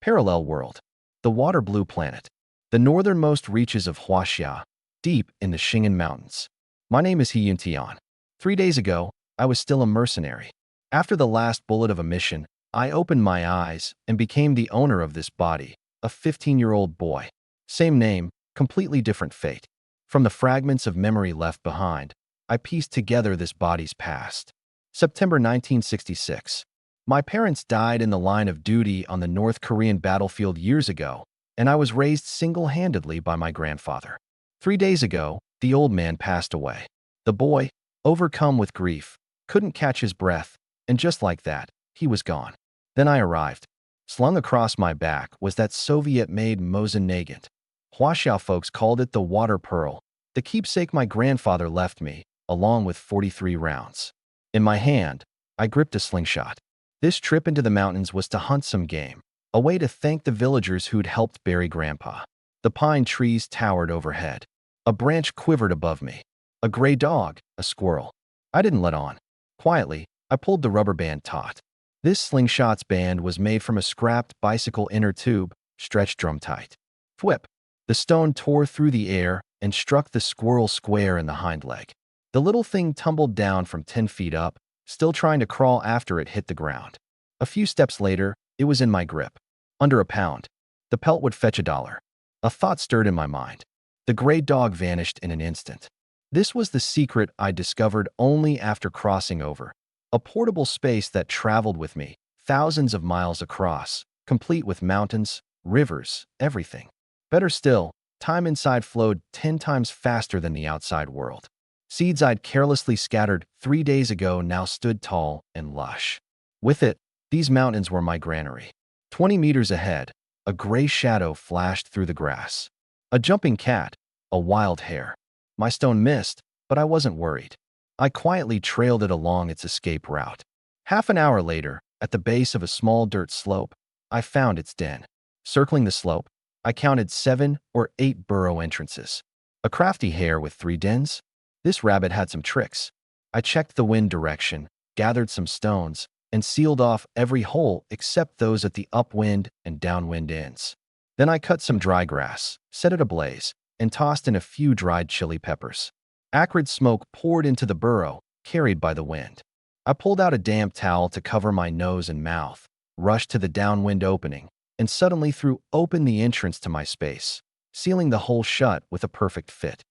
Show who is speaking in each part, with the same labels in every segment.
Speaker 1: Parallel world. The water blue planet. The northernmost reaches of Huaxia, deep in the Xing'an Mountains. My name is He Tian. 3 days ago, I was still a mercenary. After the last bullet of a mission, I opened my eyes and became the owner of this body, a 15-year-old boy. Same name, completely different fate. From the fragments of memory left behind, I pieced together this body's past. September 1966. My parents died in the line of duty on the North Korean battlefield years ago, and I was raised single-handedly by my grandfather. 3 days ago, the old man passed away. The boy, overcome with grief, couldn't catch his breath, and just like that, he was gone. Then I arrived. Slung across my back was that Soviet-made Mosin Nagant. Huaxia folks called it the water pearl, the keepsake my grandfather left me, along with 43 rounds. In my hand, I gripped a slingshot. This trip into the mountains was to hunt some game, a way to thank the villagers who'd helped bury Grandpa. The pine trees towered overhead. A branch quivered above me. A gray dog, a squirrel. I didn't let on. Quietly, I pulled the rubber band taut. This slingshot's band was made from a scrapped bicycle inner tube, stretched drum tight. Thwip! The stone tore through the air and struck the squirrel square in the hind leg. The little thing tumbled down from 10 feet up, still trying to crawl after it hit the ground. A few steps later, it was in my grip. Under a pound. The pelt would fetch $1. A thought stirred in my mind. The gray dog vanished in an instant. This was the secret I discovered only after crossing over. A portable space that traveled with me, thousands of miles across, complete with mountains, rivers, everything. Better still, time inside flowed 10 times faster than the outside world. Seeds I'd carelessly scattered 3 days ago now stood tall and lush. With it, these mountains were my granary. 20 meters ahead, a gray shadow flashed through the grass. A jumping cat, a wild hare. My stone missed, but I wasn't worried. I quietly trailed it along its escape route. Half an hour later, at the base of a small dirt slope, I found its den. Circling the slope, I counted 7 or 8 burrow entrances. A crafty hare with 3 dens? This rabbit had some tricks. I checked the wind direction, gathered some stones, and sealed off every hole except those at the upwind and downwind ends. Then I cut some dry grass, set it ablaze, and tossed in a few dried chili peppers. Acrid smoke poured into the burrow, carried by the wind. I pulled out a damp towel to cover my nose and mouth, rushed to the downwind opening, and suddenly threw open the entrance to my space, sealing the hole shut with a perfect fit.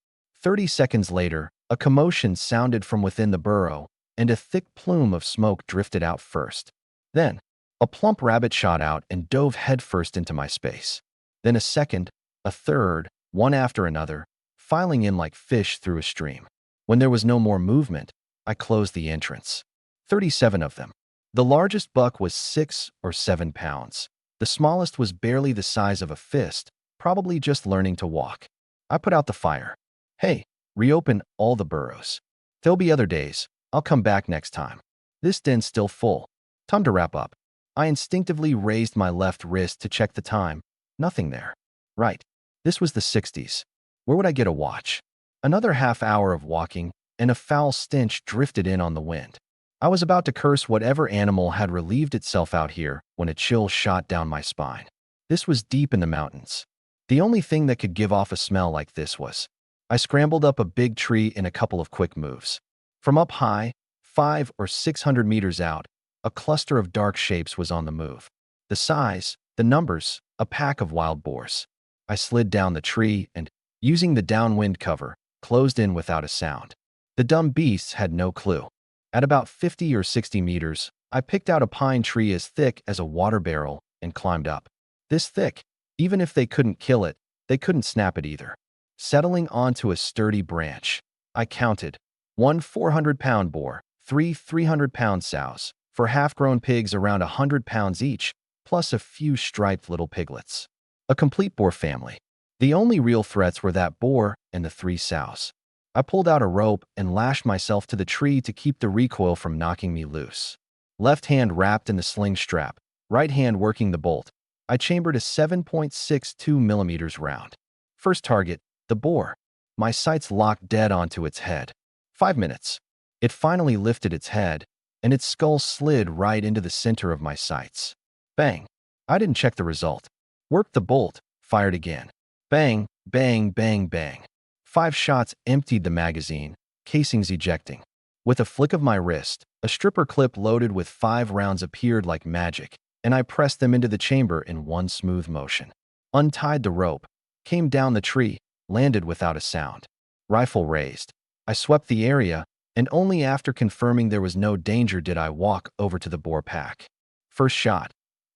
Speaker 1: 30 seconds later, a commotion sounded from within the burrow, and a thick plume of smoke drifted out first. Then, a plump rabbit shot out and dove headfirst into my space. Then a second, a third, one after another, filing in like fish through a stream. When there was no more movement, I closed the entrance. 37 of them. The largest buck was 6 or 7 pounds. The smallest was barely the size of a fist, probably just learning to walk. I put out the fire. Hey, reopen all the burrows. There'll be other days. I'll come back next time. This den's still full. Time to wrap up. I instinctively raised my left wrist to check the time. Nothing there. Right. This was the 60s. Where would I get a watch? Another half hour of walking, and a foul stench drifted in on the wind. I was about to curse whatever animal had relieved itself out here when a chill shot down my spine. This was deep in the mountains. The only thing that could give off a smell like this was. I scrambled up a big tree in a couple of quick moves. From up high, 500 or 600 meters out, a cluster of dark shapes was on the move. The size, the numbers, a pack of wild boars. I slid down the tree and, using the downwind cover, closed in without a sound. The dumb beasts had no clue. At about 50 or 60 meters, I picked out a pine tree as thick as a water barrel and climbed up. This thick, even if they couldn't kill it, they couldn't snap it either. Settling onto a sturdy branch, I counted 1 400-pound boar, 3 300-pound sows, 4 half-grown pigs around 100 pounds each, plus a few striped little piglets. A complete boar family. The only real threats were that boar and the 3 sows. I pulled out a rope and lashed myself to the tree to keep the recoil from knocking me loose. Left hand wrapped in the sling strap, right hand working the bolt. I chambered a 7.62 millimeters round. First target, the boar. My sights locked dead onto its head. 5 minutes. It finally lifted its head, and its skull slid right into the center of my sights. Bang! I didn't check the result. Worked the bolt, fired again. Bang, bang, bang, bang. 5 shots emptied the magazine, casings ejecting. With a flick of my wrist, a stripper clip loaded with 5 rounds appeared like magic, and I pressed them into the chamber in one smooth motion. Untied the rope, came down the tree, landed without a sound. Rifle raised. I swept the area, and only after confirming there was no danger did I walk over to the boar pack. First shot.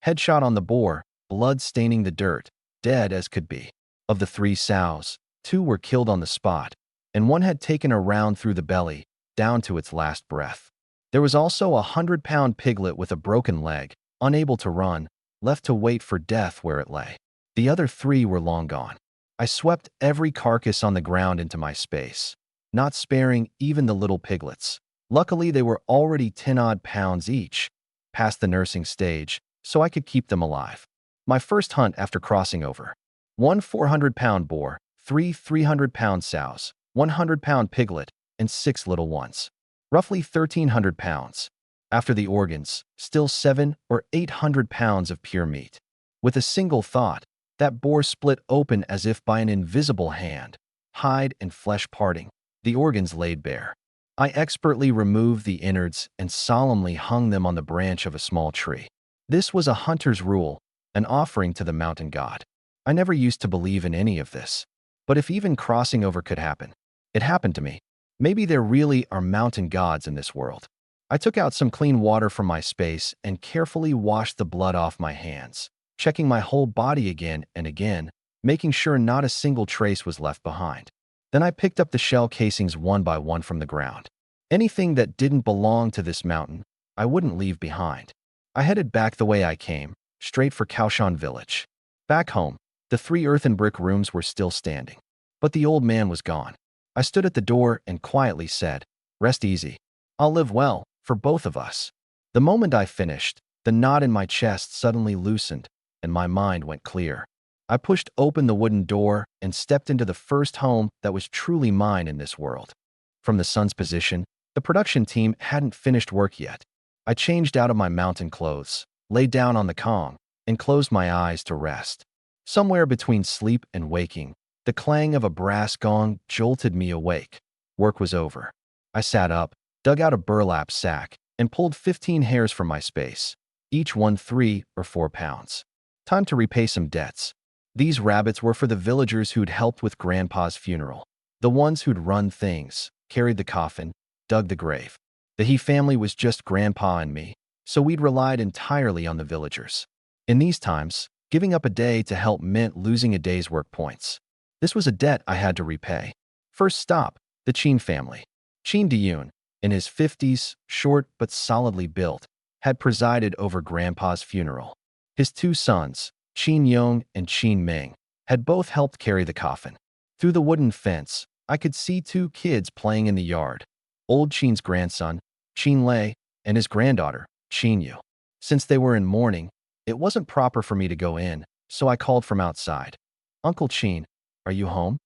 Speaker 1: Headshot on the boar, blood staining the dirt, dead as could be. Of the 3 sows, 2 were killed on the spot, and 1 had taken a round through the belly, down to its last breath. There was also a 100-pound piglet with a broken leg, unable to run, left to wait for death where it lay. The other 3 were long gone. I swept every carcass on the ground into my space, not sparing even the little piglets. Luckily, they were already 10-odd pounds each, past the nursing stage, so I could keep them alive. My first hunt after crossing over. 1 400-pound boar, 3 300-pound sows, 100-pound piglet, and 6 little ones. Roughly 1,300 pounds. After the organs, still 700 or 800 pounds of pure meat. With a single thought, that boar split open as if by an invisible hand, hide and flesh parting, the organs laid bare. I expertly removed the innards and solemnly hung them on the branch of a small tree. This was a hunter's rule, an offering to the mountain god. I never used to believe in any of this. But if even crossing over could happen, it happened to me. Maybe there really are mountain gods in this world. I took out some clean water from my space and carefully washed the blood off my hands, checking my whole body again and again, making sure not a single trace was left behind. Then I picked up the shell casings one by one from the ground. Anything that didn't belong to this mountain, I wouldn't leave behind. I headed back the way I came, straight for Kaoshan village. Back home, the 3 earthen brick rooms were still standing. But the old man was gone. I stood at the door and quietly said, "Rest easy. I'll live well, for both of us." The moment I finished, the knot in my chest suddenly loosened, and my mind went clear. I pushed open the wooden door and stepped into the first home that was truly mine in this world. From the sun's position, the production team hadn't finished work yet. I changed out of my mountain clothes, lay down on the kong, and closed my eyes to rest. Somewhere between sleep and waking, the clang of a brass gong jolted me awake. Work was over. I sat up, dug out a burlap sack, and pulled 15 hairs from my space, each one 3 or 4 pounds. Time to repay some debts. These rabbits were for the villagers who'd helped with Grandpa's funeral, the ones who'd run things, carried the coffin, dug the grave. The He family was just Grandpa and me, so we'd relied entirely on the villagers. In these times, giving up a day to help meant losing a day's work points. This was a debt I had to repay. First stop, the Chin family. Chin Diyun, in his 50s, short but solidly built, had presided over Grandpa's funeral. His 2 sons, Chin Yong and Chin Ming, had both helped carry the coffin. Through the wooden fence, I could see 2 kids playing in the yard. Old Chin's grandson, Chin Lei, and his granddaughter, Chin Yu. Since they were in mourning, it wasn't proper for me to go in, so I called from outside. "Uncle Chin, are you home?"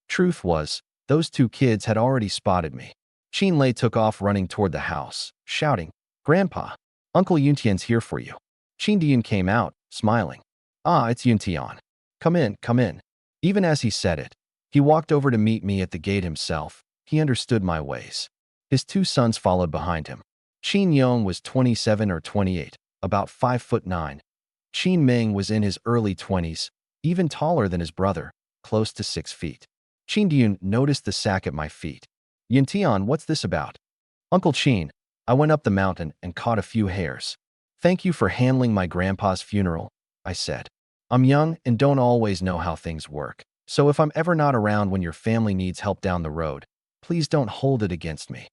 Speaker 1: Truth was, those 2 kids had already spotted me. Chin Lei took off running toward the house, shouting, "Grandpa, Uncle Yuntian's here for you." Chin Diyun came out, smiling. "Ah, it's Yuntian. Come in, come in." Even as he said it, he walked over to meet me at the gate himself. He understood my ways. His 2 sons followed behind him. Chin Yong was 27 or 28, about 5'9". Chin Ming was in his early 20s, even taller than his brother, close to 6 feet. Chin Diyun noticed the sack at my feet. "Yuntian, what's this about?" "Uncle Chin, I went up the mountain and caught a few hares. Thank you for handling my grandpa's funeral," I said. "I'm young and don't always know how things work, so if I'm ever not around when your family needs help down the road, please don't hold it against me."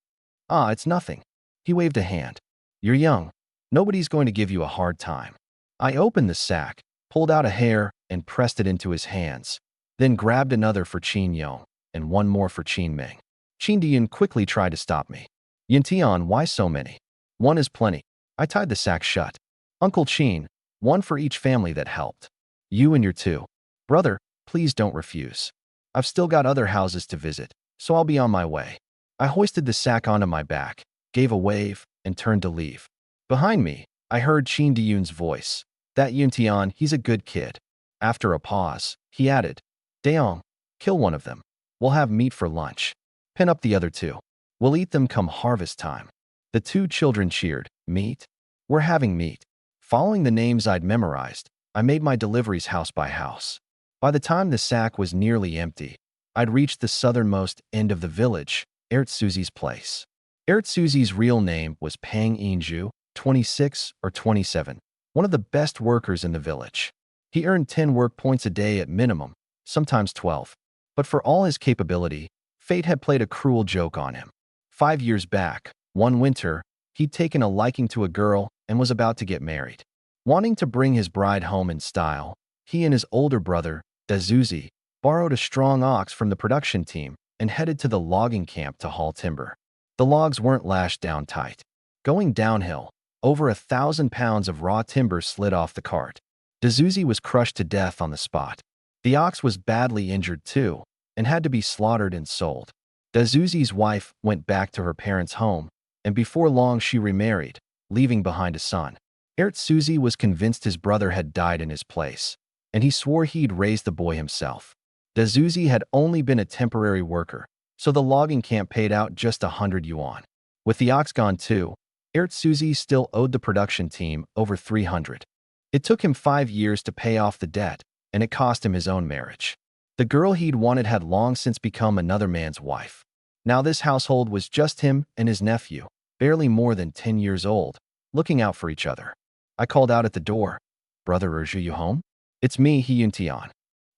Speaker 1: "Ah, it's nothing." He waved a hand. "You're young. Nobody's going to give you a hard time." I opened the sack, pulled out a hair, and pressed it into his hands, then grabbed another for Chin Yong and one more for Chin Ming. Chin Diyun quickly tried to stop me. "Yuntian, why so many? One is plenty." I tied the sack shut. "Uncle Chin, one for each family that helped. You and your 2. Brother, please don't refuse. I've still got other houses to visit, so I'll be on my way." I hoisted the sack onto my back, gave a wave, and turned to leave. Behind me, I heard Chin Diyun's voice. That Yuntian, he's a good kid. After a pause, he added, Daong, kill one of them. We'll have meat for lunch. Pin up the other two. We'll eat them come harvest time. The two children cheered. Meat? We're having meat. Following the names I'd memorized, I made my deliveries house by house. By the time the sack was nearly empty, I'd reached the southernmost end of the village, Ertsuzi's place. Ertsuzi's real name was Pang Inju, 26 or 27, one of the best workers in the village. He earned 10 work points a day at minimum, sometimes 12. But for all his capability, fate had played a cruel joke on him. 5 years back, one winter, he'd taken a liking to a girl and was about to get married. Wanting to bring his bride home in style, he and his older brother, Dazuzi, borrowed a strong ox from the production team and headed to the logging camp to haul timber. The logs weren't lashed down tight. Going downhill, over 1,000 pounds of raw timber slid off the cart. Dazuzi was crushed to death on the spot. The ox was badly injured too and had to be slaughtered and sold. Dazuzi's wife went back to her parents' home, and before long she remarried, leaving behind a son. Ertsuzi was convinced his brother had died in his place, and he swore he'd raise the boy himself. Dazuzi had only been a temporary worker, so the logging camp paid out just 100 yuan. With the ox gone too, Ertsuzi still owed the production team over 300. It took him 5 years to pay off the debt, and it cost him his own marriage. The girl he'd wanted had long since become another man's wife. Now this household was just him and his nephew, barely more than 10 years old, looking out for each other. I called out at the door, Brother Urju, you home? It's me, Yuntian.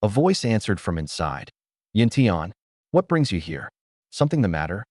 Speaker 1: A voice answered from inside. Yuntian, what brings you here? Something the matter?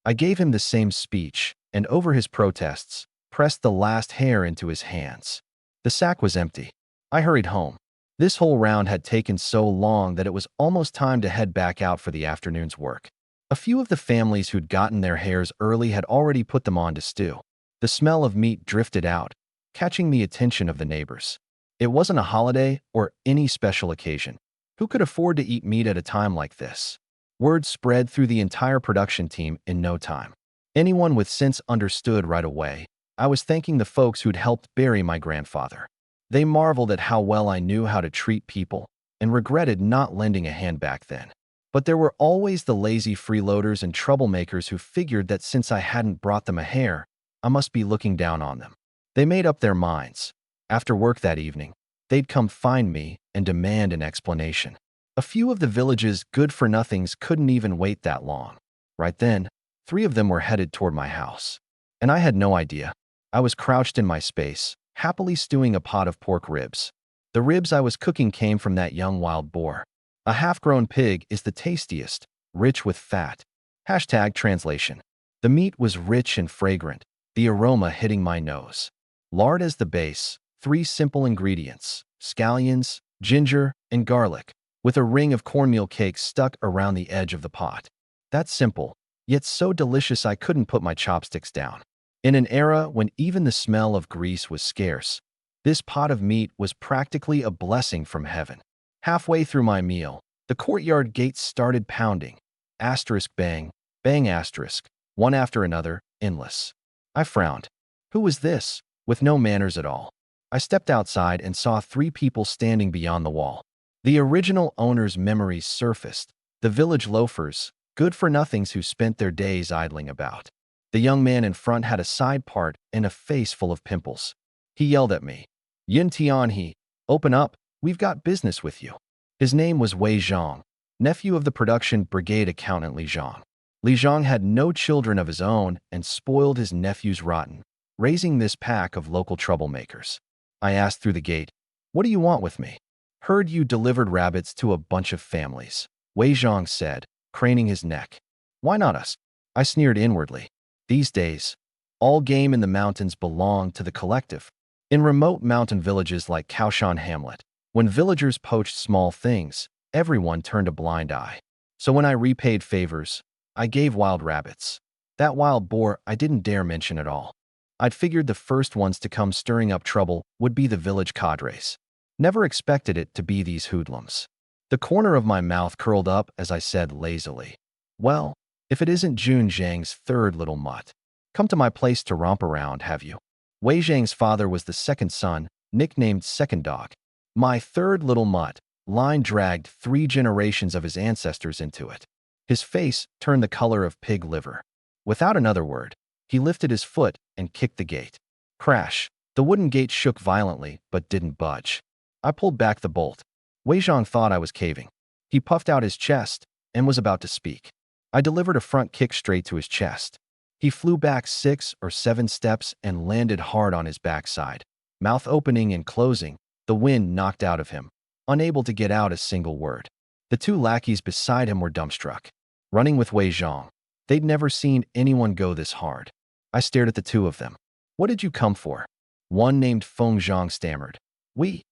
Speaker 1: I gave him the same speech, and over his protests, pressed the last hair into his hands. The sack was empty. I hurried home. This whole round had taken so long that it was almost time to head back out for the afternoon's work. A few of the families who'd gotten their hares early had already put them on to stew. The smell of meat drifted out, catching the attention of the neighbors. It wasn't a holiday or any special occasion. Who could afford to eat meat at a time like this? Word spread through the entire production team in no time. Anyone with sense understood right away. I was thanking the folks who'd helped bury my grandfather. They marveled at how well I knew how to treat people and regretted not lending a hand back then. But there were always the lazy freeloaders and troublemakers who figured that since I hadn't brought them a hare, I must be looking down on them. They made up their minds. After work that evening, they'd come find me and demand an explanation. A few of the village's good-for-nothings couldn't even wait that long. Right then, 3 of them were headed toward my house. And I had no idea. I was crouched in my space, happily stewing a pot of pork ribs. The ribs I was cooking came from that young wild boar. A half-grown pig is the tastiest, rich with fat. #translation. The meat was rich and fragrant, the aroma hitting my nose. Lard as the base, 3 simple ingredients, scallions, ginger, and garlic, with a ring of cornmeal cakes stuck around the edge of the pot. That's simple, yet so delicious I couldn't put my chopsticks down. In an era when even the smell of grease was scarce, this pot of meat was practically a blessing from heaven. Halfway through my meal, the courtyard gates started pounding. Asterisk bang, bang asterisk, one after another, endless. I frowned. Who was this? With no manners at all. I stepped outside and saw 3 people standing beyond the wall. The original owner's memories surfaced, the village loafers, good-for-nothings who spent their days idling about. The young man in front had a side part and a face full of pimples. He yelled at me. Yin Tianhe, open up, we've got business with you. His name was Wei Zhang, nephew of the production brigade accountant Li Zhang. Li Zhang had no children of his own and spoiled his nephews rotten, raising this pack of local troublemakers. I asked through the gate, what do you want with me? Heard you delivered rabbits to a bunch of families, Wei Zhang said, craning his neck. Why not us? I sneered inwardly. These days, all game in the mountains belong to the collective. In remote mountain villages like Kaoshan Hamlet, when villagers poached small things, everyone turned a blind eye. So when I repaid favors, I gave wild rabbits. That wild boar I didn't dare mention at all. I'd figured the first ones to come stirring up trouble would be the village cadres. Never expected it to be these hoodlums. The corner of my mouth curled up as I said lazily, well, if it isn't Jun Zhang's third little mutt. Come to my place to romp around, have you? Wei Zhang's father was the second son, nicknamed Second Dog. My third little mutt, line dragged 3 generations of his ancestors into it. His face turned the color of pig liver. Without another word, he lifted his foot and kicked the gate. Crash! The wooden gate shook violently but didn't budge. I pulled back the bolt. Wei Zhang thought I was caving. He puffed out his chest and was about to speak. I delivered a front kick straight to his chest. He flew back 6 or 7 steps and landed hard on his backside. Mouth opening and closing, the wind knocked out of him, unable to get out a single word. The 2 lackeys beside him were dumbstruck, running with Wei Zhang. They'd never seen anyone go this hard. I stared at the 2 of them. "What did you come for?" One named Feng Zhang stammered. We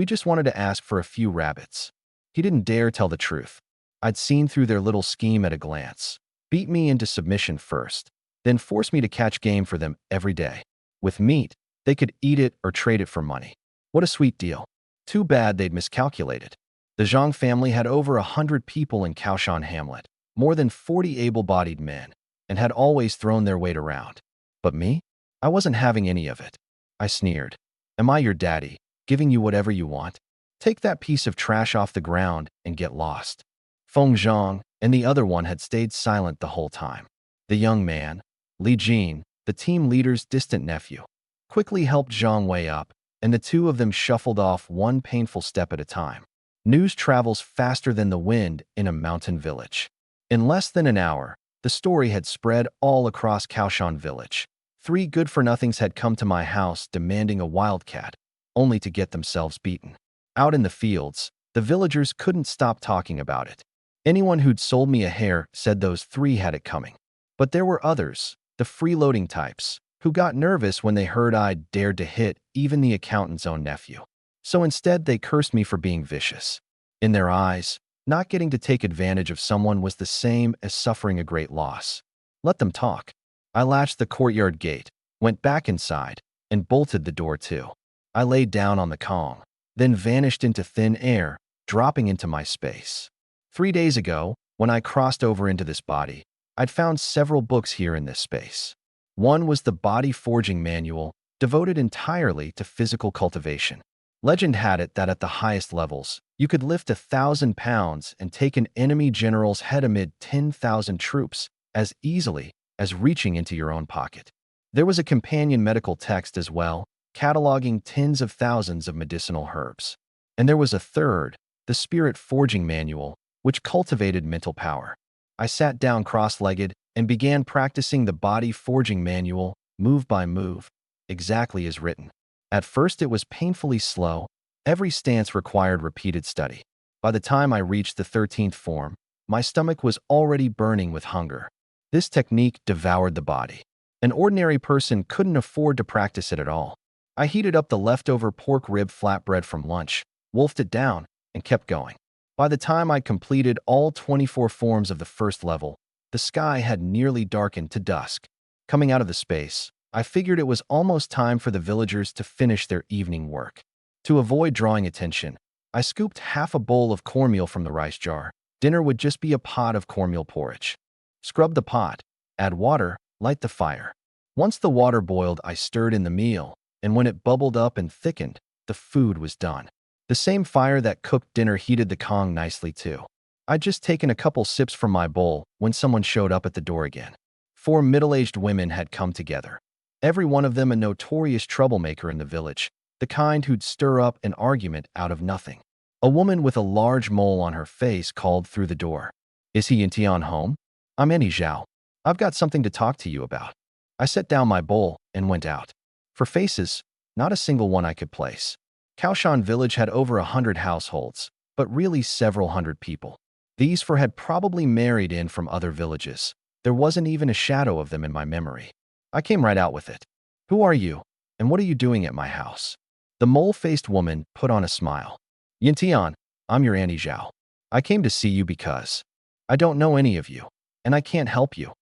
Speaker 1: just wanted to ask for a few rabbits." He didn't dare tell the truth. I'd seen through their little scheme at a glance. Beat me into submission first, then force me to catch game for them every day. With meat, they could eat it or trade it for money. What a sweet deal. Too bad they'd miscalculated. The Zhang family had over 100 people in Kaoshan Hamlet, more than 40 able-bodied men, and had always thrown their weight around. But me? I wasn't having any of it. I sneered. "Am I your daddy, giving you whatever you want? Take that piece of trash off the ground and get lost." Feng Zhang and the other one had stayed silent the whole time. The young man, Li Jin, the team leader's distant nephew, quickly helped Zhang Wei up, and the 2 of them shuffled off one painful step at a time. News travels faster than the wind in a mountain village. In less than an hour, the story had spread all across Kaoshan village. 3 good-for-nothings had come to my house demanding a wildcat, only to get themselves beaten. Out in the fields, the villagers couldn't stop talking about it. Anyone who'd sold me a hare said those 3 had it coming. But there were others, the freeloading types, who got nervous when they heard I'd dared to hit even the accountant's own nephew. So instead, they cursed me for being vicious. In their eyes, not getting to take advantage of someone was the same as suffering a great loss. Let them talk. I latched the courtyard gate, went back inside, and bolted the door too. I laid down on the Kong, then vanished into thin air, dropping into my space. 3 days ago, when I crossed over into this body, I'd found several books here in this space. One was the Body Forging Manual, devoted entirely to physical cultivation. Legend had it that at the highest levels, you could lift 1,000 pounds and take an enemy general's head amid 10,000 troops as easily as reaching into your own pocket. There was a companion medical text as well, cataloging tens of thousands of medicinal herbs. And there was a third, the Spirit Forging Manual, which cultivated mental power. I sat down cross-legged and began practicing the Body Forging Manual, move by move, exactly as written. At first it was painfully slow. Every stance required repeated study. By the time I reached the 13th form, my stomach was already burning with hunger. This technique devoured the body. An ordinary person couldn't afford to practice it at all. I heated up the leftover pork rib flatbread from lunch, wolfed it down, and kept going. By the time I completed all 24 forms of the first level, the sky had nearly darkened to dusk. Coming out of the space, I figured it was almost time for the villagers to finish their evening work. To avoid drawing attention, I scooped half a bowl of cornmeal from the rice jar. Dinner would just be a pot of cornmeal porridge. Scrub the pot, add water, light the fire. Once the water boiled, I stirred in the meal, and when it bubbled up and thickened, the food was done. The same fire that cooked dinner heated the Kong nicely too. I'd just taken a couple sips from my bowl when someone showed up at the door again. 4 middle-aged women had come together. Every one of them a notorious troublemaker in the village, the kind who'd stir up an argument out of nothing. A woman with a large mole on her face called through the door. "Is he Yuntian home? I'm Annie Zhao. I've got something to talk to you about." I set down my bowl and went out. For faces, not a single one I could place. Kaoshan village had over 100 households, but really several hundred people. These 4 had probably married in from other villages. There wasn't even a shadow of them in my memory. I came right out with it. "Who are you, and what are you doing at my house?" The mole-faced woman put on a smile. "Yintian, I'm your Annie Zhao. I came to see you because I don't know any of you, and I can't help you."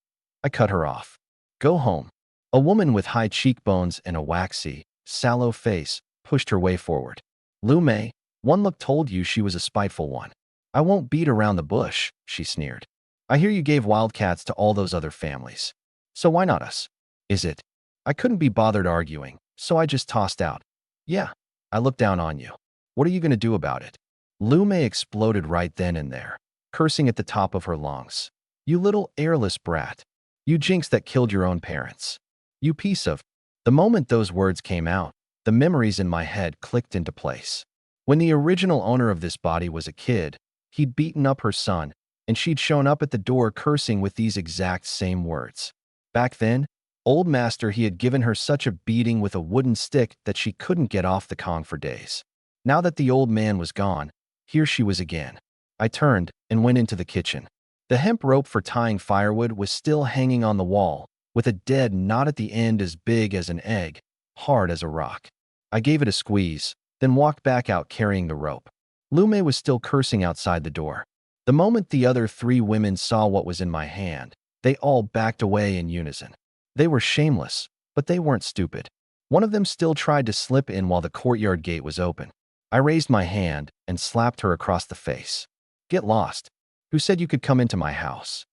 Speaker 1: I cut her off. "Go home." A woman with high cheekbones and a waxy, sallow face pushed her way forward. "Lu Mei, one look told you she was a spiteful one." "I won't beat around the bush," she sneered. "I hear you gave wildcats to all those other families. So why not us? Is it?" I couldn't be bothered arguing, so I just tossed out, "Yeah." I look down on you. What are you going to do about it? Lu Mei exploded right then and there, cursing at the top of her lungs. You little airless brat. You jinx that killed your own parents. You piece of... The moment those words came out, the memories in my head clicked into place. When the original owner of this body was a kid, he'd beaten up her son, and she'd shown up at the door cursing with these exact same words. Back then, old master he had given her such a beating with a wooden stick that she couldn't get off the Kong for days. Now that the old man was gone, here she was again. I turned and went into the kitchen. The hemp rope for tying firewood was still hanging on the wall, with a dead knot at the end as big as an egg, hard as a rock. I gave it a squeeze, then walked back out carrying the rope. Lu Mei was still cursing outside the door. The moment the other 3 women saw what was in my hand, they all backed away in unison. They were shameless, but they weren't stupid. One of them still tried to slip in while the courtyard gate was open. I raised my hand and slapped her across the face. Get lost. Who said you could come into my house?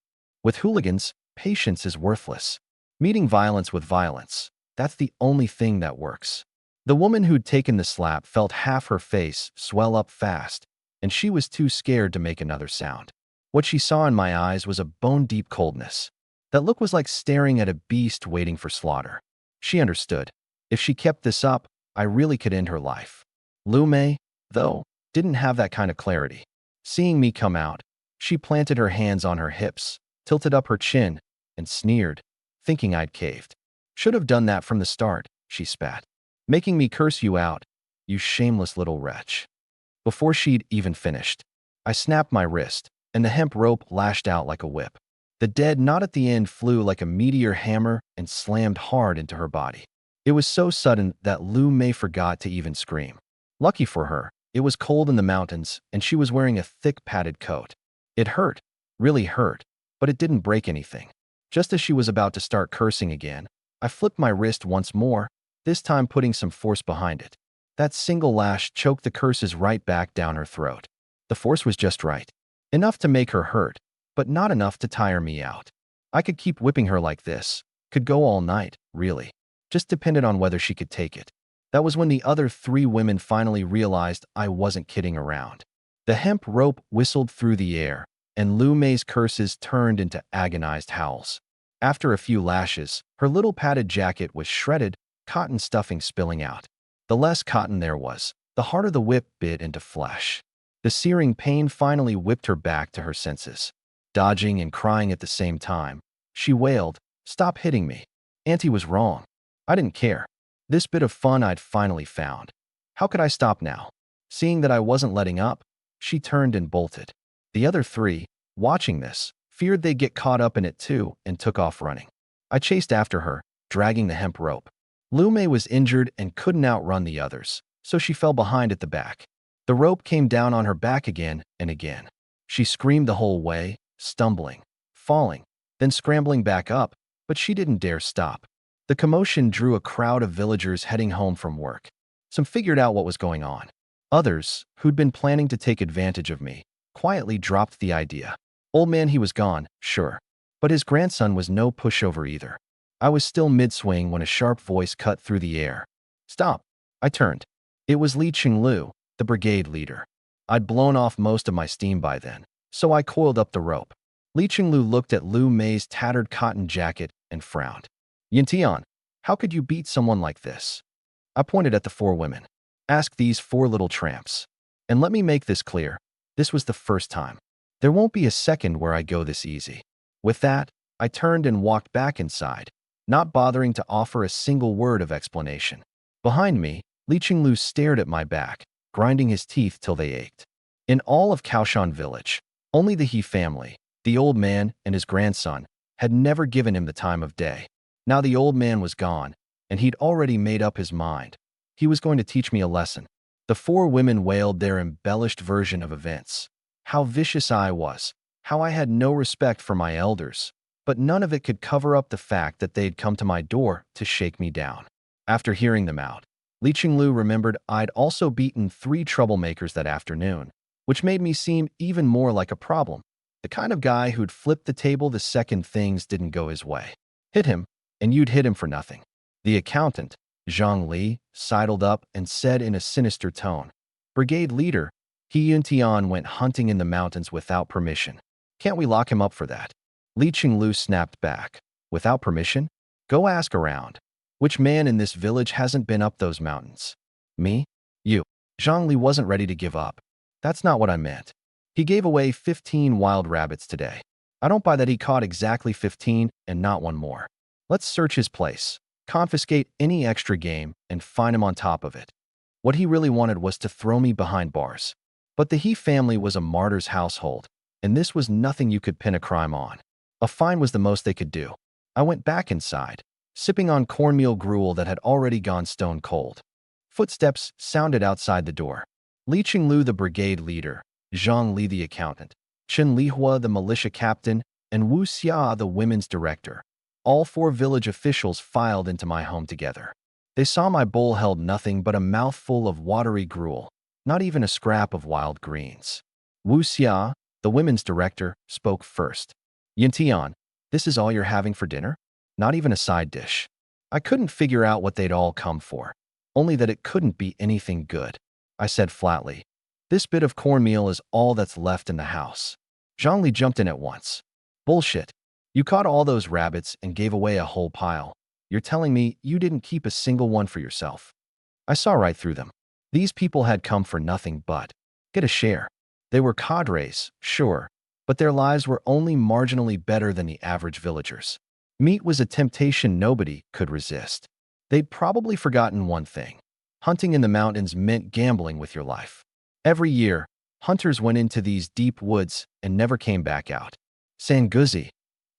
Speaker 1: With hooligans, patience is worthless. Meeting violence with violence, that's the only thing that works. The woman who'd taken the slap felt half her face swell up fast, and she was too scared to make another sound. What she saw in my eyes was a bone-deep coldness. That look was like staring at a beast waiting for slaughter. She understood. If she kept this up, I really could end her life. Lu Mei, though, didn't have that kind of clarity. Seeing me come out, she planted her hands on her hips, tilted up her chin, and sneered, thinking I'd caved. Should have done that from the start, she spat. Making me curse you out, you shameless little wretch. Before she'd even finished, I snapped my wrist, and the hemp rope lashed out like a whip. The dead knot at the end flew like a meteor hammer and slammed hard into her body. It was so sudden that Lu Mei forgot to even scream. Lucky for her, it was cold in the mountains, and she was wearing a thick padded coat. It hurt, really hurt, but it didn't break anything. Just as she was about to start cursing again, I flipped my wrist once more, this time putting some force behind it. That single lash choked the curses right back down her throat. The force was just right. Enough to make her hurt, but not enough to tire me out. I could keep whipping her like this, could go all night, really. Just depended on whether she could take it. That was when the other 3 women finally realized I wasn't kidding around. The hemp rope whistled through the air, and Lu Mei's curses turned into agonized howls. After a few lashes, her little padded jacket was shredded, cotton stuffing spilling out. The less cotton there was, the harder the whip bit into flesh. The searing pain finally whipped her back to her senses. Dodging and crying at the same time, she wailed, "Stop hitting me. Auntie was wrong." I didn't care. This bit of fun I'd finally found. How could I stop now? Seeing that I wasn't letting up, she turned and bolted. The other 3, watching this, feared they'd get caught up in it too and took off running. I chased after her, dragging the hemp rope. Lu Mei was injured and couldn't outrun the others, so she fell behind at the back. The rope came down on her back again and again. She screamed the whole way, stumbling, falling, then scrambling back up, but she didn't dare stop. The commotion drew a crowd of villagers heading home from work. Some figured out what was going on. Others, who'd been planning to take advantage of me, quietly dropped the idea. Old man he was gone, sure, but his grandson was no pushover either. I was still mid-swing when a sharp voice cut through the air. "Stop!" I turned. It was Li Qinglu, the brigade leader. I'd blown off most of my steam by then, so I coiled up the rope. Li Qinglu looked at Lu Mei's tattered cotton jacket and frowned. "Yintian, how could you beat someone like this?" I pointed at the 4 women. "Ask these 4 little tramps. And let me make this clear, this was the first time. There won't be a second where I go this easy." With that, I turned and walked back inside, not bothering to offer a single word of explanation. Behind me, Li Qinglu stared at my back, grinding his teeth till they ached. In all of Kaoshan village, only the He family, the old man and his grandson, had never given him the time of day. Now the old man was gone, and he'd already made up his mind. He was going to teach me a lesson. The 4 women wailed their embellished version of events. How vicious I was, how I had no respect for my elders, but none of it could cover up the fact that they'd come to my door to shake me down. After hearing them out, Li Qinglu remembered I'd also beaten 3 troublemakers that afternoon, which made me seem even more like a problem, the kind of guy who'd flip the table the second things didn't go his way. Hit him, and you'd hit him for nothing. The accountant, Zhang Li sidled up and said in a sinister tone. Brigade leader, He Yuntian went hunting in the mountains without permission. Can't we lock him up for that? Li Qinglu snapped back. Without permission? Go ask around. Which man in this village hasn't been up those mountains? Me? You. Zhang Li wasn't ready to give up. That's not what I meant. He gave away 15 wild rabbits today. I don't buy that he caught exactly 15 and not one more. Let's search his place, confiscate any extra game, and find him on top of it. What he really wanted was to throw me behind bars. But the He family was a martyr's household, and this was nothing you could pin a crime on. A fine was the most they could do. I went back inside, sipping on cornmeal gruel that had already gone stone cold. Footsteps sounded outside the door. Li Qinglu, the brigade leader, Zhang Li, the accountant, Chen Lihua, the militia captain, and Wu Xia, the women's director. All 4 village officials filed into my home together. They saw my bowl held nothing but a mouthful of watery gruel, not even a scrap of wild greens. Wu Xia, the women's director, spoke first. Yintian, this is all you're having for dinner? Not even a side dish. I couldn't figure out what they'd all come for, only that it couldn't be anything good. I said flatly, this bit of cornmeal is all that's left in the house. Zhang Li jumped in at once. Bullshit. You caught all those rabbits and gave away a whole pile. You're telling me you didn't keep a single one for yourself. I saw right through them. These people had come for nothing but get a share. They were cadres, sure, but their lives were only marginally better than the average villagers. Meat was a temptation nobody could resist. They'd probably forgotten one thing. Hunting in the mountains meant gambling with your life. Every year, hunters went into these deep woods and never came back out. Sanguzi,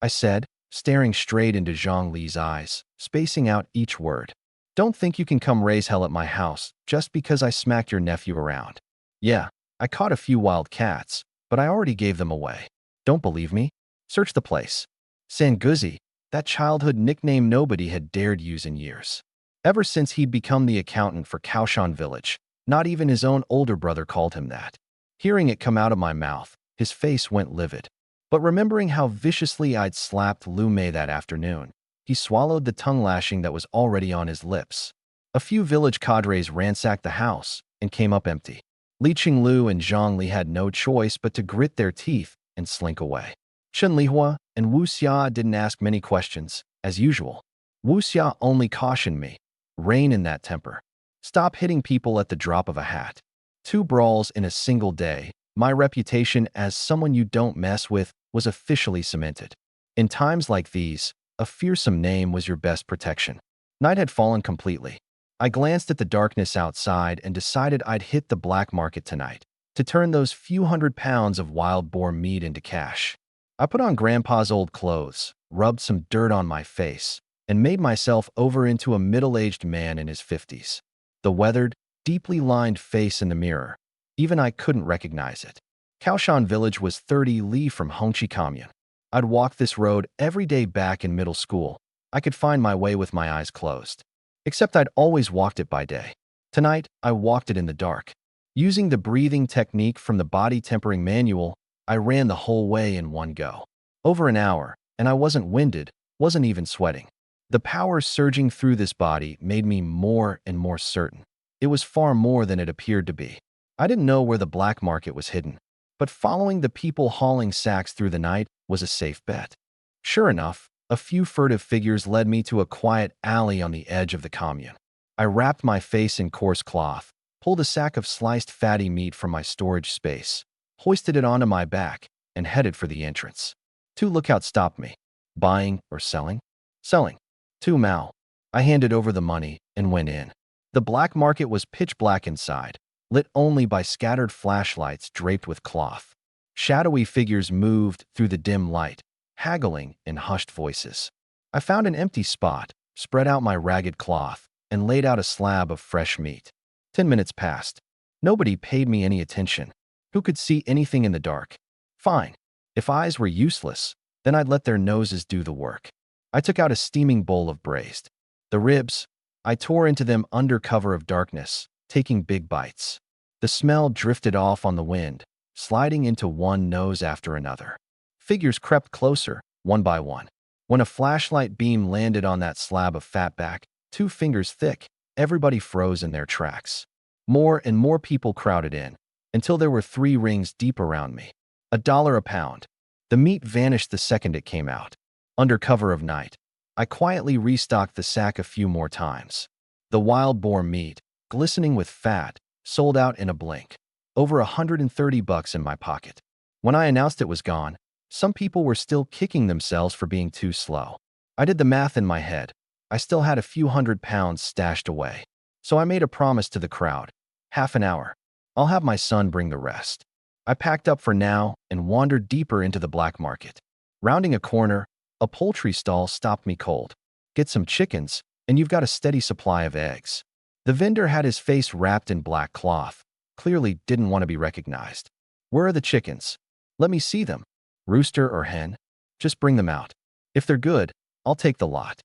Speaker 1: I said, staring straight into Zhang Li's eyes, spacing out each word. Don't think you can come raise hell at my house just because I smacked your nephew around. Yeah, I caught a few wild cats, but I already gave them away. Don't believe me? Search the place. Sanguzi, that childhood nickname nobody had dared use in years. Ever since he'd become the accountant for Kaoshan village, not even his own older brother called him that. Hearing it come out of my mouth, his face went livid. But remembering how viciously I'd slapped Lu Mei that afternoon, he swallowed the tongue lashing that was already on his lips. A few village cadres ransacked the house and came up empty. Li Qinglu and Zhang Li had no choice but to grit their teeth and slink away. Chen Lihua and Wu Xia didn't ask many questions, as usual. Wu Xia only cautioned me, rein in that temper. Stop hitting people at the drop of a hat. 2 brawls in a single day. My reputation as someone you don't mess with was officially cemented. In times like these, a fearsome name was your best protection. Night had fallen completely. I glanced at the darkness outside and decided I'd hit the black market tonight to turn those few hundred pounds of wild boar meat into cash. I put on Grandpa's old clothes, rubbed some dirt on my face, and made myself over into a middle-aged man in his 50s. The weathered, deeply lined face in the mirror, even I couldn't recognize it. Kaoshan village was 30 li from Hongqi Commune. I'd walk this road every day back in middle school. I could find my way with my eyes closed. Except I'd always walked it by day. Tonight, I walked it in the dark. Using the breathing technique from the body tempering manual, I ran the whole way in one go. Over an hour, and I wasn't winded, wasn't even sweating. The power surging through this body made me more and more certain. It was far more than it appeared to be. I didn't know where the black market was hidden, but following the people hauling sacks through the night was a safe bet. Sure enough, a few furtive figures led me to a quiet alley on the edge of the commune. I wrapped my face in coarse cloth, pulled a sack of sliced fatty meat from my storage space, hoisted it onto my back, and headed for the entrance. 2 lookouts stopped me. Buying or selling? Selling. 2 Mao. I handed over the money and went in. The black market was pitch black inside, lit only by scattered flashlights draped with cloth. Shadowy figures moved through the dim light, haggling in hushed voices. I found an empty spot, spread out my ragged cloth, and laid out a slab of fresh meat. 10 minutes passed. Nobody paid me any attention. Who could see anything in the dark? Fine. If eyes were useless, then I'd let their noses do the work. I took out a steaming bowl of braised. The ribs, I tore into them under cover of darkness, taking big bites. The smell drifted off on the wind, sliding into one nose after another. Figures crept closer, one by one. When a flashlight beam landed on that slab of fatback, 2 fingers thick, everybody froze in their tracks. More and more people crowded in, until there were 3 rings deep around me. $1 a pound. The meat vanished the second it came out. Under cover of night, I quietly restocked the sack a few more times. The wild boar meat, glistening with fat, sold out in a blink. Over $130 in my pocket. When I announced it was gone, some people were still kicking themselves for being too slow. I did the math in my head. I still had a few £100 stashed away. So I made a promise to the crowd. Half an hour. I'll have my son bring the rest. I packed up for now and wandered deeper into the black market. Rounding a corner, a poultry stall stopped me cold. Get some chickens, and you've got a steady supply of eggs. The vendor had his face wrapped in black cloth. Clearly didn't want to be recognized. Where are the chickens? Let me see them. Rooster or hen? Just bring them out. If they're good, I'll take the lot.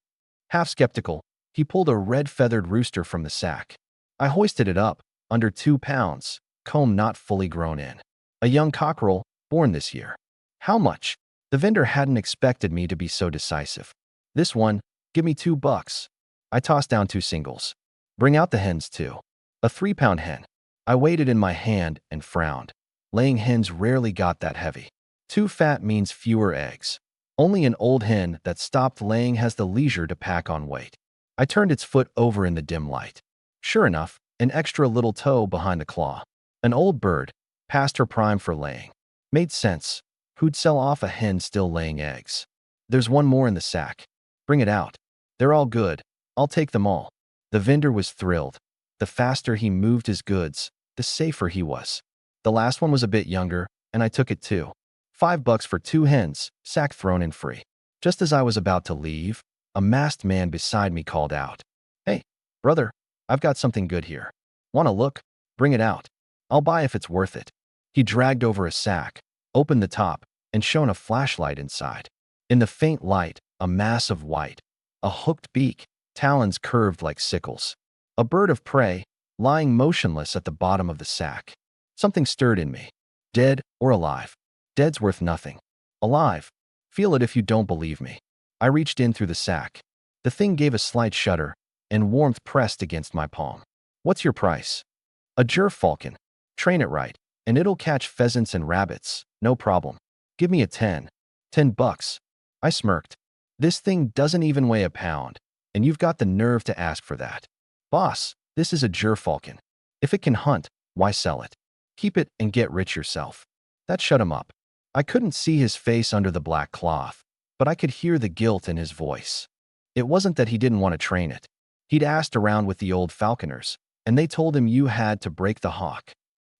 Speaker 1: Half skeptical, he pulled a red-feathered rooster from the sack. I hoisted it up, under 2 pounds, comb not fully grown in. A young cockerel, born this year. How much? The vendor hadn't expected me to be so decisive. This one, give me $2. I tossed down 2 singles. Bring out the hens too. A 3-pound hen. I weighed it in my hand and frowned. Laying hens rarely got that heavy. Too fat means fewer eggs. Only an old hen that stopped laying has the leisure to pack on weight. I turned its foot over in the dim light. Sure enough, an extra little toe behind the claw. An old bird, past her prime for laying. Made sense. Who'd sell off a hen still laying eggs? There's one more in the sack. Bring it out. They're all good. I'll take them all. The vendor was thrilled. The faster he moved his goods, the safer he was. The last one was a bit younger, and I took it too. $5 for 2 hens, sack thrown in free. Just as I was about to leave, a masked man beside me called out. Hey, brother, I've got something good here. Want to look? Bring it out. I'll buy if it's worth it. He dragged over a sack, opened the top, and shone a flashlight inside. In the faint light, a mass of white. A hooked beak, talons curved like sickles. A bird of prey, lying motionless at the bottom of the sack. Something stirred in me. Dead or alive? Dead's worth nothing. Alive? Feel it if you don't believe me. I reached in through the sack. The thing gave a slight shudder, and warmth pressed against my palm. What's your price? A gerfalcon. Train it right, and it'll catch pheasants and rabbits, no problem. Give me a 10. $10. I smirked. This thing doesn't even weigh a pound, and you've got the nerve to ask for that. Boss, this is a gerfalcon. If it can hunt, why sell it? Keep it and get rich yourself. That shut him up. I couldn't see his face under the black cloth, but I could hear the guilt in his voice. It wasn't that he didn't want to train it. He'd asked around with the old falconers, and they told him you had to break the hawk.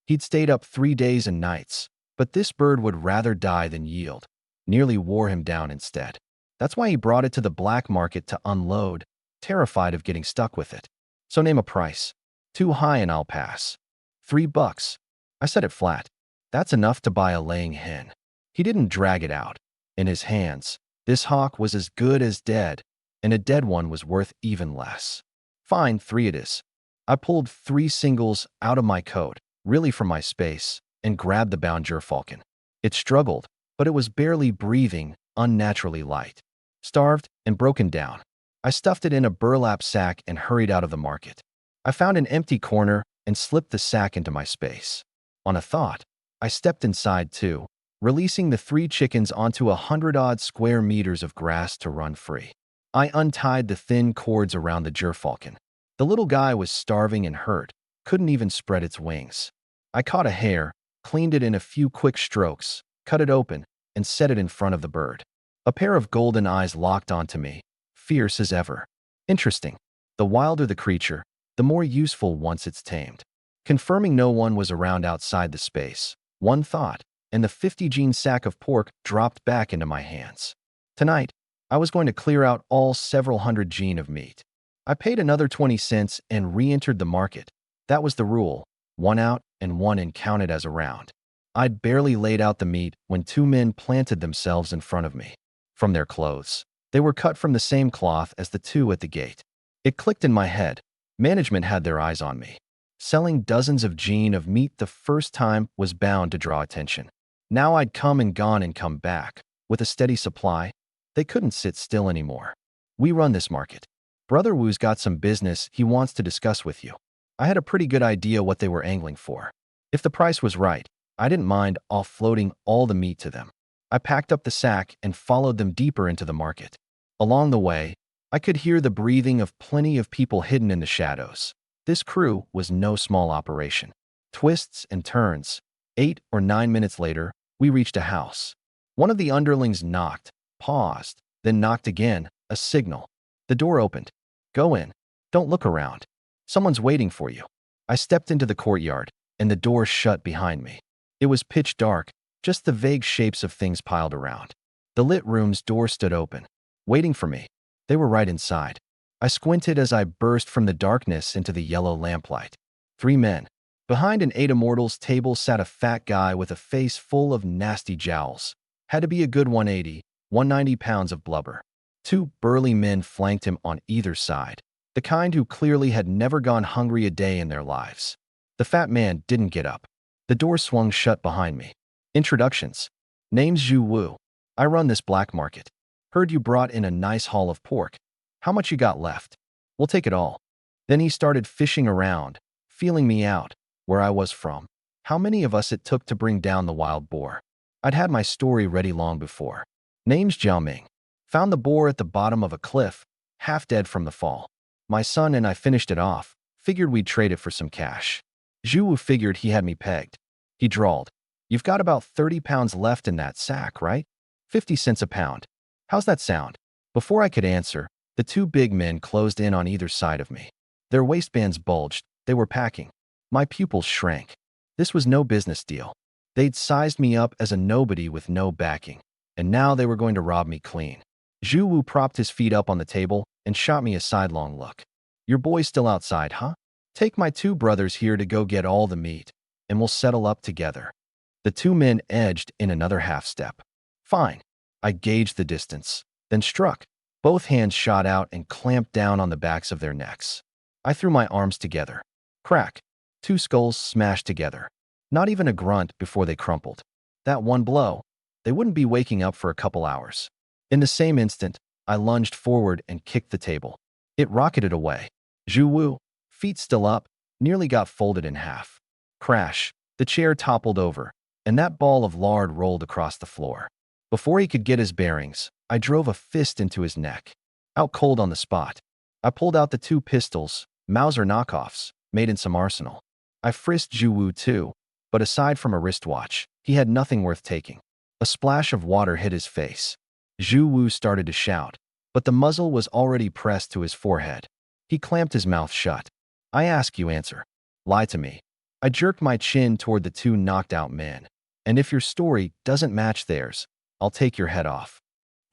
Speaker 1: He'd stayed up 3 days and nights, but this bird would rather die than yield. Nearly wore him down instead. That's why he brought it to the black market to unload, terrified of getting stuck with it. So name a price. Too high and I'll pass. $3. I said it flat. That's enough to buy a laying hen. He didn't drag it out. In his hands, this hawk was as good as dead, and a dead one was worth even less. Fine, 3 it is. I pulled 3 singles out of my coat, really from my space, and grabbed the bound gerfalcon. It struggled, but it was barely breathing, unnaturally light. Starved and broken down. I stuffed it in a burlap sack and hurried out of the market. I found an empty corner and slipped the sack into my space. On a thought, I stepped inside too, releasing the 3 chickens onto 100-odd square meters of grass to run free. I untied the thin cords around the gerfalcon. The little guy was starving and hurt, couldn't even spread its wings. I caught a hare, cleaned it in a few quick strokes, cut it open, and set it in front of the bird. A pair of golden eyes locked onto me, fierce as ever. Interesting. The wilder the creature, the more useful once it's tamed. Confirming no one was around outside the space, one thought, and the 50-gene sack of pork dropped back into my hands. Tonight, I was going to clear out all several hundred gene of meat. I paid another 20 cents and re-entered the market. That was the rule. 1 out and 1 in counted as a round. I'd barely laid out the meat when 2 men planted themselves in front of me. From their clothes, they were cut from the same cloth as the 2 at the gate. It clicked in my head. Management had their eyes on me. Selling dozens of gene of meat the first time was bound to draw attention. Now I'd come and gone and come back. With a steady supply, they couldn't sit still anymore. We run this market. Brother Wu's got some business he wants to discuss with you. I had a pretty good idea what they were angling for. If the price was right, I didn't mind offloading all the meat to them. I packed up the sack and followed them deeper into the market. Along the way, I could hear the breathing of plenty of people hidden in the shadows. This crew was no small operation. Twists and turns. 8 or 9 minutes later, we reached a house. One of the underlings knocked, paused, then knocked again, a signal. The door opened. Go in. Don't look around. Someone's waiting for you. I stepped into the courtyard, and the door shut behind me. It was pitch dark, just the vague shapes of things piled around. The lit room's door stood open, waiting for me. They were right inside. I squinted as I burst from the darkness into the yellow lamplight. 3 men. Behind an 8 Immortals table sat a fat guy with a face full of nasty jowls. Had to be a good 180, 190 pounds of blubber. 2 burly men flanked him on either side, the kind who clearly had never gone hungry a day in their lives. The fat man didn't get up. The door swung shut behind me. Introductions. Name's Zhu Wu. I run this black market. Heard you brought in a nice haul of pork. How much you got left? We'll take it all. Then he started fishing around, feeling me out, where I was from, how many of us it took to bring down the wild boar. I'd had my story ready long before. Name's Jiao Ming. Found the boar at the bottom of a cliff, half dead from the fall. My son and I finished it off, figured we'd trade it for some cash. Zhu Wu figured he had me pegged. He drawled. You've got about 30 pounds left in that sack, right? 50 cents a pound. How's that sound? Before I could answer, the 2 big men closed in on either side of me. Their waistbands bulged. They were packing. My pupils shrank. This was no business deal. They'd sized me up as a nobody with no backing, and now they were going to rob me clean. Zhu Wu propped his feet up on the table and shot me a sidelong look. Your boy's still outside, huh? Take my 2 brothers here to go get all the meat, and we'll settle up together. The 2 men edged in another half step. Fine. I gauged the distance, then struck. Both hands shot out and clamped down on the backs of their necks. I threw my arms together. Crack. 2 skulls smashed together. Not even a grunt before they crumpled. That one blow, they wouldn't be waking up for a couple hours. In the same instant, I lunged forward and kicked the table. It rocketed away. Zhu Wu, feet still up, nearly got folded in half. Crash. The chair toppled over, and that ball of lard rolled across the floor. Before he could get his bearings, I drove a fist into his neck. Out cold on the spot. I pulled out the 2 pistols, Mauser knockoffs, made in some arsenal. I frisked Zhu Wu too, but aside from a wristwatch, he had nothing worth taking. A splash of water hit his face. Zhu Wu started to shout, but the muzzle was already pressed to his forehead. He clamped his mouth shut. I ask you answer. Lie to me. I jerked my chin toward the 2 knocked out men. And if your story doesn't match theirs, I'll take your head off.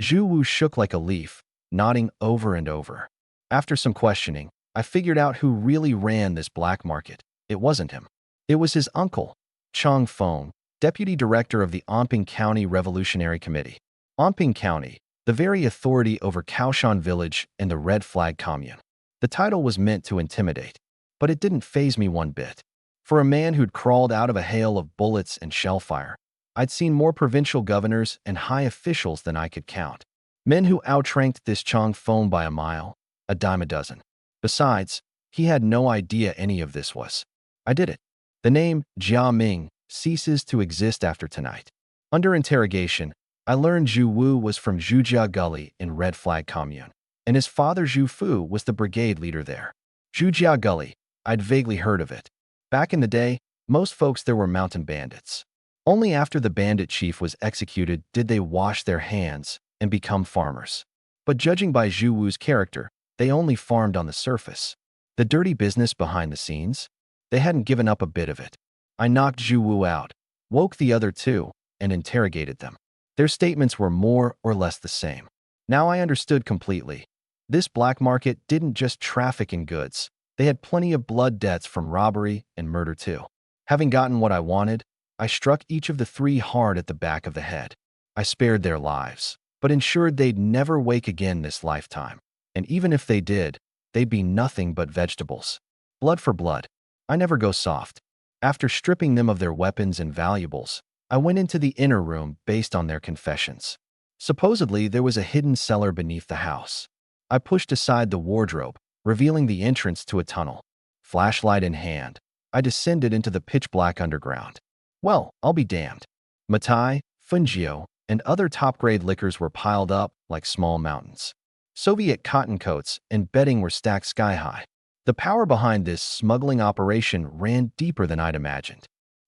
Speaker 1: Zhu Wu shook like a leaf, nodding over and over. After some questioning, I figured out who really ran this black market. It wasn't him. It was his uncle, Chang Feng, deputy director of the Orphan County Revolutionary Committee. Orphan County, the very authority over Kaoshan Village and the Red Flag Commune. The title was meant to intimidate, but it didn't faze me one bit. For a man who'd crawled out of a hail of bullets and shellfire, I'd seen more provincial governors and high officials than I could count. Men who outranked this Chang Feng by a mile, a dime a dozen. Besides, he had no idea any of this was. I did it. The name Jiao Ming ceases to exist after tonight. Under interrogation, I learned Zhu Wu was from Zhujia Gully in Red Flag Commune, and his father Zhu Fu was the brigade leader there. Zhujia Gully, I'd vaguely heard of it. Back in the day, most folks there were mountain bandits. Only after the bandit chief was executed did they wash their hands and become farmers. But judging by Zhu Wu's character, they only farmed on the surface. The dirty business behind the scenes? They hadn't given up a bit of it. I knocked Zhu Wu out, woke the other 2, and interrogated them. Their statements were more or less the same. Now I understood completely. This black market didn't just traffic in goods. They had plenty of blood debts from robbery and murder too. Having gotten what I wanted, I struck each of the 3 hard at the back of the head. I spared their lives, but ensured they'd never wake again this lifetime. And even if they did, they'd be nothing but vegetables. Blood for blood. I never go soft. After stripping them of their weapons and valuables, I went into the inner room based on their confessions. Supposedly, there was a hidden cellar beneath the house. I pushed aside the wardrobe, revealing the entrance to a tunnel. Flashlight in hand, I descended into the pitch-black underground. Well, I'll be damned. Matai, Fungio, and other top-grade liquors were piled up like small mountains. Soviet cotton coats and bedding were stacked sky-high. The power behind this smuggling operation ran deeper than I'd imagined.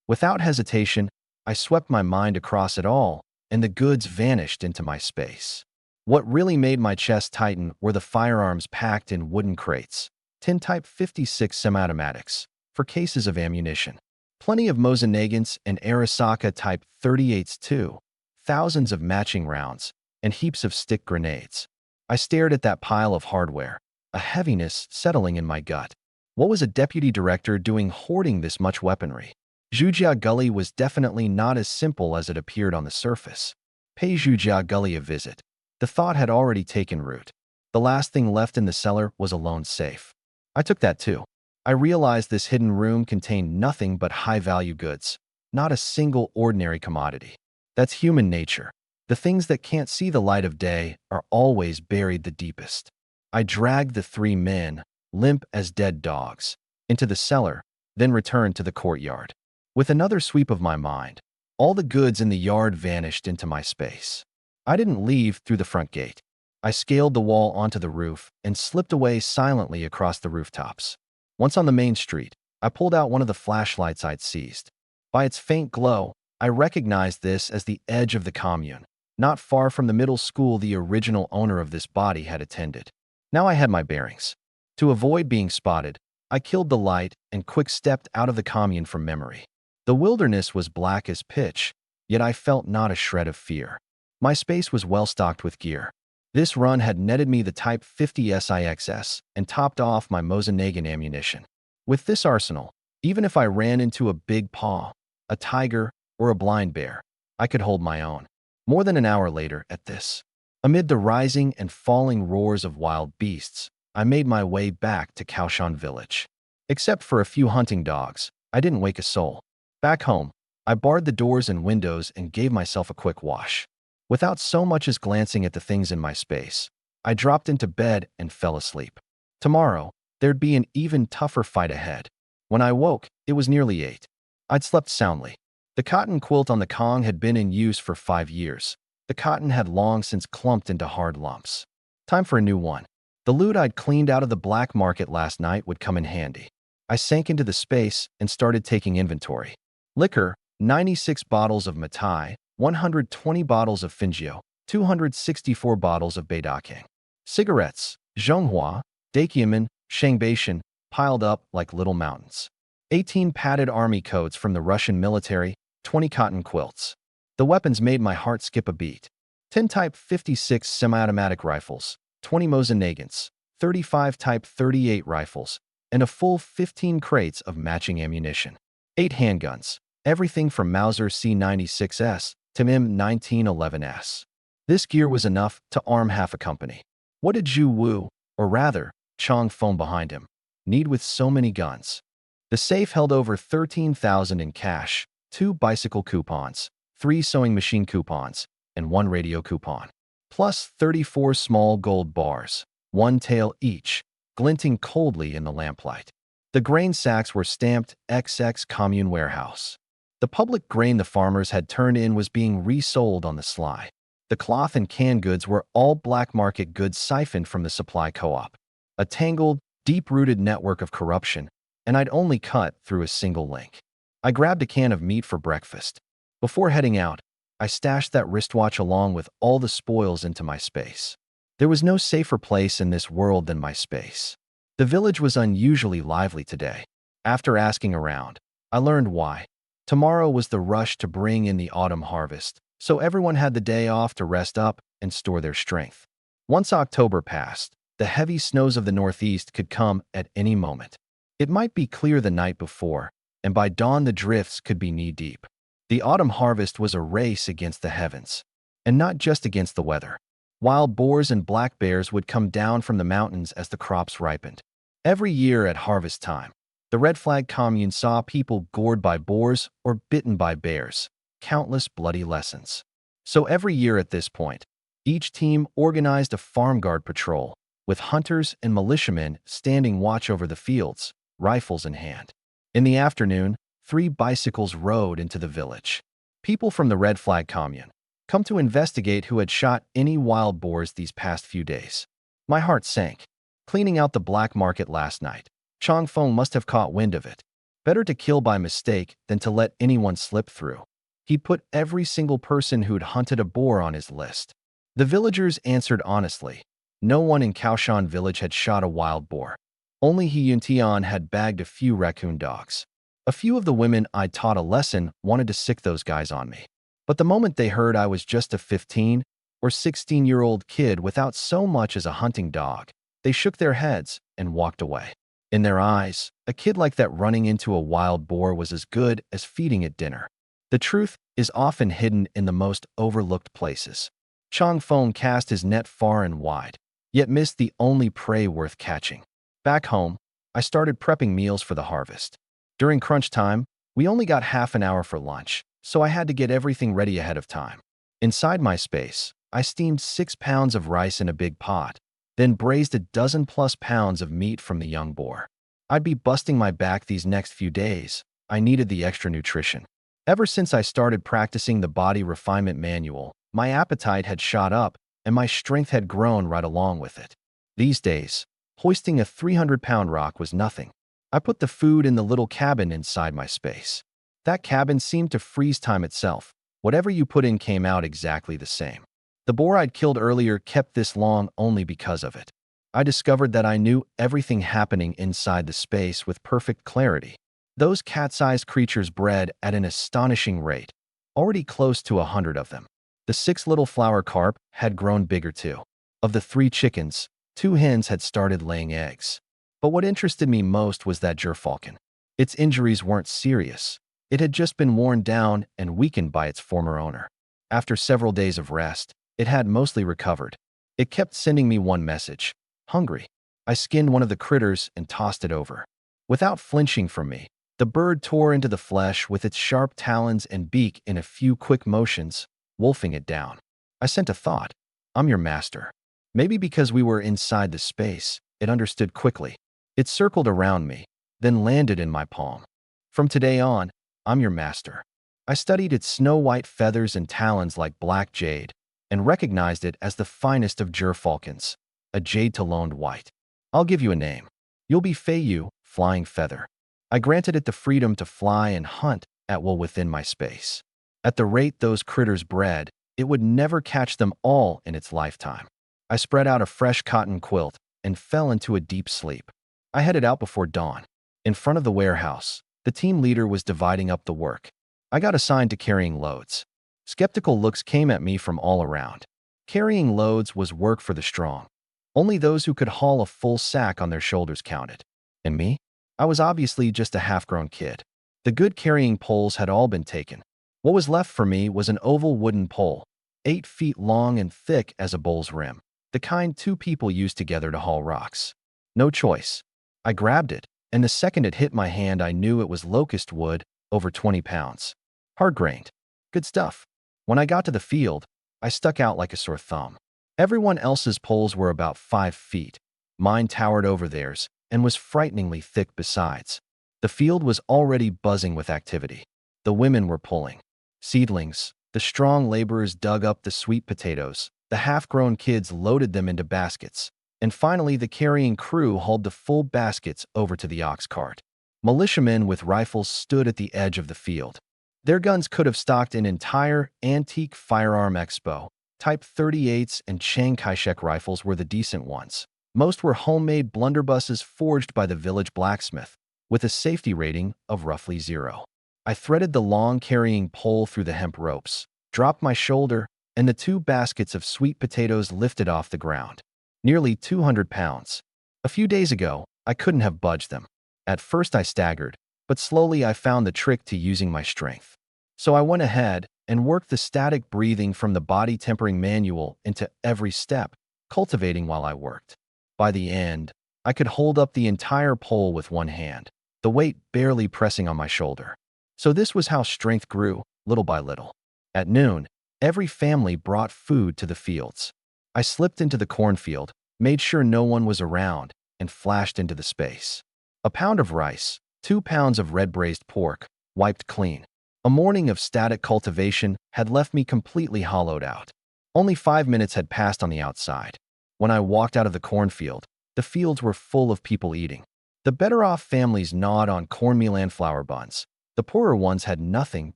Speaker 1: Without hesitation, I swept my mind across it all, and the goods vanished into my space. What really made my chest tighten were the firearms packed in wooden crates, 10 Type 56 semi-automatics, for cases of ammunition. Plenty of Mosinagants and Arasaka Type 38s too, thousands of matching rounds, and heaps of stick grenades. I stared at that pile of hardware, a heaviness settling in my gut. What was a deputy director doing hoarding this much weaponry? Zhujia Gully was definitely not as simple as it appeared on the surface. Pay Zhujia Gully a visit. The thought had already taken root. The last thing left in the cellar was a lone safe. I took that too. I realized this hidden room contained nothing but high-value goods, not a single ordinary commodity. That's human nature. The things that can't see the light of day are always buried the deepest. I dragged the three men, limp as dead dogs, into the cellar, then returned to the courtyard. With another sweep of my mind, all the goods in the yard vanished into my space. I didn't leave through the front gate. I scaled the wall onto the roof and slipped away silently across the rooftops. Once on the main street, I pulled out one of the flashlights I'd seized. By its faint glow, I recognized this as the edge of the commune, not far from the middle school the original owner of this body had attended. Now I had my bearings. To avoid being spotted, I killed the light and quick-stepped out of the commune from memory. The wilderness was black as pitch, yet I felt not a shred of fear. My space was well-stocked with gear. This run had netted me the Type 50 SIXS and topped off my Mosin ammunition. With this arsenal, even if I ran into a big paw, a tiger, or a blind bear, I could hold my own. More than an hour later, at this, amid the rising and falling roars of wild beasts, I made my way back to Kaoshan village. Except for a few hunting dogs, I didn't wake a soul. Back home, I barred the doors and windows and gave myself a quick wash. Without so much as glancing at the things in my space, I dropped into bed and fell asleep. Tomorrow, there'd be an even tougher fight ahead. When I woke, it was nearly 8. I'd slept soundly. The cotton quilt on the Kong had been in use for 5 years. The cotton had long since clumped into hard lumps. Time for a new one. The loot I'd cleaned out of the black market last night would come in handy. I sank into the space and started taking inventory. Liquor, 96 bottles of Matai, 120 bottles of Fingio, 264 bottles of Beidakang. Cigarettes, Zhonghua, Dakiamen, Shangbeichen, piled up like little mountains. 18 padded army coats from the Russian military, 20 cotton quilts. The weapons made my heart skip a beat. 10 Type 56 semi-automatic rifles, 20 Mosinagants, 35 Type 38 rifles, and a full 15 crates of matching ammunition. 8 handguns, everything from Mauser C96S to M1911S. This gear was enough to arm half a company. What did Zhu Wu, or rather, Chong Feng behind him, need with so many guns? The safe held over 13,000 in cash, 2 bicycle coupons, 3 sewing machine coupons, and 1 radio coupon, plus 34 small gold bars, 1 tael each, glinting coldly in the lamplight. The grain sacks were stamped XX Commune Warehouse. The public grain the farmers had turned in was being resold on the sly. The cloth and canned goods were all black market goods siphoned from the supply co-op. A tangled, deep-rooted network of corruption, and I'd only cut through a single link. I grabbed a can of meat for breakfast. Before heading out, I stashed that wristwatch along with all the spoils into my space. There was no safer place in this world than my space. The village was unusually lively today. After asking around, I learned why. Tomorrow was the rush to bring in the autumn harvest, so everyone had the day off to rest up and store their strength. Once October passed, the heavy snows of the northeast could come at any moment. It might be clear the night before, and by dawn the drifts could be knee-deep. The autumn harvest was a race against the heavens, and not just against the weather. Wild boars and black bears would come down from the mountains as the crops ripened. Every year at harvest time, the Red Flag Commune saw people gored by boars or bitten by bears, countless bloody lessons. So every year at this point, each team organized a farm guard patrol, with hunters and militiamen standing watch over the fields, rifles in hand. In the afternoon, 3 bicycles rode into the village. People from the Red Flag Commune come to investigate who had shot any wild boars these past few days. My heart sank. Cleaning out the black market last night, Chong Feng must have caught wind of it. Better to kill by mistake than to let anyone slip through. He'd put every single person who'd hunted a boar on his list. The villagers answered honestly. No one in Kaoshan village had shot a wild boar. Only He Yuntian had bagged a few raccoon dogs. A few of the women I'd taught a lesson wanted to sick those guys on me. But the moment they heard I was just a 15 or 16-year-old kid without so much as a hunting dog, they shook their heads and walked away. In their eyes, a kid like that running into a wild boar was as good as feeding it dinner. The truth is often hidden in the most overlooked places. Chong Feng cast his net far and wide, yet missed the only prey worth catching. Back home, I started prepping meals for the harvest. During crunch time, we only got half an hour for lunch, so I had to get everything ready ahead of time. Inside my space, I steamed 6 pounds of rice in a big pot, then braised a dozen-plus pounds of meat from the young boar. I'd be busting my back these next few days. I needed the extra nutrition. Ever since I started practicing the body refinement manual, my appetite had shot up and my strength had grown right along with it. These days, hoisting a 300-pound rock was nothing. I put the food in the little cabin inside my space. That cabin seemed to freeze time itself. Whatever you put in came out exactly the same. The boar I'd killed earlier kept this long only because of it. I discovered that I knew everything happening inside the space with perfect clarity. Those cat-sized creatures bred at an astonishing rate, already close to 100 of them. The 6 little flower carp had grown bigger too. Of the 3 chickens, 2 hens had started laying eggs. But what interested me most was that gerfalcon. Its injuries weren't serious. It had just been worn down and weakened by its former owner. After several days of rest, it had mostly recovered. It kept sending me one message: hungry. I skinned one of the critters and tossed it over. Without flinching from me, the bird tore into the flesh with its sharp talons and beak in a few quick motions, wolfing it down. I sent a thought: I'm your master. Maybe because we were inside the space, it understood quickly. It circled around me, then landed in my palm. From today on, I'm your master. I studied its snow-white feathers and talons like black jade, and recognized it as the finest of gerfalcons, a jade-taloned white. I'll give you a name. You'll be Feiyu, Flying Feather. I granted it the freedom to fly and hunt at will within my space. At the rate those critters bred, it would never catch them all in its lifetime. I spread out a fresh cotton quilt and fell into a deep sleep. I headed out before dawn. In front of the warehouse, the team leader was dividing up the work. I got assigned to carrying loads. Skeptical looks came at me from all around. Carrying loads was work for the strong. Only those who could haul a full sack on their shoulders counted. And me? I was obviously just a half-grown kid. The good carrying poles had all been taken. What was left for me was an oval wooden pole, 8 feet long and thick as a bowl's rim, the kind 2 people use together to haul rocks. No choice. I grabbed it, and the second it hit my hand I knew it was locust wood, over 20 pounds. Hard-grained. Good stuff. When I got to the field, I stuck out like a sore thumb. Everyone else's poles were about 5 feet. Mine towered over theirs and was frighteningly thick besides. The field was already buzzing with activity. The women were pulling. Seedlings. The strong laborers dug up the sweet potatoes. The half-grown kids loaded them into baskets. And finally, the carrying crew hauled the full baskets over to the ox cart. Militiamen with rifles stood at the edge of the field. Their guns could have stocked an entire antique firearm expo. Type 38s and Chiang Kai-shek rifles were the decent ones. Most were homemade blunderbusses forged by the village blacksmith, with a safety rating of roughly 0. I threaded the long carrying pole through the hemp ropes, dropped my shoulder, and the 2 baskets of sweet potatoes lifted off the ground. Nearly 200 pounds. A few days ago, I couldn't have budged them. At first I staggered, but slowly I found the trick to using my strength. So I went ahead and worked the static breathing from the body tempering manual into every step, cultivating while I worked. By the end, I could hold up the entire pole with one hand, the weight barely pressing on my shoulder. So this was how strength grew, little by little. At noon, every family brought food to the fields. I slipped into the cornfield, made sure no one was around, and flashed into the space. A pound of rice, 2 pounds of red braised pork, wiped clean. A morning of static cultivation had left me completely hollowed out. Only 5 minutes had passed on the outside. When I walked out of the cornfield, the fields were full of people eating. The better-off families gnawed on cornmeal and flour buns. The poorer ones had nothing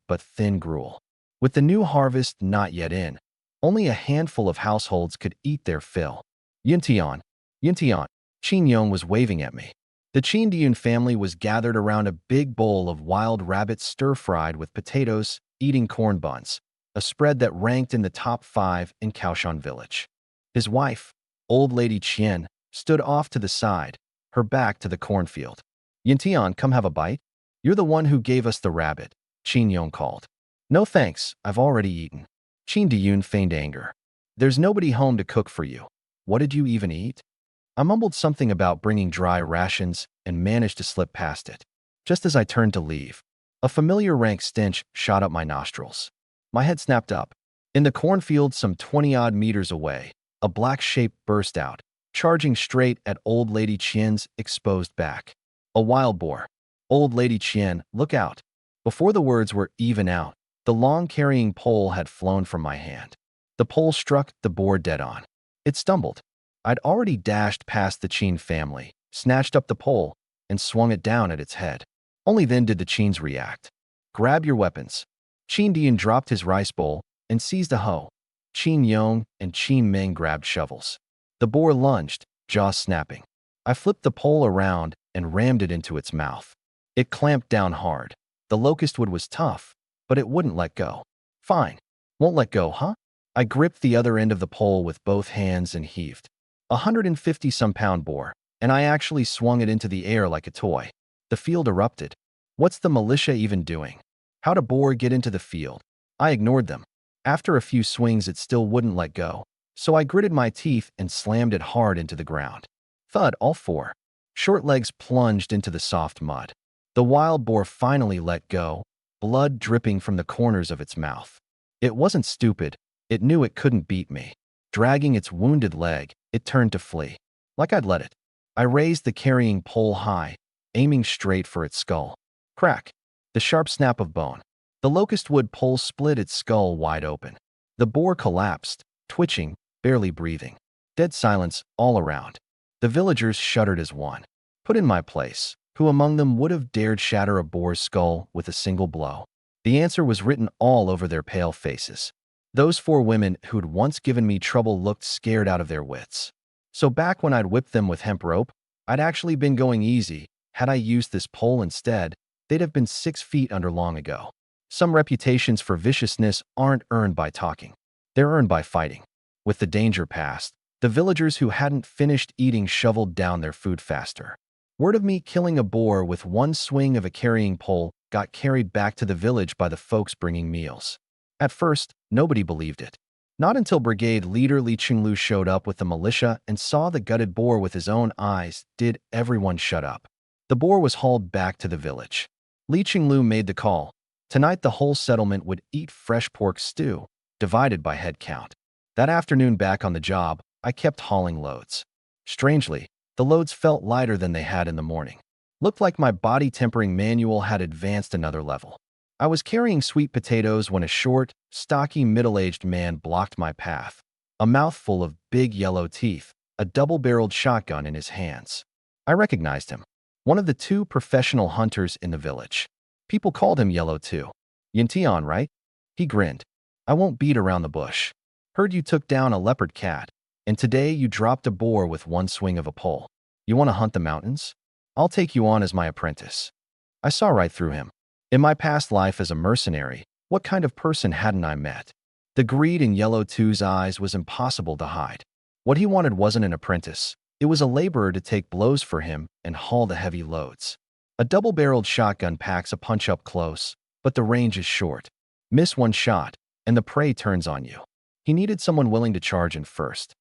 Speaker 1: but thin gruel. With the new harvest not yet in, only a handful of households could eat their fill. Yintian, Yintian, Qin Yong was waving at me. The Qin Diyun family was gathered around a big bowl of wild rabbit stir-fried with potatoes, eating corn buns, a spread that ranked in the top 5 in Kaohsiung village. His wife, old lady Qian, stood off to the side, her back to the cornfield. Yintian, come have a bite? You're the one who gave us the rabbit, Qin Yong called. No thanks, I've already eaten. Qin Diyun feigned anger. There's nobody home to cook for you. What did you even eat? I mumbled something about bringing dry rations and managed to slip past it. Just as I turned to leave, a familiar rank stench shot up my nostrils. My head snapped up. In the cornfield some 20-odd meters away, a black shape burst out, charging straight at old lady Qian's exposed back. A wild boar. Old lady Qian, look out. Before the words were even out, the long carrying pole had flown from my hand. The pole struck the boar dead on. It stumbled. I'd already dashed past the Qin family, snatched up the pole, and swung it down at its head. Only then did the Qins react. Grab your weapons. Qin Dian dropped his rice bowl and seized a hoe. Qin Yong and Qin Meng grabbed shovels. The boar lunged, jaws snapping. I flipped the pole around and rammed it into its mouth. It clamped down hard. The locust wood was tough, but it wouldn't let go. Fine. Won't let go, huh? I gripped the other end of the pole with both hands and heaved. 150-some-pound boar, and I actually swung it into the air like a toy. The field erupted. What's the militia even doing? How'd a boar get into the field? I ignored them. After a few swings, it still wouldn't let go, so I gritted my teeth and slammed it hard into the ground. Thud, all four. Short legs plunged into the soft mud. The wild boar finally let go, blood dripping from the corners of its mouth. It wasn't stupid. It knew it couldn't beat me. Dragging its wounded leg, it turned to flee. Like I'd let it. I raised the carrying pole high, aiming straight for its skull. Crack. The sharp snap of bone. The locust wood pole split its skull wide open. The boar collapsed, twitching, barely breathing. Dead silence all around. The villagers shuddered as one. Put in my place, who among them would have dared shatter a boar's skull with a single blow? The answer was written all over their pale faces. Those 4 women who'd once given me trouble looked scared out of their wits. So back when I'd whipped them with hemp rope, I'd actually been going easy. Had I used this pole instead, they'd have been 6 feet under long ago. Some reputations for viciousness aren't earned by talking. They're earned by fighting. With the danger past, the villagers who hadn't finished eating shoveled down their food faster. Word of me killing a boar with one swing of a carrying pole got carried back to the village by the folks bringing meals. At first, nobody believed it. Not until Brigade Leader Li Qinglu showed up with the militia and saw the gutted boar with his own eyes did everyone shut up. The boar was hauled back to the village. Li Qinglu made the call. Tonight the whole settlement would eat fresh pork stew, divided by head count. That afternoon back on the job, I kept hauling loads. Strangely, the loads felt lighter than they had in the morning. Looked like my body tempering manual had advanced another level. I was carrying sweet potatoes when a short, stocky, middle-aged man blocked my path, a mouthful of big yellow teeth, a double-barreled shotgun in his hands. I recognized him. One of the 2 professional hunters in the village. People called him Yellow too. Yintian, right? He grinned. I won't beat around the bush. Heard you took down a leopard cat, and today you dropped a boar with one swing of a pole. You want to hunt the mountains? I'll take you on as my apprentice. I saw right through him. In my past life as a mercenary, what kind of person hadn't I met? The greed in Yellow 2's eyes was impossible to hide. What he wanted wasn't an apprentice. It was a laborer to take blows for him and haul the heavy loads. A double-barreled shotgun packs a punch up close, but the range is short. Miss one shot, and the prey turns on you. He needed someone willing to charge in first.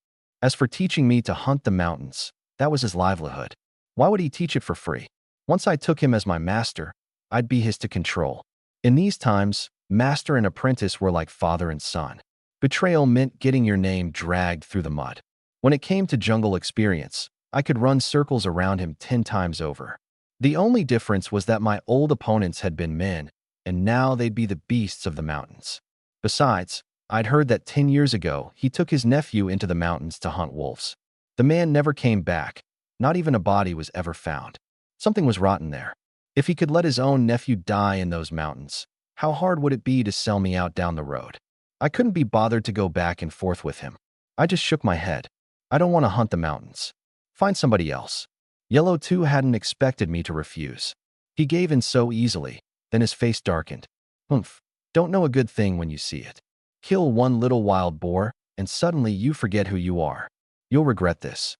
Speaker 1: As for teaching me to hunt the mountains, that was his livelihood. Why would he teach it for free? Once I took him as my master, I'd be his to control. In these times, master and apprentice were like father and son. Betrayal meant getting your name dragged through the mud. When it came to jungle experience, I could run circles around him 10 times over. The only difference was that my old opponents had been men, and now they'd be the beasts of the mountains. Besides, I'd heard that 10 years ago he took his nephew into the mountains to hunt wolves. The man never came back. Not even a body was ever found. Something was rotten there. If he could let his own nephew die in those mountains, how hard would it be to sell me out down the road? I couldn't be bothered to go back and forth with him. I just shook my head. I don't want to hunt the mountains. Find somebody else. Yellow too hadn't expected me to refuse. He gave in so easily, then his face darkened. Humph, don't know a good thing when you see it. Kill one little wild boar, and suddenly you forget who you are. You'll regret this.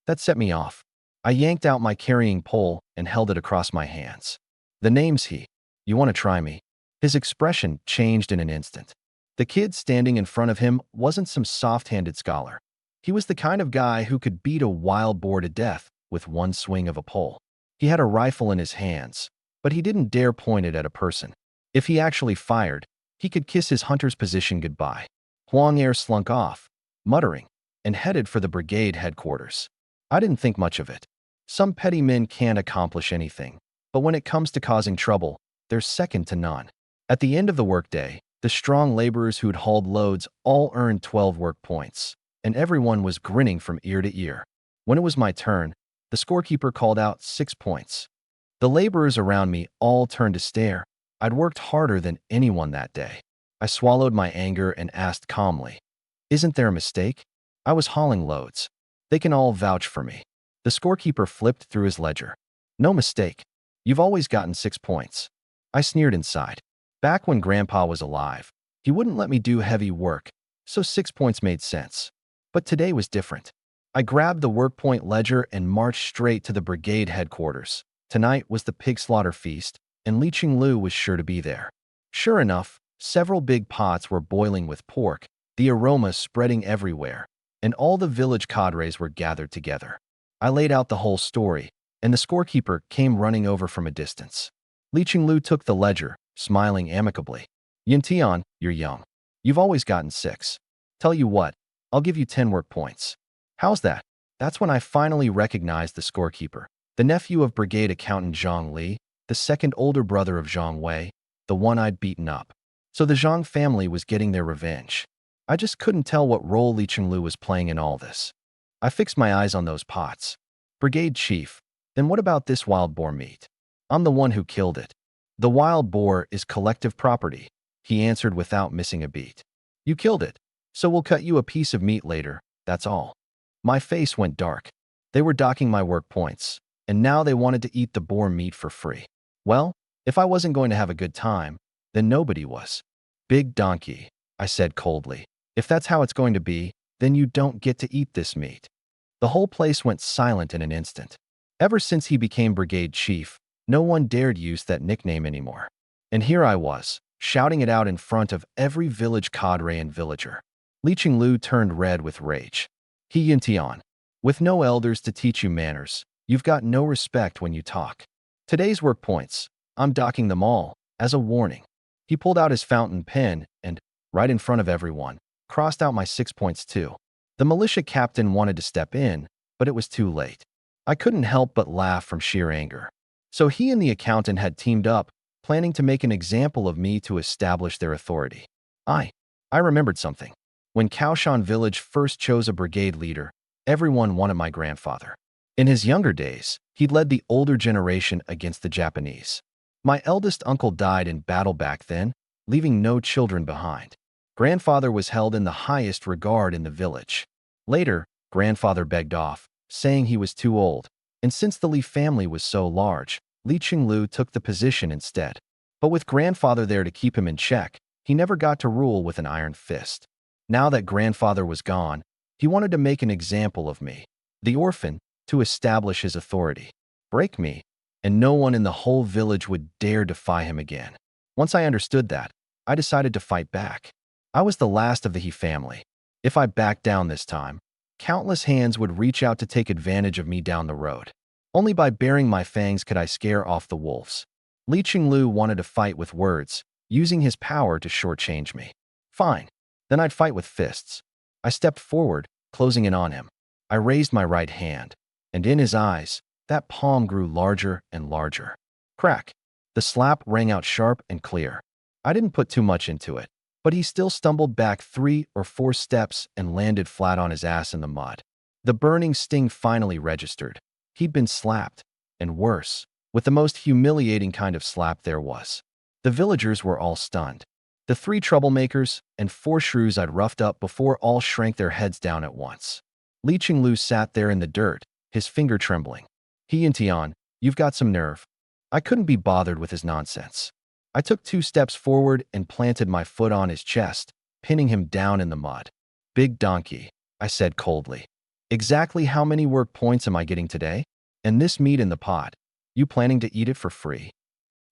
Speaker 1: That set me off. I yanked out my carrying pole and held it across my hands. The name's he. You want to try me? His expression changed in an instant. The kid standing in front of him wasn't some soft-handed scholar. He was the kind of guy who could beat a wild boar to death with one swing of a pole. He had a rifle in his hands, but he didn't dare point it at a person. If he actually fired, he could kiss his hunter's position goodbye. Huang Er slunk off, muttering, and headed for the brigade headquarters. I didn't think much of it. Some petty men can't accomplish anything, but when it comes to causing trouble, they're second to none. At the end of the workday, the strong laborers who'd hauled loads all earned 12 work points, and everyone was grinning from ear to ear. When it was my turn, the scorekeeper called out 6 points. The laborers around me all turned to stare. I'd worked harder than anyone that day. I swallowed my anger and asked calmly, "Isn't there a mistake? I was hauling loads. They can all vouch for me." The scorekeeper flipped through his ledger. "No mistake. You've always gotten 6 points." I sneered inside. Back when Grandpa was alive, he wouldn't let me do heavy work, so 6 points made sense. But today was different. I grabbed the work point ledger and marched straight to the brigade headquarters. Tonight was the pig slaughter feast, and Li Qinglu was sure to be there. Sure enough, several big pots were boiling with pork, the aroma spreading everywhere, and all the village cadres were gathered together. I laid out the whole story, and the scorekeeper came running over from a distance. Li Qinglu took the ledger, smiling amicably. "Yintian, you're young. You've always gotten 6. Tell you what, I'll give you 10 work points." "How's that?" That's when I finally recognized the scorekeeper, the nephew of brigade accountant Zhang Li, the second older brother of Zhang Wei, the one I'd beaten up. So the Zhang family was getting their revenge. I just couldn't tell what role Li Qinglu was playing in all this. I fixed my eyes on those pots. "Brigade chief, then what about this wild boar meat?" "I'm the one who killed it." "The wild boar is collective property," he answered without missing a beat. "You killed it, so we'll cut you a piece of meat later, that's all." My face went dark. They were docking my work points, and now they wanted to eat the boar meat for free. Well, if I wasn't going to have a good time, then nobody was. "Big donkey," I said coldly. "If that's how it's going to be, then you don't get to eat this meat." The whole place went silent in an instant. Ever since he became brigade chief, no one dared use that nickname anymore. And here I was, shouting it out in front of every village cadre and villager. Li Qinglu turned red with rage. "He Yintian, with no elders to teach you manners, you've got no respect when you talk. Today's work points, I'm docking them all, as a warning." He pulled out his fountain pen and, right in front of everyone, crossed out my 6 points too. The militia captain wanted to step in, but it was too late. I couldn't help but laugh from sheer anger. So he and the accountant had teamed up, planning to make an example of me to establish their authority. I remembered something. When Kaoshan village first chose a brigade leader, everyone wanted my grandfather. In his younger days, he'd led the older generation against the Japanese. My eldest uncle died in battle back then, leaving no children behind. Grandfather was held in the highest regard in the village. Later, grandfather begged off, saying he was too old, and since the Li family was so large, Li Qinglu took the position instead. But with grandfather there to keep him in check, he never got to rule with an iron fist. Now that grandfather was gone, he wanted to make an example of me, the orphan, to establish his authority. Break me, and no one in the whole village would dare defy him again. Once I understood that, I decided to fight back. I was the last of the He family. If I backed down this time, countless hands would reach out to take advantage of me down the road. Only by baring my fangs could I scare off the wolves. Li Qinglu wanted to fight with words, using his power to shortchange me. Fine, then I'd fight with fists. I stepped forward, closing in on him. I raised my right hand, and in his eyes, that palm grew larger and larger. Crack! The slap rang out sharp and clear. I didn't put too much into it, but he still stumbled back 3 or 4 steps and landed flat on his ass in the mud. The burning sting finally registered. He'd been slapped, and worse, with the most humiliating kind of slap there was. The villagers were all stunned. The 3 troublemakers and 4 shrews I'd roughed up before all shrank their heads down at once. Li Qinglu sat there in the dirt, his finger trembling. He and Tian, you've got some nerve. I couldn't be bothered with his nonsense. I took 2 steps forward and planted my foot on his chest, pinning him down in the mud. Big donkey, I said coldly. Exactly how many work points am I getting today? And this meat in the pot, you planning to eat it for free?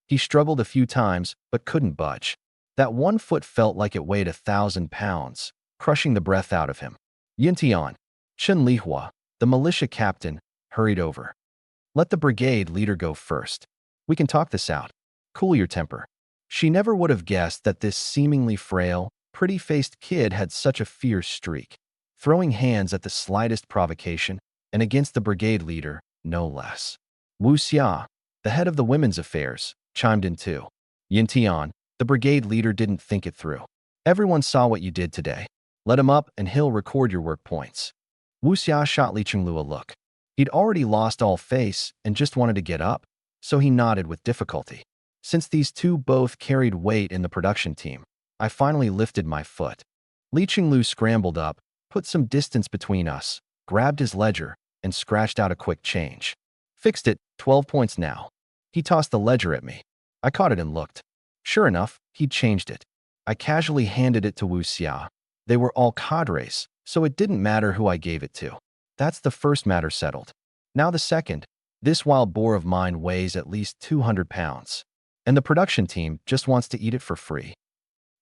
Speaker 1: He struggled a few times, but couldn't budge. That one foot felt like it weighed 1,000 pounds, crushing the breath out of him. Yin Tian, Chen Lihua, the militia captain, hurried over. Let the brigade leader go first. We can talk this out. Cool your temper. She never would have guessed that this seemingly frail, pretty-faced kid had such a fierce streak, throwing hands at the slightest provocation, and against the brigade leader, no less. Wu Xia, the head of the women's affairs, chimed in too. Yin Tian, the brigade leader, didn't think it through. Everyone saw what you did today. Let him up and he'll record your work points. Wu Xia shot Li Qinglu a look. He'd already lost all face and just wanted to get up, so he nodded with difficulty. Since these 2 both carried weight in the production team, I finally lifted my foot. Li Qinglu scrambled up, put some distance between us, grabbed his ledger, and scratched out a quick change. Fixed it, 12 points now. He tossed the ledger at me. I caught it and looked. Sure enough, he'd changed it. I casually handed it to Wu Xia. They were all cadres, so it didn't matter who I gave it to. That's the first matter settled. Now the second. This wild boar of mine weighs at least 200 pounds. And the production team just wants to eat it for free.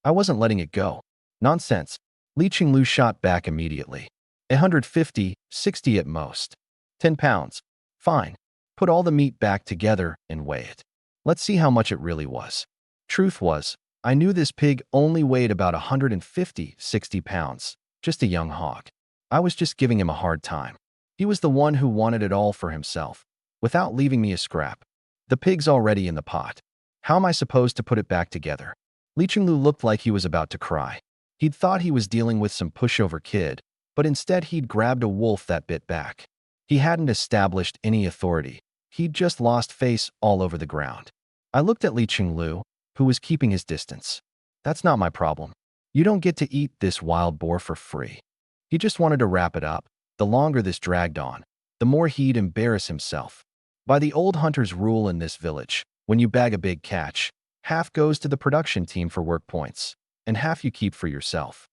Speaker 1: I wasn't letting it go. Nonsense. Li Qinglu shot back immediately. 150, 60 at most. 10 pounds. Fine. Put all the meat back together and weigh it. Let's see how much it really was. Truth was, I knew this pig only weighed about 150, 60 pounds. Just a young hog. I was just giving him a hard time. He was the one who wanted it all for himself, without leaving me a scrap. The pig's already in the pot. How am I supposed to put it back together? Li Qinglu looked like he was about to cry. He'd thought he was dealing with some pushover kid, but instead he'd grabbed a wolf that bit back. He hadn't established any authority. He'd just lost face all over the ground. I looked at Li Qinglu, who was keeping his distance. That's not my problem. You don't get to eat this wild boar for free. He just wanted to wrap it up. The longer this dragged on, the more he'd embarrass himself. By the old hunter's rule in this village, when you bag a big catch, half goes to the production team for work points, and half you keep for yourself.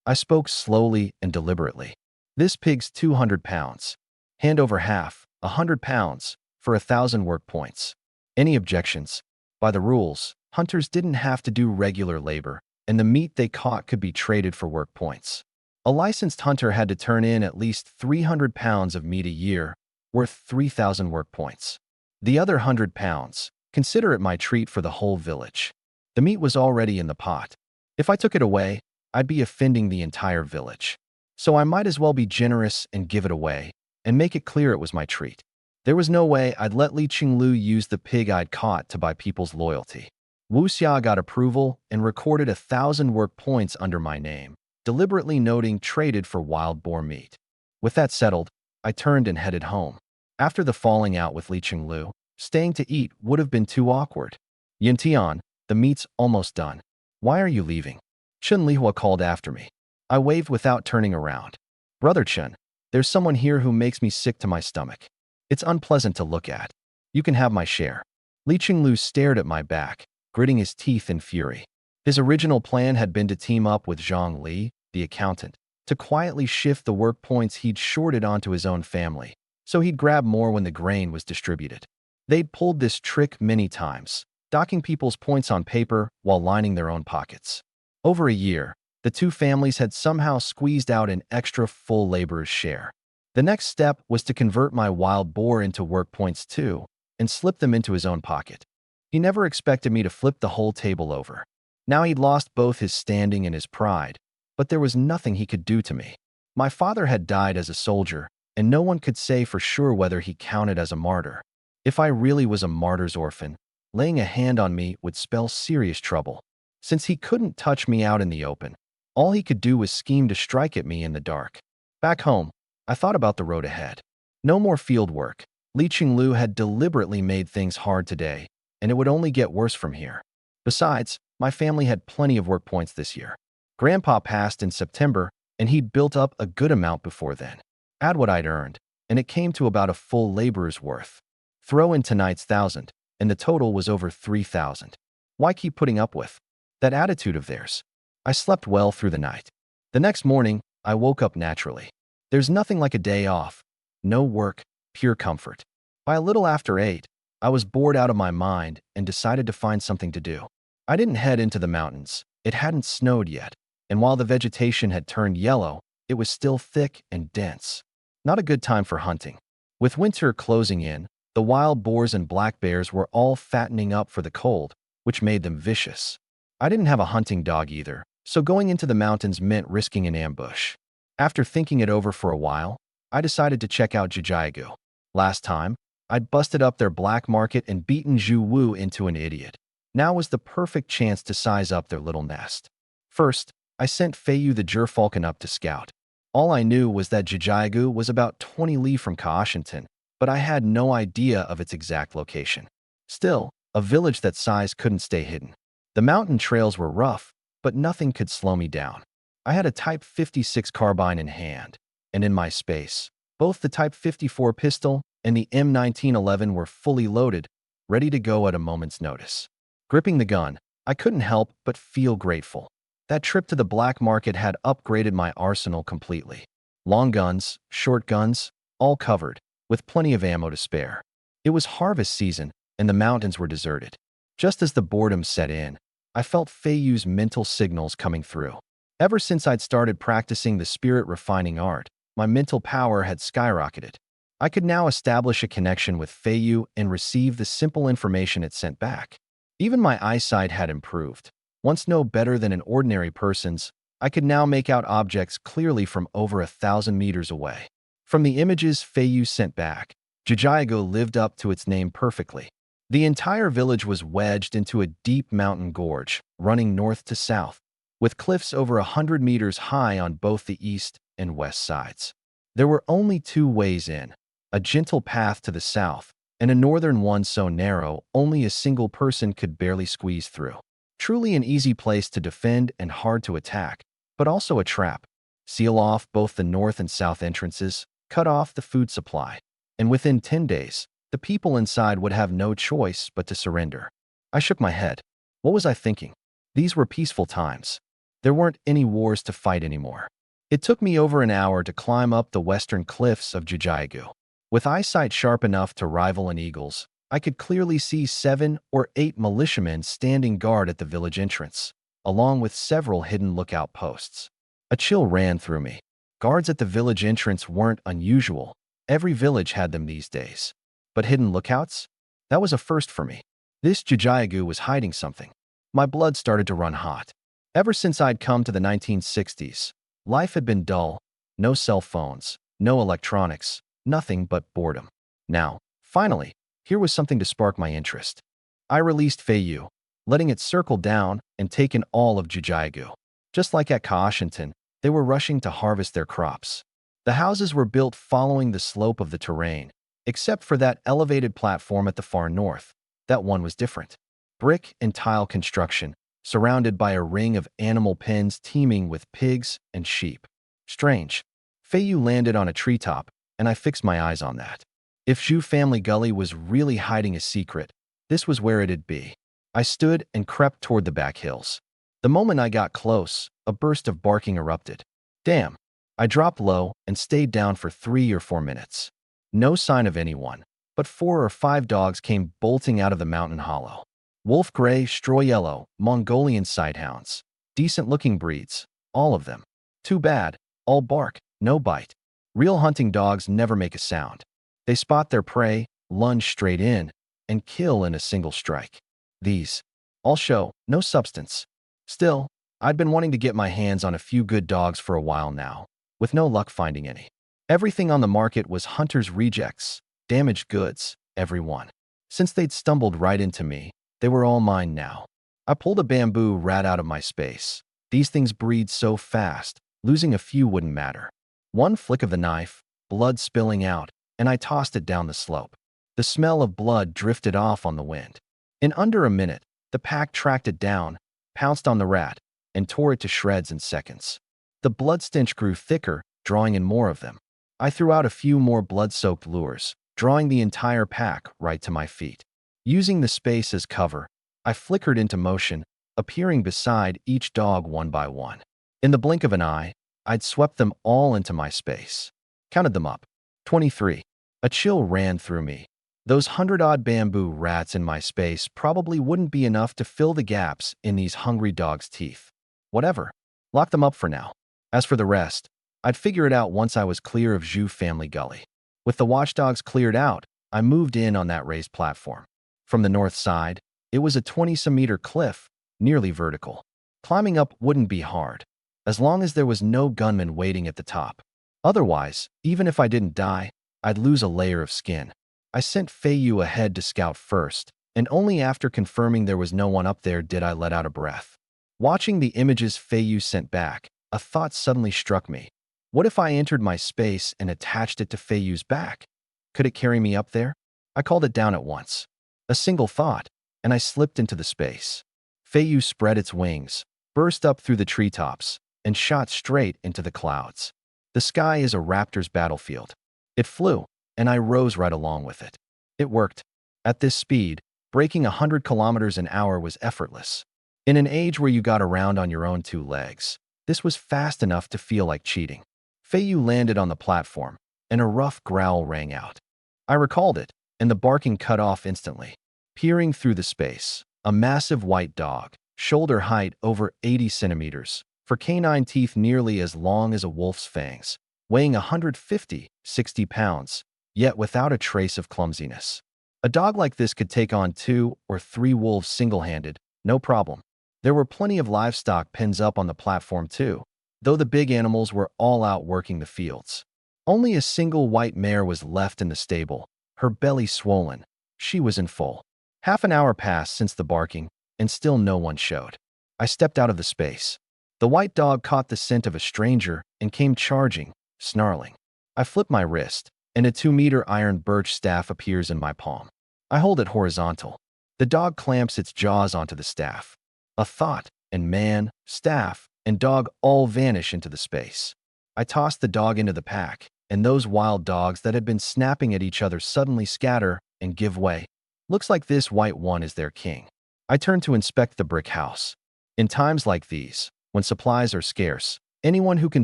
Speaker 1: I spoke slowly and deliberately. This pig's 200 pounds. Hand over half, 100 pounds, for 1,000 work points. Any objections? By the rules, hunters didn't have to do regular labor, and the meat they caught could be traded for work points. A licensed hunter had to turn in at least 300 pounds of meat a year, worth 3,000 work points. The other 100 pounds, consider it my treat for the whole village. The meat was already in the pot. If I took it away, I'd be offending the entire village. So I might as well be generous and give it away, and make it clear it was my treat. There was no way I'd let Li Qinglu use the pig I'd caught to buy people's loyalty. Wu Xia got approval and recorded 1,000 work points under my name, deliberately noting traded for wild boar meat. With that settled, I turned and headed home. After the falling out with Li Qinglu, staying to eat would have been too awkward. Yin Tian, the meat's almost done. Why are you leaving? Chen Lihua called after me. I waved without turning around. Brother Chen, there's someone here who makes me sick to my stomach. It's unpleasant to look at. You can have my share. Li Qinglu stared at my back, gritting his teeth in fury. His original plan had been to team up with Zhang Li, the accountant, to quietly shift the work points he'd shorted onto his own family, so he'd grab more when the grain was distributed. They'd pulled this trick many times, docking people's points on paper while lining their own pockets. Over a year, the 2 families had somehow squeezed out an extra full laborer's share. The next step was to convert my wild boar into work points too, and slip them into his own pocket. He never expected me to flip the whole table over. Now he'd lost both his standing and his pride, but there was nothing he could do to me. My father had died as a soldier, and no one could say for sure whether he counted as a martyr. If I really was a martyr's orphan, laying a hand on me would spell serious trouble. Since he couldn't touch me out in the open, all he could do was scheme to strike at me in the dark. Back home, I thought about the road ahead. No more field work. Li Qinglu had deliberately made things hard today, and it would only get worse from here. Besides, my family had plenty of work points this year. Grandpa passed in September, and he'd built up a good amount before then. Add what I'd earned, and it came to about a full laborer's worth. Throw in tonight's 1,000, and the total was over 3,000. Why keep putting up with that attitude of theirs? I slept well through the night. The next morning, I woke up naturally. There's nothing like a day off. No work, pure comfort. By a little after 8, I was bored out of my mind and decided to find something to do. I didn't head into the mountains. It hadn't snowed yet, and while the vegetation had turned yellow, it was still thick and dense. Not a good time for hunting. With winter closing in, the wild boars and black bears were all fattening up for the cold, which made them vicious. I didn't have a hunting dog either, so going into the mountains meant risking an ambush. After thinking it over for a while, I decided to check out Jijiagu. Last time, I'd busted up their black market and beaten Zhu Wu into an idiot. Now was the perfect chance to size up their little nest. First, I sent Feiyu the gerfalcon up to scout. All I knew was that Jijiagu was about 20 li from Kaoshinton, but I had no idea of its exact location. Still, a village that size couldn't stay hidden. The mountain trails were rough, but nothing could slow me down. I had a Type 56 carbine in hand, and in my space, both the Type 54 pistol and the M1911 were fully loaded, ready to go at a moment's notice. Gripping the gun, I couldn't help but feel grateful. That trip to the black market had upgraded my arsenal completely. Long guns, short guns, all covered, with plenty of ammo to spare. It was harvest season, and the mountains were deserted. Just as the boredom set in, I felt Feiyu's mental signals coming through. Ever since I'd started practicing the spirit-refining art, my mental power had skyrocketed. I could now establish a connection with Feiyu and receive the simple information it sent back. Even my eyesight had improved. Once no better than an ordinary person's, I could now make out objects clearly from over 1,000 meters away. From the images Feiyu sent back, Jijiago lived up to its name perfectly. The entire village was wedged into a deep mountain gorge, running north to south, with cliffs over 100 meters high on both the east and west sides. There were only 2 ways in, a gentle path to the south, and a northern one so narrow only a single person could barely squeeze through. Truly an easy place to defend and hard to attack, but also a trap. Seal off both the north and south entrances, cut off the food supply, and within 10 days, the people inside would have no choice but to surrender. I shook my head. What was I thinking? These were peaceful times. There weren't any wars to fight anymore. It took me over an hour to climb up the western cliffs of Jijiagu. With eyesight sharp enough to rival an eagle's, I could clearly see 7 or 8 militiamen standing guard at the village entrance, along with several hidden lookout posts. A chill ran through me. Guards at the village entrance weren't unusual. Every village had them these days. But hidden lookouts? That was a first for me. This Jijiagu was hiding something. My blood started to run hot. Ever since I'd come to the 1960s, life had been dull. No cell phones, no electronics, nothing but boredom. Now, finally, here was something to spark my interest. I released Feiyu, letting it circle down and take in all of Jijiagu. Just like at Kaoshinton, they were rushing to harvest their crops. The houses were built following the slope of the terrain, except for that elevated platform at the far north. That one was different. Brick and tile construction, surrounded by a ring of animal pens teeming with pigs and sheep. Strange. Feiyu landed on a treetop, and I fixed my eyes on that. If Zhu Family Gully was really hiding a secret, this was where it'd be. I stood and crept toward the back hills. The moment I got close, a burst of barking erupted. Damn. I dropped low and stayed down for 3 or 4 minutes. No sign of anyone, but 4 or 5 dogs came bolting out of the mountain hollow. Wolf gray, straw yellow, Mongolian sighthounds. Decent-looking breeds, all of them. Too bad, all bark, no bite. Real hunting dogs never make a sound. They spot their prey, lunge straight in, and kill in a single strike. These, all show, no substance. Still, I'd been wanting to get my hands on a few good dogs for a while now, with no luck finding any. Everything on the market was hunter's rejects, damaged goods, everyone. Since they'd stumbled right into me, they were all mine now. I pulled a bamboo rat out of my space. These things breed so fast, losing a few wouldn't matter. One flick of the knife, blood spilling out, and I tossed it down the slope. The smell of blood drifted off on the wind. In under a minute, the pack tracked it down, pounced on the rat, and tore it to shreds in seconds. The blood stench grew thicker, drawing in more of them. I threw out a few more blood-soaked lures, drawing the entire pack right to my feet. Using the space as cover, I flickered into motion, appearing beside each dog one by one. In the blink of an eye, I'd swept them all into my space. Counted them up. 23. A chill ran through me. Those 100-odd bamboo rats in my space probably wouldn't be enough to fill the gaps in these hungry dogs' teeth. Whatever. Lock them up for now. As for the rest, I'd figure it out once I was clear of Zhu Family Gully. With the watchdogs cleared out, I moved in on that raised platform. From the north side, it was a 20-some-meter cliff, nearly vertical. Climbing up wouldn't be hard, as long as there was no gunman waiting at the top. Otherwise, even if I didn't die, I'd lose a layer of skin. I sent Feiyu ahead to scout first, and only after confirming there was no one up there did I let out a breath. Watching the images Feiyu sent back, a thought suddenly struck me. What if I entered my space and attached it to Feiyu's back? Could it carry me up there? I called it down at once. A single thought, and I slipped into the space. Feiyu spread its wings, burst up through the treetops, and shot straight into the clouds. The sky is a raptor's battlefield. It flew, and I rose right along with it. It worked. At this speed, breaking 100 kilometers an hour was effortless. In an age where you got around on your own two legs, this was fast enough to feel like cheating. Feiyu landed on the platform, and a rough growl rang out. I recalled it, and the barking cut off instantly. Peering through the space, a massive white dog, shoulder height over 80 centimeters, for canine teeth nearly as long as a wolf's fangs, weighing 150, 60 pounds, yet without a trace of clumsiness. A dog like this could take on 2 or 3 wolves single-handed, no problem. There were plenty of livestock pens up on the platform too, though the big animals were all out working the fields. Only a single white mare was left in the stable, her belly swollen. She was in full. Half an hour passed since the barking, and still no one showed. I stepped out of the space. The white dog caught the scent of a stranger and came charging, snarling. I flip my wrist, and a 2-meter iron birch staff appears in my palm. I hold it horizontal. The dog clamps its jaws onto the staff. A thought, and man, staff, and dog all vanish into the space. I toss the dog into the pack, and those wild dogs that had been snapping at each other suddenly scatter and give way. Looks like this white one is their king. I turn to inspect the brick house. In times like these, when supplies are scarce, anyone who can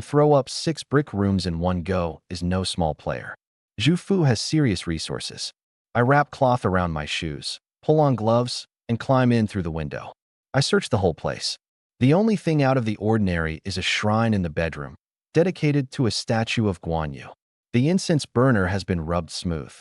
Speaker 1: throw up 6 brick rooms in one go is no small player. Zhu Fu has serious resources. I wrap cloth around my shoes, pull on gloves, and climb in through the window. I search the whole place. The only thing out of the ordinary is a shrine in the bedroom, dedicated to a statue of Guan Yu. The incense burner has been rubbed smooth.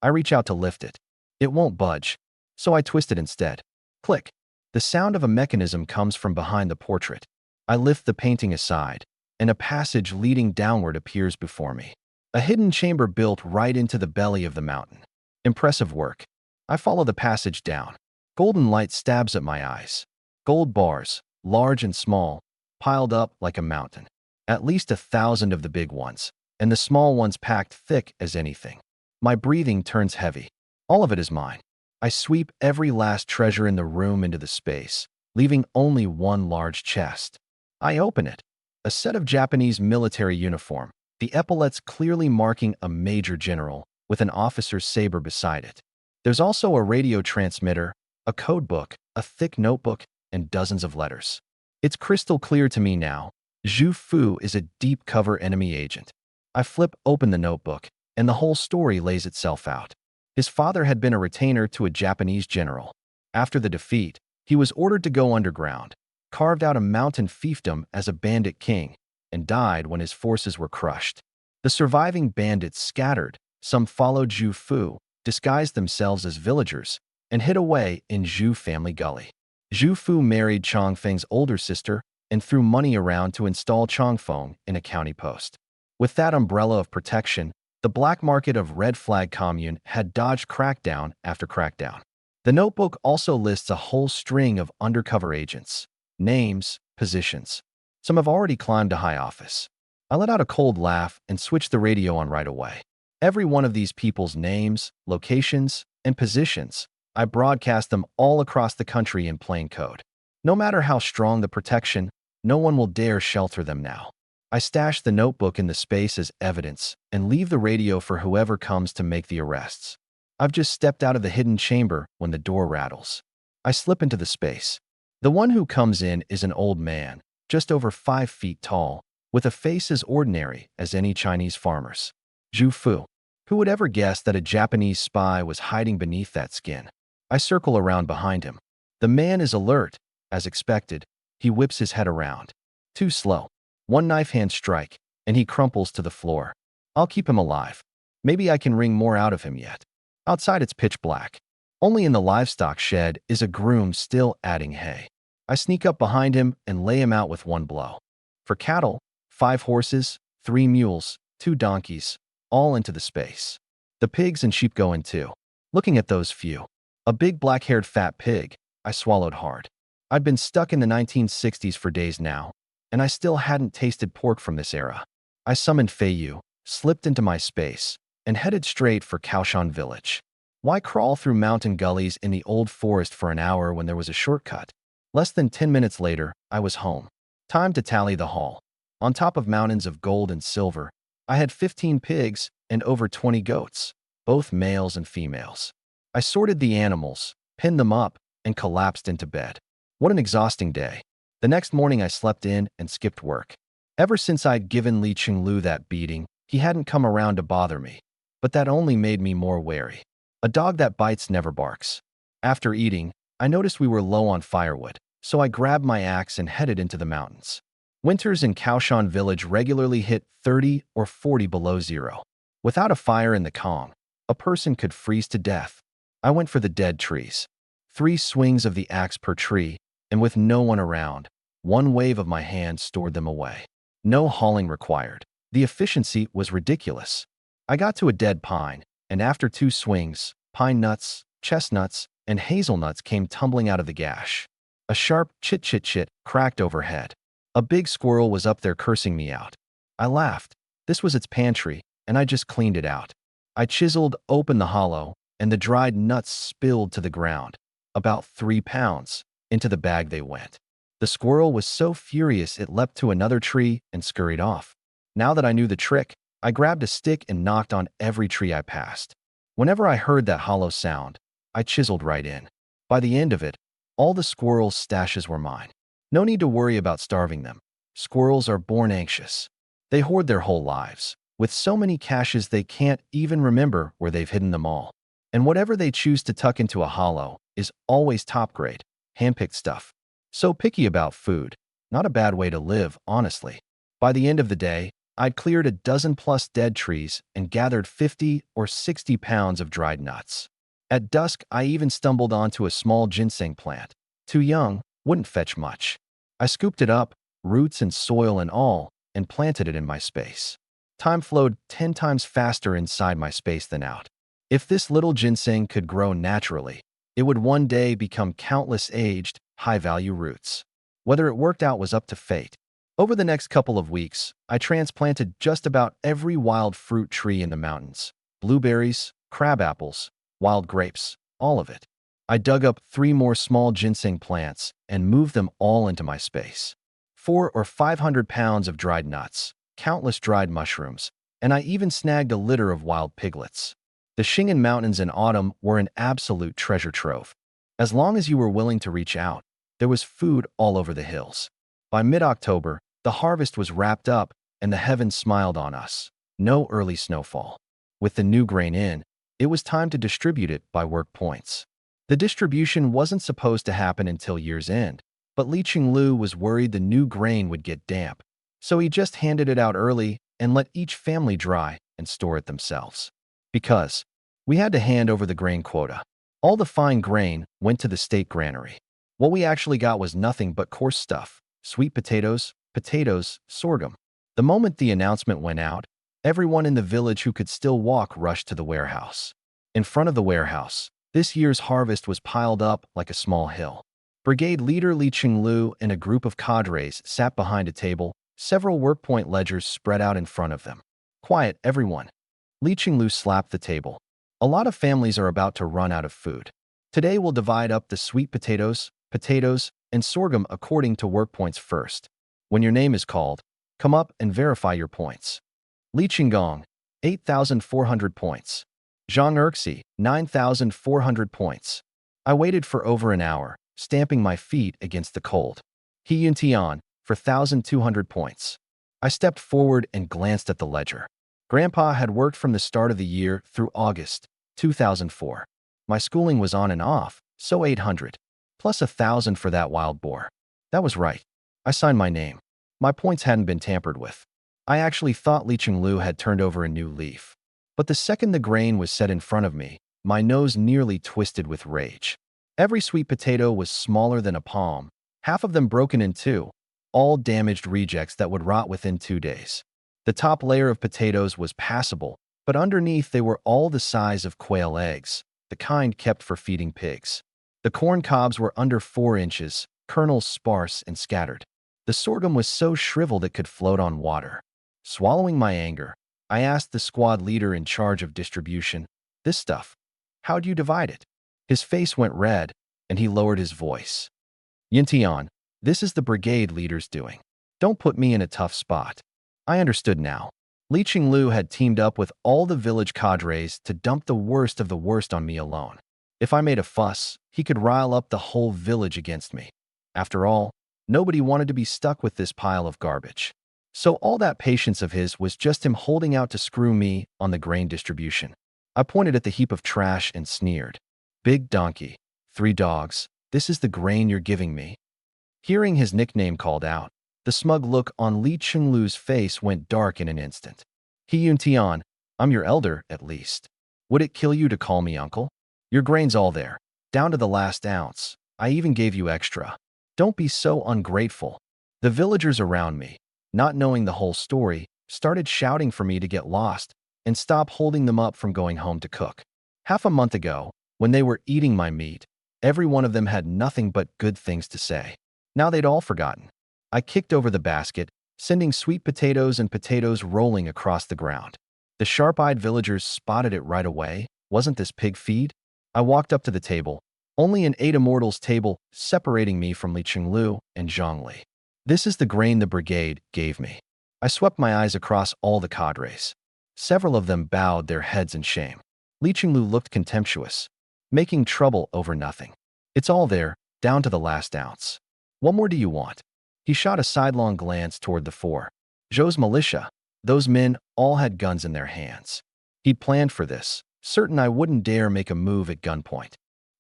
Speaker 1: I reach out to lift it. It won't budge, so I twist it instead. Click. The sound of a mechanism comes from behind the portrait. I lift the painting aside, and a passage leading downward appears before me. A hidden chamber built right into the belly of the mountain. Impressive work. I follow the passage down. Golden light stabs at my eyes. Gold bars, large and small, piled up like a mountain. At least 1,000 of the big ones, and the small ones packed thick as anything. My breathing turns heavy. All of it is mine. I sweep every last treasure in the room into the space, leaving only one large chest. I open it. A set of Japanese military uniform, the epaulets clearly marking a major general, with an officer's saber beside it. There's also a radio transmitter, a code book, a thick notebook, and dozens of letters. It's crystal clear to me now. Zhu Fu is a deep-cover enemy agent. I flip open the notebook, and the whole story lays itself out. His father had been a retainer to a Japanese general. After the defeat, he was ordered to go underground, carved out a mountain fiefdom as a bandit king, and died when his forces were crushed. The surviving bandits scattered. Some followed Zhu Fu, disguised themselves as villagers, and hid away in Zhu Family Gully. Zhu Fu married Chongfeng's older sister and threw money around to install Chongfeng in a county post. With that umbrella of protection, the black market of red flag commune had dodged crackdown after crackdown. The notebook also lists a whole string of undercover agents, names, positions. Some have already climbed to high office. I let out a cold laugh and switched the radio on right away. Every one of these people's names, locations, and positions, I broadcast them all across the country in plain code. No matter how strong the protection, no one will dare shelter them now. I stash the notebook in the space as evidence and leave the radio for whoever comes to make the arrests. I've just stepped out of the hidden chamber when the door rattles. I slip into the space. The one who comes in is an old man, just over 5 feet tall, with a face as ordinary as any Chinese farmer's. Zhu Fu. Who would ever guess that a Japanese spy was hiding beneath that skin? I circle around behind him. The man is alert. As expected, he whips his head around. Too slow. One knife hand strike, and he crumples to the floor. I'll keep him alive. Maybe I can wring more out of him yet. Outside it's pitch black. Only in the livestock shed is a groom still adding hay. I sneak up behind him and lay him out with one blow. For cattle, 5 horses, 3 mules, 2 donkeys, all into the space. The pigs and sheep go in too. Looking at those few. A big black-haired fat pig, I swallowed hard. I'd been stuck in the 1960s for days now, and I still hadn't tasted pork from this era. I summoned Feiyu, slipped into my space, and headed straight for Kaoshan village. Why crawl through mountain gullies in the old forest for an hour when there was a shortcut? Less than 10 minutes later, I was home. Time to tally the haul. On top of mountains of gold and silver, I had 15 pigs and over 20 goats, both males and females. I sorted the animals, pinned them up, and collapsed into bed. What an exhausting day. The next morning I slept in and skipped work. Ever since I'd given Li Qinglu that beating, he hadn't come around to bother me. But that only made me more wary. A dog that bites never barks. After eating, I noticed we were low on firewood, so I grabbed my axe and headed into the mountains. Winters in Kaoshan village regularly hit 30 or 40 below zero. Without a fire in the Kong, a person could freeze to death. I went for the dead trees. 3 swings of the axe per tree, and with no one around, one wave of my hand stored them away. No hauling required. The efficiency was ridiculous. I got to a dead pine, and after 2 swings, pine nuts, chestnuts, and hazelnuts came tumbling out of the gash. A sharp chit-chit-chit cracked overhead. A big squirrel was up there cursing me out. I laughed. This was its pantry, and I just cleaned it out. I chiseled open the hollow, and the dried nuts spilled to the ground. About 3 pounds. Into the bag they went. The squirrel was so furious it leapt to another tree and scurried off. Now that I knew the trick, I grabbed a stick and knocked on every tree I passed. Whenever I heard that hollow sound, I chiseled right in. By the end of it, all the squirrels' stashes were mine. No need to worry about starving them. Squirrels are born anxious. They hoard their whole lives, with so many caches they can't even remember where they've hidden them all. And whatever they choose to tuck into a hollow is always top grade, handpicked stuff. So picky about food, not a bad way to live, honestly. By the end of the day, I'd cleared a dozen plus dead trees and gathered 50 or 60 pounds of dried nuts. At dusk, I even stumbled onto a small ginseng plant. Too young, wouldn't fetch much. I scooped it up, roots and soil and all, and planted it in my space. Time flowed 10 times faster inside my space than out. If this little ginseng could grow naturally, it would one day become countless aged, high-value roots. Whether it worked out was up to fate. Over the next couple of weeks, I transplanted just about every wild fruit tree in the mountains. Blueberries, crabapples, wild grapes, all of it. I dug up 3 more small ginseng plants and moved them all into my space. 400 or 500 pounds of dried nuts, countless dried mushrooms, and I even snagged a litter of wild piglets. The Xing'an Mountains in autumn were an absolute treasure trove. As long as you were willing to reach out, there was food all over the hills. By mid-October, the harvest was wrapped up and the heavens smiled on us. No early snowfall. With the new grain in, it was time to distribute it by work points. The distribution wasn't supposed to happen until year's end, but Li Qinglu was worried the new grain would get damp, so he just handed it out early and let each family dry and store it themselves. Because we had to hand over the grain quota. All the fine grain went to the state granary. What we actually got was nothing but coarse stuff: sweet potatoes, sorghum. The moment the announcement went out, everyone in the village who could still walk rushed to the warehouse. In front of the warehouse, this year's harvest was piled up like a small hill. Brigade leader Li Qinglu and a group of cadres sat behind a table, several workpoint ledgers spread out in front of them. Quiet, everyone. Li Qinglu slapped the table. A lot of families are about to run out of food. Today we'll divide up the sweet potatoes, and sorghum according to work points first. When your name is called, come up and verify your points. Li Qinggong, 8,400 points. Zhang Erxi, 9,400 points. I waited for over an hour, stamping my feet against the cold. He Yuntian, for 1,200 points. I stepped forward and glanced at the ledger. Grandpa had worked from the start of the year through August 2004. My schooling was on and off, so 800. Plus 1,000 for that wild boar. That was right. I signed my name. My points hadn't been tampered with. I actually thought Li Qinglu had turned over a new leaf. But the second the grain was set in front of me, my nose nearly twisted with rage. Every sweet potato was smaller than a palm, half of them broken in two, all damaged rejects that would rot within 2 days. The top layer of potatoes was passable, but underneath they were all the size of quail eggs, the kind kept for feeding pigs. The corn cobs were under 4 inches, kernels sparse and scattered. The sorghum was so shriveled it could float on water. Swallowing my anger, I asked the squad leader in charge of distribution, "This stuff, how do you divide it?" His face went red, and he lowered his voice. "Yintian, this is the brigade leader's doing. Don't put me in a tough spot." I understood now. Li Qinglu had teamed up with all the village cadres to dump the worst of the worst on me alone. If I made a fuss, he could rile up the whole village against me. After all, nobody wanted to be stuck with this pile of garbage. So all that patience of his was just him holding out to screw me on the grain distribution. I pointed at the heap of trash and sneered. "Big donkey, 3 dogs, this is the grain you're giving me?" Hearing his nickname called out, the smug look on Li Qinglu's face went dark in an instant. "He Yuntian, I'm your elder, at least. Would it kill you to call me uncle? Your grain's all there, down to the last ounce. I even gave you extra. Don't be so ungrateful." The villagers around me, not knowing the whole story, started shouting for me to get lost and stop holding them up from going home to cook. Half a month ago, when they were eating my meat, every one of them had nothing but good things to say. Now they'd all forgotten. I kicked over the basket, sending sweet potatoes and potatoes rolling across the ground. The sharp-eyed villagers spotted it right away. Wasn't this pig feed? I walked up to the table, only an 8 immortals table separating me from Li Qinglu and Zhongli. "This is the grain the brigade gave me." I swept my eyes across all the cadres. Several of them bowed their heads in shame. Li Qinglu looked contemptuous, making trouble over nothing. "It's all there, down to the last ounce. What more do you want?" He shot a sidelong glance toward the 4. Zhou's militia. Those men all had guns in their hands. He'd planned for this, certain I wouldn't dare make a move at gunpoint.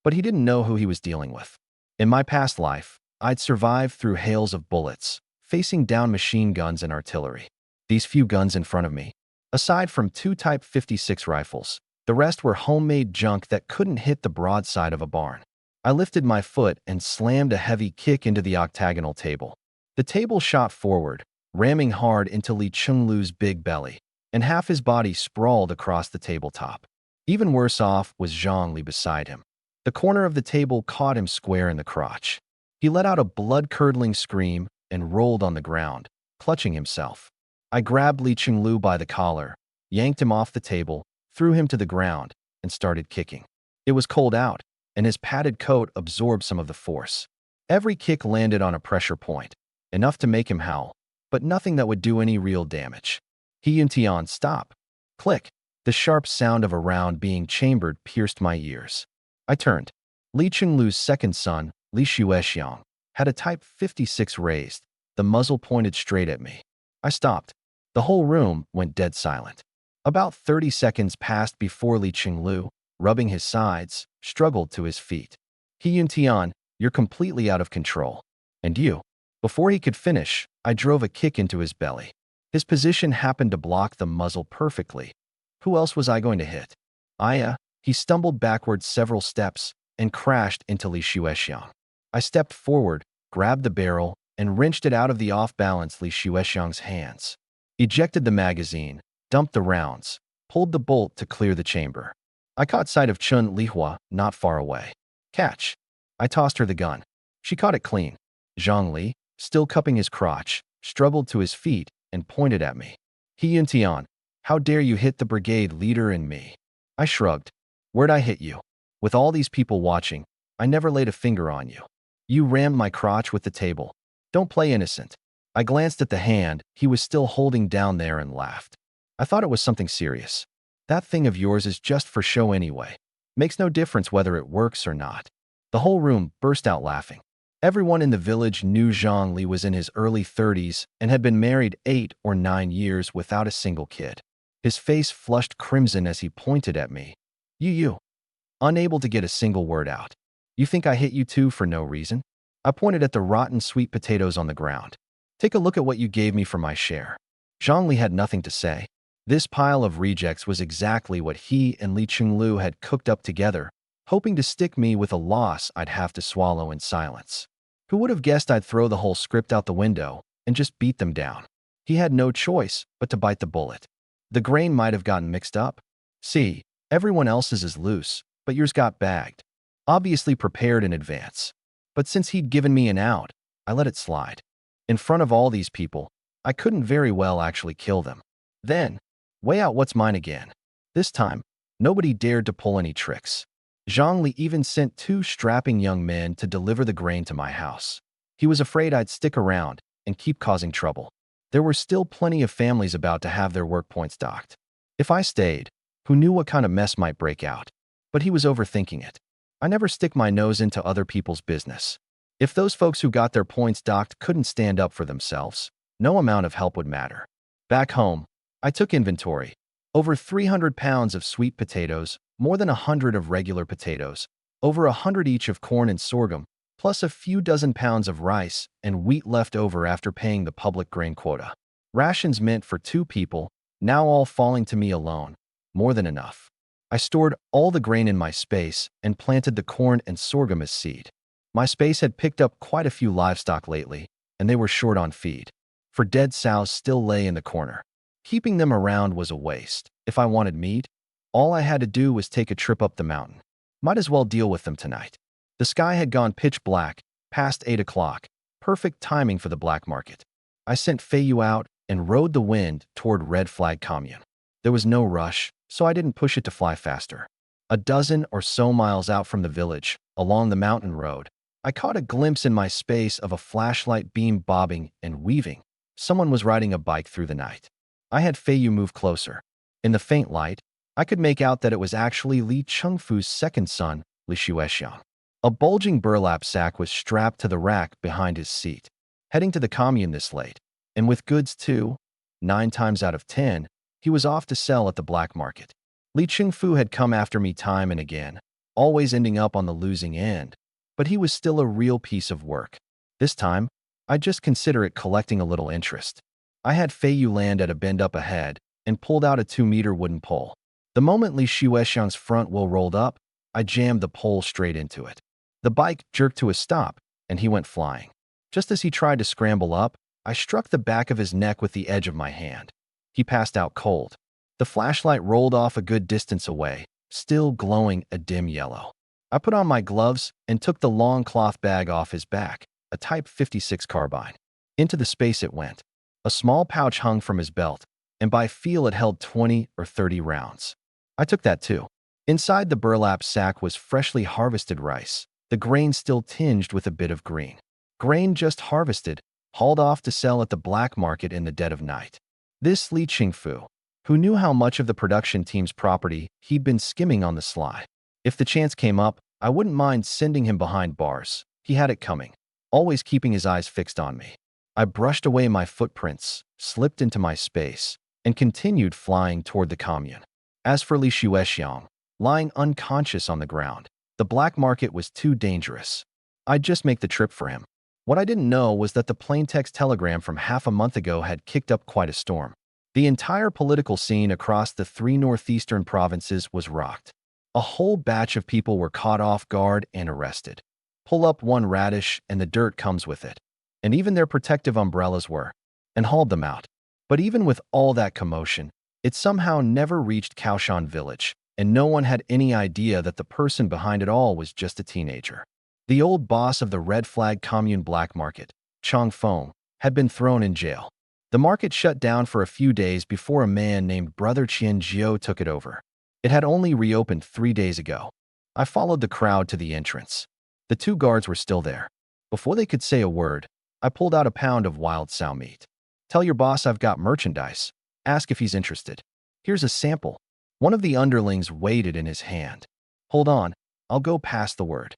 Speaker 1: But he didn't know who he was dealing with. In my past life, I'd survived through hails of bullets, facing down machine guns and artillery. These few guns in front of me, aside from 2 Type 56 rifles, the rest were homemade junk that couldn't hit the broadside of a barn. I lifted my foot and slammed a heavy kick into the octagonal table. The table shot forward, ramming hard into Li Qinglu's big belly, and half his body sprawled across the tabletop. Even worse off was Zhongli beside him. The corner of the table caught him square in the crotch. He let out a blood-curdling scream and rolled on the ground, clutching himself. I grabbed Li Qinglu by the collar, yanked him off the table, threw him to the ground, and started kicking. It was cold out, and his padded coat absorbed some of the force. Every kick landed on a pressure point, enough to make him howl, but nothing that would do any real damage. "He Yuntian, stop!" Click! The sharp sound of a round being chambered pierced my ears. I turned. Li Qinglu's second son, Li Xuexiang, had a Type 56 raised, the muzzle pointed straight at me. I stopped. The whole room went dead silent. About 30 seconds passed before Li Qinglu, rubbing his sides, struggled to his feet. "He Yuntian, you're completely out of control. And you." Before he could finish, I drove a kick into his belly. His position happened to block the muzzle perfectly. Who else was I going to hit? He stumbled backward several steps and crashed into Li Xuexiang. I stepped forward, grabbed the barrel, and wrenched it out of the off-balance Li Xuexiang's hands. ejected the magazine, dumped the rounds, pulled the bolt to clear the chamber. I caught sight of Chun Lihua not far away. Catch. I tossed her the gun. She caught it clean. Zhang Li, still cupping his crotch, struggled to his feet and pointed at me. He Yuntian, how dare you hit the brigade leader and me? I shrugged. Where'd I hit you? With all these people watching, I never laid a finger on you. You rammed my crotch with the table. Don't play innocent. I glanced at the hand he was still holding down there and laughed. I thought it was something serious. That thing of yours is just for show anyway. Makes no difference whether it works or not. The whole room burst out laughing. Everyone in the village knew Zhang Li was in his early 30s and had been married 8 or 9 years without a single kid. His face flushed crimson as he pointed at me. You. Unable to get a single word out. You think I hit you too for no reason? I pointed at the rotten sweet potatoes on the ground. Take a look at what you gave me for my share. Zhang Li had nothing to say. This pile of rejects was exactly what he and Li Chenglu had cooked up together, hoping to stick me with a loss I'd have to swallow in silence. Who would have guessed I'd throw the whole script out the window and just beat them down? He had no choice but to bite the bullet. The grain might have gotten mixed up. See, everyone else's is loose, but yours got bagged. Obviously prepared in advance. But since he'd given me an out, I let it slide. In front of all these people, I couldn't very well actually kill them. Then, weigh out what's mine again. This time, nobody dared to pull any tricks. Zhang Li even sent 2 strapping young men to deliver the grain to my house. He was afraid I'd stick around and keep causing trouble. There were still plenty of families about to have their work points docked. If I stayed, who knew what kind of mess might break out? But he was overthinking it. I never stick my nose into other people's business. If those folks who got their points docked couldn't stand up for themselves, no amount of help would matter. Back home, I took inventory. Over 300 pounds of sweet potatoes, more than 100 of regular potatoes, over 100 each of corn and sorghum, plus a few dozen pounds of rice and wheat left over after paying the public grain quota. Rations meant for 2 people, now all falling to me alone. More than enough. I stored all the grain in my space and planted the corn and sorghum as seed. My space had picked up quite a few livestock lately, and they were short on feed. For dead sows still lay in the corner. Keeping them around was a waste. If I wanted meat, all I had to do was take a trip up the mountain. Might as well deal with them tonight. The sky had gone pitch black, past 8 o'clock. Perfect timing for the black market. I sent Feiyu out and rode the wind toward Red Flag Commune. There was no rush, so I didn't push it to fly faster. A dozen or so miles out from the village, along the mountain road, I caught a glimpse in my space of a flashlight beam bobbing and weaving. Someone was riding a bike through the night. I had Feiyu move closer. In the faint light, I could make out that it was actually Li Chengfu's second son, Li Shuexiang. A bulging burlap sack was strapped to the rack behind his seat. Heading to the commune this late, and with goods too, 9 times out of 10, he was off to sell at the black market. Li Chengfu had come after me time and again, always ending up on the losing end, but he was still a real piece of work. This time, I'd just consider it collecting a little interest. I had Feiyu land at a bend up ahead and pulled out a 2-meter wooden pole. The moment Li Shuexiang's front wheel rolled up, I jammed the pole straight into it. The bike jerked to a stop, and he went flying. Just as he tried to scramble up, I struck the back of his neck with the edge of my hand. He passed out cold. The flashlight rolled off a good distance away, still glowing a dim yellow. I put on my gloves and took the long cloth bag off his back, a Type 56 carbine. Into the space it went. A small pouch hung from his belt, and by feel it held 20 or 30 rounds. I took that too. Inside the burlap sack was freshly harvested rice, the grain still tinged with a bit of green. Grain just harvested, hauled off to sell at the black market in the dead of night. This Li Chengfu, who knew how much of the production team's property he'd been skimming on the sly. If the chance came up, I wouldn't mind sending him behind bars. He had it coming, always keeping his eyes fixed on me. I brushed away my footprints, slipped into my space, and continued flying toward the commune. As for Li Shuexiang, lying unconscious on the ground, the black market was too dangerous. I'd just make the trip for him. What I didn't know was that the plaintext telegram from half a month ago had kicked up quite a storm. The entire political scene across the 3 northeastern provinces was rocked. A whole batch of people were caught off guard and arrested. Pull up one radish and the dirt comes with it. And even their protective umbrellas were, and hauled them out. But even with all that commotion, it somehow never reached Kaoshan village, and no one had any idea that the person behind it all was just a teenager. The old boss of the Red Flag Commune black market, Chong Feng, had been thrown in jail. The market shut down for a few days before a man named Brother Qian Jiu took it over. It had only reopened 3 days ago. I followed the crowd to the entrance. The 2 guards were still there. Before they could say a word, I pulled out a pound of wild sow meat. "Tell your boss I've got merchandise. Ask if he's interested. Here's a sample." One of the underlings weighed it in his hand. "Hold on, I'll go pass the word."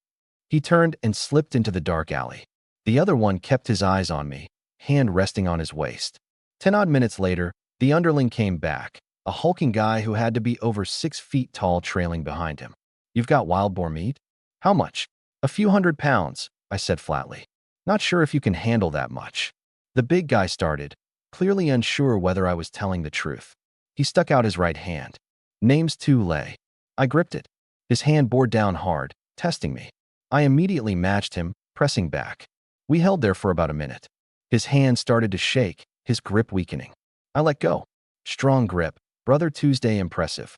Speaker 1: He turned and slipped into the dark alley. The other one kept his eyes on me, hand resting on his waist. 10 odd minutes later, the underling came back, a hulking guy who had to be over 6 feet tall trailing behind him. "You've got wild boar meat? How much?" "A few £100, I said flatly. "Not sure if you can handle that much." The big guy started, clearly unsure whether I was telling the truth. He stuck out his right hand. "Name's Tu Lei." I gripped it. His hand bore down hard, testing me. I immediately matched him, pressing back. We held there for about a minute. His hand started to shake, his grip weakening. I let go. Strong grip, Brother Tuesday impressive.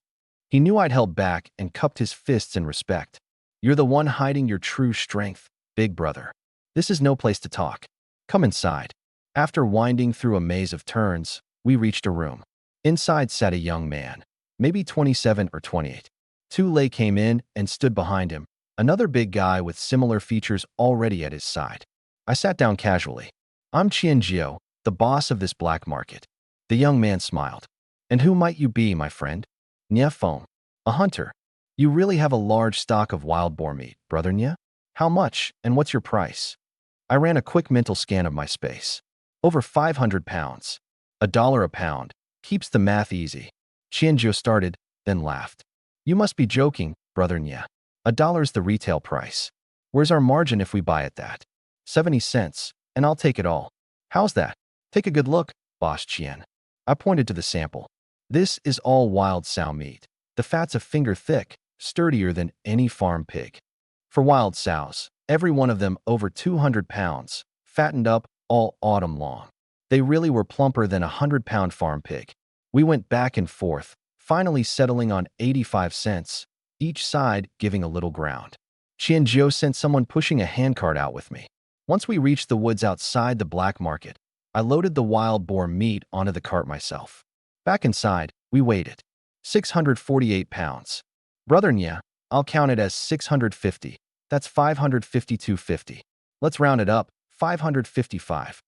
Speaker 1: He knew I'd held back and cupped his fists in respect. "You're the one hiding your true strength, big brother. This is no place to talk. Come inside." After winding through a maze of turns, we reached a room. Inside sat a young man, maybe 27 or 28. Tu Lei came in and stood behind him, another big guy with similar features already at his side. I sat down casually. "I'm Qian Jiu, the boss of this black market." The young man smiled. "And who might you be, my friend?" "Nya Feng. A hunter." "You really have a large stock of wild boar meat, brother Nya? How much, and what's your price?" I ran a quick mental scan of my space. "Over 500 pounds. $1 a pound. Keeps the math easy." Qianzhou started, then laughed. "You must be joking, brother Nya. $1's the retail price. Where's our margin if we buy at that?" 70 cents, and I'll take it all." "How's that?" "Take a good look, boss Qian." I pointed to the sample. "This is all wild sow meat. The fat's a finger thick, sturdier than any farm pig. For wild sows, every one of them over 200 pounds, fattened up all autumn long. They really were plumper than a 100-pound farm pig." We went back and forth, finally settling on 85 cents, each side giving a little ground. Qianzhou sent someone pushing a handcart out with me. Once we reached the woods outside the black market, I loaded the wild boar meat onto the cart myself. Back inside, we weighed it. 648 pounds. "Brother Nya, I'll count it as 650. That's 552.50. Let's round it up, 555.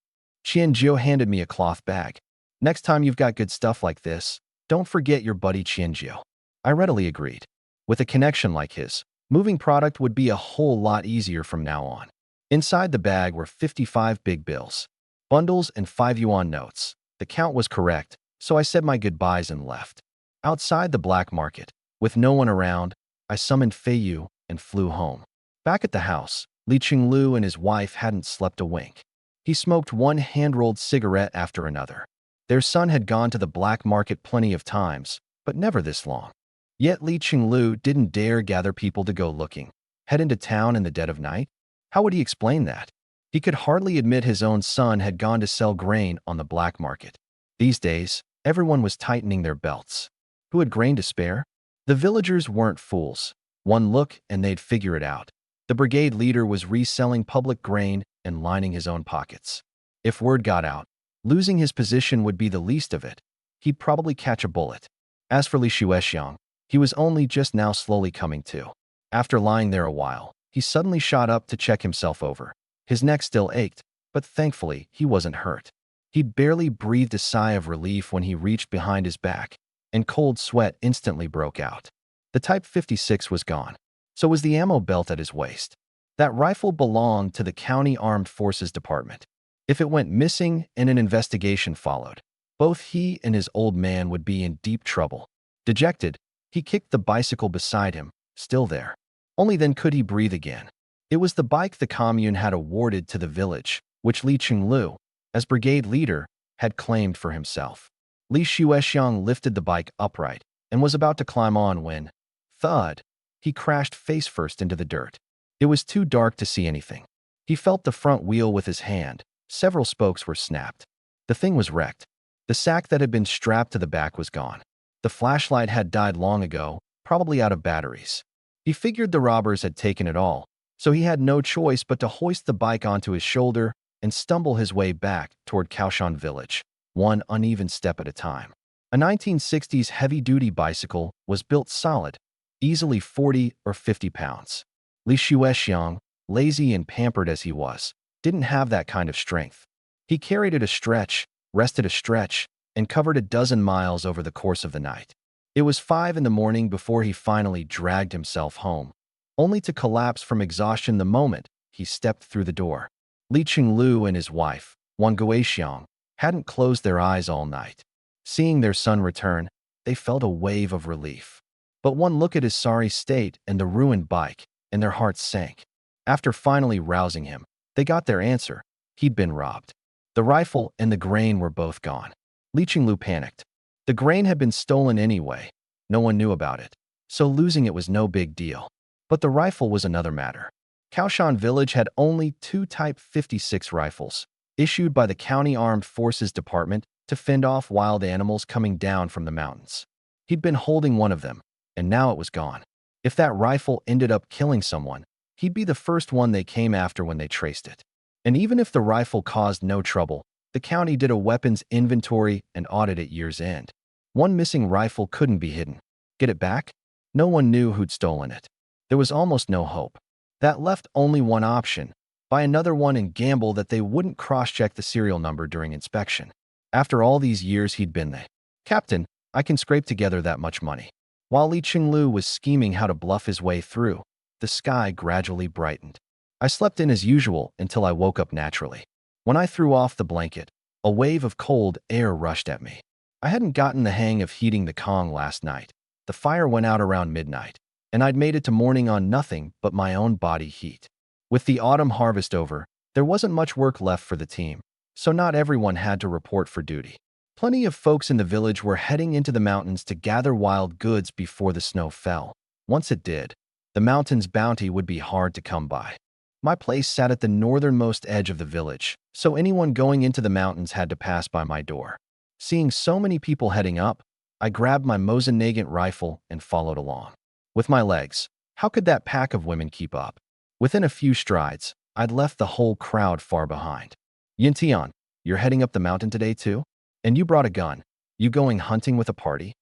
Speaker 1: Qianzhou handed me a cloth bag. "Next time you've got good stuff like this, don't forget your buddy Qianzhou." I readily agreed. With a connection like his, moving product would be a whole lot easier from now on. Inside the bag were 55 big bills, bundles, and 5 yuan notes. The count was correct, so I said my goodbyes and left. Outside the black market, with no one around, I summoned Fei Yu and flew home. Back at the house, Li Qinglu and his wife hadn't slept a wink. He smoked one hand-rolled cigarette after another. Their son had gone to the black market plenty of times, but never this long. Yet Li Qinglu didn't dare gather people to go looking, head into town in the dead of night. How would he explain that? He could hardly admit his own son had gone to sell grain on the black market. These days, everyone was tightening their belts. Who had grain to spare? The villagers weren't fools. One look and they'd figure it out. The brigade leader was reselling public grain and lining his own pockets. If word got out, losing his position would be the least of it. He'd probably catch a bullet. As for Li Shuexiang, he was only just now slowly coming to. After lying there a while, he suddenly shot up to check himself over. His neck still ached, but thankfully he wasn't hurt. He barely breathed a sigh of relief when he reached behind his back, and cold sweat instantly broke out. The Type 56 was gone. So was the ammo belt at his waist. That rifle belonged to the County Armed Forces Department. If it went missing and an investigation followed, both he and his old man would be in deep trouble. Dejected, he kicked the bicycle beside him, still there. Only then could he breathe again. It was the bike the commune had awarded to the village, which Li Qinglu, as brigade leader, had claimed for himself. Li Shuexiang lifted the bike upright and was about to climb on when, thud, he crashed face first into the dirt. It was too dark to see anything. He felt the front wheel with his hand. Several spokes were snapped. The thing was wrecked. The sack that had been strapped to the back was gone. The flashlight had died long ago, probably out of batteries. He figured the robbers had taken it all, so he had no choice but to hoist the bike onto his shoulder and stumble his way back toward Kaohsiung village, one uneven step at a time. A 1960s heavy-duty bicycle was built solid, easily 40 or 50 pounds. Li Shuexiang, lazy and pampered as he was, didn't have that kind of strength. He carried it a stretch, rested a stretch, and covered a dozen miles over the course of the night. It was 5 in the morning before he finally dragged himself home, only to collapse from exhaustion the moment he stepped through the door. Li Qinglu and his wife, Wang Guixiang, hadn't closed their eyes all night. Seeing their son return, they felt a wave of relief. But one look at his sorry state and the ruined bike, and their hearts sank. After finally rousing him, they got their answer. He'd been robbed. The rifle and the grain were both gone. Li Qinglu panicked. The grain had been stolen anyway. No one knew about it, so losing it was no big deal. But the rifle was another matter. Kaohsiung village had only 2 Type 56 rifles, issued by the County Armed Forces Department to fend off wild animals coming down from the mountains. He'd been holding one of them, and now it was gone. If that rifle ended up killing someone, he'd be the first one they came after when they traced it. And even if the rifle caused no trouble, the county did a weapons inventory and audit at year's end. One missing rifle couldn't be hidden. Get it back? No one knew who'd stolen it. There was almost no hope. That left only one option: buy another one and gamble that they wouldn't cross-check the serial number during inspection. After all these years he'd been there. Captain, I can scrape together that much money. While Li Qinglu was scheming how to bluff his way through, the sky gradually brightened. I slept in as usual until I woke up naturally. When I threw off the blanket, a wave of cold air rushed at me. I hadn't gotten the hang of heating the Kong last night. The fire went out around midnight, and I'd made it to morning on nothing but my own body heat. With the autumn harvest over, there wasn't much work left for the team, so not everyone had to report for duty. Plenty of folks in the village were heading into the mountains to gather wild goods before the snow fell. Once it did, the mountain's bounty would be hard to come by. My place sat at the northernmost edge of the village, so anyone going into the mountains had to pass by my door. Seeing so many people heading up, I grabbed my Mosin-Nagant rifle and followed along. With my legs, how could that pack of women keep up? Within a few strides, I'd left the whole crowd far behind. Yintian, you're heading up the mountain today too? And you brought a gun. You going hunting with a party?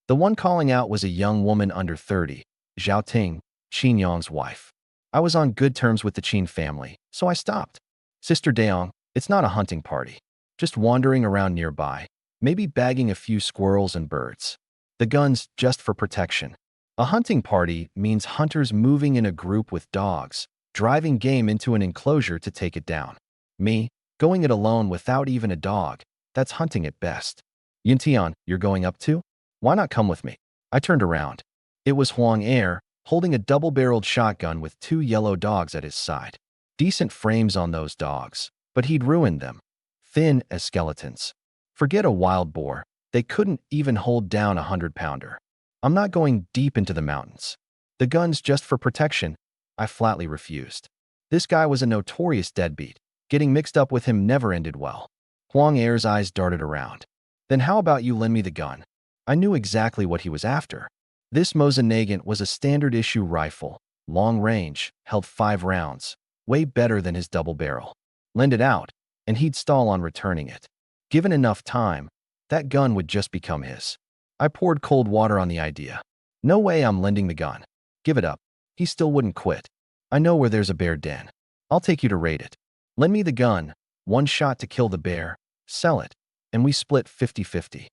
Speaker 1: The one calling out was a young woman under 30, Zhao Ting, Qin Yang's wife. I was on good terms with the Qin family, so I stopped. Sister Deong, it's not a hunting party. Just wandering around nearby, maybe bagging a few squirrels and birds. The gun's just for protection. A hunting party means hunters moving in a group with dogs, driving game into an enclosure to take it down. Me, going it alone without even a dog, that's hunting at best. Yintian, you're going up too? Why not come with me? I turned around. It was Huang Er, holding a double-barreled shotgun with 2 yellow dogs at his side. Decent frames on those dogs, but he'd ruined them. Thin as skeletons. Forget a wild boar, they couldn't even hold down a 100-pounder. I'm not going deep into the mountains. The gun's just for protection. I flatly refused. This guy was a notorious deadbeat. Getting mixed up with him never ended well. Huang Er's eyes darted around. Then how about you lend me the gun? I knew exactly what he was after. This Mosin-Nagant was a standard-issue rifle, long range, held 5 rounds, way better than his double barrel. Lend it out, and he'd stall on returning it. Given enough time, that gun would just become his. I poured cold water on the idea. No way I'm lending the gun. Give it up. He still wouldn't quit. I know where there's a bear den. I'll take you to raid it. Lend me the gun, 1 shot to kill the bear, sell it, and we split 50-50.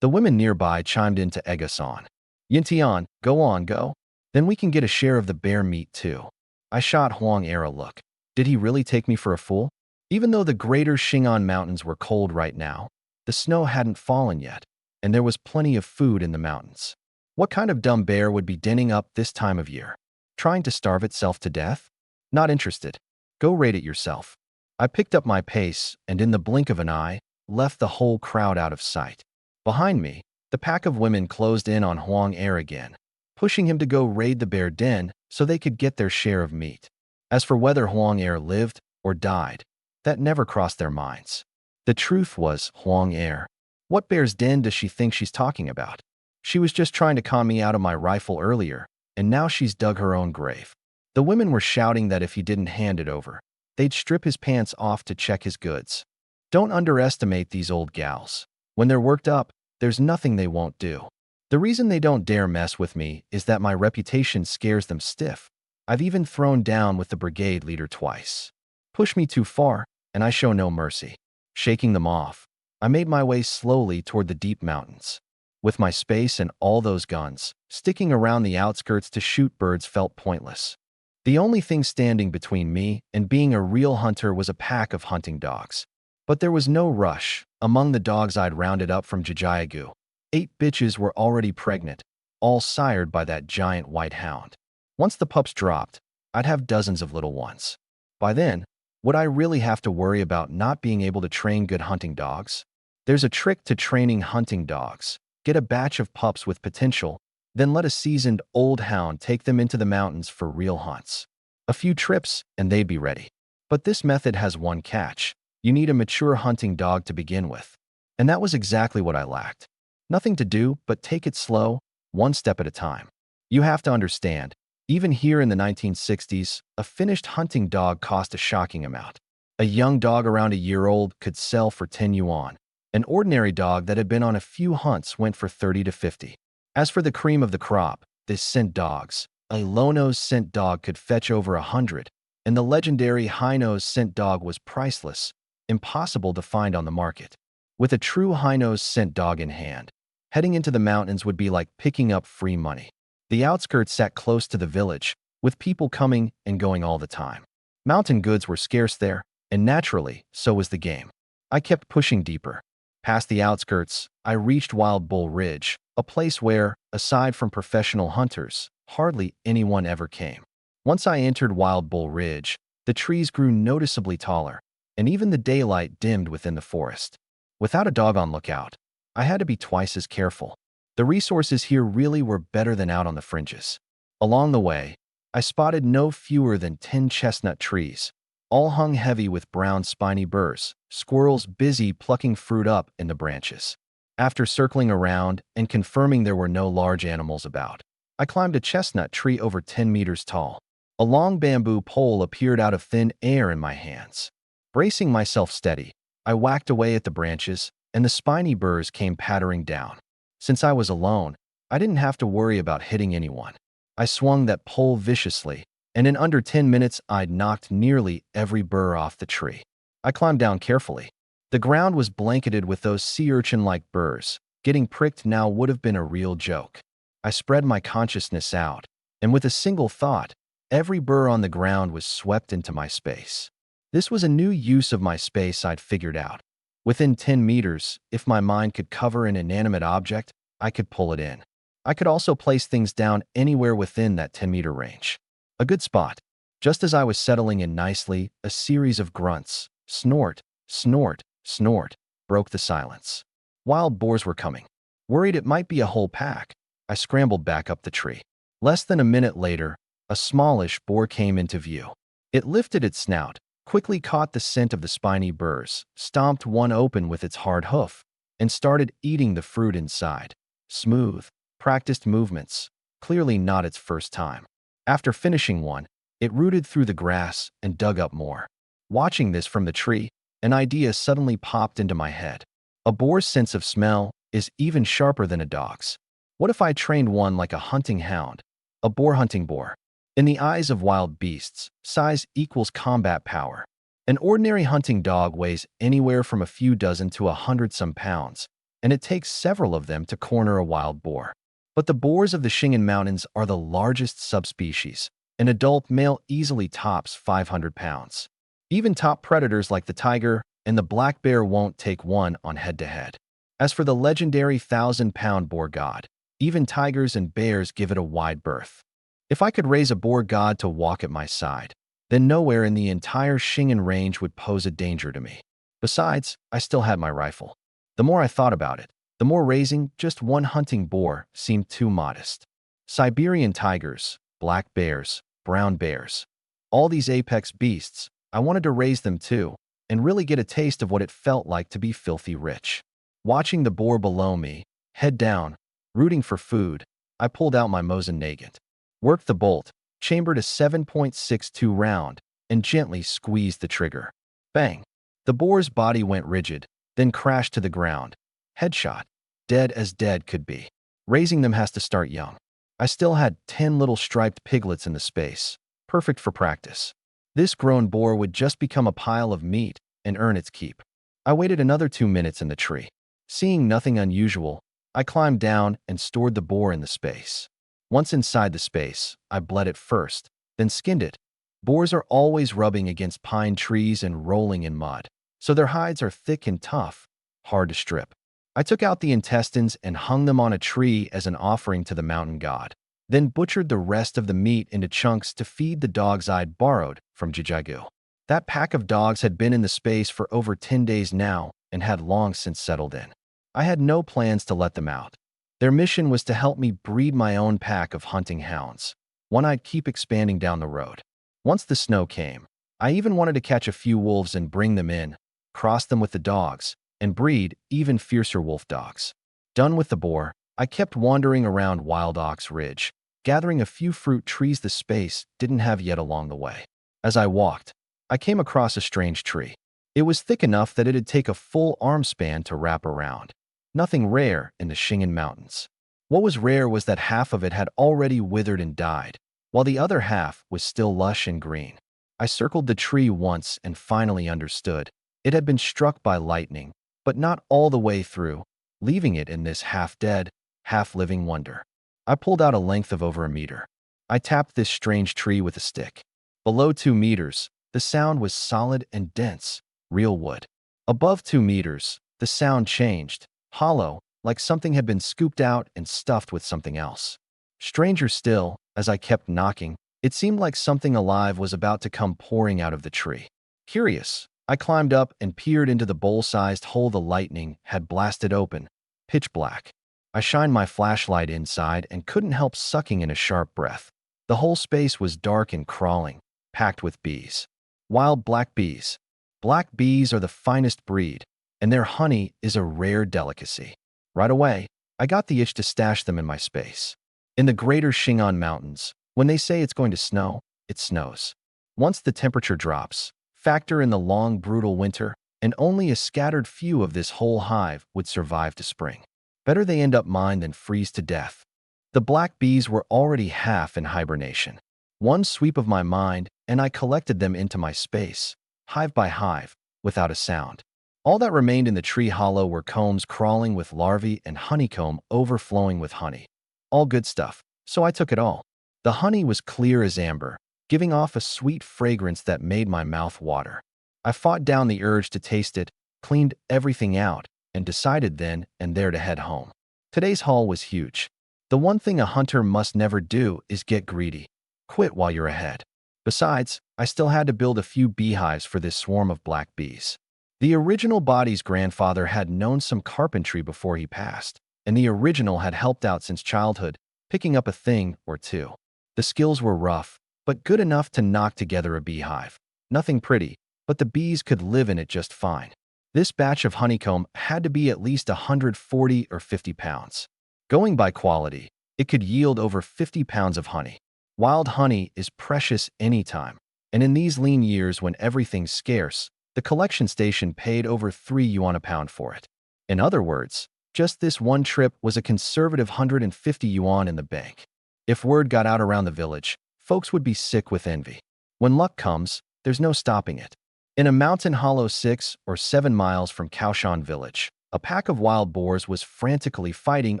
Speaker 1: The women nearby chimed in to egg us on. Yintian, go on, go. Then we can get a share of the bear meat too. I shot Huang Er a look. Did he really take me for a fool? Even though the greater Xing'an mountains were cold right now, the snow hadn't fallen yet, and there was plenty of food in the mountains. What kind of dumb bear would be denning up this time of year? Trying to starve itself to death? Not interested. Go raid it yourself. I picked up my pace and in the blink of an eye, left the whole crowd out of sight. Behind me, the pack of women closed in on Huang Er again, pushing him to go raid the bear den so they could get their share of meat. As for whether Huang Er lived or died, that never crossed their minds. The truth was Huang Er What bear's den does she think she's talking about? She was just trying to con me out of my rifle earlier, and now she's dug her own grave. The women were shouting that if he didn't hand it over, they'd strip his pants off to check his goods. Don't underestimate these old gals. When they're worked up, there's nothing they won't do. The reason they don't dare mess with me is that my reputation scares them stiff. I've even thrown down with the brigade leader twice. Push me too far, and I show no mercy. Shaking them off, I made my way slowly toward the deep mountains. With my space and all those guns, sticking around the outskirts to shoot birds felt pointless. The only thing standing between me and being a real hunter was a pack of hunting dogs. But there was no rush. Among the dogs I'd rounded up from Jijiagu, 8 bitches were already pregnant, all sired by that giant white hound. Once the pups dropped, I'd have dozens of little ones. By then, would I really have to worry about not being able to train good hunting dogs? There's a trick to training hunting dogs. Get a batch of pups with potential, then let a seasoned old hound take them into the mountains for real hunts. A few trips, and they'd be ready. But this method has one catch. You need a mature hunting dog to begin with. And that was exactly what I lacked. Nothing to do but take it slow, one step at a time. You have to understand, even here in the 1960s, a finished hunting dog cost a shocking amount. A young dog around a year old could sell for 10 yuan. An ordinary dog that had been on a few hunts went for 30 to 50. As for the cream of the crop, the scent dogs, a low-nosed scent dog could fetch over 100, and the legendary high-nosed scent dog was priceless, impossible to find on the market. With a true high-nosed scent dog in hand, heading into the mountains would be like picking up free money. The outskirts sat close to the village, with people coming and going all the time. Mountain goods were scarce there, and naturally, so was the game. I kept pushing deeper. Past the outskirts, I reached Wild Bull Ridge, a place where, aside from professional hunters, hardly anyone ever came. Once I entered Wild Bull Ridge, the trees grew noticeably taller, and even the daylight dimmed within the forest. Without a dog on lookout, I had to be twice as careful. The resources here really were better than out on the fringes. Along the way, I spotted no fewer than 10 chestnut trees, all hung heavy with brown spiny burrs, squirrels busy plucking fruit up in the branches. After circling around and confirming there were no large animals about, I climbed a chestnut tree over 10 meters tall. A long bamboo pole appeared out of thin air in my hands. Bracing myself steady, I whacked away at the branches, and the spiny burrs came pattering down. Since I was alone, I didn't have to worry about hitting anyone. I swung that pole viciously, and in under 10 minutes I'd knocked nearly every burr off the tree. I climbed down carefully. The ground was blanketed with those sea urchin-like burrs. Getting pricked now would have been a real joke. I spread my consciousness out, and with a single thought, every burr on the ground was swept into my space. This was a new use of my space I'd figured out. Within 10 meters, if my mind could cover an inanimate object, I could pull it in. I could also place things down anywhere within that 10-meter range. A good spot. Just as I was settling in nicely, a series of grunts, snort, snort, snort, broke the silence. Wild boars were coming. Worried it might be a whole pack, I scrambled back up the tree. Less than a minute later, a smallish boar came into view. It lifted its snout, quickly caught the scent of the spiny burrs, stomped one open with its hard hoof, and started eating the fruit inside. Smooth, practiced movements, clearly not its first time. After finishing one, it rooted through the grass and dug up more. Watching this from the tree, an idea suddenly popped into my head. A boar's sense of smell is even sharper than a dog's. What if I trained one like a hunting hound, a boar hunting boar? In the eyes of wild beasts, size equals combat power. An ordinary hunting dog weighs anywhere from a few dozen to 100-some pounds, and it takes several of them to corner a wild boar. But the boars of the Shingan Mountains are the largest subspecies. An adult male easily tops 500 pounds. Even top predators like the tiger and the black bear won't take one on head-to-head. As for the legendary 1,000-pound boar god, even tigers and bears give it a wide berth. If I could raise a boar god to walk at my side, then nowhere in the entire Shingan range would pose a danger to me. Besides, I still had my rifle. The more I thought about it, the more raising just one hunting boar seemed too modest. Siberian tigers, black bears, brown bears, all these apex beasts, I wanted to raise them too, and really get a taste of what it felt like to be filthy rich. Watching the boar below me, head down, rooting for food, I pulled out my Mosin Nagant, worked the bolt, chambered a 7.62 round, and gently squeezed the trigger. Bang! The boar's body went rigid, then crashed to the ground. Headshot. Dead as dead could be. Raising them has to start young. I still had 10 little striped piglets in the space, perfect for practice. This grown boar would just become a pile of meat and earn its keep. I waited another 2 minutes in the tree. Seeing nothing unusual, I climbed down and stored the boar in the space. Once inside the space, I bled it first, then skinned it. Boars are always rubbing against pine trees and rolling in mud, so their hides are thick and tough, hard to strip. I took out the intestines and hung them on a tree as an offering to the mountain god, then butchered the rest of the meat into chunks to feed the dogs I'd borrowed from Jijagu. That pack of dogs had been in the space for over 10 days now and had long since settled in. I had no plans to let them out. Their mission was to help me breed my own pack of hunting hounds, one I'd keep expanding down the road. Once the snow came, I even wanted to catch a few wolves and bring them in, cross them with the dogs, and breed even fiercer wolf dogs. Done with the boar, I kept wandering around Wild Ox Ridge, gathering a few fruit trees the space didn't have yet along the way. As I walked, I came across a strange tree. It was thick enough that it'd take a full arm span to wrap around. Nothing rare in the Shingen Mountains. What was rare was that half of it had already withered and died, while the other half was still lush and green. I circled the tree once and finally understood. It had been struck by lightning, but not all the way through, leaving it in this half-dead, half-living wonder. I pulled out a length of over a meter. I tapped this strange tree with a stick. Below 2 meters, the sound was solid and dense, real wood. Above 2 meters, the sound changed, hollow, like something had been scooped out and stuffed with something else. Stranger still, as I kept knocking, it seemed like something alive was about to come pouring out of the tree. Curious, I climbed up and peered into the bowl-sized hole the lightning had blasted open, pitch black. I shined my flashlight inside and couldn't help sucking in a sharp breath. The whole space was dark and crawling, packed with bees. Wild black bees. Black bees are the finest breed, and their honey is a rare delicacy. Right away, I got the itch to stash them in my space. In the greater Shingon Mountains, when they say it's going to snow, it snows. Once the temperature drops, factor in the long, brutal winter, and only a scattered few of this whole hive would survive to spring. Better they end up mine than freeze to death. The black bees were already half in hibernation. One sweep of my mind, and I collected them into my space, hive by hive, without a sound. All that remained in the tree hollow were combs crawling with larvae and honeycomb overflowing with honey. All good stuff, so I took it all. The honey was clear as amber, giving off a sweet fragrance that made my mouth water. I fought down the urge to taste it, cleaned everything out, and decided then and there to head home. Today's haul was huge. The one thing a hunter must never do is get greedy. Quit while you're ahead. Besides, I still had to build a few beehives for this swarm of black bees. The original body's grandfather had known some carpentry before he passed, and the original had helped out since childhood, picking up a thing or two. The skills were rough, but good enough to knock together a beehive. Nothing pretty, but the bees could live in it just fine. This batch of honeycomb had to be at least 140 or 50 pounds. Going by quality, it could yield over 50 pounds of honey. Wild honey is precious anytime, and in these lean years when everything's scarce, the collection station paid over 3 yuan a pound for it. In other words, just this one trip was a conservative 150 yuan in the bank. If word got out around the village, folks would be sick with envy. When luck comes, there's no stopping it. In a mountain hollow 6 or 7 miles from Kaoshan village, a pack of wild boars was frantically fighting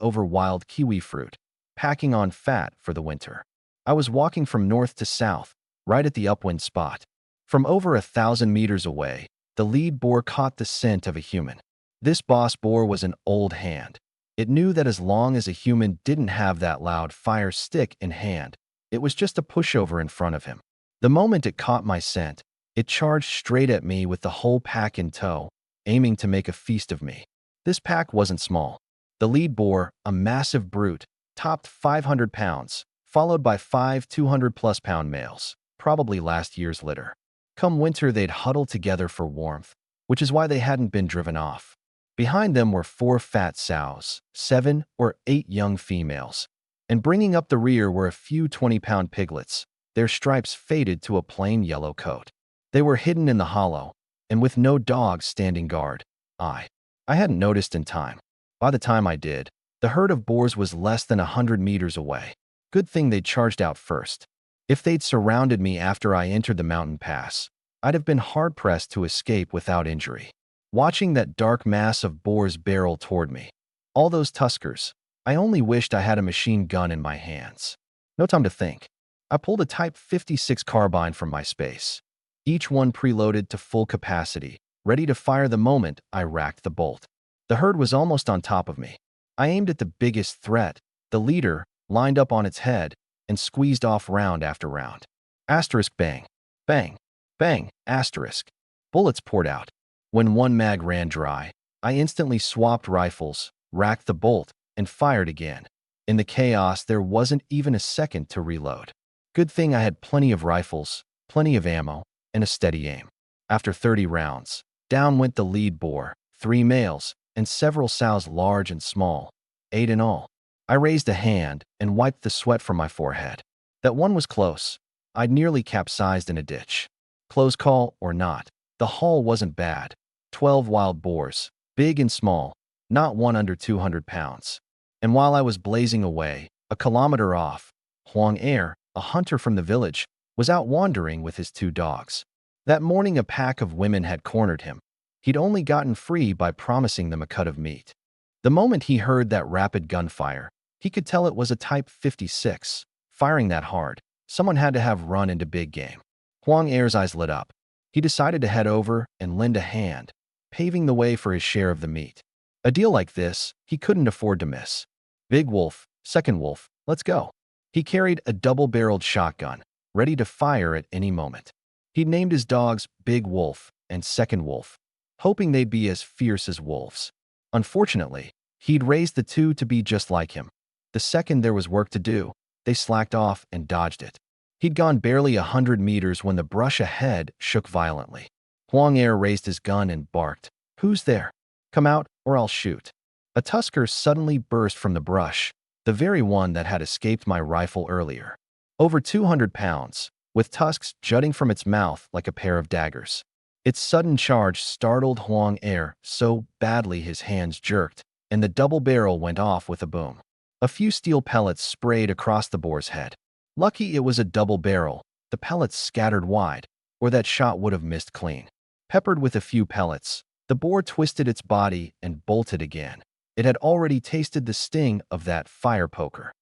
Speaker 1: over wild kiwi fruit, packing on fat for the winter. I was walking from north to south, right at the upwind spot. From over 1,000 meters away, the lead boar caught the scent of a human. This boss boar was an old hand. It knew that as long as a human didn't have that loud fire stick in hand, it was just a pushover in front of him. The moment it caught my scent, it charged straight at me with the whole pack in tow, aiming to make a feast of me. This pack wasn't small. The lead boar, a massive brute, topped 500 pounds, followed by 5 200-plus pound males, probably last year's litter. Come winter, they'd huddle together for warmth, which is why they hadn't been driven off. Behind them were 4 fat sows, 7 or 8 young females, and bringing up the rear were a few 20-pound piglets, their stripes faded to a plain yellow coat. They were hidden in the hollow, and with no dogs standing guard. I hadn't noticed in time. By the time I did, the herd of boars was less than 100 meters away. Good thing they charged out first. If they'd surrounded me after I entered the mountain pass, I'd have been hard-pressed to escape without injury. Watching that dark mass of boars barrel toward me, all those tuskers, I only wished I had a machine gun in my hands. No time to think. I pulled a Type 56 carbine from my space, each one preloaded to full capacity, ready to fire the moment I racked the bolt. The herd was almost on top of me. I aimed at the biggest threat, the leader, lined up on its head, and squeezed off round after round. Asterisk bang, bang, bang, asterisk. Bullets poured out. When one mag ran dry, I instantly swapped rifles, racked the bolt, and fired again. In the chaos, there wasn't even a second to reload. Good thing I had plenty of rifles, plenty of ammo, and a steady aim. After 30 rounds, down went the lead boar, 3 males, and several sows large and small, 8 in all. I raised a hand and wiped the sweat from my forehead. That one was close. I'd nearly capsized in a ditch. Close call or not, the haul wasn't bad. 12 wild boars, big and small, not one under 200 pounds. And while I was blazing away, a kilometer off, Huang Er, a hunter from the village, was out wandering with his 2 dogs. That morning a pack of women had cornered him. He'd only gotten free by promising them a cut of meat. The moment he heard that rapid gunfire, he could tell it was a Type 56. Firing that hard, someone had to have run into big game. Huang Er's eyes lit up. He decided to head over and lend a hand, paving the way for his share of the meat. A deal like this, he couldn't afford to miss. Big Wolf, Second Wolf, let's go. He carried a double-barreled shotgun, ready to fire at any moment. He'd named his dogs Big Wolf and Second Wolf, hoping they'd be as fierce as wolves. Unfortunately, he'd raised the 2 to be just like him. The second there was work to do, they slacked off and dodged it. He'd gone barely 100 meters when the brush ahead shook violently. Huang Er raised his gun and barked, "Who's there? Come out or I'll shoot." A tusker suddenly burst from the brush, the very one that had escaped my rifle earlier. Over 200 pounds, with tusks jutting from its mouth like a pair of daggers. Its sudden charge startled Huang Er so badly his hands jerked, and the double barrel went off with a boom. A few steel pellets sprayed across the boar's head. Lucky it was a double barrel, the pellets scattered wide, or that shot would have missed clean. Peppered with a few pellets, the boar twisted its body and bolted again. It had already tasted the sting of that fire poker.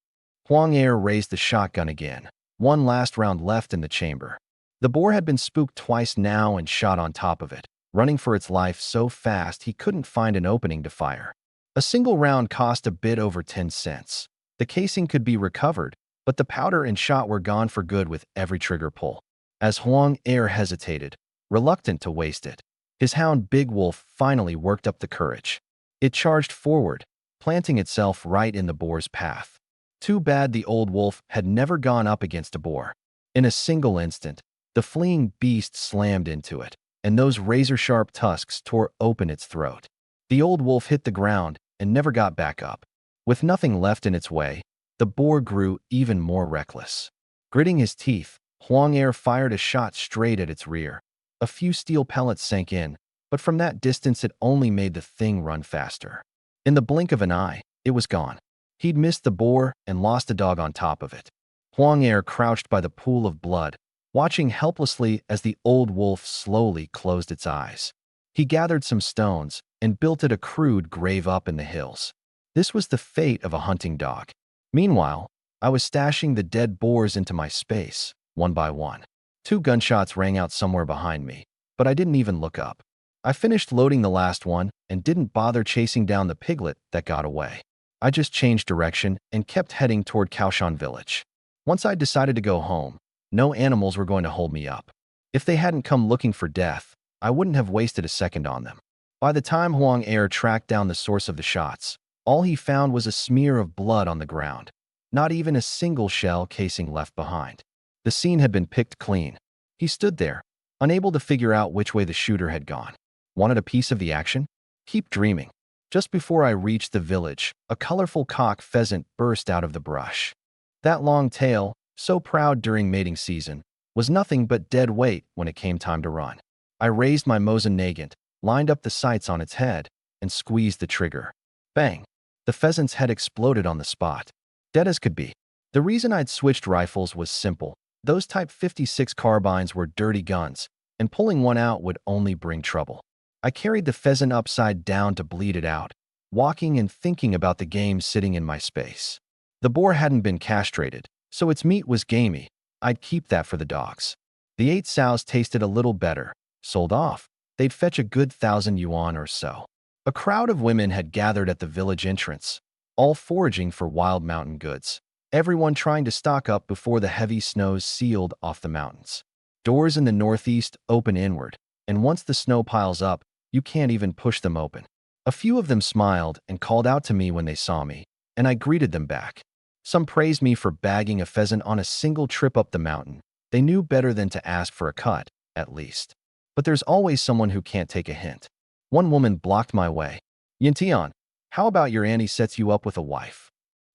Speaker 1: Huang Er raised the shotgun again, one last round left in the chamber. The boar had been spooked twice now and shot on top of it, running for its life so fast he couldn't find an opening to fire. A single round cost a bit over 10 cents. The casing could be recovered, but the powder and shot were gone for good with every trigger pull. As Huang Er hesitated, reluctant to waste it, his hound Big Wolf finally worked up the courage. It charged forward, planting itself right in the boar's path. Too bad the old wolf had never gone up against a boar. In a single instant, the fleeing beast slammed into it, and those razor-sharp tusks tore open its throat. The old wolf hit the ground and never got back up. With nothing left in its way, the boar grew even more reckless. Gritting his teeth, Huang Er fired a shot straight at its rear. A few steel pellets sank in, but from that distance it only made the thing run faster. In the blink of an eye, it was gone. He'd missed the boar and lost the dog on top of it. Huang Er crouched by the pool of blood, watching helplessly as the old wolf slowly closed its eyes. He gathered some stones and built it a crude grave up in the hills. This was the fate of a hunting dog. Meanwhile, I was stashing the dead boars into my space, one by one. 2 gunshots rang out somewhere behind me, but I didn't even look up. I finished loading the last one and didn't bother chasing down the piglet that got away. I just changed direction and kept heading toward Kaoshan village. Once I decided to go home, no animals were going to hold me up. If they hadn't come looking for death, I wouldn't have wasted a second on them. By the time Huang Er tracked down the source of the shots, all he found was a smear of blood on the ground. Not even a single shell casing left behind. The scene had been picked clean. He stood there, unable to figure out which way the shooter had gone. Wanted a piece of the action? Keep dreaming. Just before I reached the village, a colorful cock pheasant burst out of the brush. That long tail, so proud during mating season, was nothing but dead weight when it came time to run. I raised my Mosin Nagant, lined up the sights on its head, and squeezed the trigger. Bang! The pheasant's head exploded on the spot. Dead as could be. The reason I'd switched rifles was simple. Those Type 56 carbines were dirty guns, and pulling one out would only bring trouble. I carried the pheasant upside down to bleed it out, walking and thinking about the game sitting in my space. The boar hadn't been castrated, so its meat was gamey. I'd keep that for the dogs. The 8 sows tasted a little better. Sold off, they'd fetch a good 1,000 yuan or so. A crowd of women had gathered at the village entrance, all foraging for wild mountain goods. Everyone trying to stock up before the heavy snows sealed off the mountains. Doors in the northeast open inward, and once the snow piles up, you can't even push them open. A few of them smiled and called out to me when they saw me, and I greeted them back. Some praised me for bagging a pheasant on a single trip up the mountain. They knew better than to ask for a cut, at least. But there's always someone who can't take a hint. One woman blocked my way. "Yintian, how about your auntie sets you up with a wife?"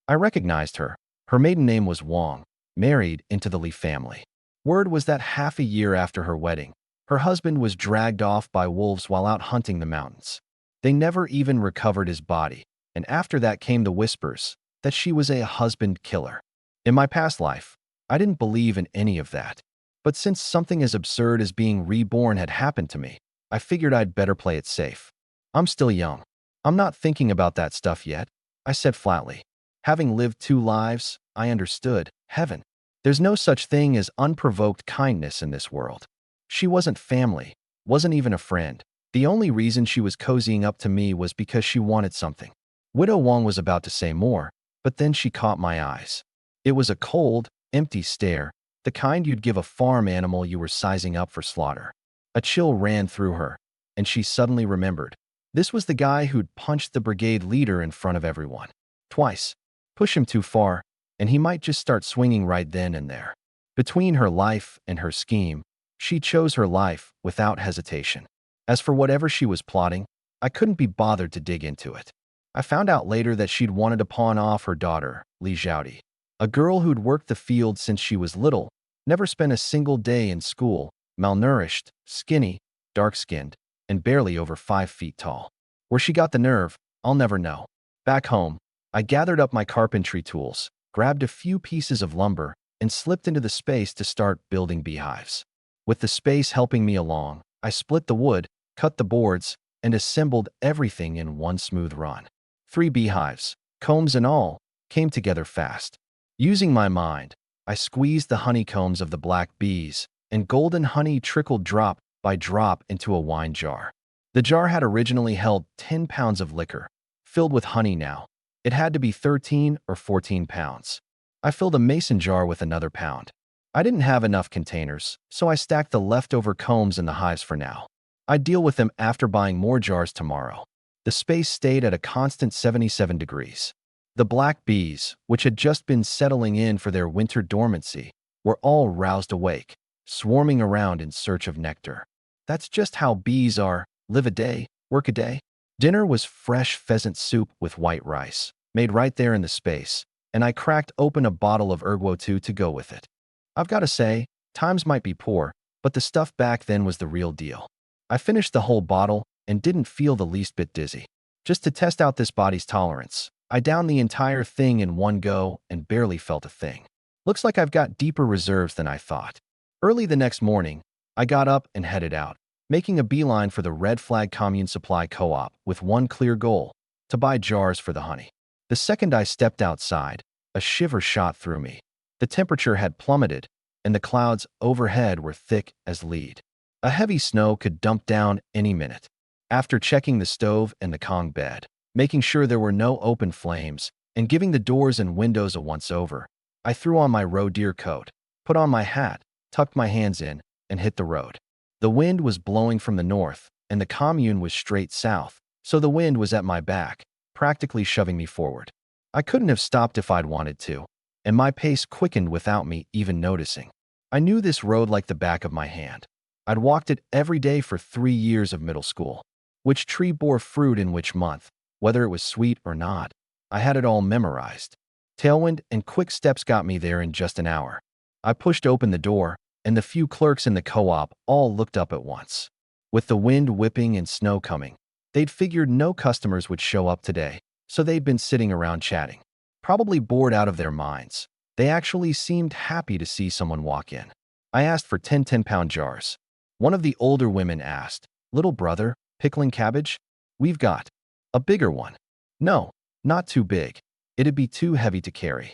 Speaker 1: I recognized her. Her maiden name was Wang, married into the Li family. Word was that half a year after her wedding, her husband was dragged off by wolves while out hunting the mountains. They never even recovered his body, and after that came the whispers that she was a husband killer. In my past life, I didn't believe in any of that. But since something as absurd as being reborn had happened to me, I figured I'd better play it safe. "I'm still young. I'm not thinking about that stuff yet," I said flatly. Having lived 2 lives, I understood. Heaven. There's no such thing as unprovoked kindness in this world. She wasn't family, wasn't even a friend. The only reason she was cozying up to me was because she wanted something. Widow Wang was about to say more, but then she caught my eyes. It was a cold, empty stare, the kind you'd give a farm animal you were sizing up for slaughter. A chill ran through her, and she suddenly remembered. This was the guy who'd punched the brigade leader in front of everyone. Twice. Push him too far, and he might just start swinging right then and there. Between her life and her scheme, she chose her life without hesitation. As for whatever she was plotting, I couldn't be bothered to dig into it. I found out later that she'd wanted to pawn off her daughter, Li Zhaodi, a girl who'd worked the field since she was little, never spent a single day in school, malnourished, skinny, dark-skinned, and barely over 5 feet tall. Where she got the nerve, I'll never know. Back home, I gathered up my carpentry tools, grabbed a few pieces of lumber, and slipped into the space to start building beehives. With the space helping me along, I split the wood, cut the boards, and assembled everything in one smooth run. 3 beehives, combs and all, came together fast. Using my mind, I squeezed the honeycombs of the black bees, and golden honey trickled drop by drop into a wine jar. The jar had originally held 10 pounds of liquor. Filled with honey now, it had to be 13 or 14 pounds. I filled a mason jar with another pound. I didn't have enough containers, so I stacked the leftover combs in the hives for now. I'd deal with them after buying more jars tomorrow. The space stayed at a constant 77 degrees. The black bees, which had just been settling in for their winter dormancy, were all roused awake, swarming around in search of nectar. That's just how bees are. Live a day, work a day. Dinner was fresh pheasant soup with white rice, made right there in the space, and I cracked open a bottle of Erguo-2 to go with it. I've got to say, times might be poor, but the stuff back then was the real deal. I finished the whole bottle and didn't feel the least bit dizzy. Just to test out this body's tolerance, I downed the entire thing in one go and barely felt a thing. Looks like I've got deeper reserves than I thought. Early the next morning, I got up and headed out, making a beeline for the Red Flag Commune Supply Co-op with one clear goal: to buy jars for the honey. The second I stepped outside, a shiver shot through me. The temperature had plummeted, and the clouds overhead were thick as lead. A heavy snow could dump down any minute. After checking the stove and the Kong bed, making sure there were no open flames, and giving the doors and windows a once-over, I threw on my roe deer coat, put on my hat, tucked my hands in, and hit the road. The wind was blowing from the north, and the commune was straight south, so the wind was at my back, practically shoving me forward. I couldn't have stopped if I'd wanted to, and my pace quickened without me even noticing. I knew this road like the back of my hand. I'd walked it every day for 3 years of middle school. Which tree bore fruit in which month, Whether it was sweet or not, I had it all memorized. Tailwind and quick steps got me there in just an hour. I pushed open the door, and the few clerks in the co-op all looked up at once. With the wind whipping and snow coming, they'd figured no customers would show up today, so they'd been sitting around chatting, probably bored out of their minds. They actually seemed happy to see someone walk in. I asked for 10 10-pound jars. One of the older women asked, "Little brother, pickling cabbage? We've got a bigger one." No, not too big. It'd be too heavy to carry.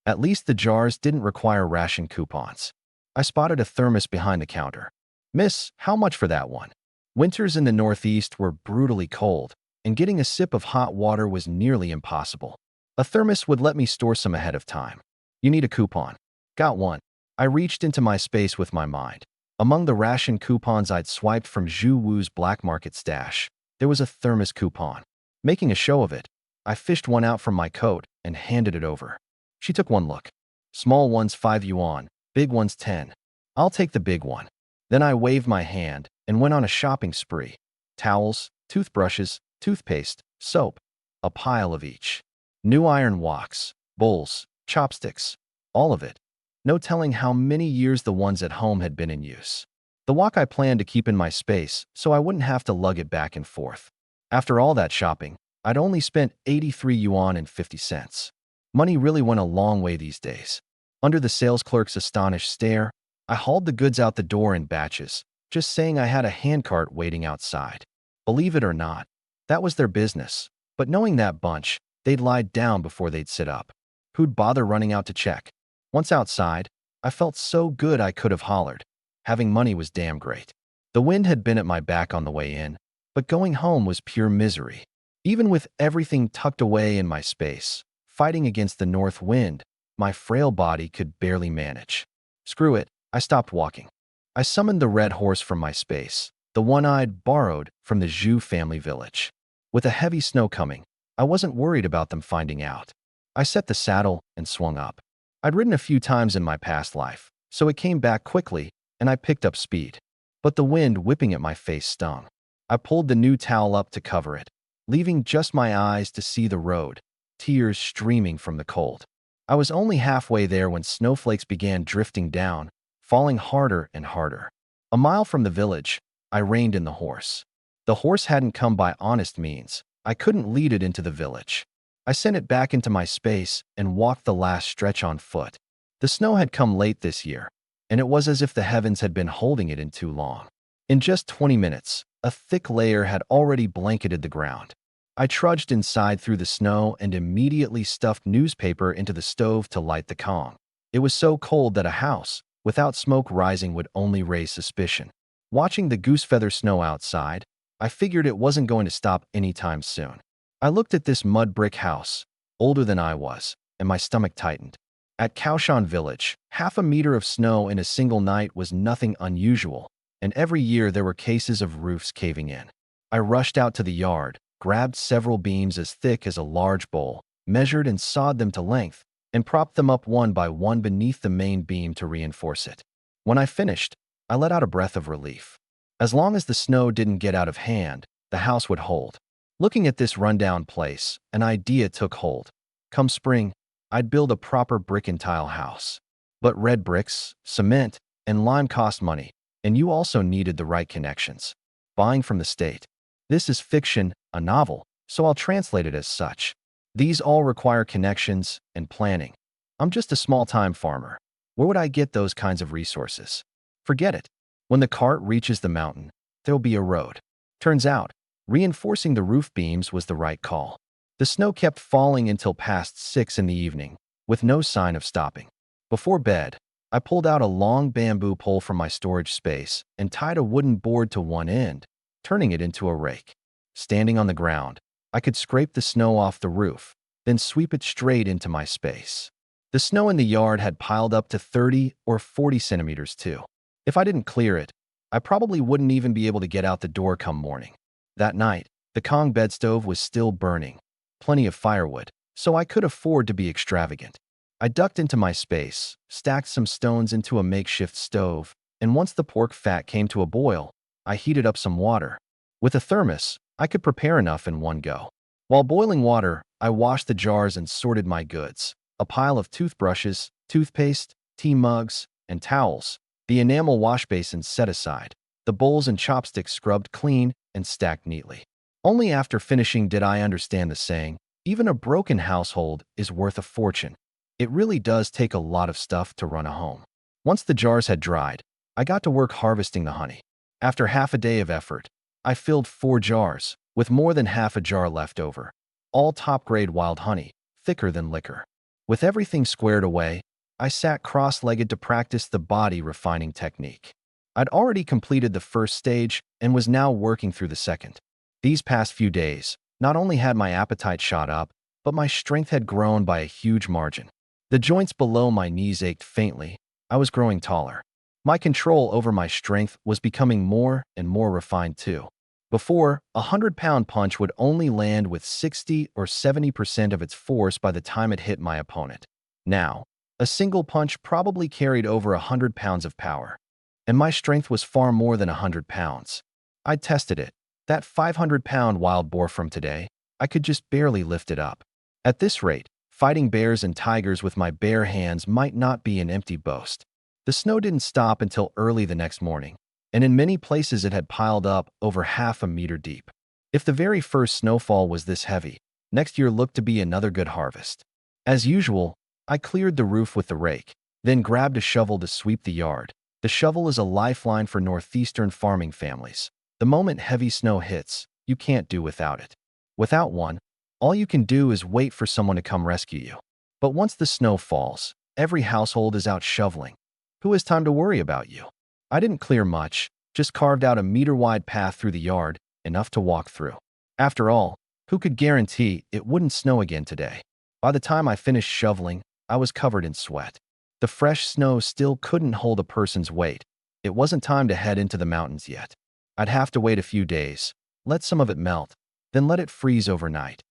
Speaker 1: At least the jars didn't require ration coupons. I spotted a thermos behind the counter. "Miss, how much for that one?" Winters in the Northeast were brutally cold, and getting a sip of hot water was nearly impossible. A thermos would let me store some ahead of time. "You need a coupon." "Got one." I reached into my space with my mind. Among the ration coupons I'd swiped from Zhu Wu's black market stash, there was a thermos coupon. Making a show of it, I fished one out from my coat and handed it over. She took one look. "Small one's 5 yuan, big one's 10. I'll take the big one." Then I waved my hand and went on a shopping spree. Towels, toothbrushes, toothpaste, soap, a pile of each. New iron woks, bowls, chopsticks, all of it. No telling how many years the ones at home had been in use. The wok I planned to keep in my space so I wouldn't have to lug it back and forth. After all that shopping, I'd only spent 83 yuan and 50 cents. Money really went a long way these days. Under the sales clerk's astonished stare, I hauled the goods out the door in batches, just saying I had a handcart waiting outside. Believe it or not, that was their business. But knowing that bunch, they'd lied down before they'd sit up. Who'd bother running out to check? Once outside, I felt so good I could have hollered. Having money was damn great. The wind had been at my back on the way in, but going home was pure misery. Even with everything tucked away in my space, fighting against the north wind, my frail body could barely manage. Screw it, I stopped walking. I summoned the red horse from my space, the one I'd borrowed from the Zhu family village. With a heavy snow coming, I wasn't worried about them finding out. I set the saddle and swung up. I'd ridden a few times in my past life, so it came back quickly, and I picked up speed. But the wind whipping at my face stung. I pulled the new towel up to cover it, leaving just my eyes to see the road, tears streaming from the cold. I was only halfway there when snowflakes began drifting down, falling harder and harder. A mile from the village, I reined in the horse. The horse hadn't come by honest means. I couldn't lead it into the village. I sent it back into my space and walked the last stretch on foot. The snow had come late this year, and it was as if the heavens had been holding it in too long. In just 20 minutes, a thick layer had already blanketed the ground. I trudged inside through the snow and immediately stuffed newspaper into the stove to light the Kong. It was so cold that a house, without smoke rising, would only raise suspicion. Watching the goosefeather snow outside, I figured it wasn't going to stop anytime soon. I looked at this mud brick house, older than I was, and my stomach tightened. At Kaoshan Village, 1/2 meter of snow in a single night was nothing unusual, and every year there were cases of roofs caving in. I rushed out to the yard, grabbed several beams as thick as a large bowl, measured and sawed them to length, and propped them up one by one beneath the main beam to reinforce it. When I finished, I let out a breath of relief. As long as the snow didn't get out of hand, the house would hold. Looking at this rundown place, an idea took hold. Come spring, I'd build a proper brick and tile house. But red bricks, cement, and lime cost money, and you also needed the right connections. Buying from the state. This is fiction, a novel, so I'll translate it as such. These all require connections and planning. I'm just a small-time farmer. Where would I get those kinds of resources? Forget it. When the cart reaches the mountain, there'll be a road. Turns out, reinforcing the roof beams was the right call. The snow kept falling until past 6 in the evening, with no sign of stopping. Before bed, I pulled out a long bamboo pole from my storage space and tied a wooden board to one end, turning it into a rake. Standing on the ground, I could scrape the snow off the roof, then sweep it straight into my space. The snow in the yard had piled up to 30 or 40 centimeters too. If I didn't clear it, I probably wouldn't even be able to get out the door come morning. That night, the Kong bed stove was still burning, plenty of firewood, so I could afford to be extravagant. I ducked into my space, stacked some stones into a makeshift stove, and once the pork fat came to a boil, I heated up some water. With a thermos, I could prepare enough in one go. While boiling water, I washed the jars and sorted my goods. A pile of toothbrushes, toothpaste, tea mugs, and towels. The enamel wash basins set aside. The bowls and chopsticks scrubbed clean and stacked neatly. Only after finishing did I understand the saying, even a broken household is worth a fortune. It really does take a lot of stuff to run a home. Once the jars had dried, I got to work harvesting the honey. After half a day of effort, I filled 4 jars, with more than half a jar left over. All top-grade wild honey, thicker than liquor. With everything squared away, I sat cross-legged to practice the body refining technique. I'd already completed the first stage and was now working through the second. These past few days, not only had my appetite shot up, but my strength had grown by a huge margin. The joints below my knees ached faintly. I was growing taller. My control over my strength was becoming more and more refined too. Before, a 100-pound punch would only land with 60 or 70% of its force by the time it hit my opponent. Now, a single punch probably carried over 100 pounds of power. And my strength was far more than 100 pounds. I tested it. That 500-pound wild boar from today, I could just barely lift it up. At this rate, fighting bears and tigers with my bare hands might not be an empty boast. The snow didn't stop until early the next morning, and in many places it had piled up over half a meter deep. If the very first snowfall was this heavy, next year looked to be another good harvest. As usual, I cleared the roof with the rake, then grabbed a shovel to sweep the yard. The shovel is a lifeline for northeastern farming families. The moment heavy snow hits, you can't do without it. Without one, all you can do is wait for someone to come rescue you. But once the snow falls, every household is out shoveling. Who has time to worry about you? I didn't clear much, just carved out a meter-wide path through the yard, enough to walk through. After all, who could guarantee it wouldn't snow again today? By the time I finished shoveling, I was covered in sweat. The fresh snow still couldn't hold a person's weight. It wasn't time to head into the mountains yet. I'd have to wait a few days, let some of it melt, then let it freeze overnight.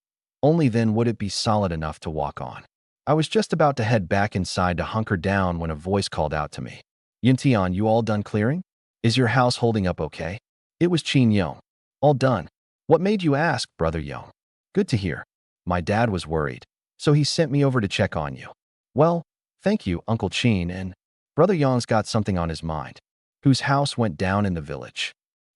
Speaker 1: Only then would it be solid enough to walk on. I was just about to head back inside to hunker down when a voice called out to me. "Yuntian, you all done clearing? Is your house holding up okay?" It was Qin Yong. "All done. What made you ask, Brother Yong?" "Good to hear. My dad was worried, so he sent me over to check on you." "Well, thank you, Uncle Qin, and Brother Yong's got something on his mind." "Whose house went down in the village?"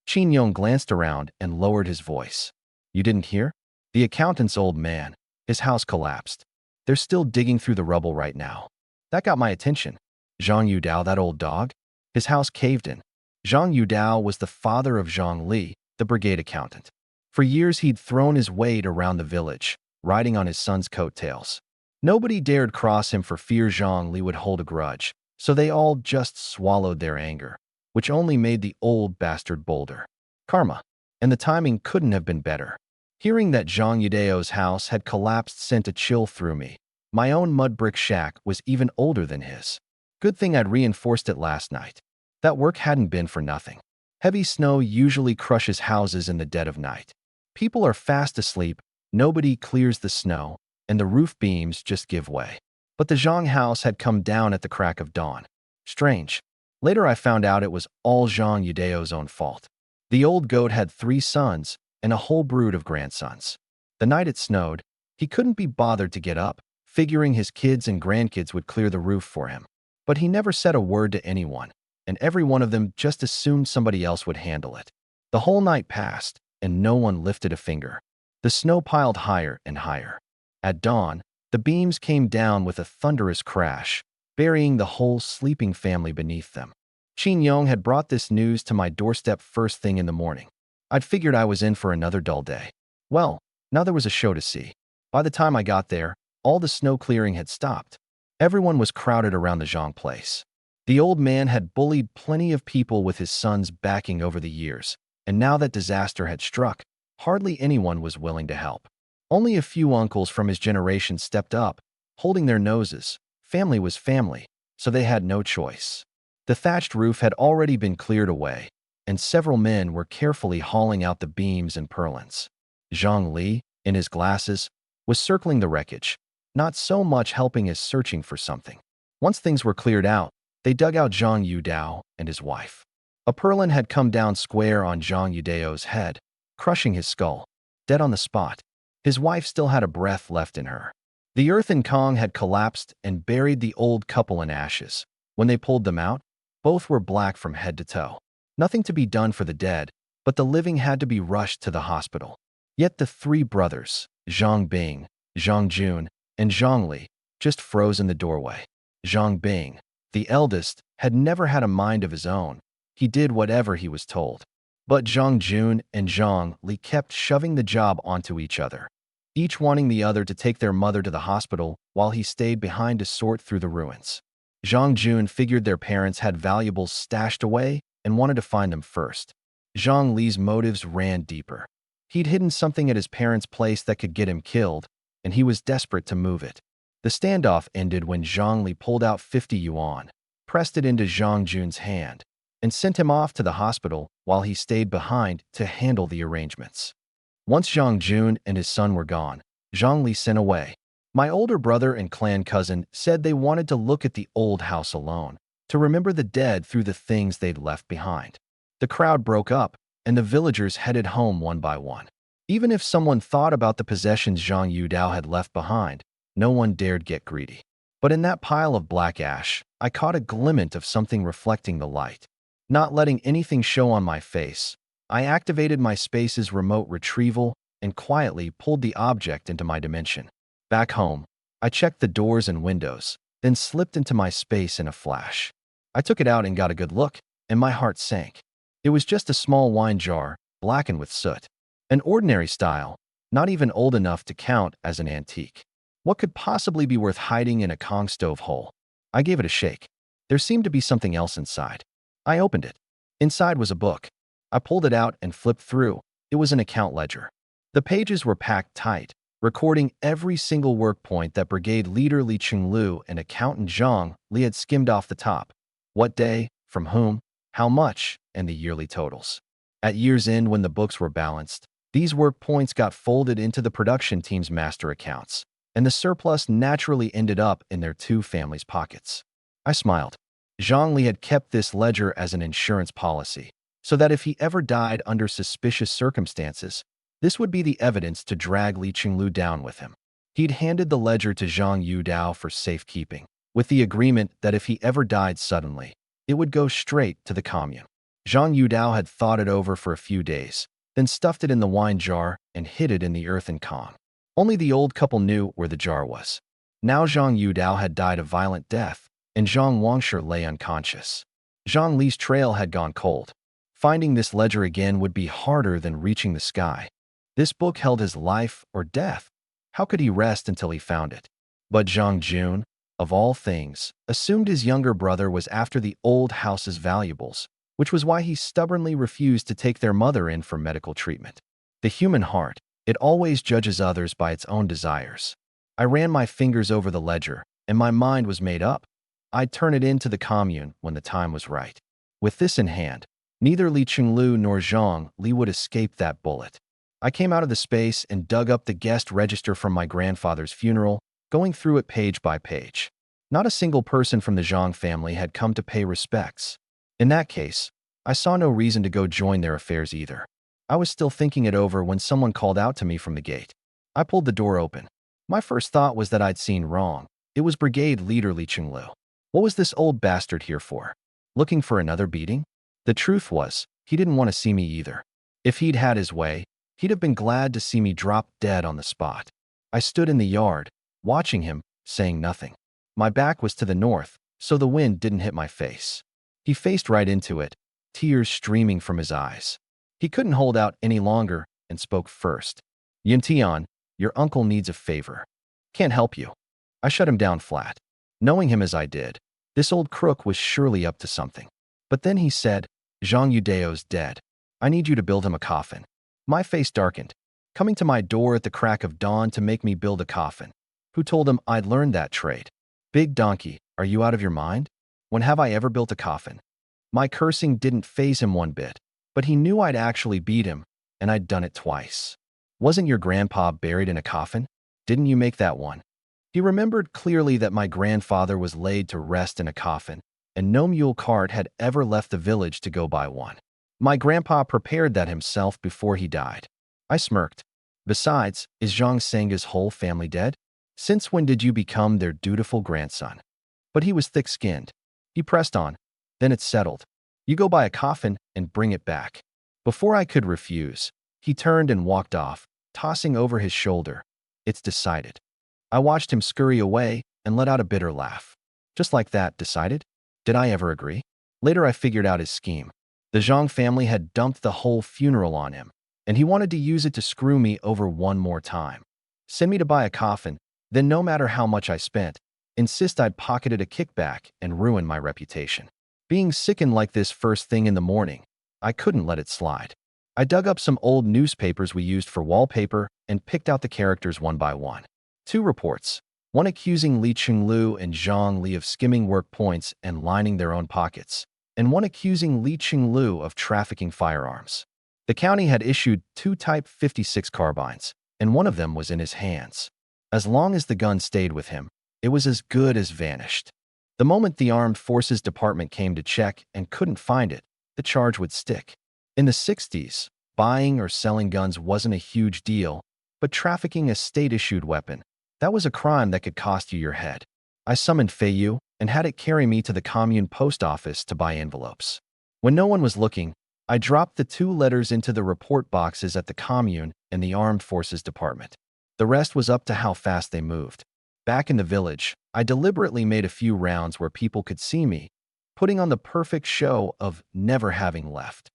Speaker 1: Qin Yong glanced around and lowered his voice. "You didn't hear? The accountant's old man. His house collapsed. They're still digging through the rubble right now." That got my attention. Zhang Yudao, that old dog? His house caved in. Zhang Yudao was the father of Zhang Li, the brigade accountant. For years he'd thrown his weight around the village, riding on his son's coattails. Nobody dared cross him for fear Zhang Li would hold a grudge, so they all just swallowed their anger, which only made the old bastard bolder. Karma. And the timing couldn't have been better. Hearing that Zhang Yudao's house had collapsed sent a chill through me. My own mud brick shack was even older than his. Good thing I'd reinforced it last night. That work hadn't been for nothing. Heavy snow usually crushes houses in the dead of night. People are fast asleep, nobody clears the snow, and the roof beams just give way. But the Zhang house had come down at the crack of dawn. Strange. Later I found out it was all Zhang Yudao's own fault. The old goat had 3 sons and a whole brood of grandsons. The night it snowed, he couldn't be bothered to get up, figuring his kids and grandkids would clear the roof for him. But he never said a word to anyone, and every one of them just assumed somebody else would handle it. The whole night passed, and no one lifted a finger. The snow piled higher and higher. At dawn, the beams came down with a thunderous crash, burying the whole sleeping family beneath them. Qin Yong had brought this news to my doorstep first thing in the morning. I'd figured I was in for another dull day. Well, now there was a show to see. By the time I got there, all the snow clearing had stopped. Everyone was crowded around the Zhang place. The old man had bullied plenty of people with his sons backing over the years, and now that disaster had struck, hardly anyone was willing to help. Only a few uncles from his generation stepped up, holding their noses. Family was family, so they had no choice. The thatched roof had already been cleared away, and several men were carefully hauling out the beams and purlins. Zhang Li, in his glasses, was circling the wreckage, not so much helping as searching for something. Once things were cleared out, they dug out Zhang Yudao and his wife. A purlin had come down square on Zhang Yudao's head, crushing his skull, dead on the spot. His wife still had a breath left in her. The earth in Kong had collapsed and buried the old couple in ashes. When they pulled them out, both were black from head to toe. Nothing to be done for the dead, but the living had to be rushed to the hospital. Yet the three brothers, Zhang Bing, Zhang Jun, and Zhang Li, just froze in the doorway. Zhang Bing, the eldest, had never had a mind of his own. He did whatever he was told. But Zhang Jun and Zhang Li kept shoving the job onto each other, each wanting the other to take their mother to the hospital while he stayed behind to sort through the ruins. Zhang Jun figured their parents had valuables stashed away and wanted to find them first. Zhang Li's motives ran deeper. He'd hidden something at his parents' place that could get him killed, and he was desperate to move it. The standoff ended when Zhang Li pulled out 50 yuan, pressed it into Zhang Jun's hand, and sent him off to the hospital while he stayed behind to handle the arrangements. Once Zhang Jun and his son were gone, Zhang Li sent away. My older brother and clan cousin said they wanted to look at the old house alone, to remember the dead through the things they'd left behind. The crowd broke up, and the villagers headed home one by one. Even if someone thought about the possessions Zhang Yudao had left behind, no one dared get greedy. But in that pile of black ash, I caught a glint of something reflecting the light. Not letting anything show on my face, I activated my space's remote retrieval and quietly pulled the object into my dimension. Back home, I checked the doors and windows, then slipped into my space in a flash. I took it out and got a good look, and my heart sank. It was just a small wine jar, blackened with soot. An ordinary style, not even old enough to count as an antique. What could possibly be worth hiding in a Kong stove hole? I gave it a shake. There seemed to be something else inside. I opened it. Inside was a book. I pulled it out and flipped through. It was an account ledger. The pages were packed tight, recording every single work point that Brigade Leader Li Qinglu and Accountant Zhang Li had skimmed off the top. What day, from whom, how much, and the yearly totals. At year's end, when the books were balanced, these work points got folded into the production team's master accounts, and the surplus naturally ended up in their two families' pockets. I smiled. Zhang Li had kept this ledger as an insurance policy, so that if he ever died under suspicious circumstances, this would be the evidence to drag Li Qinglu down with him. He'd handed the ledger to Zhang Yudao for safekeeping, with the agreement that if he ever died suddenly, it would go straight to the commune. Zhang Yudao had thought it over for a few days, then stuffed it in the wine jar and hid it in the earthen Kong. Only the old couple knew where the jar was. Now Zhang Yudao had died a violent death, and Zhang Wangshi lay unconscious. Zhang Li's trail had gone cold. Finding this ledger again would be harder than reaching the sky. This book held his life or death. How could he rest until he found it? But Zhang Jun, of all things, assumed his younger brother was after the old house's valuables, which was why he stubbornly refused to take their mother in for medical treatment. The human heart, it always judges others by its own desires. I ran my fingers over the ledger, and my mind was made up. I'd turn it into the commune when the time was right. With this in hand, neither Li Qinglu nor Zhang Li would escape that bullet. I came out of the space and dug up the guest register from my grandfather's funeral, going through it page by page. Not a single person from the Zhang family had come to pay respects. In that case, I saw no reason to go join their affairs either. I was still thinking it over when someone called out to me from the gate. I pulled the door open. My first thought was that I'd seen wrong. It was Brigade Leader Li Qinglu. What was this old bastard here for? Looking for another beating? The truth was, he didn't want to see me either. If he'd had his way, he'd have been glad to see me drop dead on the spot. I stood in the yard, watching him, saying nothing. My back was to the north, so the wind didn't hit my face. He faced right into it, tears streaming from his eyes. He couldn't hold out any longer and spoke first. Yuntian, your uncle needs a favor. Can't help you. I shut him down flat. Knowing him as I did, this old crook was surely up to something. But then he said, Zhang Yudao's dead. I need you to build him a coffin. My face darkened, coming to my door at the crack of dawn to make me build a coffin. Who told him I'd learned that trade? Big donkey, are you out of your mind? When have I ever built a coffin? My cursing didn't faze him one bit, but he knew I'd actually beat him, and I'd done it twice. Wasn't your grandpa buried in a coffin? Didn't you make that one? He remembered clearly that my grandfather was laid to rest in a coffin, and no mule cart had ever left the village to go buy one. My grandpa prepared that himself before he died. I smirked. Besides, is Zhang Senga's whole family dead? Since when did you become their dutiful grandson? But he was thick-skinned. He pressed on. Then it's settled. You go buy a coffin and bring it back. Before I could refuse, he turned and walked off, tossing over his shoulder. It's decided. I watched him scurry away and let out a bitter laugh. Just like that, decided? Did I ever agree? Later I figured out his scheme. The Zhang family had dumped the whole funeral on him, and he wanted to use it to screw me over one more time. Send me to buy a coffin, then no matter how much I spent, insist I'd pocketed a kickback and ruin my reputation. Being sickened like this first thing in the morning, I couldn't let it slide. I dug up some old newspapers we used for wallpaper and picked out the characters one by one. 2 reports, one accusing Li Qinglu and Zhang Li of skimming work points and lining their own pockets, and one accusing Li Qinglu of trafficking firearms. The county had issued 2 Type 56 carbines, and one of them was in his hands. As long as the gun stayed with him, it was as good as vanished. The moment the Armed Forces Department came to check and couldn't find it, the charge would stick. In the 60s, buying or selling guns wasn't a huge deal, but trafficking a state-issued weapon, that was a crime that could cost you your head. I summoned Feiyu and had it carry me to the commune post office to buy envelopes. When no one was looking, I dropped the 2 letters into the report boxes at the commune and the Armed Forces Department. The rest was up to how fast they moved. Back in the village, I deliberately made a few rounds where people could see me, putting on the perfect show of never having left.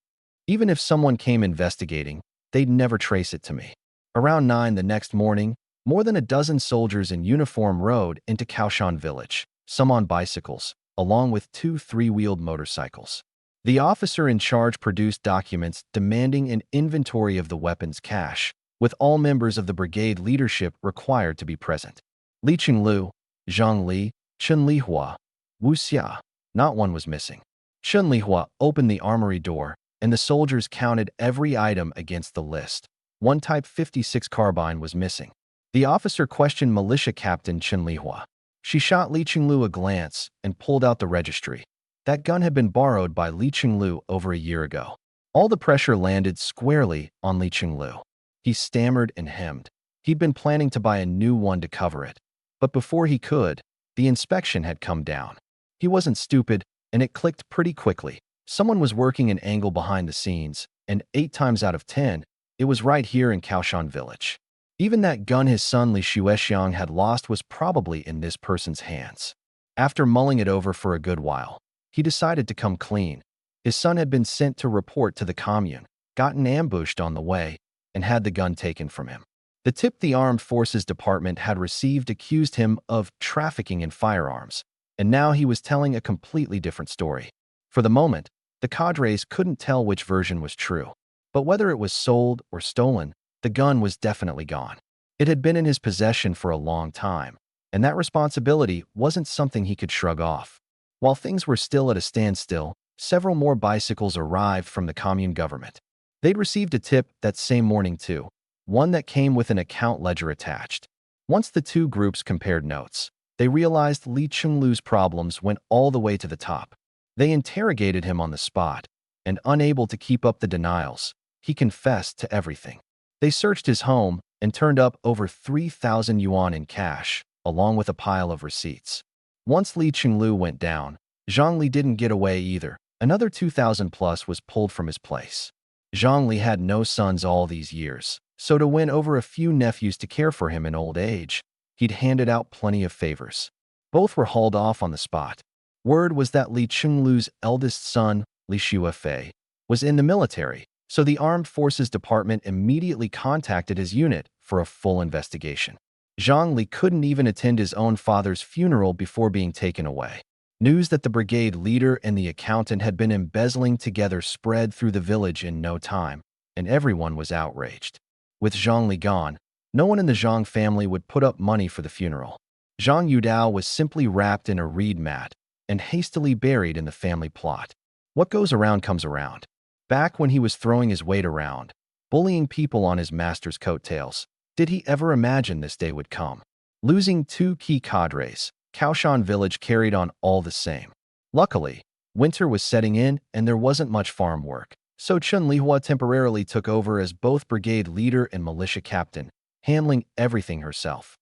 Speaker 1: Even if someone came investigating, they'd never trace it to me. Around 9 the next morning, more than a dozen soldiers in uniform rode into Kaoshan village, some on bicycles, along with 2 3-wheeled motorcycles. The officer in charge produced documents demanding an inventory of the weapons cache, with all members of the brigade leadership required to be present. Li Qinglu, Zhang Li, Chen Lihua, Wu Xia, not one was missing. Chen Lihua opened the armory door, and the soldiers counted every item against the list. 1 Type 56 carbine was missing. The officer questioned militia captain Chen Lihua. She shot Li Qinglu a glance and pulled out the registry. That gun had been borrowed by Li Qinglu over a year ago. All the pressure landed squarely on Li Qinglu. He stammered and hemmed. He'd been planning to buy a new one to cover it. But before he could, the inspection had come down. He wasn't stupid, and it clicked pretty quickly. Someone was working an angle behind the scenes, and 8 times out of 10, it was right here in Kaoshan village. Even that gun his son Li Shuexiang had lost was probably in this person's hands. After mulling it over for a good while, he decided to come clean. His son had been sent to report to the commune, gotten ambushed on the way, and had the gun taken from him. The tip the Armed Forces Department had received accused him of trafficking in firearms, and now he was telling a completely different story. For the moment, the cadres couldn't tell which version was true. But whether it was sold or stolen, the gun was definitely gone. It had been in his possession for a long time, and that responsibility wasn't something he could shrug off. While things were still at a standstill, several more bicycles arrived from the commune government. They'd received a tip that same morning too, one that came with an account ledger attached. Once the 2 groups compared notes, they realized Li Qinglu's problems went all the way to the top. They interrogated him on the spot, and unable to keep up the denials, he confessed to everything. They searched his home and turned up over 3,000 yuan in cash, along with a pile of receipts. Once Li Qinglu went down, Zhang Li didn't get away either. Another 2,000 plus was pulled from his place. Zhang Li had no sons all these years, so to win over a few nephews to care for him in old age, he'd handed out plenty of favors. Both were hauled off on the spot. Word was that Li Qinglu's eldest son, Li Shuefei, was in the military, so the Armed Forces Department immediately contacted his unit for a full investigation. Zhang Li couldn't even attend his own father's funeral before being taken away. News that the brigade leader and the accountant had been embezzling together spread through the village in no time, and everyone was outraged. With Zhang Li gone, no one in the Zhang family would put up money for the funeral. Zhang Yudao was simply wrapped in a reed mat and hastily buried in the family plot. What goes around comes around. Back when he was throwing his weight around, bullying people on his master's coattails, did he ever imagine this day would come? Losing 2 key cadres, Kaoshan village carried on all the same. Luckily, winter was setting in and there wasn't much farm work, So Chun Lihua temporarily took over as both brigade leader and militia captain, handling everything herself.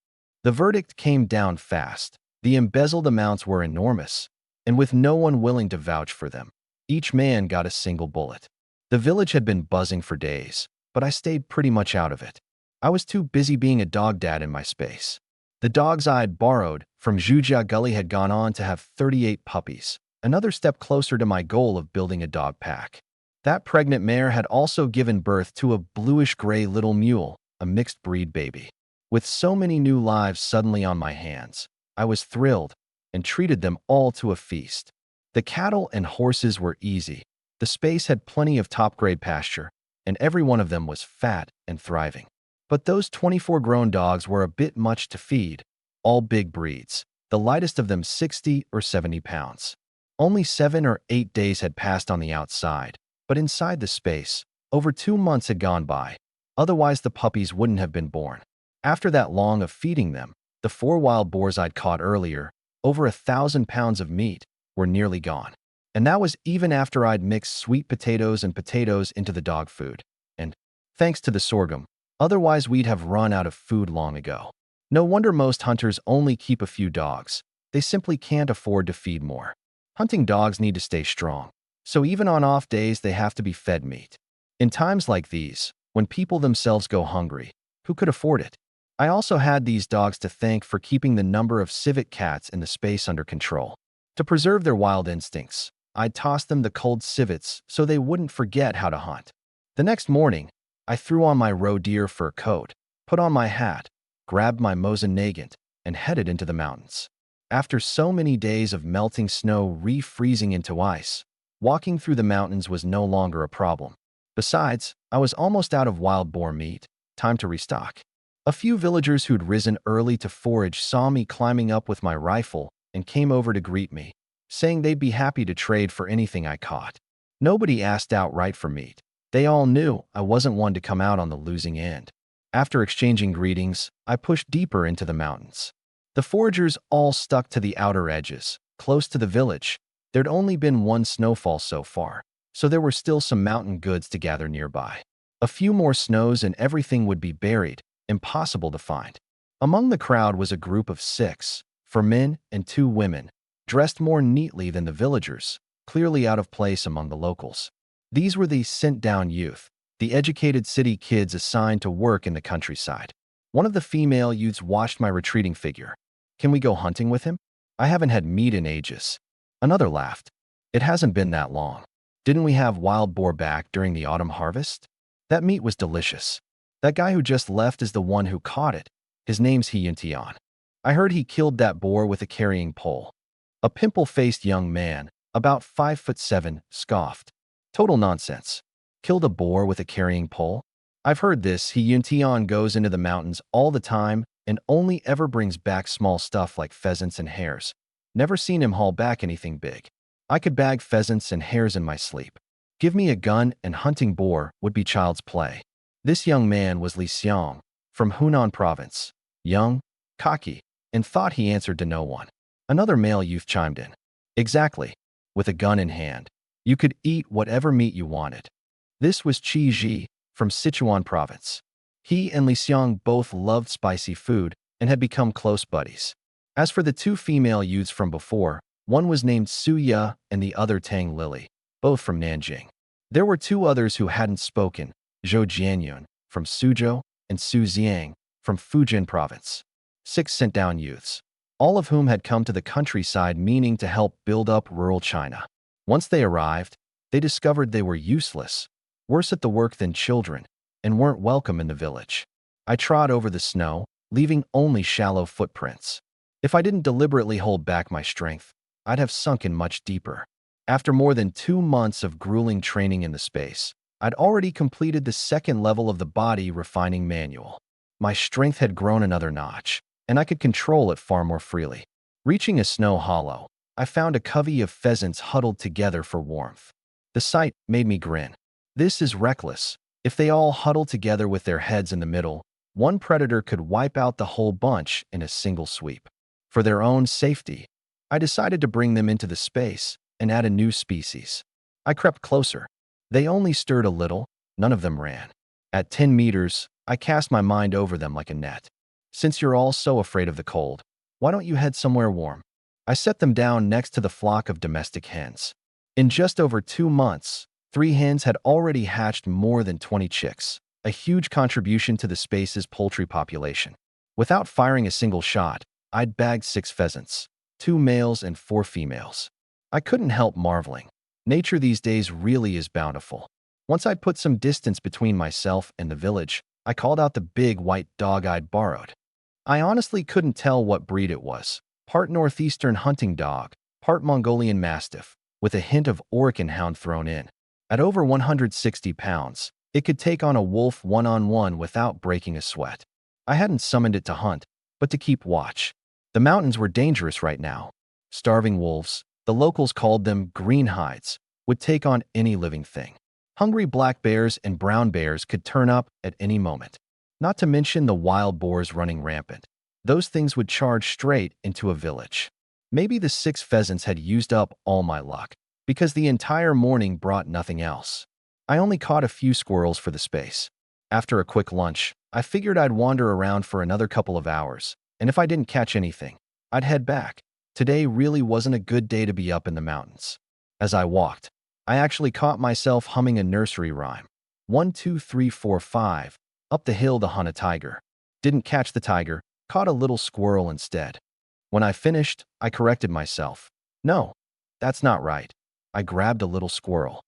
Speaker 1: The verdict came down fast. The embezzled amounts were enormous, and with no one willing to vouch for them, each man got a single bullet. The village had been buzzing for days, but I stayed pretty much out of it. I was too busy being a dog dad in my space. The dogs I'd borrowed from Zhujia Gully had gone on to have 38 puppies, another step closer to my goal of building a dog pack. That pregnant mare had also given birth to a bluish-gray little mule, a mixed-breed baby. With so many new lives suddenly on my hands, I was thrilled and treated them all to a feast. The cattle and horses were easy. The space had plenty of top-grade pasture, and every one of them was fat and thriving. But those 24 grown dogs were a bit much to feed, all big breeds, the lightest of them 60 or 70 pounds. Only 7 or 8 days had passed on the outside, but inside the space, over 2 months had gone by. Otherwise, the puppies wouldn't have been born. After that long of feeding them, the 4 wild boars I'd caught earlier, over 1,000 pounds of meat, were nearly gone. And that was even after I'd mixed sweet potatoes and potatoes into the dog food. And, thanks to the sorghum, otherwise we'd have run out of food long ago. No wonder most hunters only keep a few dogs. They simply can't afford to feed more. Hunting dogs need to stay strong, so even on off days they have to be fed meat. In times like these, when people themselves go hungry, who could afford it? I also had these dogs to thank for keeping the number of civet cats in the space under control. To preserve their wild instincts, I'd toss them the cold civets so they wouldn't forget how to hunt. The next morning, I threw on my roe deer fur coat, put on my hat, grabbed my Mosin Nagant, and headed into the mountains. After so many days of melting snow re-freezing into ice, walking through the mountains was no longer a problem. Besides, I was almost out of wild boar meat. Time to restock. A few villagers who'd risen early to forage saw me climbing up with my rifle and came over to greet me, saying they'd be happy to trade for anything I caught. Nobody asked outright for meat. They all knew I wasn't one to come out on the losing end. After exchanging greetings, I pushed deeper into the mountains. The foragers all stuck to the outer edges, close to the village. There'd only been one snowfall so far, so there were still some mountain goods to gather nearby. A few more snows and everything would be buried, impossible to find. Among the crowd was a group of 6, 4 men and 2 women, dressed more neatly than the villagers, clearly out of place among the locals. These were the sent-down youth, the educated city kids assigned to work in the countryside. One of the female youths watched my retreating figure. "Can we go hunting with him? I haven't had meat in ages." Another laughed. "It hasn't been that long. Didn't we have wild boar back during the autumn harvest? That meat was delicious. That guy who just left is the one who caught it. His name's Hiyuntian. I heard he killed that boar with a carrying pole." A pimple-faced young man, about 5'7", scoffed. "Total nonsense. Killed a boar with a carrying pole? I've heard this. Hiyuntian goes into the mountains all the time and only ever brings back small stuff like pheasants and hares. Never seen him haul back anything big. I could bag pheasants and hares in my sleep. Give me a gun and hunting boar would be child's play." This young man was Li Xiang, from Hunan province, young, cocky, and thought he answered to no one. Another male youth chimed in. "Exactly. With a gun in hand, you could eat whatever meat you wanted." This was Qi Ji, from Sichuan province. He and Li Xiang both loved spicy food and had become close buddies. As for the 2 female youths from before, one was named Su Ya and the other Tang Lily, both from Nanjing. There were 2 others who hadn't spoken, Zhou Jianyun, from Suzhou, and Su Xiang, from Fujian province. 6 sent-down youths, all of whom had come to the countryside meaning to help build up rural China. Once they arrived, they discovered they were useless, worse at the work than children, and weren't welcome in the village. I trod over the snow, leaving only shallow footprints. If I didn't deliberately hold back my strength, I'd have sunken much deeper. After more than 2 months of grueling training in the space, I'd already completed the 2nd level of the body refining manual. My strength had grown another notch, and I could control it far more freely. Reaching a snow hollow, I found a covey of pheasants huddled together for warmth. The sight made me grin. This is reckless. If they all huddle together with their heads in the middle, one predator could wipe out the whole bunch in a single sweep. For their own safety, I decided to bring them into the space and add a new species. I crept closer. They only stirred a little, none of them ran. At 10 meters, I cast my mind over them like a net. Since you're all so afraid of the cold, why don't you head somewhere warm? I set them down next to the flock of domestic hens. In just over 2 months, 3 hens had already hatched more than 20 chicks, a huge contribution to the space's poultry population. Without firing a single shot, I'd bagged 6 pheasants, 2 males and 4 females. I couldn't help marveling. Nature these days really is bountiful. Once I'd put some distance between myself and the village, I called out the big white dog I'd borrowed. I honestly couldn't tell what breed it was. Part northeastern hunting dog, part Mongolian mastiff, with a hint of Orphan hound thrown in. At over 160 pounds, it could take on a wolf one-on-one without breaking a sweat. I hadn't summoned it to hunt, but to keep watch. The mountains were dangerous right now. Starving wolves, the locals called them green hides, would take on any living thing. Hungry black bears and brown bears could turn up at any moment. Not to mention the wild boars running rampant. Those things would charge straight into a village. Maybe the 6 pheasants had used up all my luck, because the entire morning brought nothing else. I only caught a few squirrels for the space. After a quick lunch, I figured I'd wander around for another couple of hours, and if I didn't catch anything, I'd head back. Today really wasn't a good day to be up in the mountains. As I walked, I actually caught myself humming a nursery rhyme. 1, 2, 3, 4, 5, up the hill to hunt a tiger. Didn't catch the tiger, caught a little squirrel instead. When I finished, I corrected myself. No, that's not right. I grabbed a little squirrel.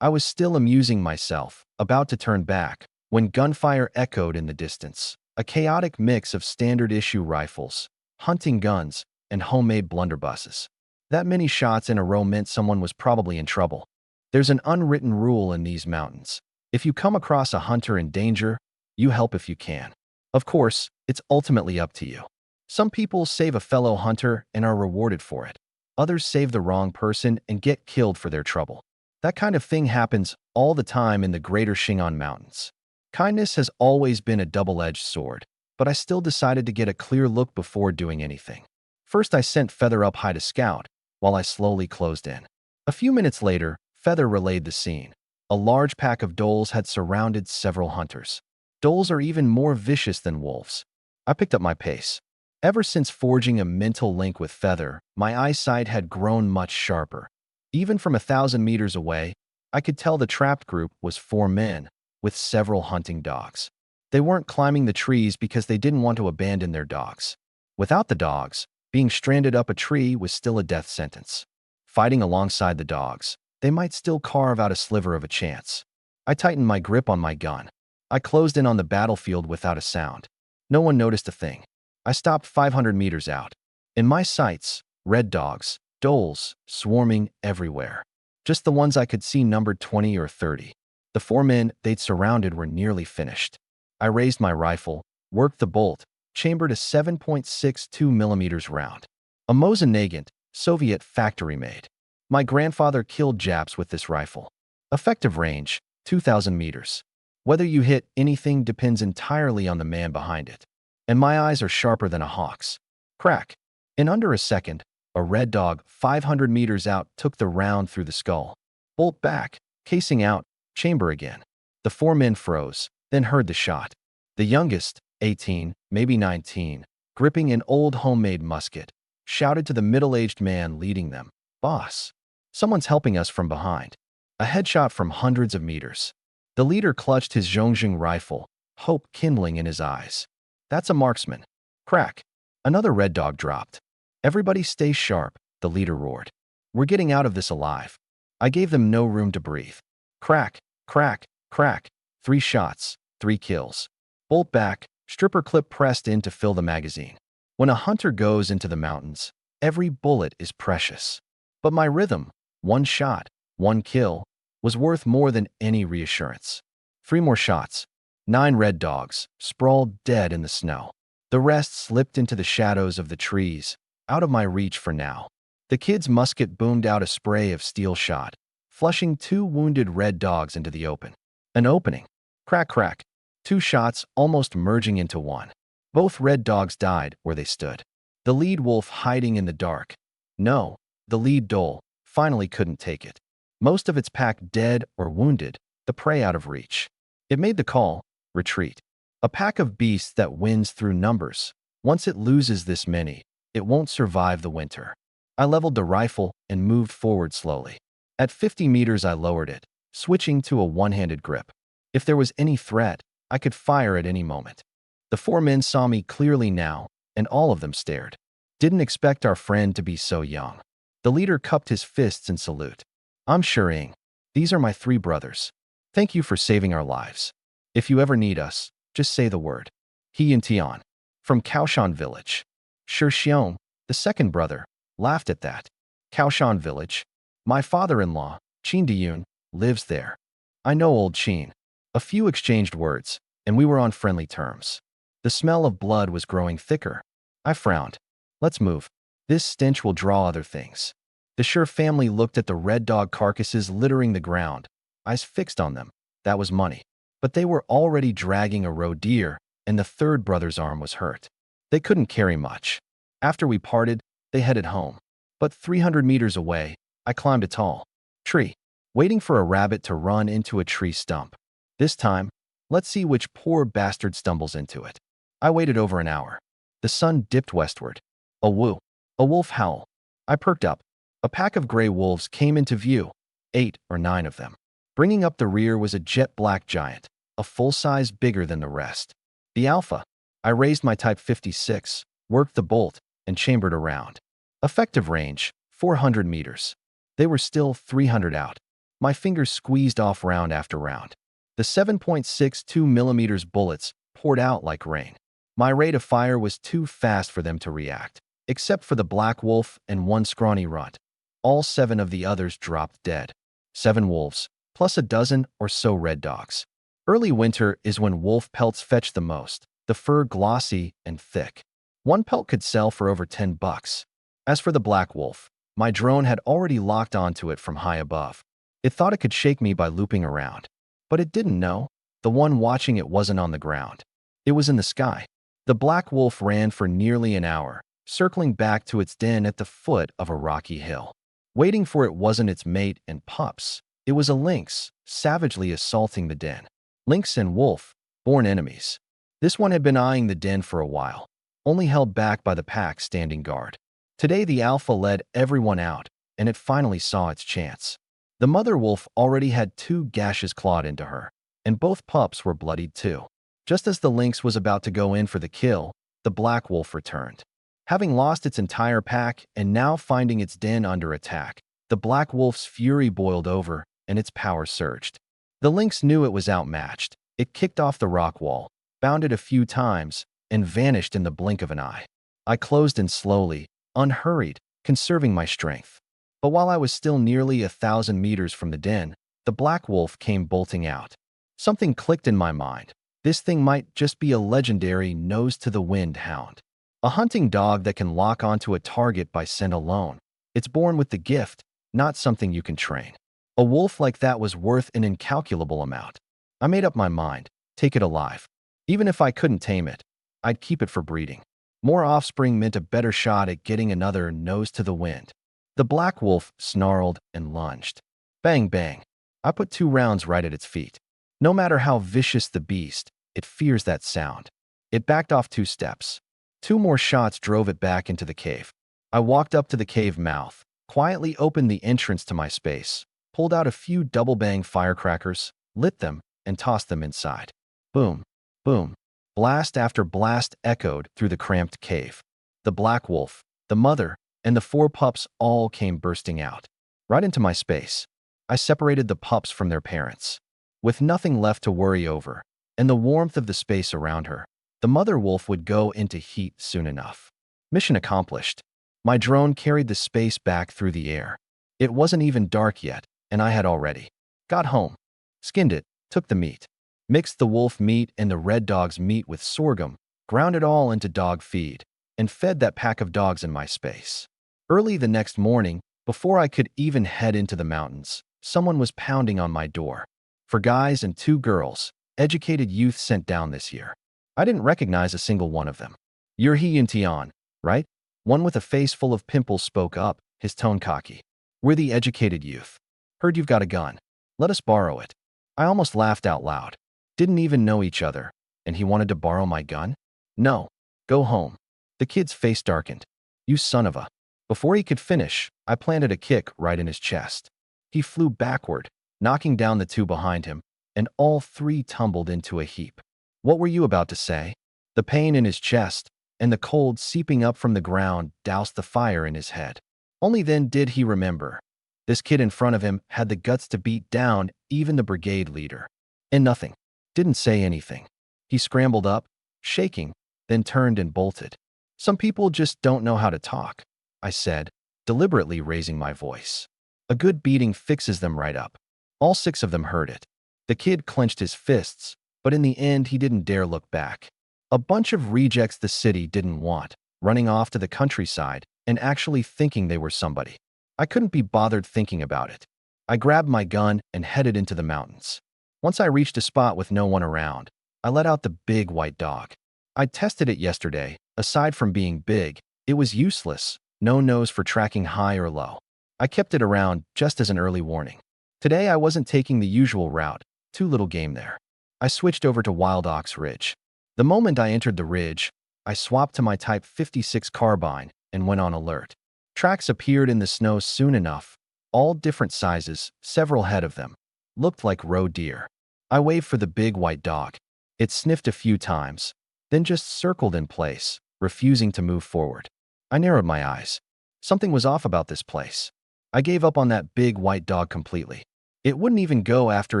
Speaker 1: I was still amusing myself, about to turn back, when gunfire echoed in the distance. A chaotic mix of standard-issue rifles, hunting guns, and homemade blunderbusses. That many shots in a row meant someone was probably in trouble. There's an unwritten rule in these mountains. If you come across a hunter in danger, you help if you can. Of course, it's ultimately up to you. Some people save a fellow hunter and are rewarded for it. Others save the wrong person and get killed for their trouble. That kind of thing happens all the time in the greater Shingon Mountains. Kindness has always been a double-edged sword, but I still decided to get a clear look before doing anything. First, I sent Feather up high to scout, while I slowly closed in. A few minutes later, Feather relayed the scene. A large pack of dholes had surrounded several hunters. Dholes are even more vicious than wolves. I picked up my pace. Ever since forging a mental link with Feather, my eyesight had grown much sharper. Even from 1,000 meters away, I could tell the trapped group was 4 men, with several hunting dogs. They weren't climbing the trees because they didn't want to abandon their dogs. Without the dogs, being stranded up a tree was still a death sentence. Fighting alongside the dogs, they might still carve out a sliver of a chance. I tightened my grip on my gun. I closed in on the battlefield without a sound. No one noticed a thing. I stopped 500 meters out. In my sights, red dogs, dholes, swarming everywhere. Just the ones I could see numbered 20 or 30. The 4 men they'd surrounded were nearly finished. I raised my rifle, worked the bolt, chambered a 7.62 millimeters round. A Mosin Nagant, Soviet factory-made. My grandfather killed Japs with this rifle. Effective range, 2,000 meters. Whether you hit anything depends entirely on the man behind it. And my eyes are sharper than a hawk's. Crack. In under a second, a red dog 500 meters out took the round through the skull. Bolt back, casing out, chamber again. The 4 men froze, then heard the shot. The youngest, 18, maybe 19, gripping an old homemade musket, shouted to the middle-aged man leading them, "Boss, someone's helping us from behind." A headshot from hundreds of meters. The leader clutched his Zhongjing rifle, hope kindling in his eyes. That's a marksman. Crack. Another red dog dropped. "Everybody stay sharp," the leader roared. "We're getting out of this alive." I gave them no room to breathe. Crack, crack, crack. 3 shots, 3 kills. Bolt back, stripper clip pressed in to fill the magazine. When a hunter goes into the mountains, every bullet is precious. But my rhythm, 1 shot, 1 kill, was worth more than any reassurance. 3 more shots. 9 red dogs, sprawled dead in the snow. The rest slipped into the shadows of the trees, out of my reach for now. The kid's musket boomed out a spray of steel shot, flushing 2 wounded red dogs into the open. An opening. Crack, crack. 2 shots almost merging into one. Both red dogs died where they stood. The lead wolf hiding in the dark. No, the lead dhole finally couldn't take it. most of its pack dead or wounded, the prey out of reach. It made the call, retreat. A pack of beasts that wins through numbers. Once it loses this many, it won't survive the winter. I leveled the rifle and moved forward slowly. At 50 meters I lowered it, switching to a one-handed grip. If there was any threat, I could fire at any moment. The 4 men saw me clearly now, and all of them stared. Didn't expect our friend to be so young. The leader cupped his fists in salute. I'm Shering. These are my 3 brothers. Thank you for saving our lives. If you ever need us, just say the word. He and Tian. From Kaoshan village. Xiong, the second brother, laughed at that. Kaoshan village? My father-in-law, Qin Diyun, lives there. I know old Qin. A few exchanged words, and we were on friendly terms. The smell of blood was growing thicker. I frowned. Let's move. This stench will draw other things. The Sher family looked at the red dog carcasses littering the ground, eyes fixed on them. That was money. But they were already dragging a roe deer, and the third brother's arm was hurt. They couldn't carry much. After we parted, they headed home. But 300 meters away, I climbed a tall tree, waiting for a rabbit to run into a tree stump. This time, let's see which poor bastard stumbles into it. I waited over an hour. The sun dipped westward. A wolf howl. I perked up. A pack of gray wolves came into view, 8 or 9 of them. Bringing up the rear was a jet-black giant, a full size bigger than the rest. The alpha. I raised my Type 56, worked the bolt, and chambered around. Effective range, 400 meters. They were still 300 out. My fingers squeezed off round after round. The 7.62 millimeters bullets poured out like rain. My rate of fire was too fast for them to react, except for the black wolf and 1 scrawny runt. All 7 of the others dropped dead. 7 wolves, plus a dozen or so red dogs. Early winter is when wolf pelts fetch the most, the fur glossy and thick. 1 pelt could sell for over $10. As for the black wolf, my drone had already locked onto it from high above. It thought it could shake me by looping around. But it didn't know. The one watching it wasn't on the ground. It was in the sky. The black wolf ran for nearly an hour, circling back to its den at the foot of a rocky hill. Waiting for it wasn't its mate and pups. It was a lynx, savagely assaulting the den. Lynx and wolf, born enemies. This one had been eyeing the den for a while, only held back by the pack standing guard. Today the alpha led everyone out, and it finally saw its chance. The mother wolf already had 2 gashes clawed into her, and both pups were bloodied too. Just as the lynx was about to go in for the kill, the black wolf returned. Having lost its entire pack and now finding its den under attack, the black wolf's fury boiled over and its power surged. The lynx knew it was outmatched. It kicked off the rock wall, bounded a few times, and vanished in the blink of an eye. I closed in slowly, unhurried, conserving my strength. But while I was still nearly 1,000 meters from the den, the black wolf came bolting out. Something clicked in my mind. This thing might just be a legendary nose-to-the-wind hound. A hunting dog that can lock onto a target by scent alone. It's born with the gift, not something you can train. A wolf like that was worth an incalculable amount. I made up my mind, take it alive. Even if I couldn't tame it, I'd keep it for breeding. More offspring meant a better shot at getting another nose to the wind. The black wolf snarled and lunged. Bang, bang. I put 2 rounds right at its feet. No matter how vicious the beast, it fears that sound. It backed off 2 steps. 2 more shots drove it back into the cave. I walked up to the cave mouth, quietly opened the entrance to my space, pulled out a few double-bang firecrackers, lit them, and tossed them inside. Boom, boom. Blast after blast echoed through the cramped cave. The black wolf, the mother, and the 4 pups all came bursting out. Right into my space. I separated the pups from their parents. With nothing left to worry over, and the warmth of the space around her, the mother wolf would go into heat soon enough. Mission accomplished. My drone carried the space back through the air. It wasn't even dark yet, and I had already got home, skinned it, took the meat, mixed the wolf meat and the red dog's meat with sorghum, ground it all into dog feed, and fed that pack of dogs in my space. Early the next morning, before I could even head into the mountains, someone was pounding on my door. 4 guys and 2 girls, educated youth sent down this year. I didn't recognize a single one of them. You're He and Tian, right? One with a face full of pimples spoke up, his tone cocky. We're the educated youth. Heard you've got a gun. Let us borrow it. I almost laughed out loud. Didn't even know each other, and he wanted to borrow my gun? No. Go home. The kid's face darkened. You son of a. Before he could finish, I planted a kick right in his chest. He flew backward, knocking down the two behind him, and all three tumbled into a heap. What were you about to say? The pain in his chest and the cold seeping up from the ground doused the fire in his head. Only then did he remember. This kid in front of him had the guts to beat down even the brigade leader. And nothing. Didn't say anything. He scrambled up, shaking, then turned and bolted. Some people just don't know how to talk, I said, deliberately raising my voice. A good beating fixes them right up. All 6 of them heard it. The kid clenched his fists, but in the end he didn't dare look back. A bunch of rejects the city didn't want, running off to the countryside and actually thinking they were somebody. I couldn't be bothered thinking about it. I grabbed my gun and headed into the mountains. Once I reached a spot with no one around, I let out the big white dog. I tested it yesterday. Aside from being big, it was useless. No nose for tracking high or low. I kept it around just as an early warning. Today I wasn't taking the usual route. Too little game there. I switched over to Wild Ox Ridge. The moment I entered the ridge, I swapped to my Type 56 carbine and went on alert. Tracks appeared in the snow soon enough, all different sizes, several head of them. Looked like roe deer. I waved for the big white dog. It sniffed a few times, then just circled in place, refusing to move forward. I narrowed my eyes. Something was off about this place. I gave up on that big white dog completely. It wouldn't even go after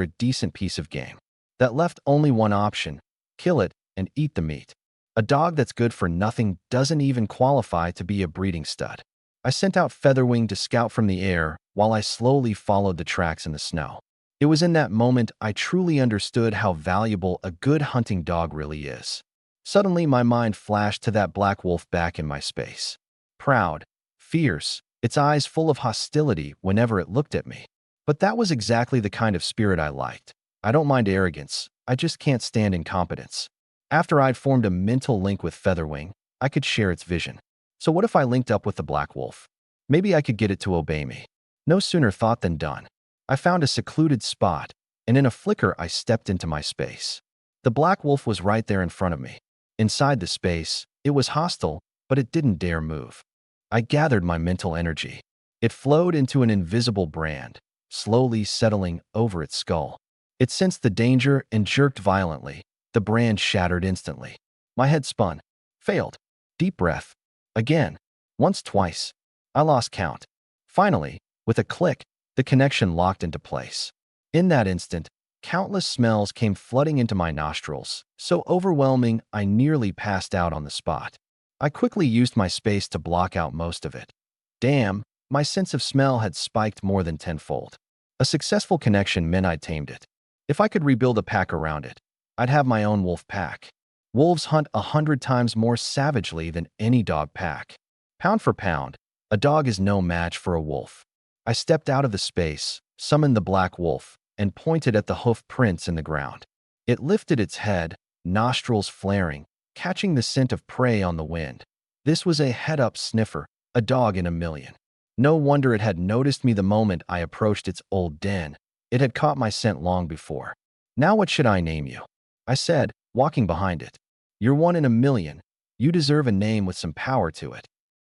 Speaker 1: a decent piece of game. That left only one option: kill it and eat the meat. A dog that's good for nothing doesn't even qualify to be a breeding stud. I sent out Featherwing to scout from the air while I slowly followed the tracks in the snow. It was in that moment I truly understood how valuable a good hunting dog really is. Suddenly my mind flashed to that black wolf back in my space. Proud, fierce, its eyes full of hostility whenever it looked at me. But that was exactly the kind of spirit I liked. I don't mind arrogance, I just can't stand incompetence. After I'd formed a mental link with Featherwing, I could share its vision. So what if I linked up with the black wolf? Maybe I could get it to obey me. No sooner thought than done. I found a secluded spot, and in a flicker I stepped into my space. The black wolf was right there in front of me. Inside the space, it was hostile, but it didn't dare move. I gathered my mental energy. It flowed into an invisible brand, slowly settling over its skull. It sensed the danger and jerked violently. The brand shattered instantly. My head spun. Failed. Deep breath. Again. Once, twice. I lost count. Finally, with a click, the connection locked into place. In that instant, countless smells came flooding into my nostrils, so overwhelming I nearly passed out on the spot. I quickly used my space to block out most of it. Damn, my sense of smell had spiked more than tenfold. A successful connection meant I'd tamed it. If I could rebuild a pack around it, I'd have my own wolf pack. Wolves hunt 100 times more savagely than any dog pack. Pound for pound, a dog is no match for a wolf. I stepped out of the space, summoned the black wolf, and pointed at the hoof prints in the ground. It lifted its head, nostrils flaring, catching the scent of prey on the wind. This was a head-up sniffer, a dog in a million. No wonder it had noticed me the moment I approached its old den. It had caught my scent long before. Now what should I name you? I said, walking behind it. You're one in a million. You deserve a name with some power to it.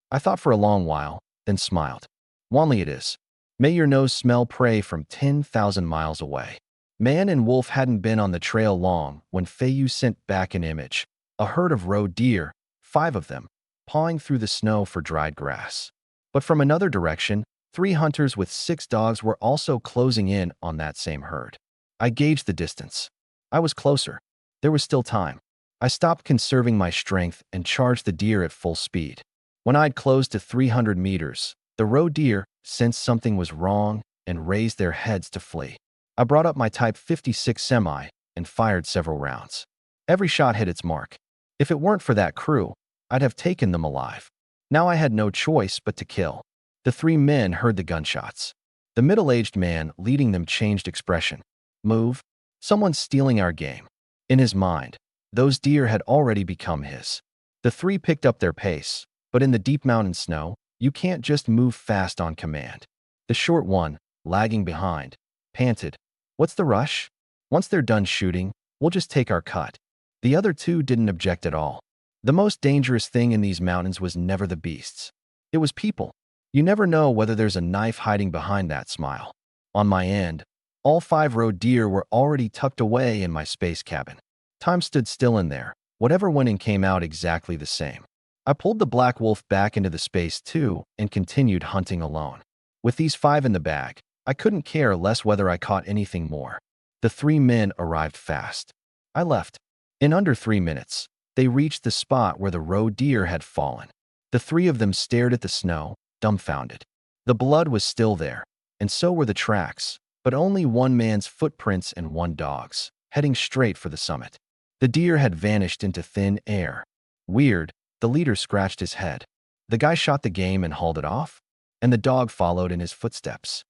Speaker 1: I thought for a long while, then smiled. Wanley it is. May your nose smell prey from 10,000 miles away. Man and wolf hadn't been on the trail long when Feiyu sent back an image. A herd of roe deer, 5 of them, pawing through the snow for dried grass. But from another direction, 3 hunters with 6 dogs were also closing in on that same herd. I gauged the distance. I was closer. There was still time. I stopped conserving my strength and charged the deer at full speed. When I'd closed to 300 meters, the roe deer sensed something was wrong and raised their heads to flee. I brought up my Type 56 semi and fired several rounds. Every shot hit its mark. If it weren't for that crew, I'd have taken them alive. Now I had no choice but to kill. The 3 men heard the gunshots. The middle-aged man leading them changed expression. Move. Someone's stealing our game. In his mind, those deer had already become his. The 3 picked up their pace, but in the deep mountain snow, you can't just move fast on command. The short one, lagging behind, panted. What's the rush? Once they're done shooting, we'll just take our cut. The other two didn't object at all. The most dangerous thing in these mountains was never the beasts. It was people. You never know whether there's a knife hiding behind that smile. On my end, all 5 roe deer were already tucked away in my space cabin. Time stood still in there. Whatever went in came out exactly the same. I pulled the black wolf back into the space too and continued hunting alone. With these 5 in the bag, I couldn't care less whether I caught anything more. The 3 men arrived fast. I left. In under 3 minutes, they reached the spot where the roe deer had fallen. The 3 of them stared at the snow, dumbfounded. The blood was still there, and so were the tracks, but only one man's footprints and one dog's, heading straight for the summit. The deer had vanished into thin air. Weird, the leader scratched his head. The guy shot the game and hauled it off, and the dog followed in his footsteps.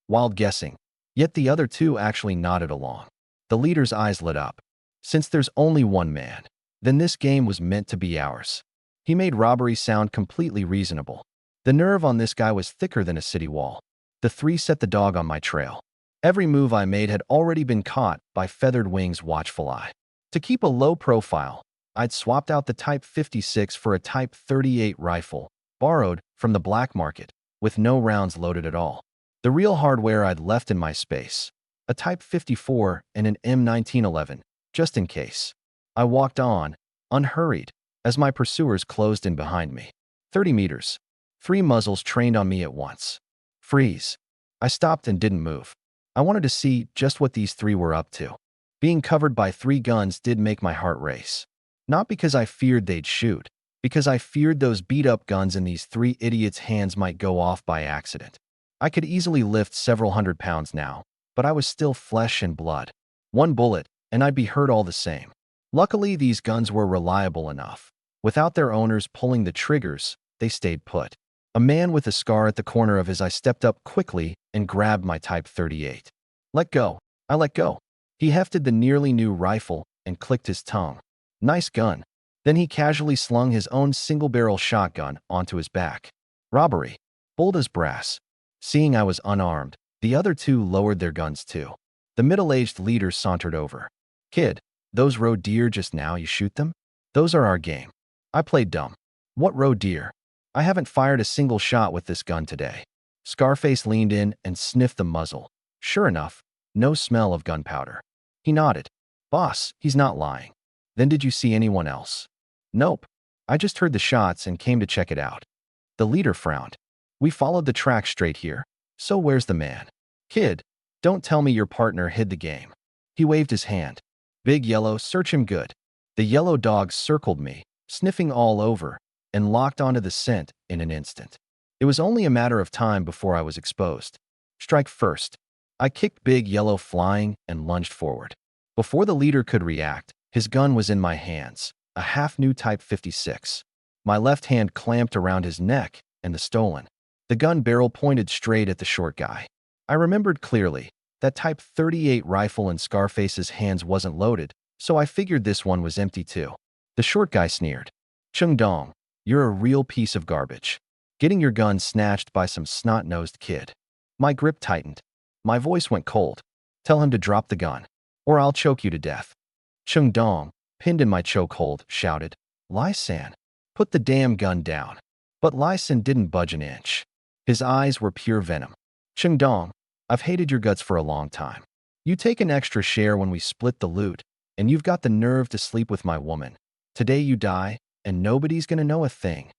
Speaker 1: Wild guessing, yet the other 2 actually nodded along. The leader's eyes lit up. Since there's only one man, then this game was meant to be ours. He made robbery sound completely reasonable. The nerve on this guy was thicker than a city wall. The 3 set the dog on my trail. Every move I made had already been caught by Feathered Wing's watchful eye. To keep a low profile, I'd swapped out the Type 56 for a Type 38 rifle, borrowed from the black market, with no rounds loaded at all. The real hardware I'd left in my space, a Type 54 and an M1911, just in case. I walked on, unhurried, as my pursuers closed in behind me. 30 meters. 3 muzzles trained on me at once. Freeze. I stopped and didn't move. I wanted to see just what these 3 were up to. Being covered by 3 guns did make my heart race. Not because I feared they'd shoot, because I feared those beat-up guns in these 3 idiots' hands might go off by accident. I could easily lift several hundred pounds now, but I was still flesh and blood. 1 bullet, and I'd be hurt all the same. Luckily, these guns were reliable enough. Without their owners pulling the triggers, they stayed put. A man with a scar at the corner of his eye stepped up quickly and grabbed my Type 38. Let go. I let go. He hefted the nearly new rifle and clicked his tongue. Nice gun. Then he casually slung his own single-barrel shotgun onto his back. Robbery. Bold as brass. Seeing I was unarmed, the other 2 lowered their guns too. The middle-aged leader sauntered over. Kid, those roe deer just now, you shoot them? Those are our game. I played dumb. What roe deer? I haven't fired a single shot with this gun today. Scarface leaned in and sniffed the muzzle. Sure enough, no smell of gunpowder. He nodded. Boss, he's not lying. Then did you see anyone else? Nope. I just heard the shots and came to check it out. The leader frowned. We followed the track straight here. So where's the man? Kid, don't tell me your partner hid the game. He waved his hand. Big Yellow, search him good. The yellow dog circled me, sniffing all over, and locked onto the scent in an instant. It was only a matter of time before I was exposed. Strike first. I kicked Big Yellow flying and lunged forward. Before the leader could react, his gun was in my hands, a half-new Type 56. My left hand clamped around his neck and the stolen. The gun barrel pointed straight at the short guy. I remembered clearly that Type 38 rifle in Scarface's hands wasn't loaded, so I figured this one was empty too. The short guy sneered. Chung Dong, you're a real piece of garbage. Getting your gun snatched by some snot-nosed kid. My grip tightened. My voice went cold. Tell him to drop the gun, or I'll choke you to death. Chung Dong, pinned in my chokehold, shouted. Lai-san, put the damn gun down. But Lai-san didn't budge an inch. His eyes were pure venom. Chung Dong, I've hated your guts for a long time. You take an extra share when we split the loot, and you've got the nerve to sleep with my woman. Today you die, and nobody's gonna know a thing.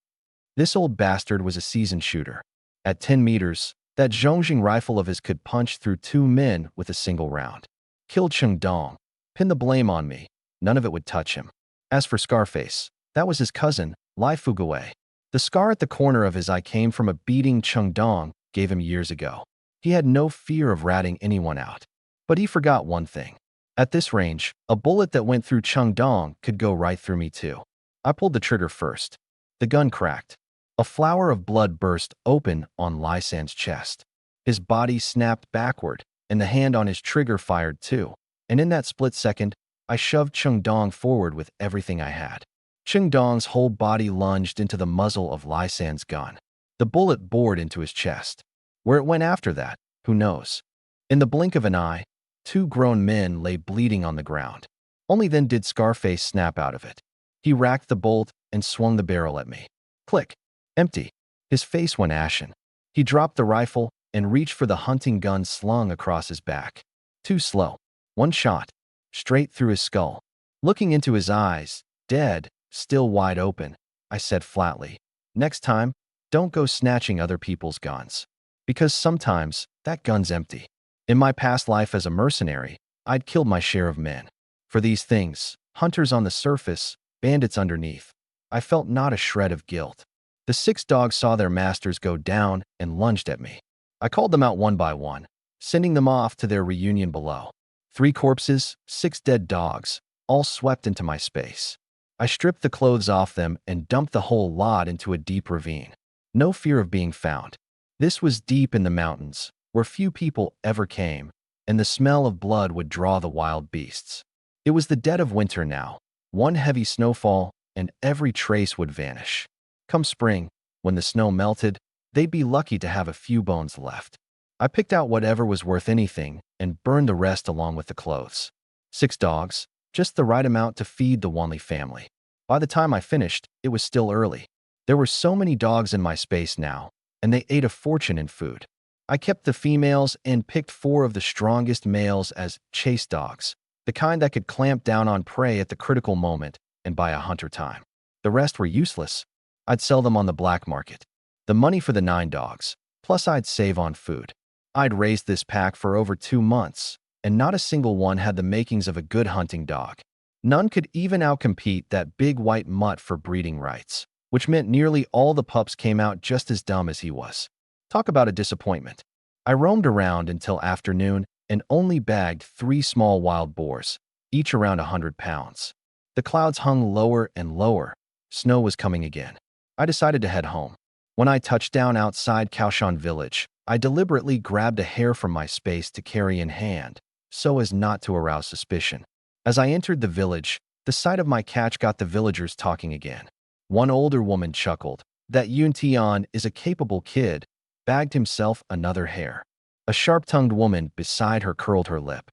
Speaker 1: This old bastard was a seasoned shooter. At 10 meters, that Zhongjing rifle of his could punch through 2 men with a single round. Killed Chung Dong. Pin the blame on me. None of it would touch him. As for Scarface, that was his cousin, Lai Fugaway. The scar at the corner of his eye came from a beating Chung Dong gave him years ago. He had no fear of ratting anyone out. But he forgot one thing. At this range, a bullet that went through Chung Dong could go right through me too. I pulled the trigger first. The gun cracked. A flower of blood burst open on Lai-san's chest. His body snapped backward, and the hand on his trigger fired too. And in that split second, I shoved Chung Dong forward with everything I had. Chung Dong's whole body lunged into the muzzle of Lai-san's gun. The bullet bored into his chest. Where it went after that, Who knows? In the blink of an eye, two grown men lay bleeding on the ground. Only then did Scarface snap out of it. He racked the bolt and swung the barrel at me. Click. Empty. His face went ashen. He dropped the rifle and reached for the hunting gun slung across his back. Too slow. One shot. Straight through his skull. Looking into his eyes, dead, still wide open, I said flatly, "Next time, don't go snatching other people's guns. Because sometimes, that gun's empty." In my past life as a mercenary, I'd killed my share of men. For these things, hunters on the surface, bandits underneath, I felt not a shred of guilt. The 6 dogs saw their masters go down and lunged at me. I called them out one by one, sending them off to their reunion below. 3 corpses, 6 dead dogs, all swept into my space. I stripped the clothes off them and dumped the whole lot into a deep ravine. No fear of being found. This was deep in the mountains, where few people ever came, and the smell of blood would draw the wild beasts. It was the dead of winter now, one heavy snowfall, and every trace would vanish. Come spring, when the snow melted, they'd be lucky to have a few bones left. I picked out whatever was worth anything and burned the rest along with the clothes. 6 dogs, just the right amount to feed the Wanley family. By the time I finished, it was still early. There were so many dogs in my space now, and they ate a fortune in food. I kept the females and picked 4 of the strongest males as chase dogs, the kind that could clamp down on prey at the critical moment and buy a hunter time. The rest were useless. I'd sell them on the black market. The money for the 9 dogs, plus I'd save on food. I'd raised this pack for over 2 months, and not a single one had the makings of a good hunting dog. None could even outcompete that big white mutt for breeding rights, which meant nearly all the pups came out just as dumb as he was. Talk about a disappointment. I roamed around until afternoon and only bagged 3 small wild boars, each around 100 pounds. The clouds hung lower and lower. Snow was coming again. I decided to head home. When I touched down outside Kaoshan village, I deliberately grabbed a hare from my space to carry in hand, so as not to arouse suspicion. As I entered the village, the sight of my catch got the villagers talking again. One older woman chuckled. That Yuntian is a capable kid, bagged himself another hare. A sharp-tongued woman beside her curled her lip.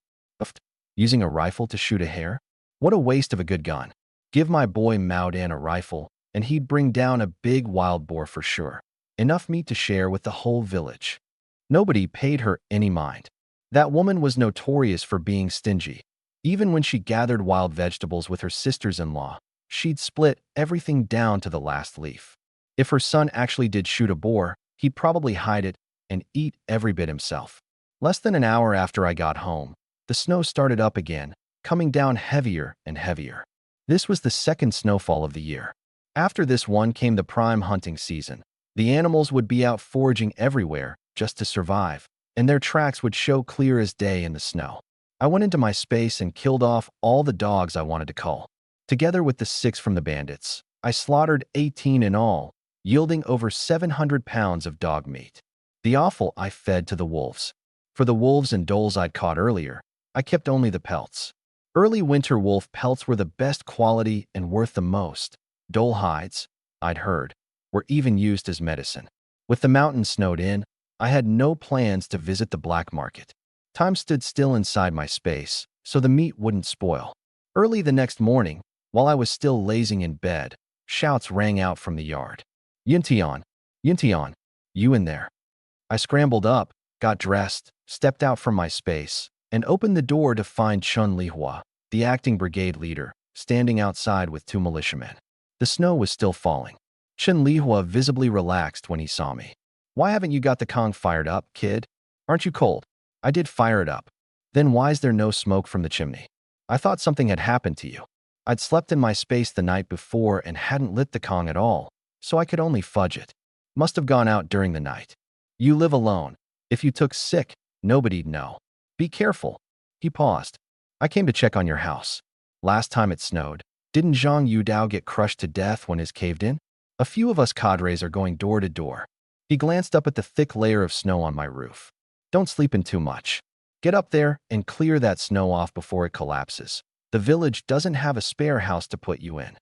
Speaker 1: Using a rifle to shoot a hare? What a waste of a good gun. Give my boy Maodan a rifle, and he'd bring down a big wild boar for sure. Enough meat to share with the whole village. Nobody paid her any mind. That woman was notorious for being stingy. Even when she gathered wild vegetables with her sisters-in-law, she'd split everything down to the last leaf. If her son actually did shoot a boar, he'd probably hide it and eat every bit himself. Less than an hour after I got home, the snow started up again, coming down heavier and heavier. This was the second snowfall of the year. After this one came the prime hunting season. The animals would be out foraging everywhere just to survive, and their tracks would show clear as day in the snow. I went into my space and killed off all the dogs I wanted to cull. Together with the 6 from the bandits, I slaughtered 18 in all, yielding over 700 pounds of dog meat. The offal I fed to the wolves. For the wolves and dholes I'd caught earlier, I kept only the pelts. Early winter wolf pelts were the best quality and worth the most. Dhole hides, I'd heard, were even used as medicine. With the mountains snowed in, I had no plans to visit the black market. Time stood still inside my space, so the meat wouldn't spoil. Early the next morning, while I was still lazing in bed, shouts rang out from the yard. Yuntian, Yuntian, you in there? I scrambled up, got dressed, stepped out from my space, and opened the door to find Chun Lihua, the acting brigade leader, standing outside with 2 militiamen. The snow was still falling. Chun Lihua visibly relaxed when he saw me. Why haven't you got the Kong fired up, kid? Aren't you cold? I did fire it up. Then why's there no smoke from the chimney? I thought something had happened to you. I'd slept in my space the night before and hadn't lit the Kong at all, so I could only fudge it. Must have gone out during the night. You live alone. If you took sick, nobody'd know. Be careful. He paused. I came to check on your house. Last time it snowed, didn't Zhang Yudao get crushed to death when his caved in? A few of us cadres are going door to door. He glanced up at the thick layer of snow on my roof. Don't sleep in too much. Get up there and clear that snow off before it collapses. The village doesn't have a spare house to put you in.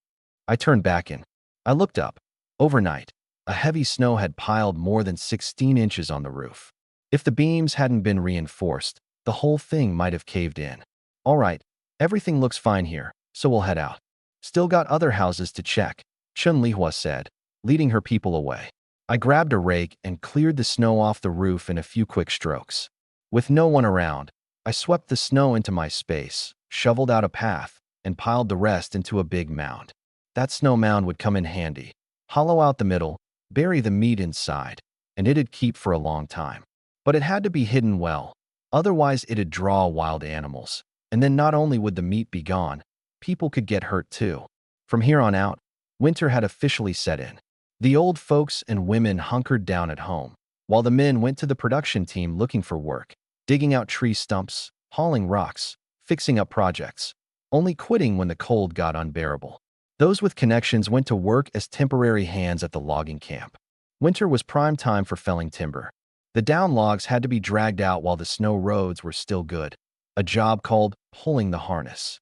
Speaker 1: I turned back in. I looked up. Overnight, a heavy snow had piled more than 16 inches on the roof. If the beams hadn't been reinforced, the whole thing might have caved in. All right, everything looks fine here, so we'll head out. Still got other houses to check, Chun Lihua said, leading her people away. I grabbed a rake and cleared the snow off the roof in a few quick strokes. With no one around, I swept the snow into my space, shoveled out a path, and piled the rest into a big mound. That snow mound would come in handy. Hollow out the middle, bury the meat inside, and it'd keep for a long time. But it had to be hidden well, otherwise it'd draw wild animals. And then not only would the meat be gone, people could get hurt too. From here on out, winter had officially set in. The old folks and women hunkered down at home, while the men went to the production team looking for work, digging out tree stumps, hauling rocks, fixing up projects, only quitting when the cold got unbearable. Those with connections went to work as temporary hands at the logging camp. Winter was prime time for felling timber. The down logs had to be dragged out while the snow roads were still good, a job called pulling the harness.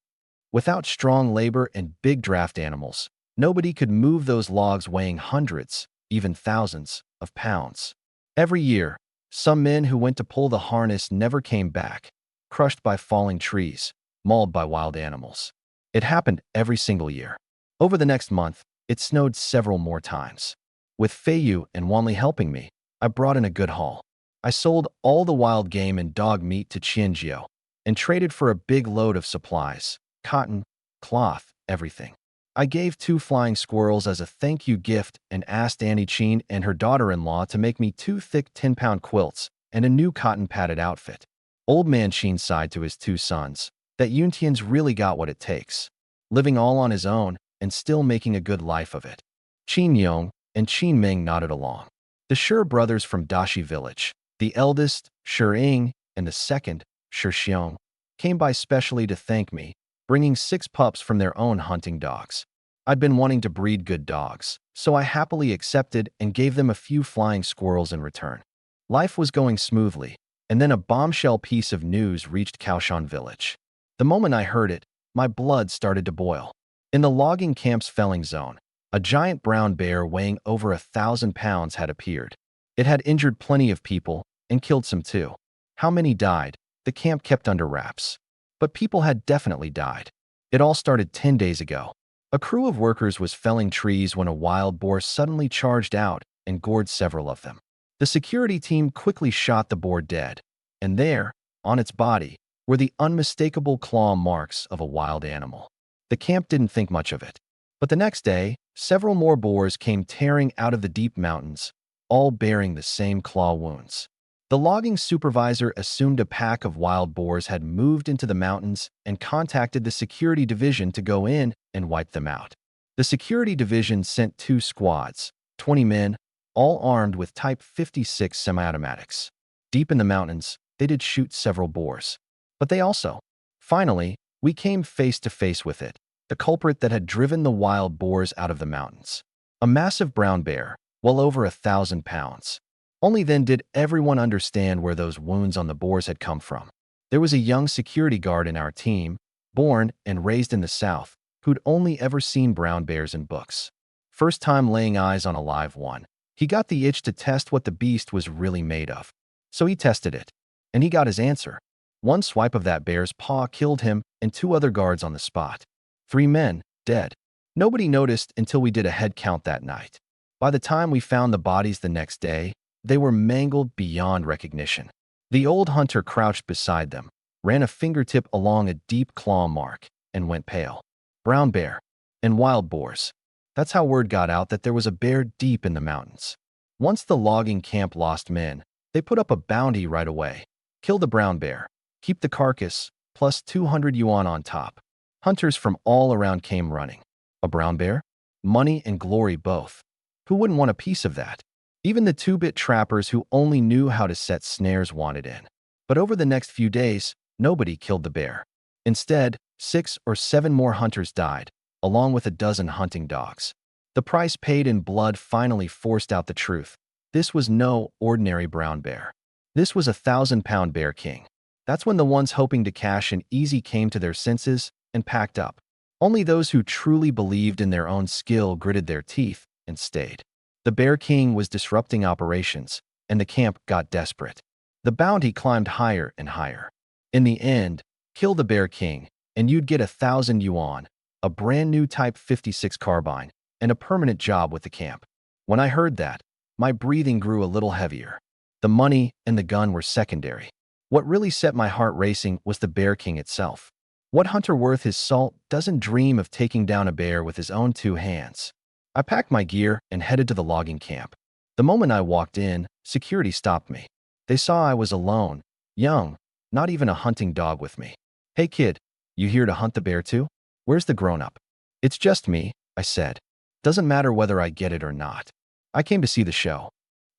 Speaker 1: Without strong labor and big draft animals, nobody could move those logs weighing hundreds, even thousands, of pounds. Every year, some men who went to pull the harness never came back, crushed by falling trees, mauled by wild animals. It happened every single year. Over the next month, it snowed several more times. With Feiyu and Wanli helping me, I brought in a good haul. I sold all the wild game and dog meat to Qianjiu and traded for a big load of supplies, cotton, cloth, everything. I gave 2 flying squirrels as a thank you gift and asked Annie Chin and her daughter-in-law to make me 2 thick 10-pound quilts and a new cotton-padded outfit. Old man Chin sighed to his 2 sons that Yuntian's really got what it takes, living all on his own and still making a good life of it. Qin Yong and Qin Ming nodded along. The Shi brothers from Dashi village, the eldest, Shi Ying, and the second, Shi Xiong, came by specially to thank me, bringing 6 pups from their own hunting dogs. I'd been wanting to breed good dogs, so I happily accepted and gave them a few flying squirrels in return. Life was going smoothly, and then a bombshell piece of news reached Kaoshan village. The moment I heard it, my blood started to boil. In the logging camp's felling zone, a giant brown bear weighing over 1,000 pounds had appeared. It had injured plenty of people and killed some too. How many died, the camp kept under wraps. But people had definitely died. It all started 10 days ago. A crew of workers was felling trees when a wild boar suddenly charged out and gored several of them. The security team quickly shot the boar dead, and there, on its body, were the unmistakable claw marks of a wild animal. The camp didn't think much of it. But the next day, several more boars came tearing out of the deep mountains, all bearing the same claw wounds. The logging supervisor assumed a pack of wild boars had moved into the mountains and contacted the security division to go in and wipe them out. The security division sent 2 squads, 20 men, all armed with Type 56 semi-automatics. Deep in the mountains, they did shoot several boars. But they also, finally, we came face to face with it, the culprit that had driven the wild boars out of the mountains. A massive brown bear, well over 1,000 pounds. Only then did everyone understand where those wounds on the boars had come from. There was a young security guard in our team, born and raised in the South, who'd only ever seen brown bears in books. First time laying eyes on a live one, he got the itch to test what the beast was really made of. So he tested it, and he got his answer. 1 swipe of that bear's paw killed him and 2 other guards on the spot. 3 men, dead. Nobody noticed until we did a head count that night. By the time we found the bodies the next day, they were mangled beyond recognition. The old hunter crouched beside them, ran a fingertip along a deep claw mark, and went pale. Brown bear and wild boars. That's how word got out that there was a bear deep in the mountains. Once the logging camp lost men, they put up a bounty right away. Kill the brown bear, keep the carcass, plus 200 yuan on top. Hunters from all around came running. A brown bear? Money and glory both. Who wouldn't want a piece of that? Even the 2-bit trappers who only knew how to set snares wanted in. But over the next few days, nobody killed the bear. Instead, 6 or 7 more hunters died, along with a dozen hunting dogs. The price paid in blood finally forced out the truth. This was no ordinary brown bear. This was a 1,000-pound bear king. That's when the ones hoping to cash in easy came to their senses and packed up. Only those who truly believed in their own skill gritted their teeth and stayed. The Bear King was disrupting operations, and the camp got desperate. The bounty climbed higher and higher. In the end, kill the Bear King, and you'd get 1,000 yuan, a brand new Type 56 carbine, and a permanent job with the camp. When I heard that, my breathing grew a little heavier. The money and the gun were secondary. What really set my heart racing was the Bear King itself. What hunter worth his salt doesn't dream of taking down a bear with his own 2 hands? I packed my gear and headed to the logging camp. The moment I walked in, security stopped me. They saw I was alone, young, not even a hunting dog with me. "Hey kid, you here to hunt the bear too? Where's the grown-up?" "It's just me," I said. "Doesn't matter whether I get it or not. I came to see the show.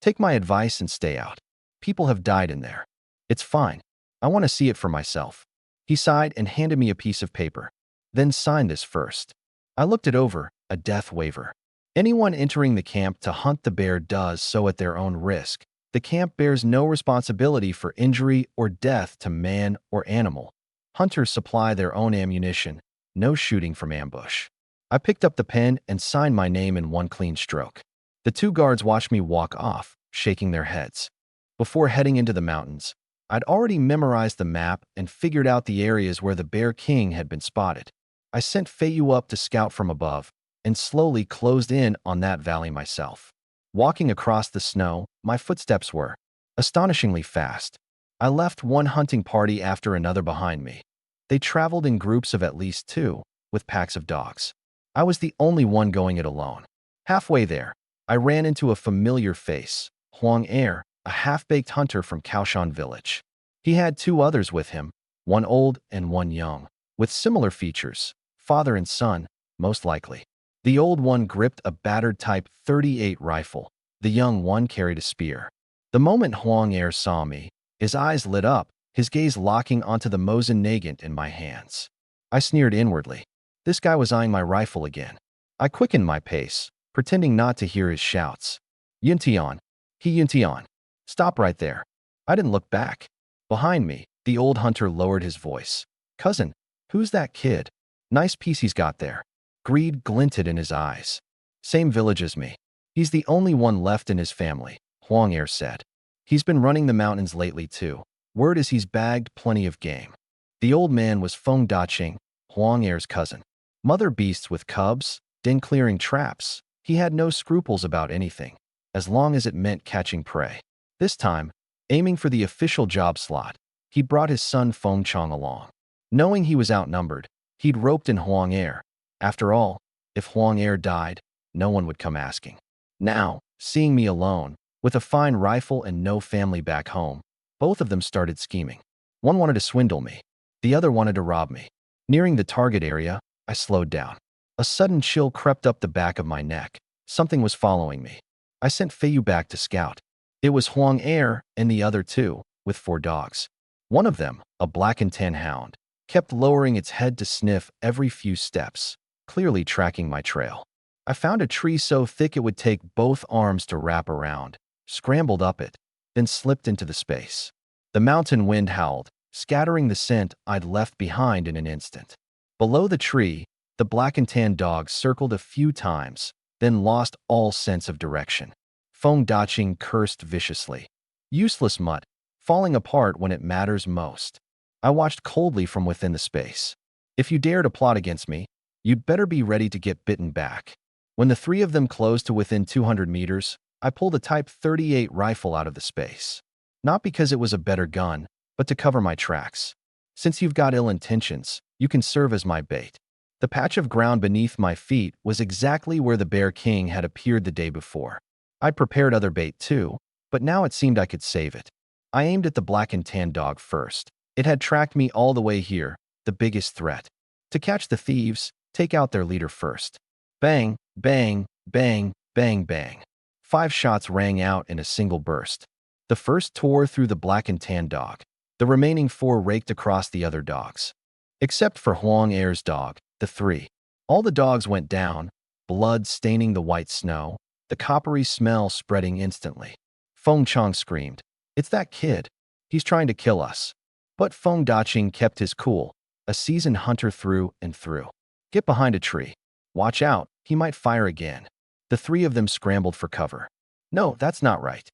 Speaker 1: Take my advice and stay out. People have died in there. It's fine. I want to see it for myself." He sighed and handed me a piece of paper. "Then sign this first." I looked it over, a death waiver. Anyone entering the camp to hunt the bear does so at their own risk. The camp bears no responsibility for injury or death to man or animal. Hunters supply their own ammunition, no shooting from ambush. I picked up the pen and signed my name in one clean stroke. The 2 guards watched me walk off, shaking their heads. Before heading into the mountains, I'd already memorized the map and figured out the areas where the Bear King had been spotted. I sent Feiyu up to scout from above and slowly closed in on that valley myself. Walking across the snow, my footsteps were astonishingly fast. I left one hunting party after another behind me. They traveled in groups of at least 2, with packs of dogs. I was the only one going it alone. Halfway there, I ran into a familiar face, Huang Er, a half-baked hunter from Kaoshan village. He had 2 others with him, one old and one young, with similar features, father and son, most likely. The old one gripped a battered Type 38 rifle. The young one carried a spear. The moment Huang Er saw me, his eyes lit up, his gaze locking onto the Mosin Nagant in my hands. I sneered inwardly. This guy was eyeing my rifle again. I quickened my pace, pretending not to hear his shouts. "Yuntian, Yuntian, stop right there." I didn't look back. Behind me, the old hunter lowered his voice. "Cousin, who's that kid? Nice piece he's got there." Greed glinted in his eyes. "Same village as me. He's the only one left in his family," Huang Er said. "He's been running the mountains lately too. Word is he's bagged plenty of game." The old man was Feng Daqing, Huang Er's cousin. Mother beasts with cubs, den clearing traps. He had no scruples about anything, as long as it meant catching prey. This time, aiming for the official job slot, he brought his son Feng Chong along. Knowing he was outnumbered, he'd roped in Huang Er. After all, if Huang Er died, no one would come asking. Now, seeing me alone, with a fine rifle and no family back home, both of them started scheming. One wanted to swindle me. The other wanted to rob me. Nearing the target area, I slowed down. A sudden chill crept up the back of my neck. Something was following me. I sent Feiyu back to scout. It was Huang Er and the other 2, with 4 dogs. One of them, a black and tan hound, kept lowering its head to sniff every few steps, clearly tracking my trail. I found a tree so thick it would take both arms to wrap around, scrambled up it, then slipped into the space. The mountain wind howled, scattering the scent I'd left behind in an instant. Below the tree, the black and tan dogs circled a few times, then lost all sense of direction. Feng Daqing cursed viciously. Useless mutt, falling apart when it matters most. I watched coldly from within the space. If you dare to plot against me, you'd better be ready to get bitten back. When the 3 of them closed to within 200 meters, I pulled a Type 38 rifle out of the space. Not because it was a better gun, but to cover my tracks. Since you've got ill intentions, you can serve as my bait. The patch of ground beneath my feet was exactly where the Bear King had appeared the day before. I'd prepared other bait too, but now it seemed I could save it. I aimed at the black and tan dog first. It had tracked me all the way here, the biggest threat. To catch the thieves, take out their leader first. Bang, bang, bang, bang, bang. 5 shots rang out in a single burst. The first tore through the black and tan dog. The remaining 4 raked across the other dogs. Except for Huang Er's dog, the 3. All the dogs went down, blood staining the white snow, the coppery smell spreading instantly. Feng Chong screamed, "It's that kid. He's trying to kill us." But Feng Daqing kept his cool, a seasoned hunter through and through. "Get behind a tree. Watch out, he might fire again." The 3 of them scrambled for cover. "No, that's not right."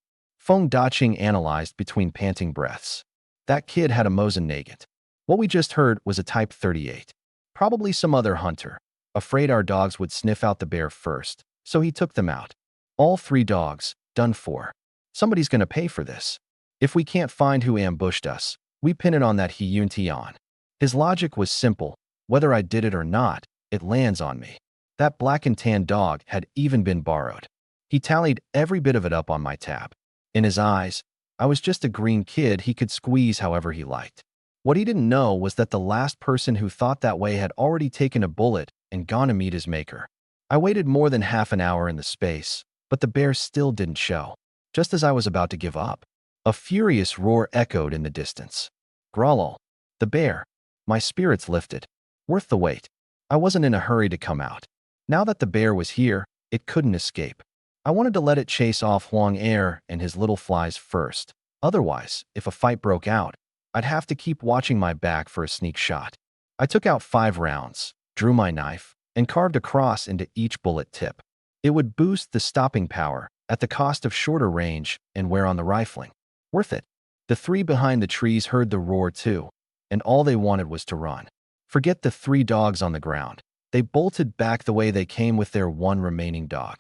Speaker 1: Feng Daqing analyzed between panting breaths. That kid had a Mosin Nagant. What we just heard was a Type 38. Probably some other hunter. Afraid our dogs would sniff out the bear first, so he took them out. All 3 dogs, done for. Somebody's gonna pay for this. If we can't find who ambushed us, we pin it on that He Yun Tian. His logic was simple. Whether I did it or not, it lands on me. That black and tan dog had even been borrowed. He tallied every bit of it up on my tab. In his eyes, I was just a green kid he could squeeze however he liked. What he didn't know was that the last person who thought that way had already taken a bullet and gone to meet his maker. I waited more than half an hour in the space, but the bear still didn't show. Just as I was about to give up, a furious roar echoed in the distance. Growl. The bear. My spirits lifted. Worth the wait. I wasn't in a hurry to come out. Now that the bear was here, it couldn't escape. I wanted to let it chase off Huang Er and his little flies first. Otherwise, if a fight broke out, I'd have to keep watching my back for a sneak shot. I took out 5 rounds, drew my knife, and carved a cross into each bullet tip. It would boost the stopping power at the cost of shorter range and wear on the rifling. Worth it. The 3 behind the trees heard the roar too, and all they wanted was to run. Forget the 3 dogs on the ground. They bolted back the way they came with their 1 remaining dog.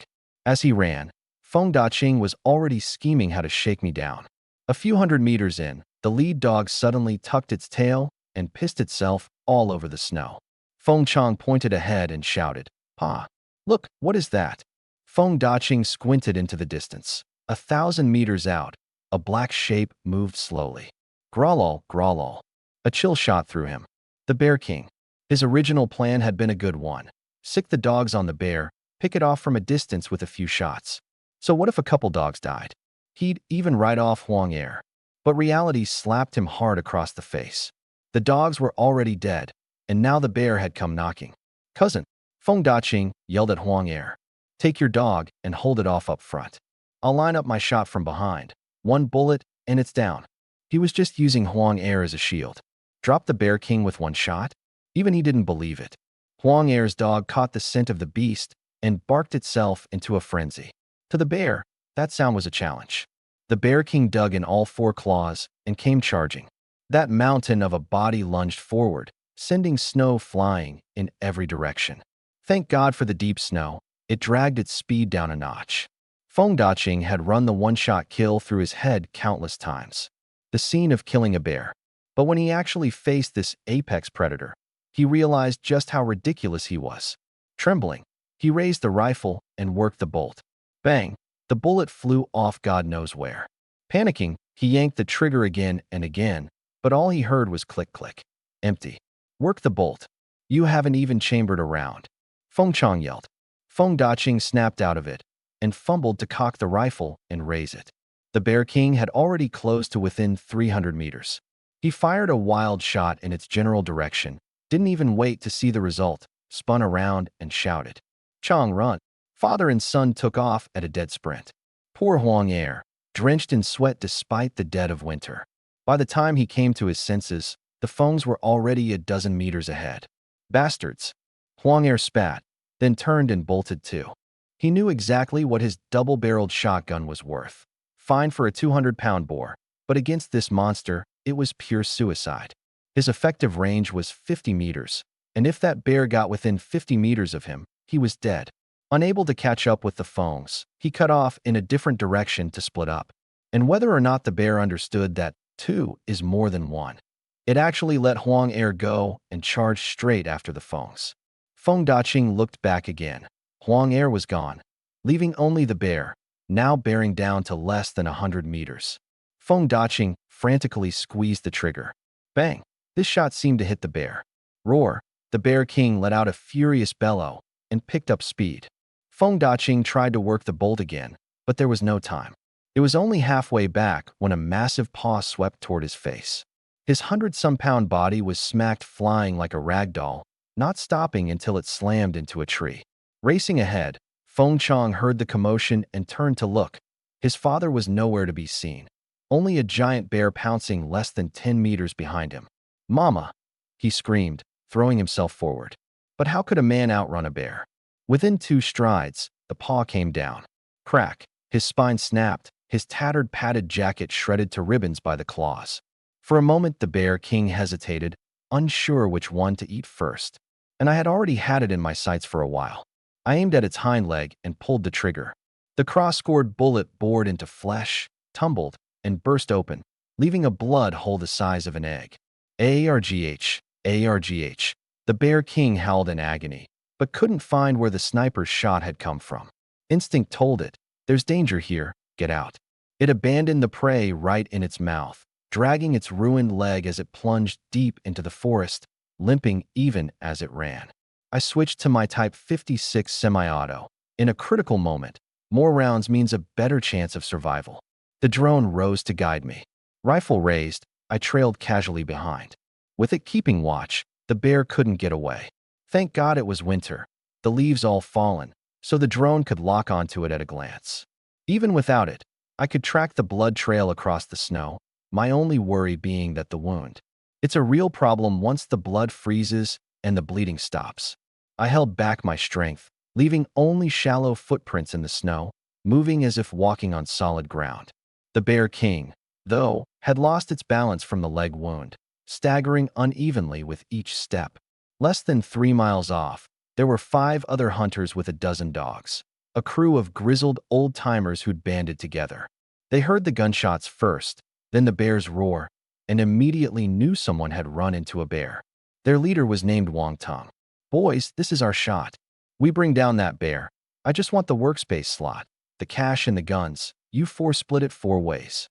Speaker 1: As he ran, Feng Daqing was already scheming how to shake me down. A few hundred meters in, the lead dog suddenly tucked its tail and pissed itself all over the snow. Feng Chang pointed ahead and shouted, "Pa! Look, what is that?" Feng Daqing squinted into the distance. 1,000 meters out, a black shape moved slowly. Growl, growl. A chill shot through him. The Bear King. His original plan had been a good one. Sick the dogs on the bear, pick it off from a distance with a few shots. So what if a couple dogs died? He'd even write off Huang Er. But reality slapped him hard across the face. The dogs were already dead, and now the bear had come knocking. "Cousin," Feng Daqing yelled at Huang Er. "Take your dog and hold it off up front. I'll line up my shot from behind. 1 bullet, and it's down." He was just using Huang Er as a shield. Drop the Bear King with 1 shot? Even he didn't believe it. Huang Er's dog caught the scent of the beast and barked itself into a frenzy. To the bear, that sound was a challenge. The Bear King dug in all 4 claws and came charging. That mountain of a body lunged forward, sending snow flying in every direction. Thank God for the deep snow, it dragged its speed down a notch. Feng Daqing had run the 1-shot kill through his head countless times. The scene of killing a bear. But when he actually faced this apex predator, he realized just how ridiculous he was. Trembling, he raised the rifle and worked the bolt. Bang! The bullet flew off God knows where. Panicking, he yanked the trigger again and again, but all he heard was click-click. Empty. Work the bolt. You haven't even chambered a round. Feng Chang yelled. Feng Daqing snapped out of it and fumbled to cock the rifle and raise it. The Bear King had already closed to within 300 meters. He fired a wild shot in its general direction, didn't even wait to see the result, spun around and shouted, "Chang, run!" Father and son took off at a dead sprint. Poor Huang Er, drenched in sweat despite the dead of winter. By the time he came to his senses, the Fengs were already a dozen meters ahead. Bastards! Huang Er spat, then turned and bolted too. He knew exactly what his double-barreled shotgun was worth. Fine for a 200-pound boar, but against this monster, it was pure suicide. His effective range was 50 meters, and if that bear got within 50 meters of him, he was dead. Unable to catch up with the Fengs, he cut off in a different direction to split up. And whether or not the bear understood that 2 is more than 1, it actually let Huang Er go and charged straight after the Fengs. Feng Daqing looked back again. Huang Er was gone, leaving only the bear, now bearing down to less than 100 meters. Feng Daqing frantically squeezed the trigger. Bang! This shot seemed to hit the bear. Roar! The Bear King let out a furious bellow and picked up speed. Feng Daqing tried to work the bolt again, but there was no time. It was only halfway back when a massive paw swept toward his face. His 100-some-pound body was smacked flying like a rag doll, not stopping until it slammed into a tree. Racing ahead, Feng Chang heard the commotion and turned to look. His father was nowhere to be seen. Only a giant bear pouncing less than 10 meters behind him. "Mama!" he screamed, throwing himself forward. But how could a man outrun a bear? Within 2 strides, the paw came down. Crack! His spine snapped, his tattered padded jacket shredded to ribbons by the claws. For a moment, the Bear King hesitated, unsure which one to eat first. And I had already had it in my sights for a while. I aimed at its hind leg and pulled the trigger. The cross-scored bullet bored into flesh, tumbled, and burst open, leaving a blood hole the size of an egg. Argh, argh. The Bear King howled in agony, but couldn't find where the sniper's shot had come from. Instinct told it, "There's danger here, get out." It abandoned the prey right in its mouth, dragging its ruined leg as it plunged deep into the forest, limping even as it ran. I switched to my Type 56 semi-auto. In a critical moment, more rounds means a better chance of survival. The drone rose to guide me. Rifle raised, I trailed casually behind. With it keeping watch, the bear couldn't get away. Thank God it was winter, the leaves all fallen, so the drone could lock onto it at a glance. Even without it, I could track the blood trail across the snow, my only worry being that the wound. It's a real problem once the blood freezes and the bleeding stops. I held back my strength, leaving only shallow footprints in the snow, moving as if walking on solid ground. The Bear King, though, had lost its balance from the leg wound, staggering unevenly with each step. Less than 3 miles off, there were 5 other hunters with a dozen dogs, a crew of grizzled old-timers who'd banded together. They heard the gunshots first, then the bear's roar, and immediately knew someone had run into a bear. Their leader was named Wang Tung. "Boys, this is our shot. We bring down that bear. I just want the workspace slot, the cash and the guns. You 4 split it 4 ways."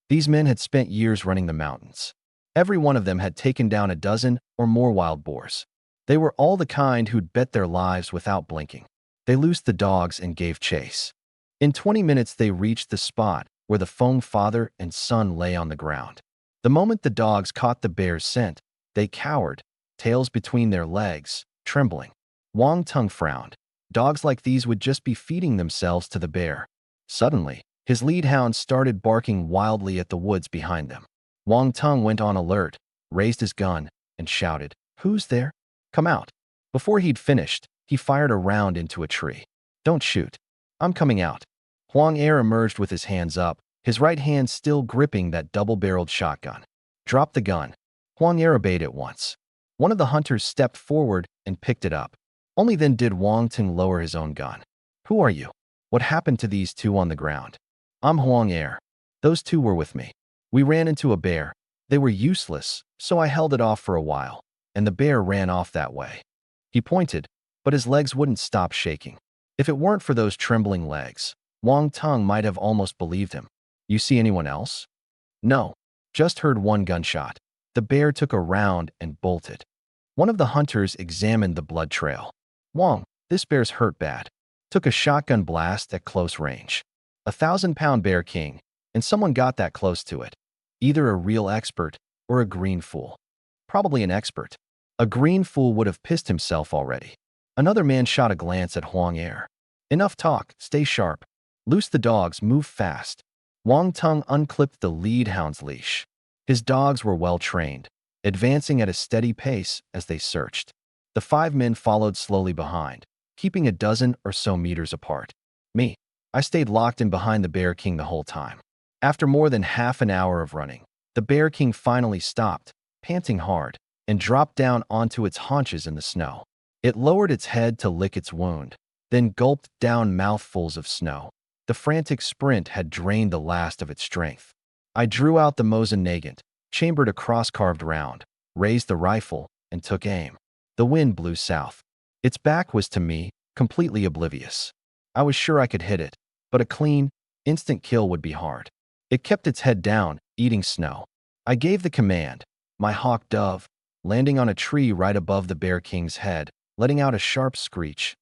Speaker 1: These men had spent years running the mountains. Every one of them had taken down a dozen or more wild boars. They were all the kind who'd bet their lives without blinking. They loosed the dogs and gave chase. In 20 minutes, they reached the spot where the Feng father and son lay on the ground. The moment the dogs caught the bear's scent, they cowered, tails between their legs, trembling. Wang Tung frowned. Dogs like these would just be feeding themselves to the bear. Suddenly, his lead hound started barking wildly at the woods behind them. Wang Tung went on alert, raised his gun, and shouted, "Who's there? Come out." Before he'd finished, he fired a round into a tree. "Don't shoot. I'm coming out." Huang Er emerged with his hands up, his right hand still gripping that double-barreled shotgun. "Drop the gun." Huang Er obeyed at once. One of the hunters stepped forward and picked it up. Only then did Wang Tung lower his own gun. "Who are you? What happened to these 2 on the ground?" "I'm Huang Er. Those 2 were with me. We ran into a bear. They were useless, so I held it off for a while, and the bear ran off that way." He pointed, but his legs wouldn't stop shaking. If it weren't for those trembling legs, Wang Tung might have almost believed him. "You see anyone else?" "No. Just heard 1 gunshot. The bear took a round and bolted." One of the hunters examined the blood trail. "Wang, this bear's hurt bad. Took a shotgun blast at close range. 1,000-pound Bear King, and someone got that close to it. Either a real expert or a green fool. Probably an expert. A green fool would have pissed himself already." Another man shot a glance at Huang Er. "Enough talk, stay sharp. Loose the dogs, move fast." Wang Tung unclipped the lead hound's leash. His dogs were well trained, advancing at a steady pace as they searched. The 5 men followed slowly behind, keeping a dozen or so meters apart. I stayed locked in behind the Bear King the whole time. After more than half an hour of running, the Bear King finally stopped, panting hard, and dropped down onto its haunches in the snow. It lowered its head to lick its wound, then gulped down mouthfuls of snow. The frantic sprint had drained the last of its strength. I drew out the Mosin Nagant, chambered a cross-carved round, raised the rifle, and took aim. The wind blew south. Its back was to me, completely oblivious. I was sure I could hit it, but a clean, instant kill would be hard. It kept its head down, eating snow. I gave the command, my hawk dove, landing on a tree right above the Bear King's head, letting out a sharp screech.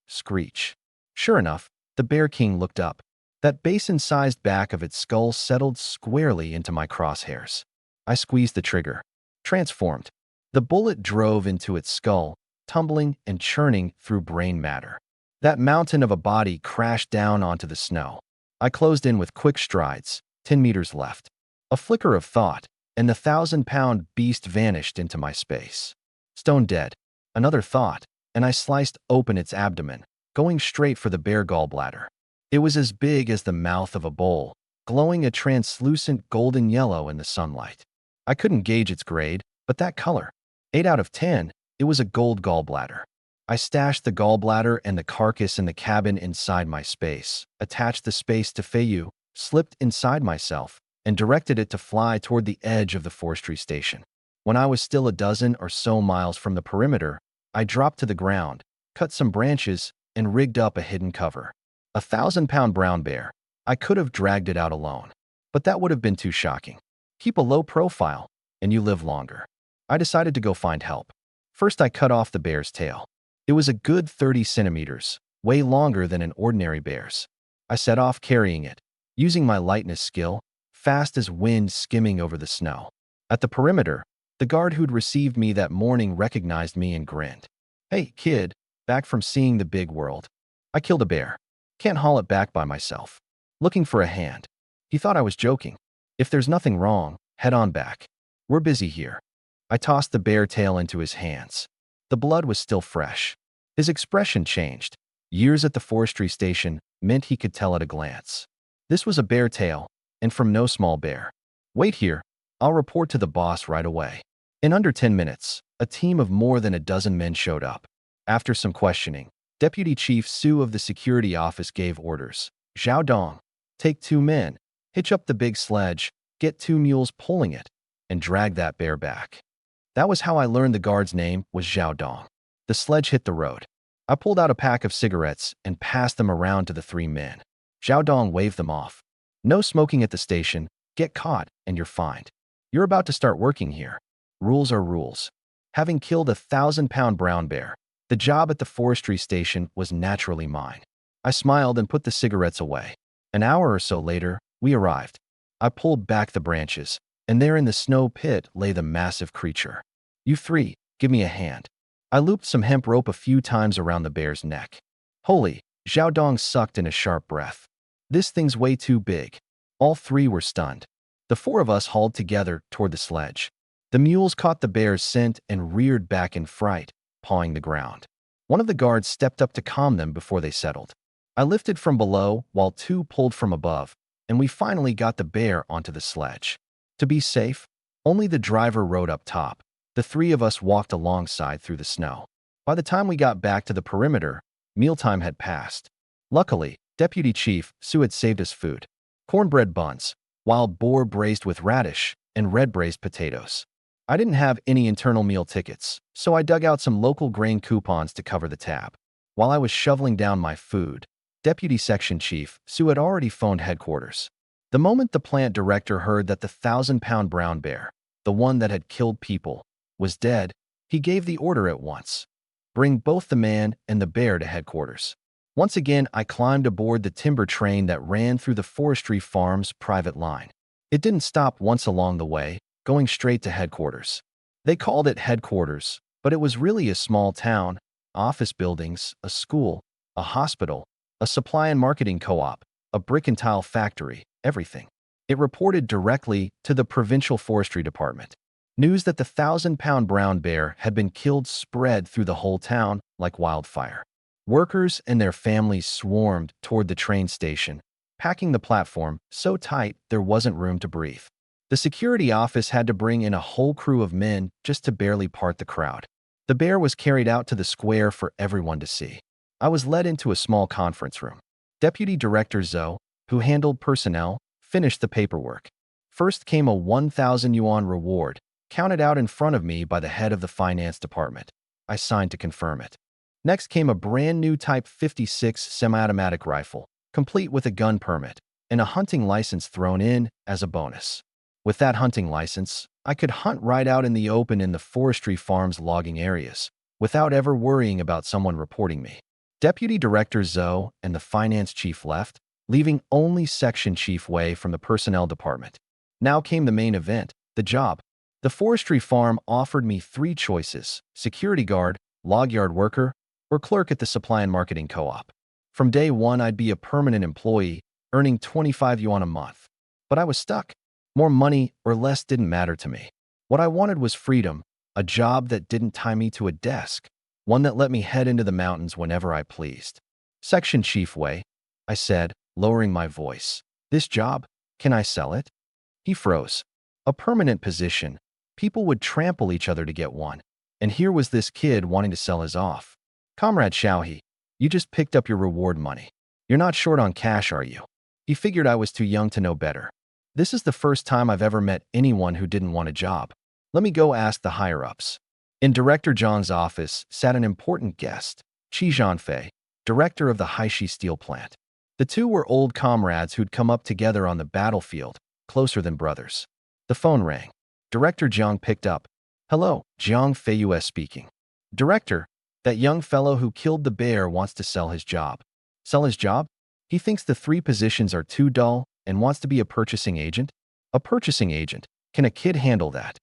Speaker 1: Sure enough, the Bear King looked up. That basin-sized back of its skull settled squarely into my crosshairs. I squeezed the trigger. Transformed. The bullet drove into its skull, tumbling and churning through brain matter. That mountain of a body crashed down onto the snow. I closed in with quick strides, 10 meters left. A flicker of thought, and the 1,000-pound beast vanished into my space. Stone dead. Another thought, and I sliced open its abdomen, going straight for the bare gallbladder. It was as big as the mouth of a bowl, glowing a translucent golden yellow in the sunlight. I couldn't gauge its grade, but that color. 8 out of 10, it was a gold gallbladder. I stashed the gallbladder and the carcass in the cabin inside my space, attached the space to Feiyu, slipped inside myself, and directed it to fly toward the edge of the forestry station. When I was still a dozen or so miles from the perimeter, I dropped to the ground, cut some branches, and rigged up a hidden cover. 1,000-pound brown bear. I could have dragged it out alone, but that would have been too shocking. Keep a low profile, and you live longer. I decided to go find help. First, I cut off the bear's tail. It was a good 30 centimeters, way longer than an ordinary bear's. I set off carrying it, using my lightness skill, fast as wind skimming over the snow. At the perimeter, the guard who'd received me that morning recognized me and grinned. "Hey, kid, back from seeing the big world. I killed a bear. Can't haul it back by myself. Looking for a hand." He thought I was joking. "If there's nothing wrong, head on back. We're busy here." I tossed the bear tail into his hands. The blood was still fresh. His expression changed. Years at the forestry station meant he could tell at a glance. This was a bear tail, and from no small bear. "Wait here. I'll report to the boss right away." In under 10 minutes, a team of more than a dozen men showed up. After some questioning, Deputy Chief Su of the security office gave orders. "Zhao Dong, take 2 men, hitch up the big sledge, get 2 mules pulling it, and drag that bear back." That was how I learned the guard's name was Zhao Dong. The sledge hit the road. I pulled out a pack of cigarettes and passed them around to the 3 men. Zhao Dong waved them off. "No smoking at the station. Get caught, and you're fined. You're about to start working here. Rules are rules." Having killed a 1,000-pound brown bear, the job at the forestry station was naturally mine. I smiled and put the cigarettes away. An hour or so later, we arrived. I pulled back the branches, and there in the snow pit lay the massive creature. "You 3, give me a hand." I looped some hemp rope a few times around the bear's neck. "Holy," Zhao Dong sucked in a sharp breath. "This thing's way too big." All 3 were stunned. The 4 of us hauled together toward the sledge. The mules caught the bear's scent and reared back in fright, pawing the ground. One of the guards stepped up to calm them before they settled. I lifted from below while 2 pulled from above, and we finally got the bear onto the sledge. To be safe, only the driver rode up top. The 3 of us walked alongside through the snow. By the time we got back to the perimeter, mealtime had passed. Luckily, Deputy Chief Su had saved us food. Cornbread buns, wild boar braised with radish, and red braised potatoes. I didn't have any internal meal tickets, so I dug out some local grain coupons to cover the tab. While I was shoveling down my food, Deputy Section Chief Su had already phoned headquarters. The moment the plant director heard that the 1,000-pound brown bear, the one that had killed people, was dead, he gave the order at once. "Bring both the man and the bear to headquarters." Once again, I climbed aboard the timber train that ran through the forestry farm's private line. It didn't stop once along the way, going straight to headquarters. They called it headquarters, but it was really a small town, office buildings, a school, a hospital, a supply and marketing co-op, a brick and tile factory, everything. It reported directly to the provincial forestry department. News that the 1,000-pound brown bear had been killed spread through the whole town like wildfire. Workers and their families swarmed toward the train station, packing the platform so tight there wasn't room to breathe. The security office had to bring in a whole crew of men just to barely part the crowd. The bear was carried out to the square for everyone to see. I was led into a small conference room. Deputy Director Zhou, who handled personnel, finished the paperwork. First came a 1,000 yuan reward, counted out in front of me by the head of the finance department. I signed to confirm it. Next came a brand new Type 56 semi-automatic rifle, complete with a gun permit, and a hunting license thrown in as a bonus. With that hunting license, I could hunt right out in the open in the forestry farm's logging areas, without ever worrying about someone reporting me. Deputy Director Zhou and the finance chief left, leaving only Section Chief Wei from the personnel department. Now came the main event, the job. The forestry farm offered me 3 choices: security guard, log yard worker, or clerk at the supply and marketing co-op. From day 1, I'd be a permanent employee, earning 25 yuan a month. But I was stuck. More money or less didn't matter to me. What I wanted was freedom, a job that didn't tie me to a desk, one that let me head into the mountains whenever I pleased. "Section Chief Wei," I said, lowering my voice. "This job, Can I sell it? He froze. A permanent position. People would trample each other to get one. And here was this kid wanting to sell his off. Comrade Xiaohe, you just picked up your reward money. You're not short on cash, are you? He figured I was too young to know better. This is the first time I've ever met anyone who didn't want a job. Let me go ask the higher-ups. In Director Zhang's office sat an important guest, Qi Zhanfei, director of the Haishi steel plant. The two were old comrades who'd come up together on the battlefield, closer than brothers. The phone rang. Director Zhang picked up. Hello, Zhang Feiyue speaking. Director, that young fellow who killed the bear wants to sell his job. Sell his job? He thinks the 3 positions are too dull and wants to be a purchasing agent? A purchasing agent? Can a kid handle that?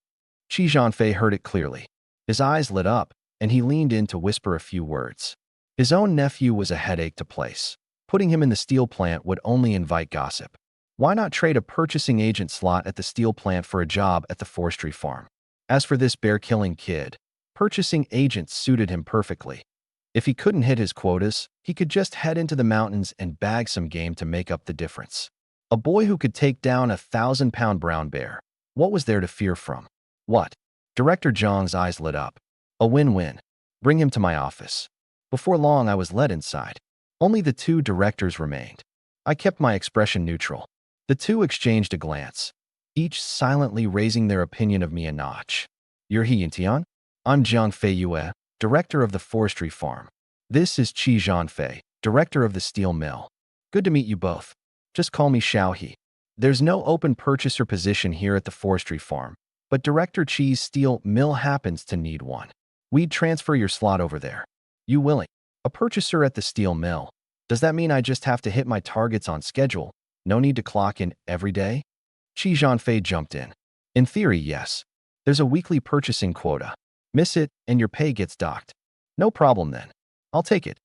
Speaker 1: Qi Zhanfei heard it clearly. His eyes lit up, and he leaned in to whisper a few words. His own nephew was a headache to place. Putting him in the steel plant would only invite gossip. Why not trade a purchasing agent slot at the steel plant for a job at the forestry farm? As for this bear-killing kid, purchasing agents suited him perfectly. If he couldn't hit his quotas, he could just head into the mountains and bag some game to make up the difference. A boy who could take down a 1,000-pound brown bear. What was there to fear from? What? Director Zhang's eyes lit up. A win-win. Bring him to my office. Before long, I was led inside. Only the 2 directors remained. I kept my expression neutral. The 2 exchanged a glance, each silently raising their opinion of me a notch. You're He Yuntian? I'm Zhang Feiyue, director of the forestry farm. This is Qi Zhanfei, director of the steel mill. Good to meet you both. Just call me Xiaohe. There's no open purchaser position here at the forestry farm, but Director Qi's steel mill happens to need one. We'd transfer your slot over there. You willing? A purchaser at the steel mill. Does that mean I just have to hit my targets on schedule? No need to clock in every day? Qi Zhanfei jumped in. In theory, yes. There's a weekly purchasing quota. Miss it, and your pay gets docked. No problem then. I'll take it.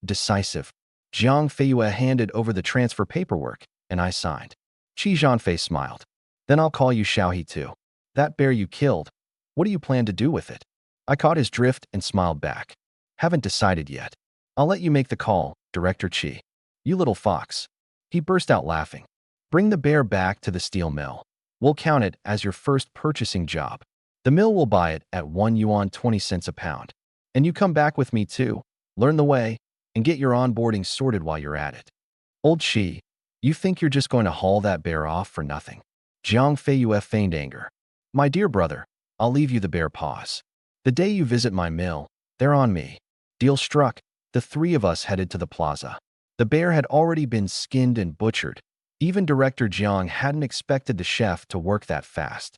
Speaker 1: Decisive. Zhang Feiyue handed over the transfer paperwork, and I signed. Qi Zhanfei smiled. Then I'll call you Xiaohe too. That bear you killed, what do you plan to do with it? I caught his drift and smiled back. Haven't decided yet. I'll let you make the call, Director Qi. You little fox. He burst out laughing. Bring the bear back to the steel mill. We'll count it as your first purchasing job. The mill will buy it at 1 yuan 20 cents a pound. And you come back with me too, learn the way, and get your onboarding sorted while you're at it. Old Qi, you think you're just going to haul that bear off for nothing? Zhang Feiyue feigned anger. My dear brother, I'll leave you the bear paws. The day you visit my mill, they're on me. Deal struck. The 3 of us headed to the plaza. The bear had already been skinned and butchered. Even Director Jiang hadn't expected the chef to work that fast.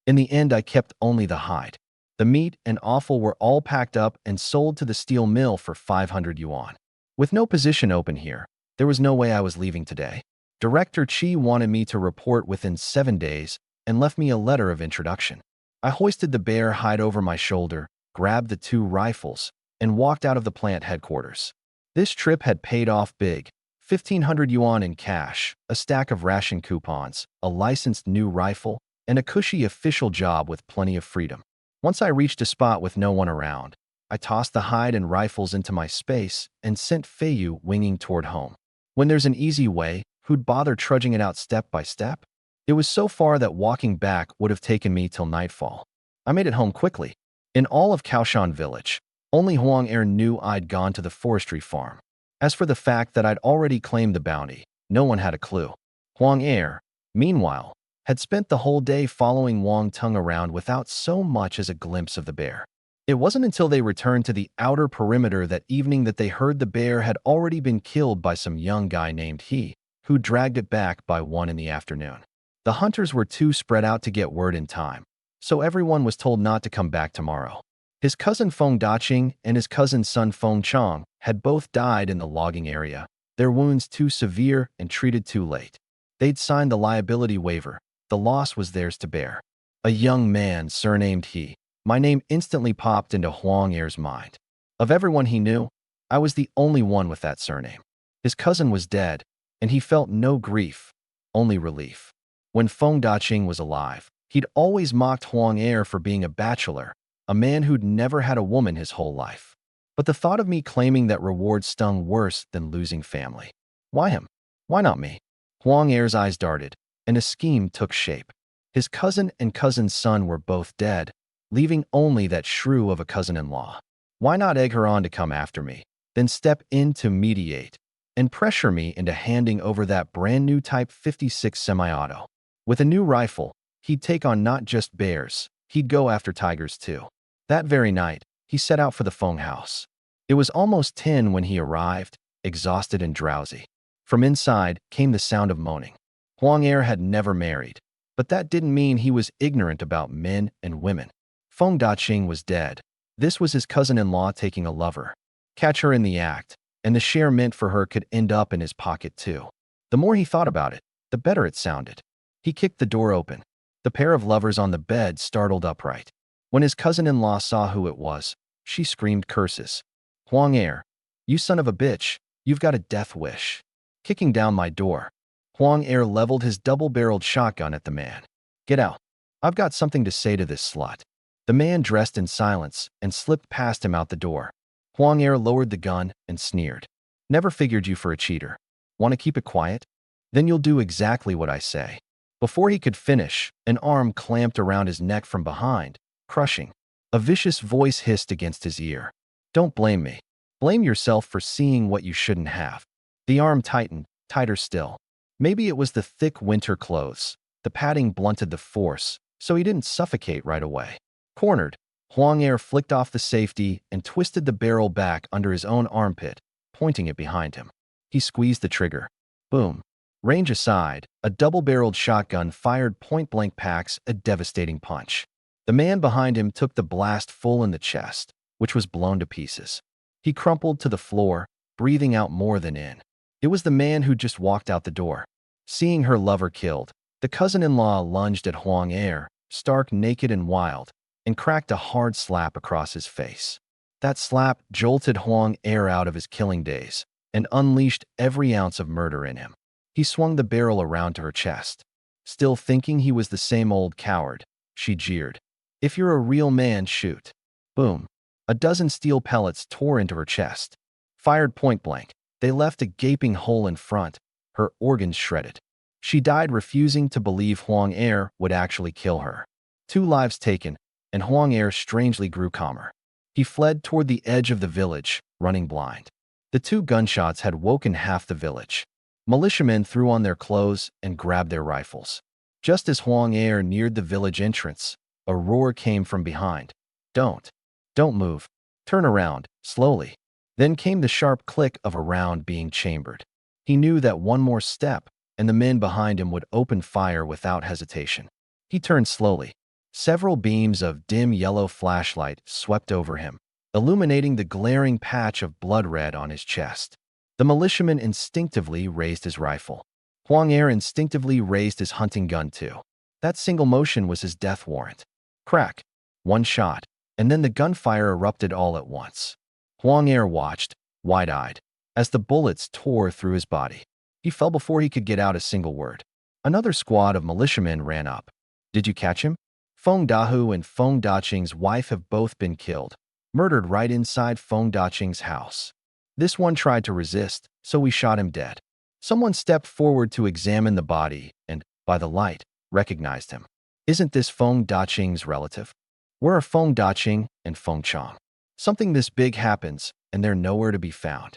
Speaker 1: In the end, I kept only the hide. The meat and offal were all packed up and sold to the steel mill for 500 yuan. With no position open here, there was no way I was leaving today. Director Qi wanted me to report within 7 days and left me a letter of introduction. I hoisted the bear hide over my shoulder, grabbed the 2 rifles, and walked out of the plant headquarters. This trip had paid off big. 1,500 yuan in cash, a stack of ration coupons, a licensed new rifle, and a cushy official job with plenty of freedom. Once I reached a spot with no one around, I tossed the hide and rifles into my space and sent Feiyu winging toward home. When there's an easy way, who'd bother trudging it out step by step? It was so far that walking back would have taken me till nightfall. I made it home quickly. In all of Kaoshan village, only Huang Er knew I'd gone to the forestry farm. As for the fact that I'd already claimed the bounty, no one had a clue. Huang Er, meanwhile, had spent the whole day following Wang Tung around without so much as a glimpse of the bear. It wasn't until they returned to the outer perimeter that evening that they heard the bear had already been killed by some young guy named He, who dragged it back by 1 in the afternoon. The hunters were too spread out to get word in time, so everyone was told not to come back tomorrow. His cousin Feng Daqing and his cousin's son Feng Chang had both died in the logging area, their wounds too severe and treated too late. They'd signed the liability waiver. The loss was theirs to bear. A young man surnamed He. My name instantly popped into Huang Er's mind. Of everyone he knew, I was the only one with that surname. His cousin was dead, and he felt no grief, only relief. When Feng Daqing was alive, he'd always mocked Huang Er for being a bachelor, a man who'd never had a woman his whole life. But the thought of me claiming that reward stung worse than losing family. Why him? Why not me? Huang Er's eyes darted. and a scheme took shape. His cousin and cousin's son were both dead, leaving only that shrew of a cousin-in-law. Why not egg her on to come after me, then step in to mediate, and pressure me into handing over that brand-new Type 56 semi-auto? With a new rifle, he'd take on not just bears, he'd go after tigers too. That very night, he set out for the Feng house. It was almost 10 when he arrived, exhausted and drowsy. From inside came the sound of moaning. Huang Er had never married, but that didn't mean he was ignorant about men and women. Feng Daqing was dead. This was his cousin-in-law taking a lover. Catch her in the act, and the share meant for her could end up in his pocket too. The more he thought about it, the better it sounded. He kicked the door open. The pair of lovers on the bed startled upright. When his cousin-in-law saw who it was, she screamed curses. Huang Er, you son of a bitch, you've got a death wish. Kicking down my door, Huang Er leveled his double-barreled shotgun at the man. Get out. I've got something to say to this slut. The man dressed in silence and slipped past him out the door. Huang Er lowered the gun and sneered. Never figured you for a cheater. Want to keep it quiet? Then you'll do exactly what I say. Before he could finish, an arm clamped around his neck from behind, crushing. A vicious voice hissed against his ear. Don't blame me. Blame yourself for seeing what you shouldn't have. The arm tightened, tighter still. Maybe it was the thick winter clothes. The padding blunted the force, so he didn't suffocate right away. Cornered, Huang Er flicked off the safety and twisted the barrel back under his own armpit, pointing it behind him. He squeezed the trigger. Boom. Range aside, a double-barreled shotgun fired point-blank packs a devastating punch. The man behind him took the blast full in the chest, which was blown to pieces. He crumpled to the floor, breathing out more than in. It was the man who just walked out the door. Seeing her lover killed, the cousin-in-law lunged at Huang Er, stark naked and wild, and cracked a hard slap across his face. That slap jolted Huang Er out of his killing days and unleashed every ounce of murder in him. He swung the barrel around to her chest. Still thinking he was the same old coward, she jeered. If you're a real man, shoot. Boom. A dozen steel pellets tore into her chest. Fired point blank, they left a gaping hole in front, her organs shredded. She died refusing to believe Huang Er would actually kill her. 2 lives taken, and Huang Er strangely grew calmer. He fled toward the edge of the village, running blind. The 2 gunshots had woken half the village. Militiamen threw on their clothes and grabbed their rifles. Just as Huang Er neared the village entrance, a roar came from behind. Don't move. Turn around, slowly. Then came the sharp click of a round being chambered. He knew that one more step, and the men behind him would open fire without hesitation. He turned slowly. Several beams of dim yellow flashlight swept over him, illuminating the glaring patch of blood red on his chest. The militiaman instinctively raised his rifle. Huang Er instinctively raised his hunting gun too. That single motion was his death warrant. Crack. 1 shot, and then the gunfire erupted all at once. Huang Er watched, wide-eyed, as the bullets tore through his body. He fell before he could get out a single word. Another squad of militiamen ran up. Did you catch him? Feng Dahu and Feng Daqing's wife have both been killed, murdered right inside Feng Daqing's house. This one tried to resist, so we shot him dead. Someone stepped forward to examine the body and, by the light, recognized him. Isn't this Feng Daqing's relative? Where are Feng Daqing and Feng Chang? Something this big happens, and they're nowhere to be found.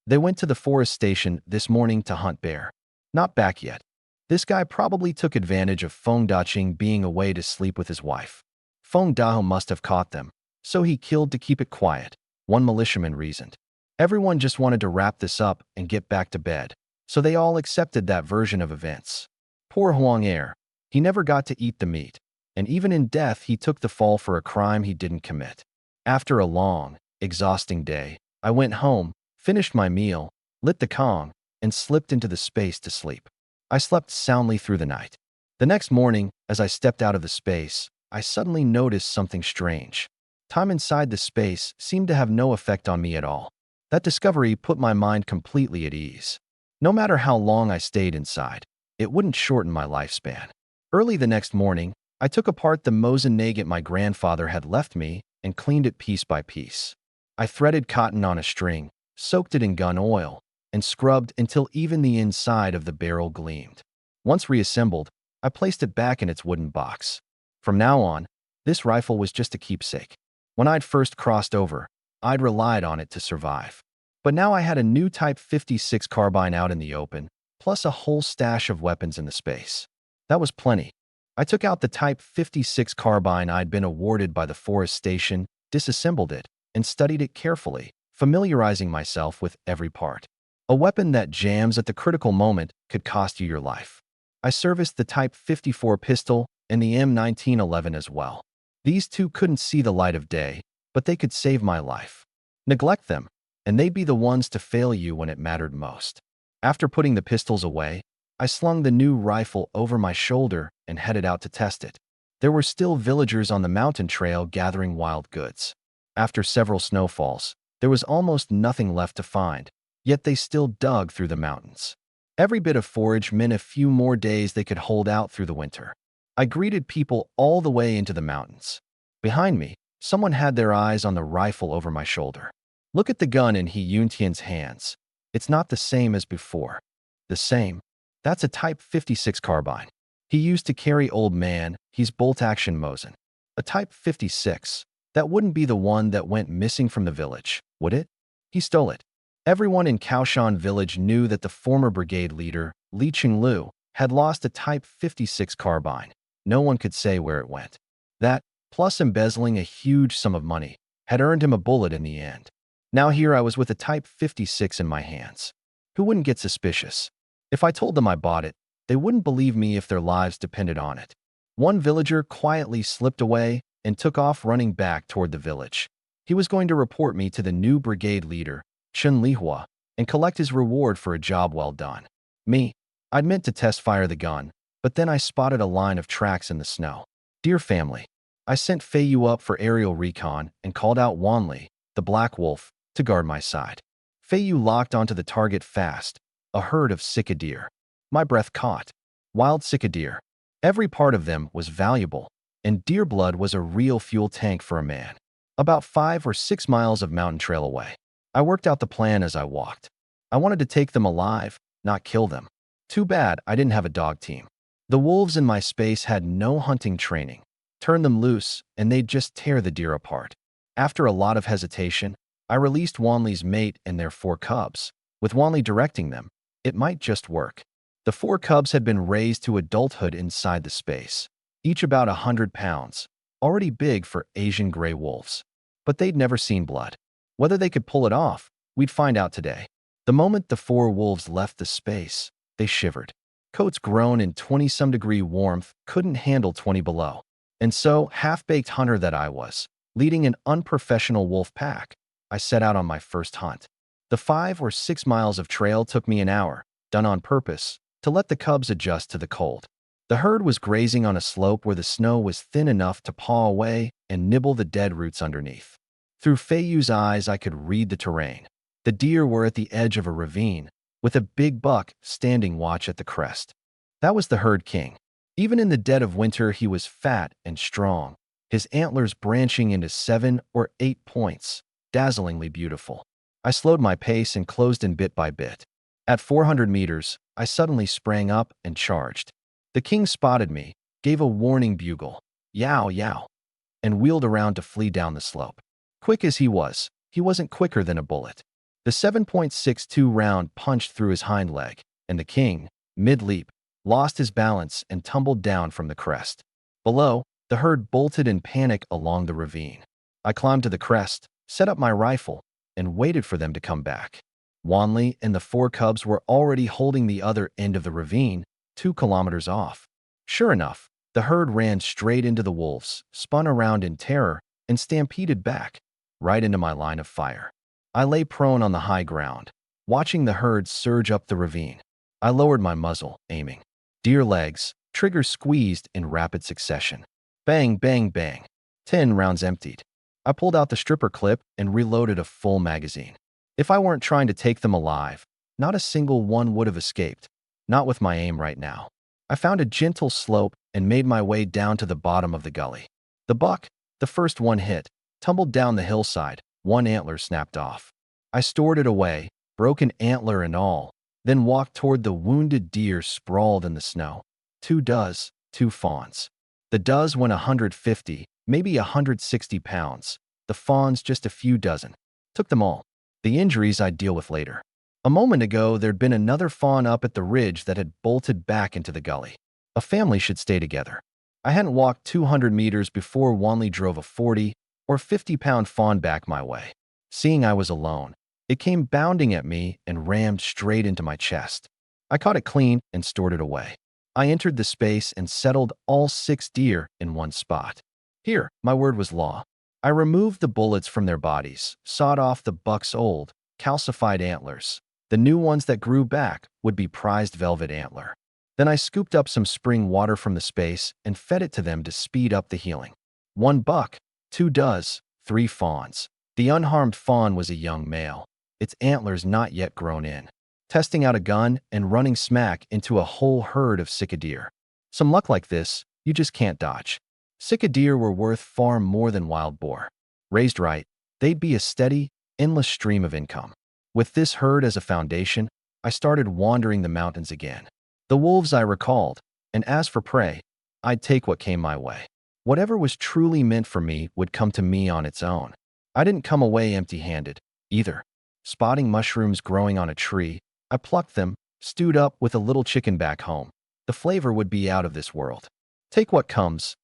Speaker 1: They went to the forest station this morning to hunt bear. Not back yet. This guy probably took advantage of Feng Daqing being away to sleep with his wife. Feng Dao must have caught them, so he killed to keep it quiet, one militiaman reasoned. Everyone just wanted to wrap this up and get back to bed, so they all accepted that version of events. Poor Huang Er. He never got to eat the meat, and even in death he took the fall for a crime he didn't commit. After a long, exhausting day, I went home, finished my meal, lit the Kong, and slipped into the space to sleep. I slept soundly through the night. The next morning, as I stepped out of the space, I suddenly noticed something strange. Time inside the space seemed to have no effect on me at all. That discovery put my mind completely at ease. No matter how long I stayed inside, it wouldn't shorten my lifespan. Early the next morning, I took apart the Mosin nugget my grandfather had left me and cleaned it piece by piece. I threaded cotton on a string, soaked it in gun oil, and scrubbed until even the inside of the barrel gleamed. Once reassembled, I placed it back in its wooden box. From now on, this rifle was just a keepsake. When I'd first crossed over, I'd relied on it to survive. But now I had a new Type 56 carbine out in the open, plus a whole stash of weapons in the space. That was plenty. I took out the Type 56 carbine I'd been awarded by the forest station, disassembled it, and studied it carefully, familiarizing myself with every part. A weapon that jams at the critical moment could cost you your life. I serviced the Type 54 pistol and the M1911 as well. These two couldn't see the light of day, but they could save my life. Neglect them, and they'd be the ones to fail you when it mattered most. After putting the pistols away, I slung the new rifle over my shoulder and headed out to test it. There were still villagers on the mountain trail gathering wild goods. After several snowfalls, there was almost nothing left to find, yet they still dug through the mountains. Every bit of forage meant a few more days they could hold out through the winter. I greeted people all the way into the mountains. Behind me, someone had their eyes on the rifle over my shoulder. Look at the gun in Yuntian's hands. It's not the same as before. The same? That's a Type 56 carbine. He used to carry old man, he's bolt-action Mosin. A Type 56. That wouldn't be the one that went missing from the village, would it? He stole it. Everyone in Kaoshan village knew that the former brigade leader, Li Qinglu, had lost a Type 56 carbine. No one could say where it went. That, plus embezzling a huge sum of money, had earned him a bullet in the end. Now here I was with a Type 56 in my hands. Who wouldn't get suspicious? If I told them I bought it, they wouldn't believe me if their lives depended on it. One villager quietly slipped away and took off running back toward the village. He was going to report me to the new brigade leader, Chen Lihua, and collect his reward for a job well done. Me, I'd meant to test fire the gun, but then I spotted a line of tracks in the snow. Dear family, I sent Fei Yu up for aerial recon and called out Wanli, the black wolf, to guard my side. Fei Yu locked onto the target fast, a herd of sika deer. My breath caught. Wild sika deer. Every part of them was valuable, and deer blood was a real fuel tank for a man. About 5 or 6 miles of mountain trail away. I worked out the plan as I walked. I wanted to take them alive, not kill them. Too bad I didn't have a dog team. The wolves in my space had no hunting training. Turn them loose, and they'd just tear the deer apart. After a lot of hesitation, I released Wanli's mate and their 4 cubs. With Wanli directing them, it might just work. The 4 cubs had been raised to adulthood inside the space, each about 100 pounds, already big for Asian gray wolves. But they'd never seen blood. Whether they could pull it off, we'd find out today. The moment the 4 wolves left the space, they shivered. Coats grown in 20-some-degree warmth couldn't handle 20 below. And so, half-baked hunter that I was, leading an unprofessional wolf pack, I set out on my first hunt. The 5 or 6 miles of trail took me an hour, done on purpose, to let the cubs adjust to the cold. The herd was grazing on a slope where the snow was thin enough to paw away and nibble the dead roots underneath. Through Fei Yu's eyes, I could read the terrain. The deer were at the edge of a ravine, with a big buck standing watch at the crest. That was the herd king. Even in the dead of winter, he was fat and strong, his antlers branching into 7 or 8 points, dazzlingly beautiful. I slowed my pace and closed in bit by bit. At 400 meters, I suddenly sprang up and charged. The king spotted me, gave a warning bugle, yow yow, and wheeled around to flee down the slope. Quick as he wasn't quicker than a bullet. The 7.62 round punched through his hind leg, and the king, mid-leap, lost his balance and tumbled down from the crest. Below, the herd bolted in panic along the ravine. I climbed to the crest, set up my rifle, and waited for them to come back. Wanli and the 4 cubs were already holding the other end of the ravine, 2 kilometers off. Sure enough, the herd ran straight into the wolves, spun around in terror, and stampeded back, right into my line of fire. I lay prone on the high ground, watching the herd surge up the ravine. I lowered my muzzle, aiming. Deer legs, triggers squeezed in rapid succession. Bang, bang, bang. 10 rounds emptied. I pulled out the stripper clip and reloaded a full magazine. If I weren't trying to take them alive, not a single one would have escaped. Not with my aim right now. I found a gentle slope and made my way down to the bottom of the gully. The buck, the first one hit, tumbled down the hillside, 1 antler snapped off. I stored it away, broken antler and all, then walked toward the wounded deer sprawled in the snow. Two does, two fawns. The does went 150, maybe 160 pounds. The fawns just a few dozen. Took them all. The injuries I'd deal with later. A moment ago, there'd been another fawn up at the ridge that had bolted back into the gully. A family should stay together. I hadn't walked 200 meters before Wanley drove a 40 or 50-pound fawn back my way. Seeing I was alone, it came bounding at me and rammed straight into my chest. I caught it clean and stored it away. I entered the space and settled all 6 deer in one spot. Here, my word was law. I removed the bullets from their bodies, sawed off the buck's old, calcified antlers. The new ones that grew back would be prized velvet antler. Then I scooped up some spring water from the space and fed it to them to speed up the healing. 1 buck, 2 does, 3 fawns. The unharmed fawn was a young male, its antlers not yet grown in. Testing out a gun and running smack into a whole herd of sika deer. Some luck like this, you just can't dodge. Sika deer were worth far more than wild boar. Raised right, they'd be a steady, endless stream of income. With this herd as a foundation, I started wandering the mountains again. The wolves I recalled, and as for prey, I'd take what came my way. Whatever was truly meant for me would come to me on its own. I didn't come away empty-handed, either. Spotting mushrooms growing on a tree, I plucked them, stewed up with a little chicken back home. The flavor would be out of this world. Take what comes,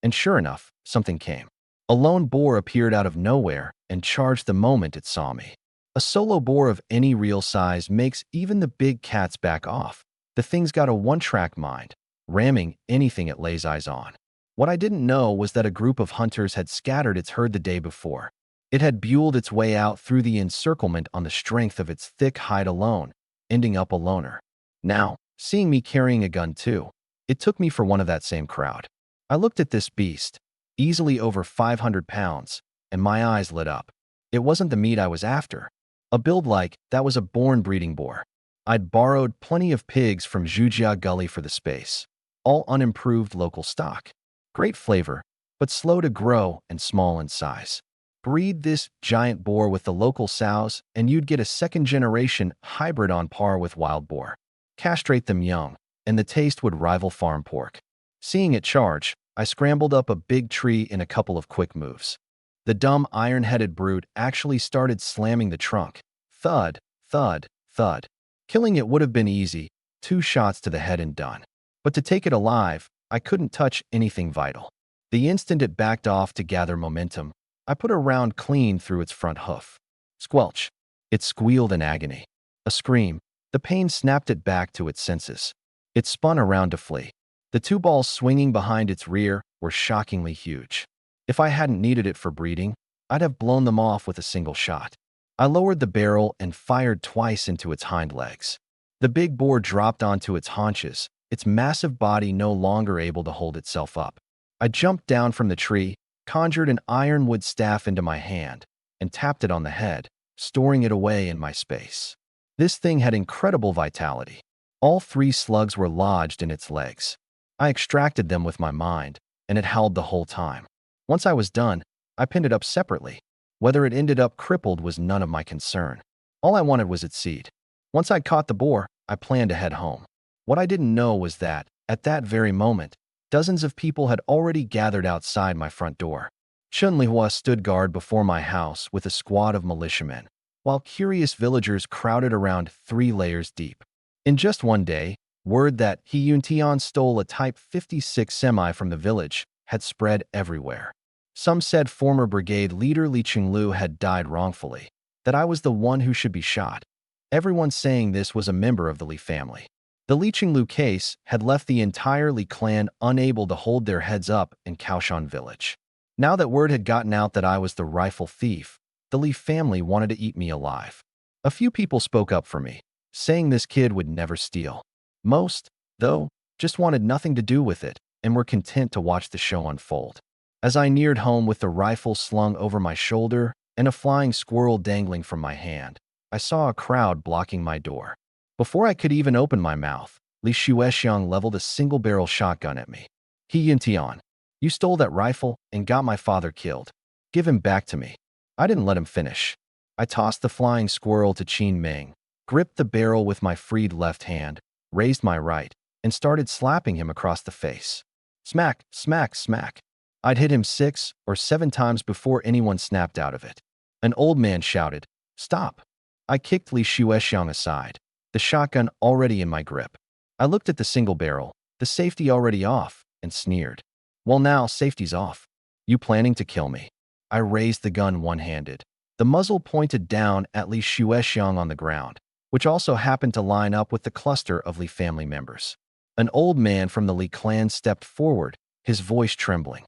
Speaker 1: and sure enough, something came. A lone boar appeared out of nowhere and charged the moment it saw me. A solo boar of any real size makes even the big cats back off. The thing's got a one-track mind, ramming anything it lays eyes on. What I didn't know was that a group of hunters had scattered its herd the day before. It had buelled its way out through the encirclement on the strength of its thick hide alone, ending up a loner. Now, seeing me carrying a gun too, it took me for one of that same crowd. I looked at this beast, easily over 500 pounds, and my eyes lit up. It wasn't the meat I was after. A build like that was a born breeding boar. I'd borrowed plenty of pigs from Zhujia Gully for the space, all unimproved local stock. Great flavor, but slow to grow and small in size. Breed this giant boar with the local sows and you'd get a second-generation hybrid on par with wild boar. Castrate them young, and the taste would rival farm pork. Seeing it charge, I scrambled up a big tree in a couple of quick moves. The dumb iron-headed brute actually started slamming the trunk. Thud, thud, thud. Killing it would have been easy, 2 shots to the head and done. But to take it alive, I couldn't touch anything vital. The instant it backed off to gather momentum, I put a round clean through its front hoof. Squelch. It squealed in agony. A scream. The pain snapped it back to its senses. It spun around to flee. The 2 balls swinging behind its rear were shockingly huge. If I hadn't needed it for breeding, I'd have blown them off with a single shot. I lowered the barrel and fired twice into its hind legs. The big boar dropped onto its haunches, its massive body no longer able to hold itself up. I jumped down from the tree, conjured an ironwood staff into my hand, and tapped it on the head, storing it away in my space. This thing had incredible vitality. All 3 slugs were lodged in its legs. I extracted them with my mind, and it howled the whole time. Once I was done, I pinned it up separately. Whether it ended up crippled was none of my concern. All I wanted was its seed. Once I'd caught the boar, I planned to head home. What I didn't know was that, at that very moment, dozens of people had already gathered outside my front door. Chunlihua stood guard before my house with a squad of militiamen, while curious villagers crowded around 3 layers deep. In just one day, word that He Yuntian stole a Type 56 semi from the village had spread everywhere. Some said former brigade leader Li Qinglu had died wrongfully, that I was the one who should be shot. Everyone saying this was a member of the Li family. The Li Qinglu case had left the entire Li clan unable to hold their heads up in Kaoshan village. Now that word had gotten out that I was the rifle thief, the Li family wanted to eat me alive. A few people spoke up for me, saying this kid would never steal. Most, though, just wanted nothing to do with it and were content to watch the show unfold. As I neared home with the rifle slung over my shoulder and a flying squirrel dangling from my hand, I saw a crowd blocking my door. Before I could even open my mouth, Li Shuexiang leveled a single-barrel shotgun at me. He Yuntian, you stole that rifle and got my father killed. Give him back to me. I didn't let him finish. I tossed the flying squirrel to Qin Ming, gripped the barrel with my freed left hand, raised my right, and started slapping him across the face. Smack, smack, smack. I'd hit him 6 or 7 times before anyone snapped out of it. An old man shouted, "Stop!" I kicked Li Shuexiang aside, the shotgun already in my grip. I looked at the single barrel, the safety already off, and sneered. "Well, now safety's off. You planning to kill me?" I raised the gun one-handed. The muzzle pointed down at Li Shuexiang on the ground, which also happened to line up with the cluster of Li family members. An old man from the Li clan stepped forward, his voice trembling.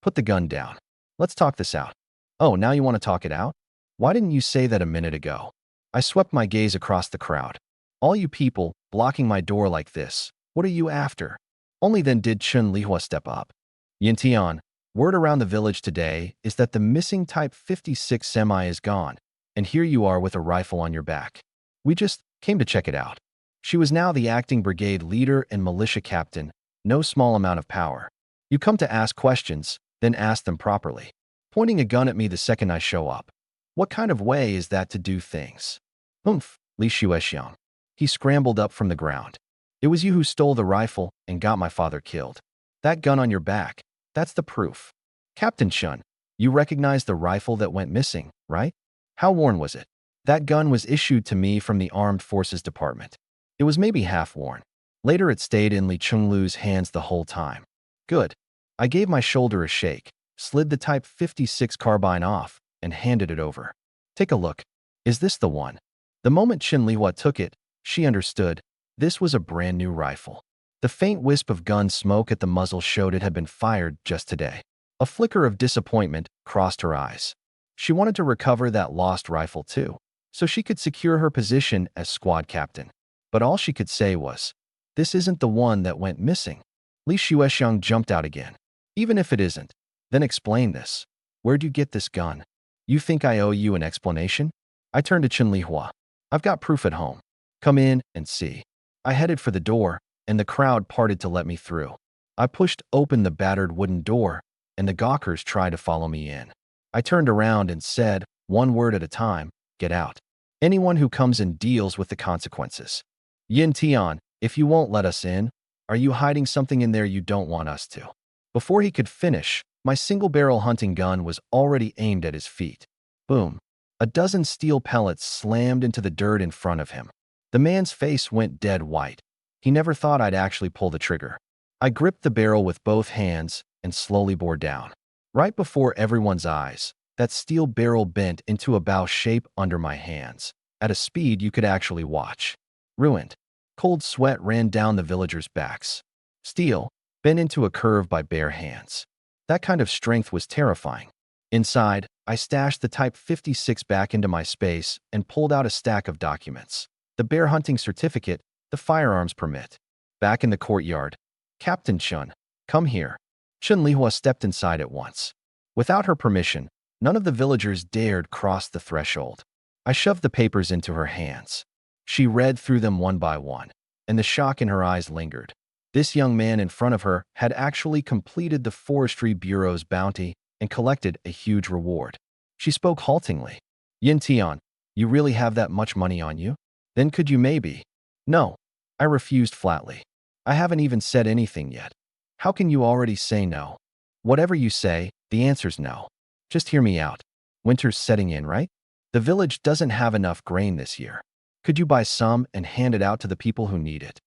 Speaker 1: Put the gun down. Let's talk this out." "Oh, now you want to talk it out? Why didn't you say that a minute ago?" I swept my gaze across the crowd. "All you people blocking my door like this, what are you after?" Only then did Chun Lihua step up. "Yin Tian, word around the village today is that the missing Type 56 semi is gone, and here you are with a rifle on your back. We just came to check it out." She was now the acting brigade leader and militia captain, no small amount of power. You come to ask questions, then ask them properly. Pointing a gun at me the second I show up. What kind of way is that to do things? "Humph, Li Shuexiang." He scrambled up from the ground. "It was you who stole the rifle and got my father killed. That gun on your back, that's the proof. Captain Chun, you recognize the rifle that went missing, right? How worn was it?" "That gun was issued to me from the Armed Forces Department. It was maybe half worn. Later it stayed in Li Chenglu's hands the whole time." "Good." I gave my shoulder a shake, slid the Type 56 carbine off, and handed it over. "Take a look. Is this the one?" The moment Qin Lihua took it, she understood. This was a brand new rifle. The faint wisp of gun smoke at the muzzle showed it had been fired just today. A flicker of disappointment crossed her eyes. She wanted to recover that lost rifle too, so she could secure her position as squad captain. But all she could say was, "This isn't the one that went missing." Li Shuexiang jumped out again. "Even if it isn't, then explain this. Where'd you get this gun? You think I owe you an explanation?" I turned to Qin Lihua. "I've got proof at home. Come in and see." I headed for the door, and the crowd parted to let me through. I pushed open the battered wooden door, and the gawkers tried to follow me in. I turned around and said, one word at a time, "Get out. Anyone who comes in deals with the consequences." "Yin Tian, if you won't let us in, are you hiding something in there you don't want us to?" Before he could finish, my single-barrel hunting gun was already aimed at his feet. Boom. A dozen steel pellets slammed into the dirt in front of him. The man's face went dead white. He never thought I'd actually pull the trigger. I gripped the barrel with both hands and slowly bore down. Right before everyone's eyes, that steel barrel bent into a bow shape under my hands, at a speed you could actually watch. Ruined. Cold sweat ran down the villagers' backs. Steel, bent into a curve by bare hands. That kind of strength was terrifying. Inside, I stashed the Type 56 back into my space and pulled out a stack of documents. The bear hunting certificate, the firearms permit. Back in the courtyard, "Captain Chun, come here." Chun Lihua stepped inside at once. Without her permission, none of the villagers dared cross the threshold. I shoved the papers into her hands. She read through them one by one, and the shock in her eyes lingered. This young man in front of her had actually completed the Forestry Bureau's bounty and collected a huge reward. She spoke haltingly. "Yin Tian, you really have that much money on you? Then could you maybe—" "No." I refused flatly. "I haven't even said anything yet. How can you already say no?" "Whatever you say, the answer's no. Just hear me out. Winter's setting in, right? The village doesn't have enough grain this year. Could you buy some and hand it out to the people who need it?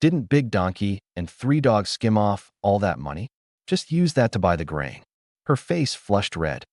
Speaker 1: Didn't Big Donkey and Three Dogs skim off all that money? Just use that to buy the grain." Her face flushed red.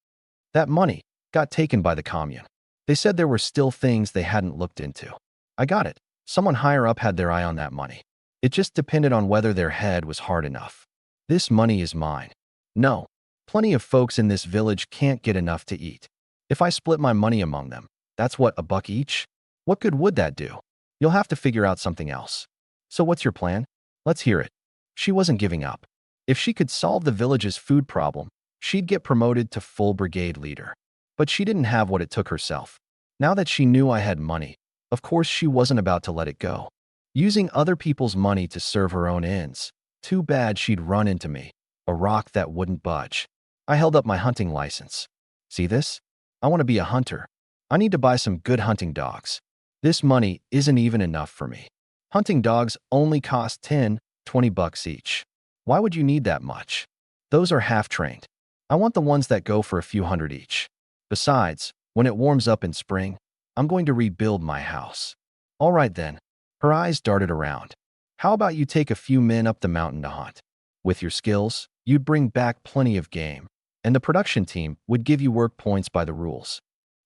Speaker 1: "That money got taken by the commune. They said there were still things they hadn't looked into. I got it. Someone higher up had their eye on that money. It just depended on whether their head was hard enough. This money is mine. No, plenty of folks in this village can't get enough to eat. If I split my money among them, that's what, $1 each? What good would that do? You'll have to figure out something else. So what's your plan? Let's hear it." She wasn't giving up. If she could solve the village's food problem, she'd get promoted to full brigade leader. But she didn't have what it took herself. Now that she knew I had money, of course she wasn't about to let it go. Using other people's money to serve her own ends. Too bad she'd run into me, a rock that wouldn't budge. I held up my hunting license. "See this? I want to be a hunter. I need to buy some good hunting dogs. This money isn't even enough for me. Hunting dogs only cost 10, 20 bucks each. Why would you need that much? Those are half-trained. I want the ones that go for a few hundred each. Besides, when it warms up in spring, I'm going to rebuild my house. All right then. Her eyes darted around. How about you take a few men up the mountain to hunt? With your skills, you'd bring back plenty of game, and the production team would give you work points by the rules.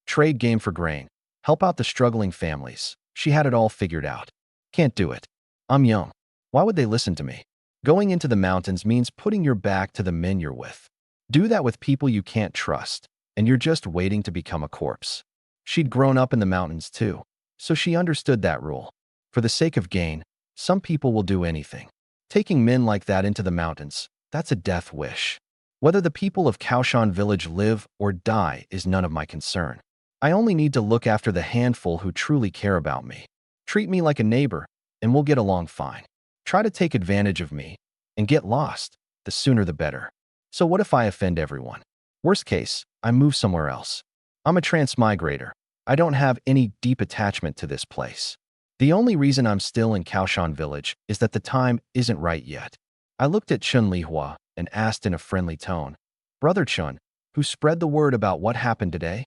Speaker 1: Trade game for grain. Help out the struggling families. She had it all figured out. Can't do it. I'm young. Why would they listen to me? Going into the mountains means putting your back to the men you're with. Do that with people you can't trust, and you're just waiting to become a corpse. She'd grown up in the mountains too, so she understood that rule. For the sake of gain, some people will do anything. Taking men like that into the mountains, that's a death wish. Whether the people of Kaoshan village live or die is none of my concern. I only need to look after the handful who truly care about me. Treat me like a neighbor, and we'll get along fine. Try to take advantage of me and get lost, the sooner the better. So what if I offend everyone? Worst case, I move somewhere else. I'm a transmigrator. I don't have any deep attachment to this place. The only reason I'm still in Kaoshan village is that the time isn't right yet. I looked at Chun Lihua and asked in a friendly tone, Brother Chun, who spread the word about what happened today?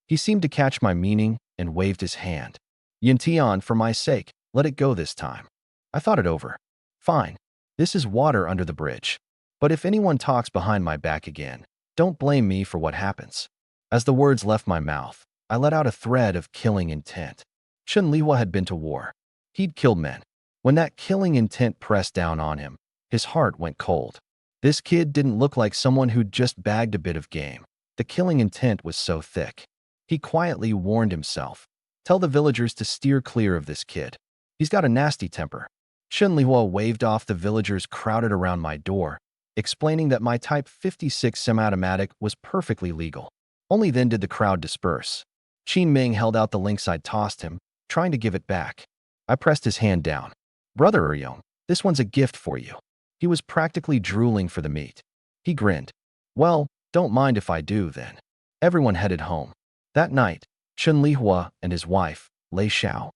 Speaker 1: He seemed to catch my meaning and waved his hand. Yin Tian, for my sake, let it go this time. I thought it over. Fine. This is water under the bridge. But if anyone talks behind my back again, don't blame me for what happens. As the words left my mouth, I let out a thread of killing intent. Chun Lihua had been to war. He'd killed men. When that killing intent pressed down on him, his heart went cold. This kid didn't look like someone who'd just bagged a bit of game. The killing intent was so thick. He quietly warned himself, tell the villagers to steer clear of this kid. He's got a nasty temper. Chun Lihua waved off the villagers crowded around my door, explaining that my Type 56 semi-automatic was perfectly legal. Only then did the crowd disperse. Qin Ming held out the links I'd tossed him, trying to give it back. I pressed his hand down. Brother Eryong, this one's a gift for you. He was practically drooling for the meat. He grinned. Well, don't mind if I do then. Everyone headed home. That night, Chun Lihua and his wife, Lei Xiaowan,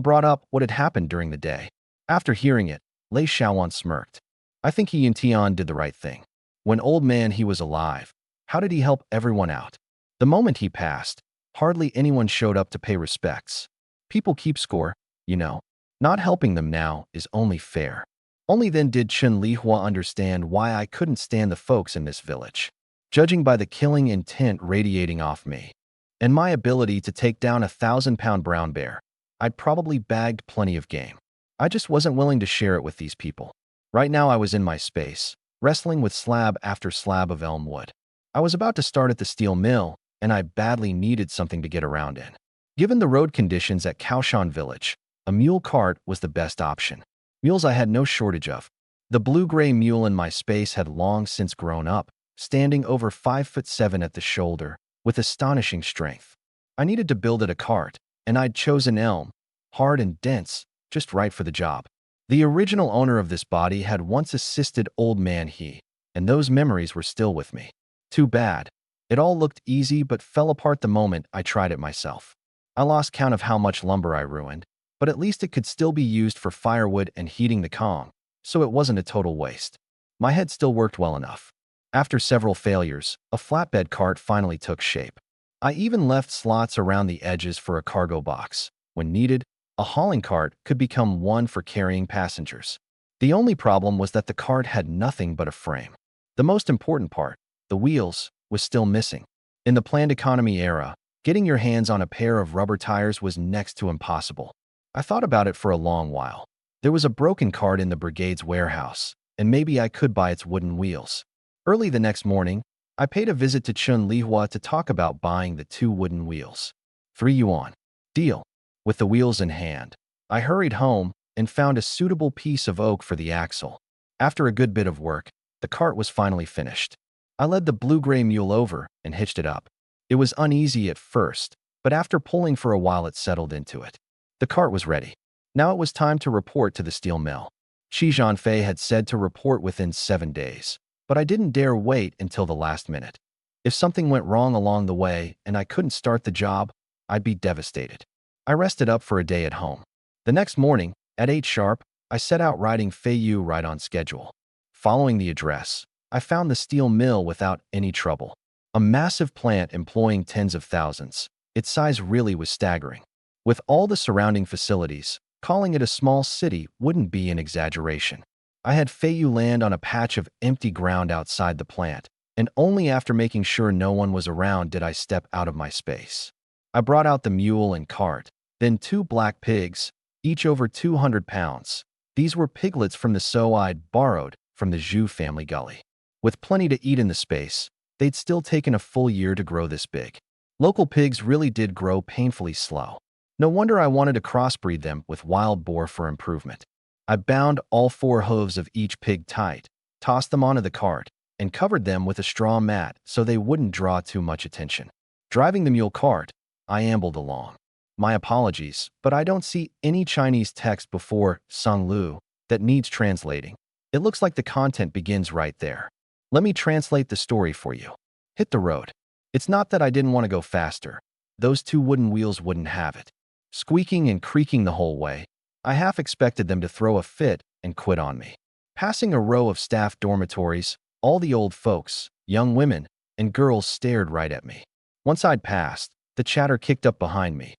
Speaker 1: brought up what had happened during the day. After hearing it, Lei Xiaowan smirked. I think he and Tian did the right thing. When old man he was alive, how did he help everyone out? The moment he passed, hardly anyone showed up to pay respects. People keep score, you know. Not helping them now is only fair. Only then did Chun Lihua understand why I couldn't stand the folks in this village. Judging by the killing intent radiating off me, and my ability to take down a 1,000-pound brown bear, I'd probably bagged plenty of game. I just wasn't willing to share it with these people. Right now I was in my space, wrestling with slab after slab of elm wood. I was about to start at the steel mill, and I badly needed something to get around in. Given the road conditions at Kaoshan village, a mule cart was the best option. Mules I had no shortage of. The blue-gray mule in my space had long since grown up, standing over 5'7" at the shoulder, with astonishing strength. I needed to build it a cart, and I'd chosen elm, hard and dense, just right for the job. The original owner of this body had once assisted old man he, and those memories were still with me. Too bad. It all looked easy but fell apart the moment I tried it myself. I lost count of how much lumber I ruined, but at least it could still be used for firewood and heating the Kong, so it wasn't a total waste. My head still worked well enough. After several failures, a flatbed cart finally took shape. I even left slots around the edges for a cargo box. When needed, a hauling cart could become one for carrying passengers. The only problem was that the cart had nothing but a frame. The most important part, the wheels, was still missing. In the planned economy era, getting your hands on a pair of rubber tires was next to impossible. I thought about it for a long while. There was a broken cart in the brigade's warehouse, and maybe I could buy its wooden wheels. Early the next morning, I paid a visit to Chun Lihua to talk about buying the 2 wooden wheels. 3 yuan. Deal. With the wheels in hand, I hurried home and found a suitable piece of oak for the axle. After a good bit of work, the cart was finally finished. I led the blue-gray mule over and hitched it up. It was uneasy at first, but after pulling for a while it settled into it. The cart was ready. Now it was time to report to the steel mill. Shi Zhanfei had said to report within 7 days, but I didn't dare wait until the last minute. If something went wrong along the way and I couldn't start the job, I'd be devastated. I rested up for a day at home. The next morning, at 8 sharp, I set out riding Feiyu right on schedule. Following the address, I found the steel mill without any trouble. A massive plant employing tens of thousands. Its size really was staggering. With all the surrounding facilities, calling it a small city wouldn't be an exaggeration. I had Feiyu land on a patch of empty ground outside the plant, and only after making sure no one was around did I step out of my space. I brought out the mule and cart, then 2 black pigs, each over 200 pounds. These were piglets from the sow I'd borrowed from the Zhu family gully. With plenty to eat in the space, they'd still taken a full year to grow this big. Local pigs really did grow painfully slow. No wonder I wanted to crossbreed them with wild boar for improvement. I bound all 4 hooves of each pig tight, tossed them onto the cart, and covered them with a straw mat so they wouldn't draw too much attention. Driving the mule cart, I ambled along. My apologies, but I don't see any Chinese text before Sung Lu that needs translating. It looks like the content begins right there. Let me translate the story for you. Hit the road. It's not that I didn't want to go faster. Those 2 wooden wheels wouldn't have it. Squeaking and creaking the whole way, I half expected them to throw a fit and quit on me. Passing a row of staff dormitories, all the old folks, young women, and girls stared right at me. Once I'd passed, the chatter kicked up behind me.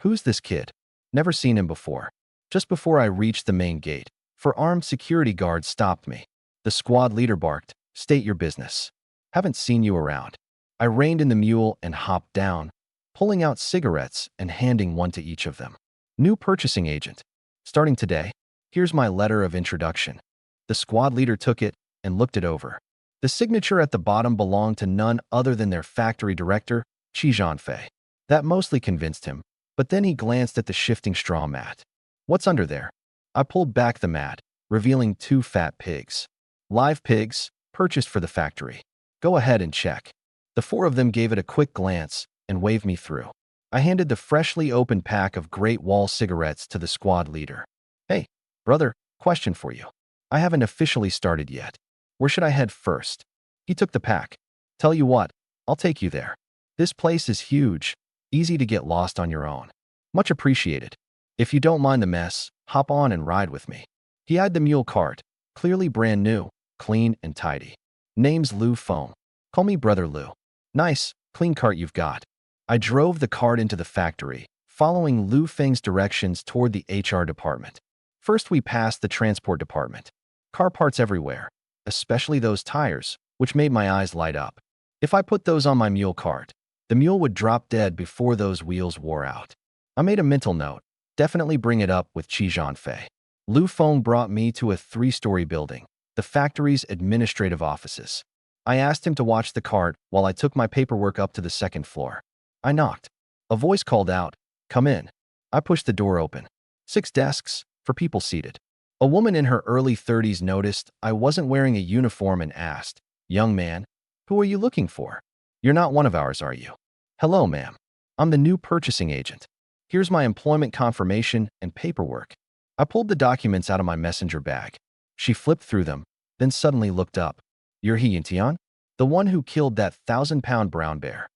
Speaker 1: Who's this kid? Never seen him before. Just before I reached the main gate, 4 armed security guards stopped me. The squad leader barked, "State your business. Haven't seen you around." I reined in the mule and hopped down, pulling out cigarettes and handing one to each of them. "New purchasing agent. Starting today, here's my letter of introduction." The squad leader took it and looked it over. The signature at the bottom belonged to none other than their factory director, Qi Zhanfei. That mostly convinced him, but then he glanced at the shifting straw mat. "What's under there?" I pulled back the mat, revealing 2 fat pigs. "Live pigs, purchased for the factory. Go ahead and check." The 4 of them gave it a quick glance and waved me through. I handed the freshly opened pack of Great Wall cigarettes to the squad leader. "Hey, brother, question for you. I haven't officially started yet. Where should I head first?" He took the pack. "Tell you what, I'll take you there. This place is huge, easy to get lost on your own." "Much appreciated. If you don't mind the mess, hop on and ride with me." He eyed the mule cart, clearly brand new, clean and tidy. "Name's Lu Feng. Call me Brother Lu." "Nice, clean cart you've got." I drove the cart into the factory, following Lu Feng's directions toward the HR department. First, we passed the transport department. Car parts everywhere, especially those tires, which made my eyes light up. If I put those on my mule cart, the mule would drop dead before those wheels wore out. I made a mental note. Definitely bring it up with Qi Zhanfei. Lu Feng brought me to a 3-story building, the factory's administrative offices. I asked him to watch the cart while I took my paperwork up to the 2nd floor. I knocked. A voice called out, "Come in." I pushed the door open. 6 desks for people seated. A woman in her early 30s noticed I wasn't wearing a uniform and asked, "Young man, who are you looking for? You're not one of ours, are you?" "Hello, ma'am. I'm the new purchasing agent. Here's my employment confirmation and paperwork." I pulled the documents out of my messenger bag. She flipped through them, then suddenly looked up. "You're He Yuntian? The one who killed that 1,000-pound brown bear?"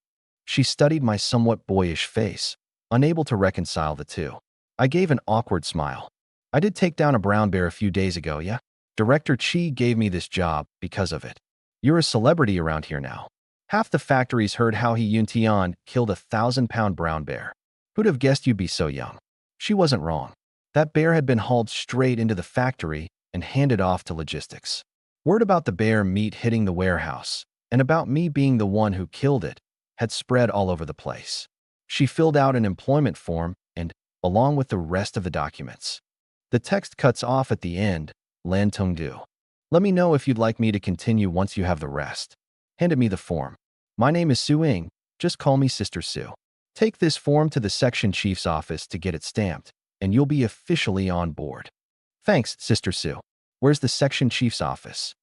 Speaker 1: She studied my somewhat boyish face, unable to reconcile the two. I gave an awkward smile. "I did take down a brown bear a few days ago, yeah? Director Chi gave me this job because of it. You're a celebrity around here now. Half the factories heard how He Yuntian killed a 1,000-pound brown bear. Who'd have guessed you'd be so young?" She wasn't wrong. That bear had been hauled straight into the factory and handed off to logistics. Word about the bear meat hitting the warehouse, and about me being the one who killed it, had spread all over the place. She filled out an employment form and, along with the rest of the documents. The text cuts off at the end, "Lan Tongdu. Let me know if you'd like me to continue once you have the rest." Handed me the form. "My name is Su Ing. Just call me Sister Sue. Take this form to the section chief's office to get it stamped, and you'll be officially on board." "Thanks, Sister Sue. Where's the section chief's office?"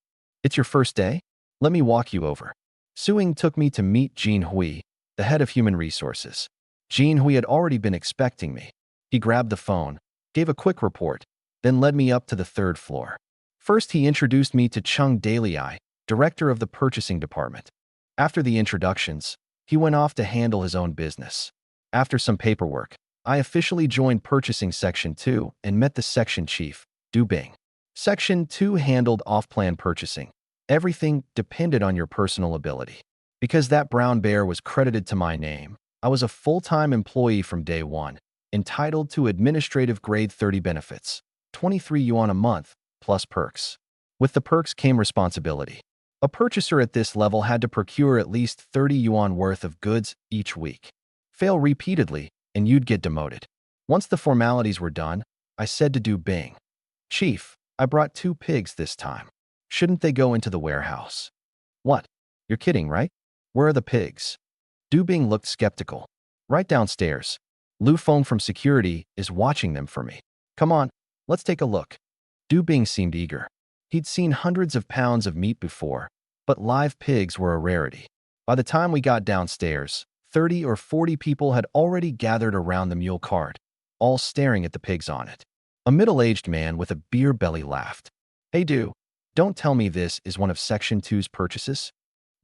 Speaker 1: "It's your first day? Let me walk you over." Suing took me to meet Jean Hui, the head of human resources. Jean Hui had already been expecting me. He grabbed the phone, gave a quick report, then led me up to the 3rd floor. First, he introduced me to Chung Dalei, director of the purchasing department. After the introductions, he went off to handle his own business. After some paperwork, I officially joined Purchasing Section 2 and met the section chief, Du Bing. Section 2 handled off-plan purchasing. Everything depended on your personal ability. Because that brown bear was credited to my name, I was a full-time employee from day one, entitled to administrative grade 30 benefits, 23 yuan a month, plus perks. With the perks came responsibility. A purchaser at this level had to procure at least 30 yuan worth of goods each week. Fail repeatedly, and you'd get demoted. Once the formalities were done, I said to Du Bing, "Chief, I brought 2 pigs this time. Shouldn't they go into the warehouse?" "What? You're kidding, right? Where are the pigs?" Du Bing looked skeptical. "Right downstairs. Lu Feng from security is watching them for me. Come on, let's take a look." Du Bing seemed eager. He'd seen hundreds of pounds of meat before, but live pigs were a rarity. By the time we got downstairs, 30 or 40 people had already gathered around the mule cart, all staring at the pigs on it. A middle-aged man with a beer belly laughed. "Hey Du, don't tell me this is one of Section 2's purchases?"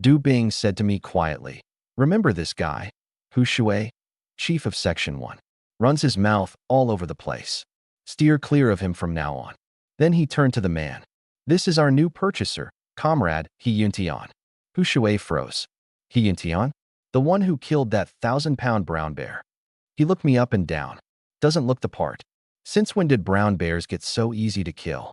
Speaker 1: Du Bing said to me quietly, "Remember this guy, Hu Shui, chief of Section 1. Runs his mouth all over the place. Steer clear of him from now on." Then he turned to the man. "This is our new purchaser, comrade He Yuntian." Hu Shui froze. "He Yuntian? The one who killed that 1,000-pound brown bear." He looked me up and down. "Doesn't look the part. Since when did brown bears get so easy to kill?"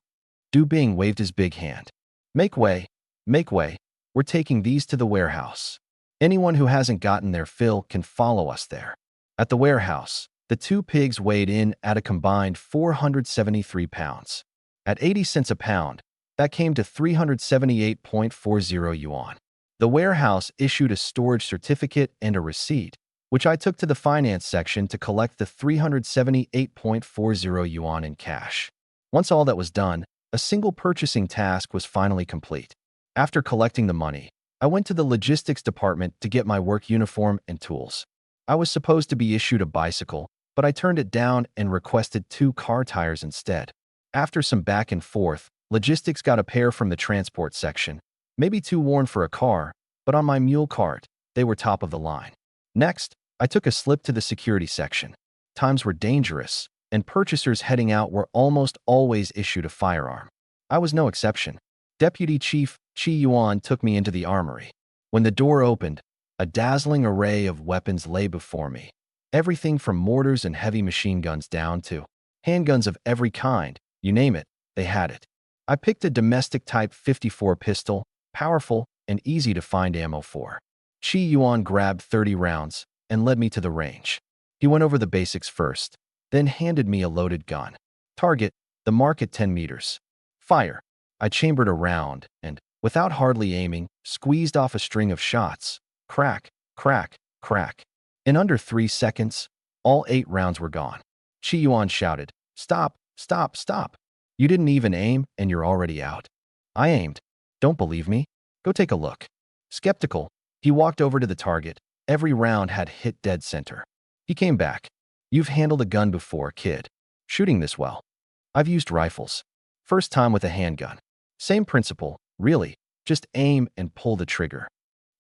Speaker 1: Du Bing waved his big hand. Make way. We're taking these to the warehouse. Anyone who hasn't gotten their fill can follow us there." At the warehouse, the 2 pigs weighed in at a combined 473 pounds. At 80 cents a pound, that came to 378.40 yuan. The warehouse issued a storage certificate and a receipt, which I took to the finance section to collect the 378.40 yuan in cash. Once all that was done, a single purchasing task was finally complete. After collecting the money, I went to the logistics department to get my work uniform and tools. I was supposed to be issued a bicycle, but I turned it down and requested 2 car tires instead. After some back and forth, logistics got a pair from the transport section, maybe too worn for a car, but on my mule cart, they were top of the line. Next, I took a slip to the security section. Times were dangerous, and purchasers heading out were almost always issued a firearm. I was no exception. Deputy Chief Chi Yuan took me into the armory. When the door opened, a dazzling array of weapons lay before me. Everything from mortars and heavy machine guns down to handguns of every kind, you name it, they had it. I picked a domestic Type 54 pistol, powerful and easy to find ammo for. Chi Yuan grabbed 30 rounds and led me to the range. He went over the basics first, then handed me a loaded gun. Target, the mark at 10 meters. Fire. I chambered a round and, without hardly aiming, squeezed off a string of shots. Crack, crack, crack. In under 3 seconds, all 8 rounds were gone. Chi Yuan shouted, "Stop, stop, stop. You didn't even aim and you're already out." I aimed. "Don't believe me? Go take a look." Skeptical, he walked over to the target. Every round had hit dead center. He came back. "You've handled a gun before, kid. Shooting this well." "I've used rifles. First time with a handgun. Same principle, really. Just aim and pull the trigger."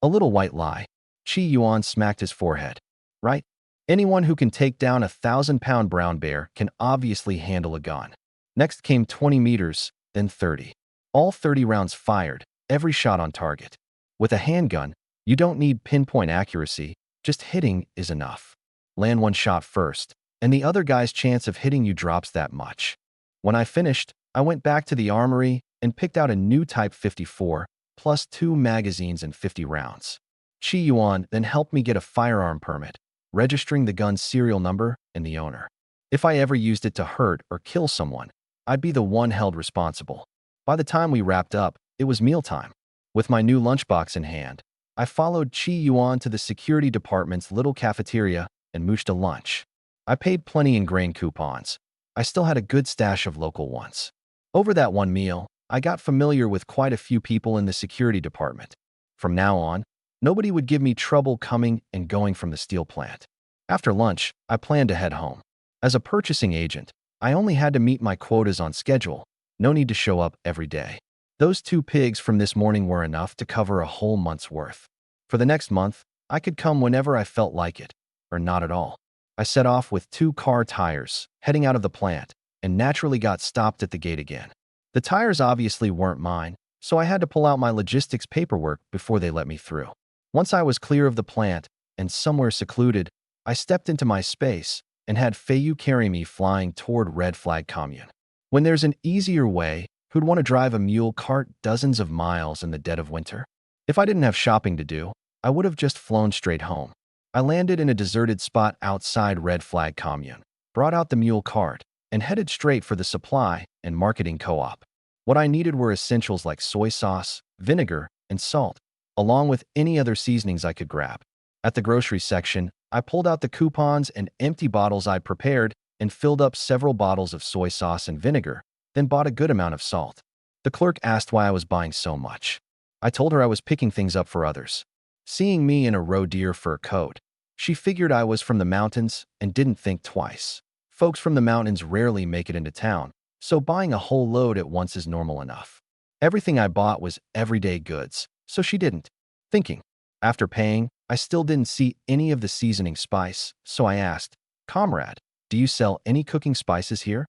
Speaker 1: A little white lie. Chi Yuan smacked his forehead. "Right? Anyone who can take down a 1,000-pound brown bear can obviously handle a gun." Next came 20 meters, then 30. All 30 rounds fired, every shot on target. With a handgun, you don't need pinpoint accuracy, just hitting is enough. Land one shot first, and the other guy's chance of hitting you drops that much. When I finished, I went back to the armory and picked out a new Type 54, plus 2 magazines and 50 rounds. Chi Yuan then helped me get a firearm permit, registering the gun's serial number and the owner. If I ever used it to hurt or kill someone, I'd be the one held responsible. By the time we wrapped up, it was mealtime. With my new lunchbox in hand, I followed Chi Yuan to the security department's little cafeteria and mooched a lunch. I paid plenty in grain coupons. I still had a good stash of local ones. Over that one meal, I got familiar with quite a few people in the security department. From now on, nobody would give me trouble coming and going from the steel plant. After lunch, I planned to head home. As a purchasing agent, I only had to meet my quotas on schedule, no need to show up every day. Those 2 pigs from this morning were enough to cover a whole month's worth. For the next month, I could come whenever I felt like it, or not at all. I set off with 2 car tires, heading out of the plant, and naturally got stopped at the gate again. The tires obviously weren't mine, so I had to pull out my logistics paperwork before they let me through. Once I was clear of the plant and somewhere secluded, I stepped into my space and had Feiyu carry me flying toward Red Flag Commune. When there's an easier way, who'd want to drive a mule cart dozens of miles in the dead of winter? If I didn't have shopping to do, I would have just flown straight home. I landed in a deserted spot outside Red Flag Commune, brought out the mule cart, and headed straight for the supply and marketing co-op. What I needed were essentials like soy sauce, vinegar, and salt, along with any other seasonings I could grab. At the grocery section, I pulled out the coupons and empty bottles I'd prepared and filled up several bottles of soy sauce and vinegar, then bought a good amount of salt. The clerk asked why I was buying so much. I told her I was picking things up for others. Seeing me in a roe deer fur coat, she figured I was from the mountains and didn't think twice. Folks from the mountains rarely make it into town, so buying a whole load at once is normal enough. Everything I bought was everyday goods, so she didn't. Thinking. After paying, I still didn't see any of the seasoning spice, so I asked, "Comrade, do you sell any cooking spices here?"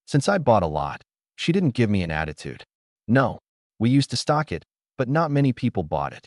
Speaker 1: Since I bought a lot, she didn't give me an attitude. No, we used to stock it, but not many people bought it.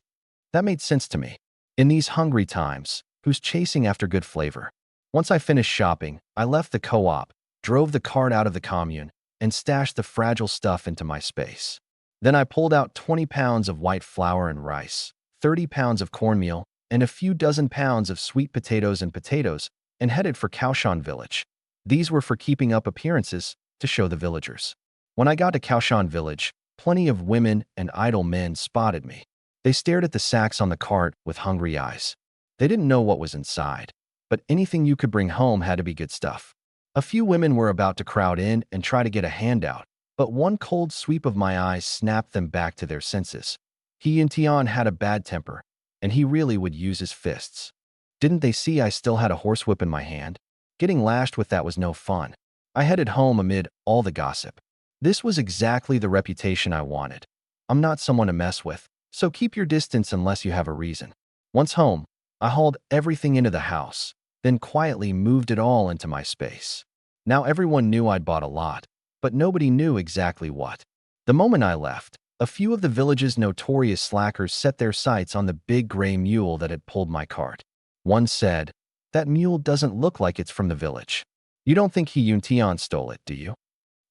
Speaker 1: That made sense to me. In these hungry times, who's chasing after good flavor? Once I finished shopping, I left the co-op, drove the cart out of the commune, and stashed the fragile stuff into my space. Then I pulled out 20 pounds of white flour and rice, 30 pounds of cornmeal, and a few dozen pounds of sweet potatoes and headed for Kaoshan village. These were for keeping up appearances to show the villagers. When I got to Kaoshan village, plenty of women and idle men spotted me. They stared at the sacks on the cart with hungry eyes. They didn't know what was inside, but anything you could bring home had to be good stuff. A few women were about to crowd in and try to get a handout, but one cold sweep of my eyes snapped them back to their senses. He and Tian had a bad temper, and he really would use his fists. Didn't they see I still had a horsewhip in my hand? Getting lashed with that was no fun. I headed home amid all the gossip. This was exactly the reputation I wanted. I'm not someone to mess with, so keep your distance unless you have a reason. Once home, I hauled everything into the house, then quietly moved it all into my space. Now everyone knew I'd bought a lot, but nobody knew exactly what. The moment I left, a few of the village's notorious slackers set their sights on the big gray mule that had pulled my cart. One said, "That mule doesn't look like it's from the village. You don't think He Yuntian stole it, do you?"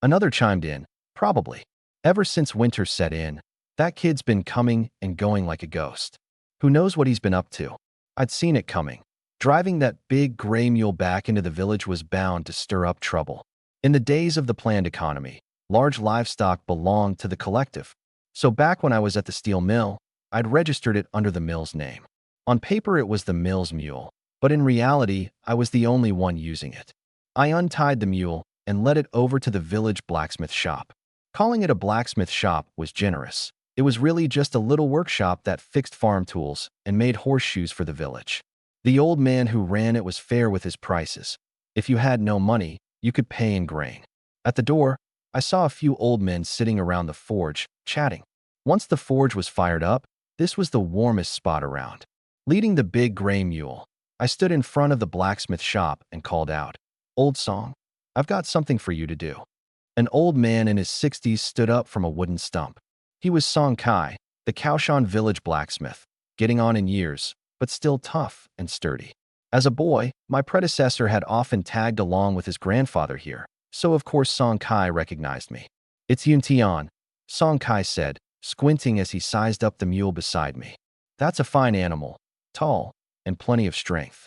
Speaker 1: Another chimed in, "Probably. Ever since winter set in, that kid's been coming and going like a ghost. Who knows what he's been up to?" I'd seen it coming. Driving that big gray mule back into the village was bound to stir up trouble. In the days of the planned economy, large livestock belonged to the collective. So back when I was at the steel mill, I'd registered it under the mill's name. On paper it was the mill's mule, but in reality, I was the only one using it. I untied the mule and led it over to the village blacksmith shop. Calling it a blacksmith shop was generous. It was really just a little workshop that fixed farm tools and made horseshoes for the village. The old man who ran it was fair with his prices. If you had no money, you could pay in grain. At the door, I saw a few old men sitting around the forge, chatting. Once the forge was fired up, this was the warmest spot around. Leading the big gray mule, I stood in front of the blacksmith shop and called out, "Old Song, I've got something for you to do." An old man in his 60s stood up from a wooden stump. He was Song Kai, the Kaoshan village blacksmith, getting on in years, but still tough and sturdy. As a boy, my predecessor had often tagged along with his grandfather here, so of course Song Kai recognized me. "It's Yun Tian," Song Kai said, squinting as he sized up the mule beside me. "That's a fine animal, tall, and plenty of strength.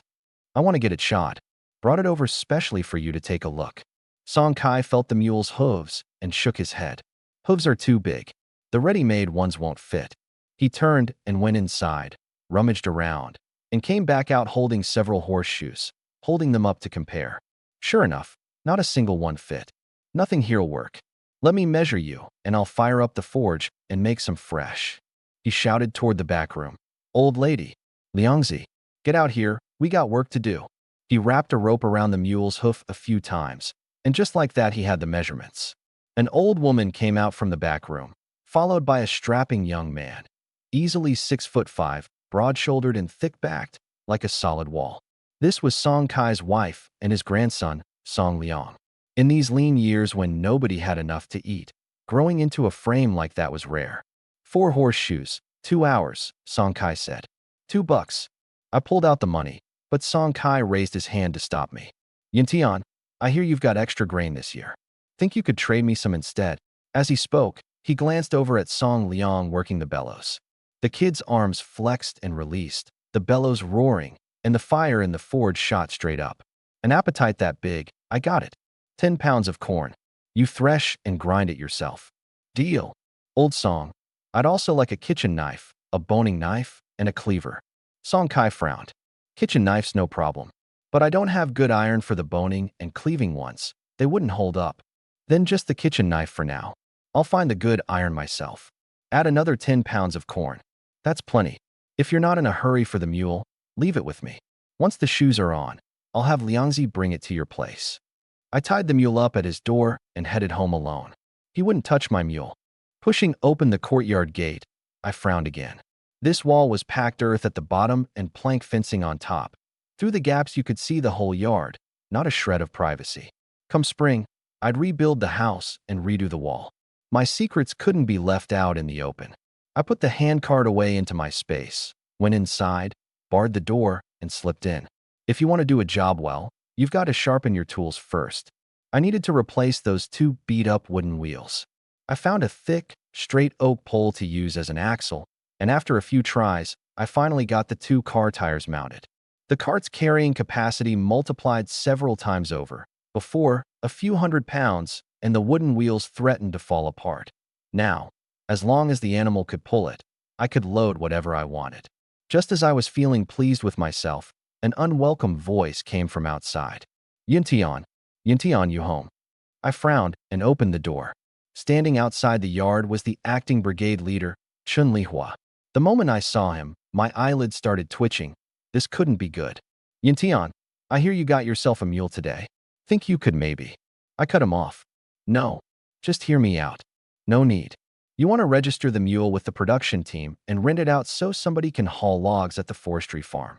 Speaker 1: I want to get it shot. Brought it over specially for you to take a look." Song Kai felt the mule's hooves and shook his head. "Hooves are too big. The ready-made ones won't fit." He turned and went inside, rummaged around, and came back out holding several horseshoes, holding them up to compare. Sure enough, not a single one fit. "Nothing here'll work. Let me measure you, and I'll fire up the forge and make some fresh." He shouted toward the back room. "Old lady, Liangzi, get out here, we got work to do." He wrapped a rope around the mule's hoof a few times, and just like that he had the measurements. An old woman came out from the back room, followed by a strapping young man, easily 6'5", broad-shouldered and thick-backed, like a solid wall. This was Song Kai's wife and his grandson, Song Liang. In these lean years when nobody had enough to eat, growing into a frame like that was rare. 4 horseshoes, 2 hours, Song Kai said. $2. I pulled out the money, but Song Kai raised his hand to stop me. Yintian, I hear you've got extra grain this year. Think you could trade me some instead? As he spoke, he glanced over at Song Liang working the bellows. The kid's arms flexed and released, the bellows roaring, and the fire in the forge shot straight up. An appetite that big, I got it. 10 pounds of corn. You thresh and grind it yourself. Deal. Old Song. I'd also like a kitchen knife, a boning knife, and a cleaver. Song Kai frowned. Kitchen knife's no problem. But I don't have good iron for the boning and cleaving ones. They wouldn't hold up. Then just the kitchen knife for now. I'll find the good iron myself. Add another 10 pounds of corn. That's plenty. If you're not in a hurry for the mule, leave it with me. Once the shoes are on, I'll have Liangzi bring it to your place. I tied the mule up at his door and headed home alone. He wouldn't touch my mule. Pushing open the courtyard gate, I frowned again. This wall was packed earth at the bottom and plank fencing on top. Through the gaps you could see the whole yard, not a shred of privacy. Come spring, I'd rebuild the house and redo the wall. My secrets couldn't be left out in the open. I put the handcart away into my space, went inside, barred the door, and slipped in. If you want to do a job well, you've got to sharpen your tools first. I needed to replace those 2 beat-up wooden wheels. I found a thick, straight oak pole to use as an axle, and after a few tries, I finally got the 2 car tires mounted. The cart's carrying capacity multiplied several times over. Before, a few hundred pounds, and the wooden wheels threatened to fall apart. Now, as long as the animal could pull it, I could load whatever I wanted. Just as I was feeling pleased with myself, an unwelcome voice came from outside. Yintian, you home? I frowned and opened the door. Standing outside the yard was the acting brigade leader, Chun Lihua. The moment I saw him, my eyelids started twitching. This couldn't be good. Yintian, I hear you got yourself a mule today. Think you could maybe. I cut him off. No, just hear me out. No need. You want to register the mule with the production team and rent it out so somebody can haul logs at the forestry farm.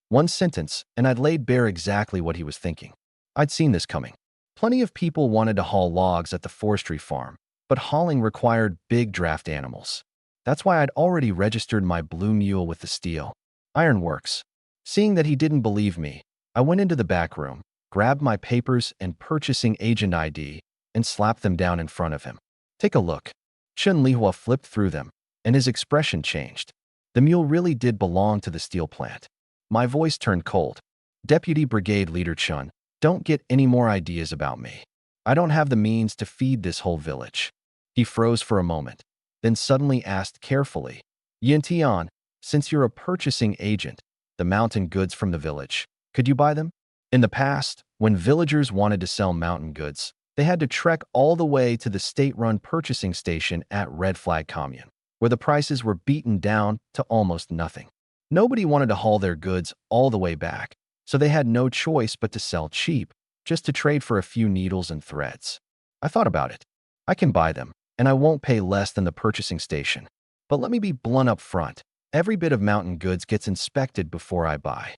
Speaker 1: One sentence, and I'd laid bare exactly what he was thinking. I'd seen this coming. Plenty of people wanted to haul logs at the forestry farm, but hauling required big draft animals. That's why I'd already registered my blue mule with the steel. Ironworks. Seeing that he didn't believe me, I went into the back room, grabbed my papers and purchasing agent ID, and slapped them down in front of him. Take a look. Chun Lihua flipped through them, and his expression changed. The mule really did belong to the steel plant. My voice turned cold. Deputy Brigade Leader Chun, don't get any more ideas about me. I don't have the means to feed this whole village. He froze for a moment, then suddenly asked carefully, Yintian, since you're a purchasing agent, the mountain goods from the village, could you buy them? In the past, when villagers wanted to sell mountain goods, they had to trek all the way to the state-run purchasing station at Red Flag Commune, where the prices were beaten down to almost nothing. Nobody wanted to haul their goods all the way back, so they had no choice but to sell cheap, just to trade for a few needles and threads. I thought about it. I can buy them, and I won't pay less than the purchasing station. But let me be blunt up front. Every bit of mountain goods gets inspected before I buy.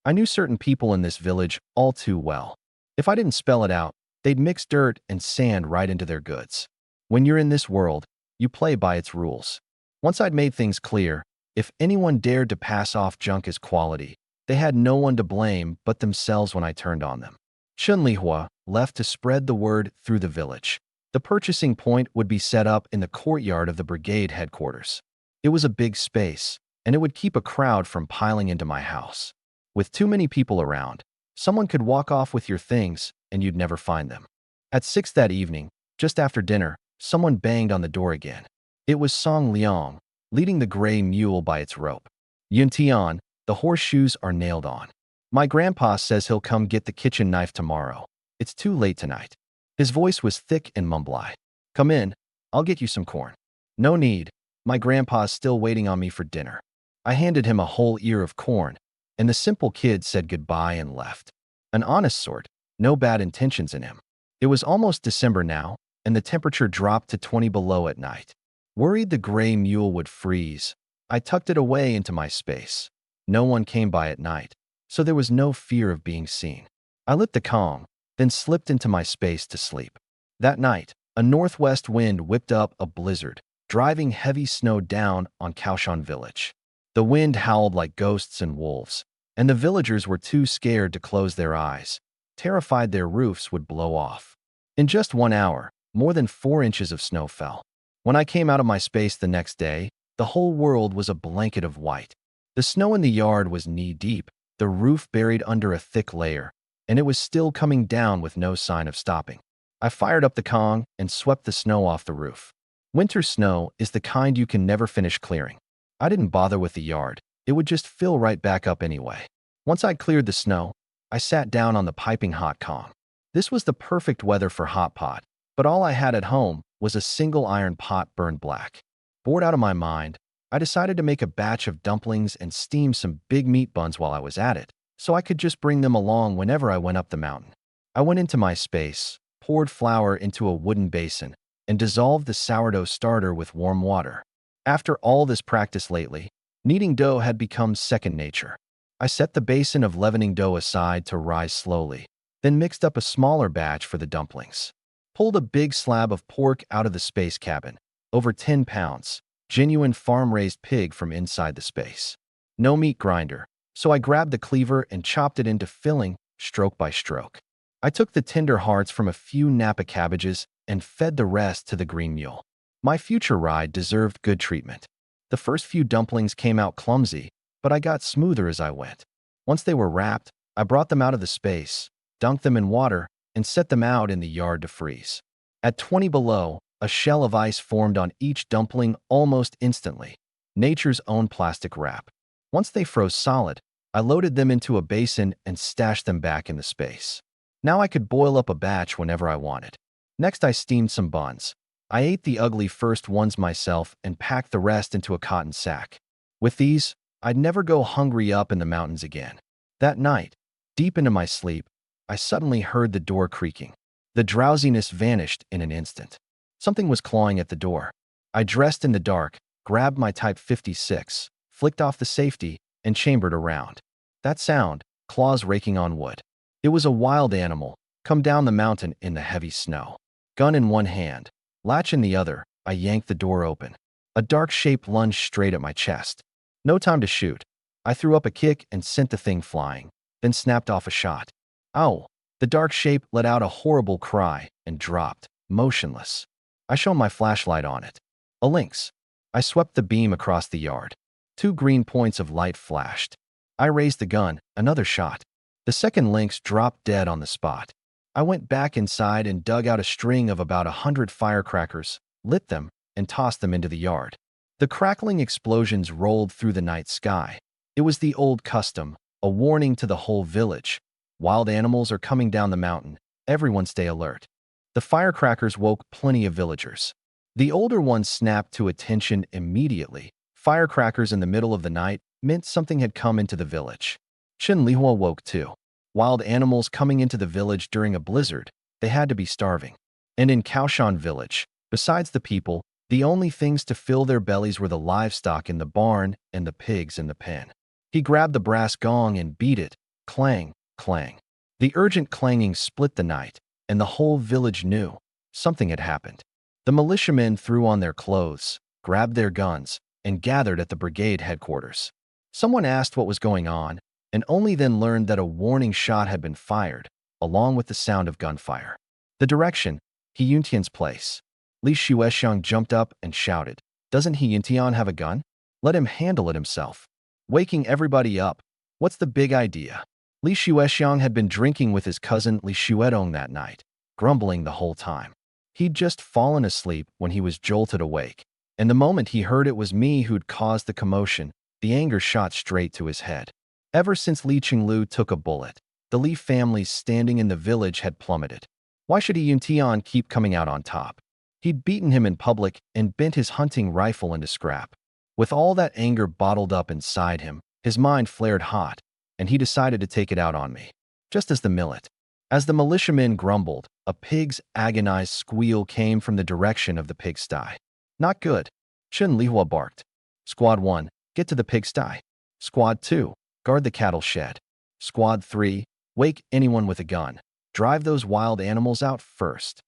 Speaker 1: I knew certain people in this village all too well. If I didn't spell it out, they'd mix dirt and sand right into their goods. When you're in this world, you play by its rules. Once I'd made things clear, if anyone dared to pass off junk as quality, they had no one to blame but themselves when I turned on them. Chun Lihua left to spread the word through the village. The purchasing point would be set up in the courtyard of the brigade headquarters. It was a big space, and it would keep a crowd from piling into my house. With too many people around, someone could walk off with your things and you'd never find them. At 6 that evening, just after dinner, someone banged on the door again. It was Song Liang, leading the gray mule by its rope. Yuntian, the horseshoes are nailed on. My grandpa says he'll come get the kitchen knife tomorrow. It's too late tonight. His voice was thick and mumbly. Come in, I'll get you some corn. No need, my grandpa's still waiting on me for dinner. I handed him a whole ear of corn, and the simple kid said goodbye and left. An honest sort, no bad intentions in him. It was almost December now, and the temperature dropped to 20 below at night. Worried the gray mule would freeze, I tucked it away into my space. No one came by at night, so there was no fear of being seen. I lit the Kong, then slipped into my space to sleep. That night, a northwest wind whipped up a blizzard, driving heavy snow down on Kaoshan village. The wind howled like ghosts and wolves, and the villagers were too scared to close their eyes, terrified their roofs would blow off. In just 1 hour, more than 4 inches of snow fell. When I came out of my space the next day, the whole world was a blanket of white. The snow in the yard was knee-deep, the roof buried under a thick layer, and it was still coming down with no sign of stopping. I fired up the Kong and swept the snow off the roof. Winter snow is the kind you can never finish clearing. I didn't bother with the yard. It would just fill right back up anyway. Once I'd cleared the snow, I sat down on the piping hot Kong. This was the perfect weather for hot pot, but all I had at home was a single iron pot burned black. Bored out of my mind, I decided to make a batch of dumplings and steam some big meat buns while I was at it, so I could just bring them along whenever I went up the mountain. I went into my space, poured flour into a wooden basin, and dissolved the sourdough starter with warm water. After all this practice lately, kneading dough had become second nature. I set the basin of leavening dough aside to rise slowly, then mixed up a smaller batch for the dumplings. Pulled a big slab of pork out of the space cabin, over 10 pounds, genuine farm-raised pig from inside the space. No meat grinder, so I grabbed the cleaver and chopped it into filling, stroke by stroke. I took the tender hearts from a few Napa cabbages and fed the rest to the green mule. My future ride deserved good treatment. The first few dumplings came out clumsy, but I got smoother as I went. Once they were wrapped, I brought them out of the space, dunked them in water, and set them out in the yard to freeze. At 20 below, a shell of ice formed on each dumpling almost instantly, nature's own plastic wrap. Once they froze solid, I loaded them into a basin and stashed them back in the space. Now I could boil up a batch whenever I wanted. Next, I steamed some buns. I ate the ugly first ones myself and packed the rest into a cotton sack. With these, I'd never go hungry up in the mountains again. That night, deep into my sleep, I suddenly heard the door creaking. The drowsiness vanished in an instant. Something was clawing at the door. I dressed in the dark, grabbed my Type 56, flicked off the safety, and chambered around. That sound, claws raking on wood. It was a wild animal, come down the mountain in the heavy snow. Gun in one hand, latch in the other, I yanked the door open. A dark shape lunged straight at my chest. No time to shoot. I threw up a kick and sent the thing flying, then snapped off a shot. Ow! The dark shape let out a horrible cry and dropped, motionless. I shone my flashlight on it. A lynx. I swept the beam across the yard. 2 green points of light flashed. I raised the gun, another shot. The second lynx dropped dead on the spot. I went back inside and dug out a string of about 100 firecrackers, lit them, and tossed them into the yard. The crackling explosions rolled through the night sky. It was the old custom, a warning to the whole village. Wild animals are coming down the mountain. Everyone stay alert. The firecrackers woke plenty of villagers. The older ones snapped to attention immediately. Firecrackers in the middle of the night meant something had come into the village. Chen Lihua woke too. Wild animals coming into the village during a blizzard, they had to be starving. And in Kaoshan village, besides the people, the only things to fill their bellies were the livestock in the barn and the pigs in the pen. He grabbed the brass gong and beat it, clang, clang. The urgent clanging split the night, and the whole village knew something had happened. The militiamen threw on their clothes, grabbed their guns, and gathered at the brigade headquarters. Someone asked what was going on, and only then learned that a warning shot had been fired, along with the sound of gunfire. The direction, He Yuntian's place. Li Shuexiang jumped up and shouted, "Doesn't He Yuntian have a gun? Let him handle it himself." Waking everybody up, what's the big idea? Li Shuexiang had been drinking with his cousin Li Shuedong that night, grumbling the whole time. He'd just fallen asleep when he was jolted awake, and the moment he heard it was me who'd caused the commotion, the anger shot straight to his head. Ever since Li Qinglu took a bullet, the Li family's standing in the village had plummeted. Why should He Yuntian keep coming out on top? He'd beaten him in public and bent his hunting rifle into scrap. With all that anger bottled up inside him, his mind flared hot, and he decided to take it out on me. Just as the millet. As the militiamen grumbled, a pig's agonized squeal came from the direction of the pigsty. Not good. Chen Lihua barked. Squad 1, get to the pigsty. Squad 2, guard the cattle shed. Squad 3, wake anyone with a gun. Drive those wild animals out first.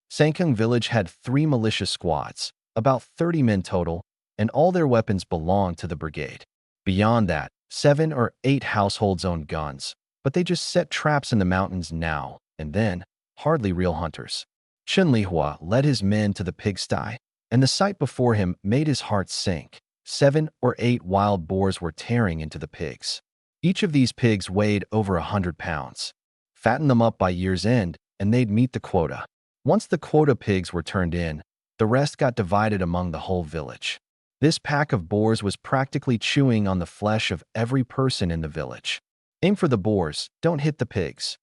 Speaker 1: Sangkung village had 3 militia squads, about 30 men total, and all their weapons belonged to the brigade. Beyond that, 7 or 8 households owned guns, but they just set traps in the mountains now and then, hardly real hunters. Chen Lihua led his men to the pigsty, and the sight before him made his heart sink. 7 or 8 wild boars were tearing into the pigs. Each of these pigs weighed over 100 pounds. Fatten them up by year's end, and they'd meet the quota. Once the quota pigs were turned in, the rest got divided among the whole village. This pack of boars was practically chewing on the flesh of every person in the village. Aim for the boars, don't hit the pigs.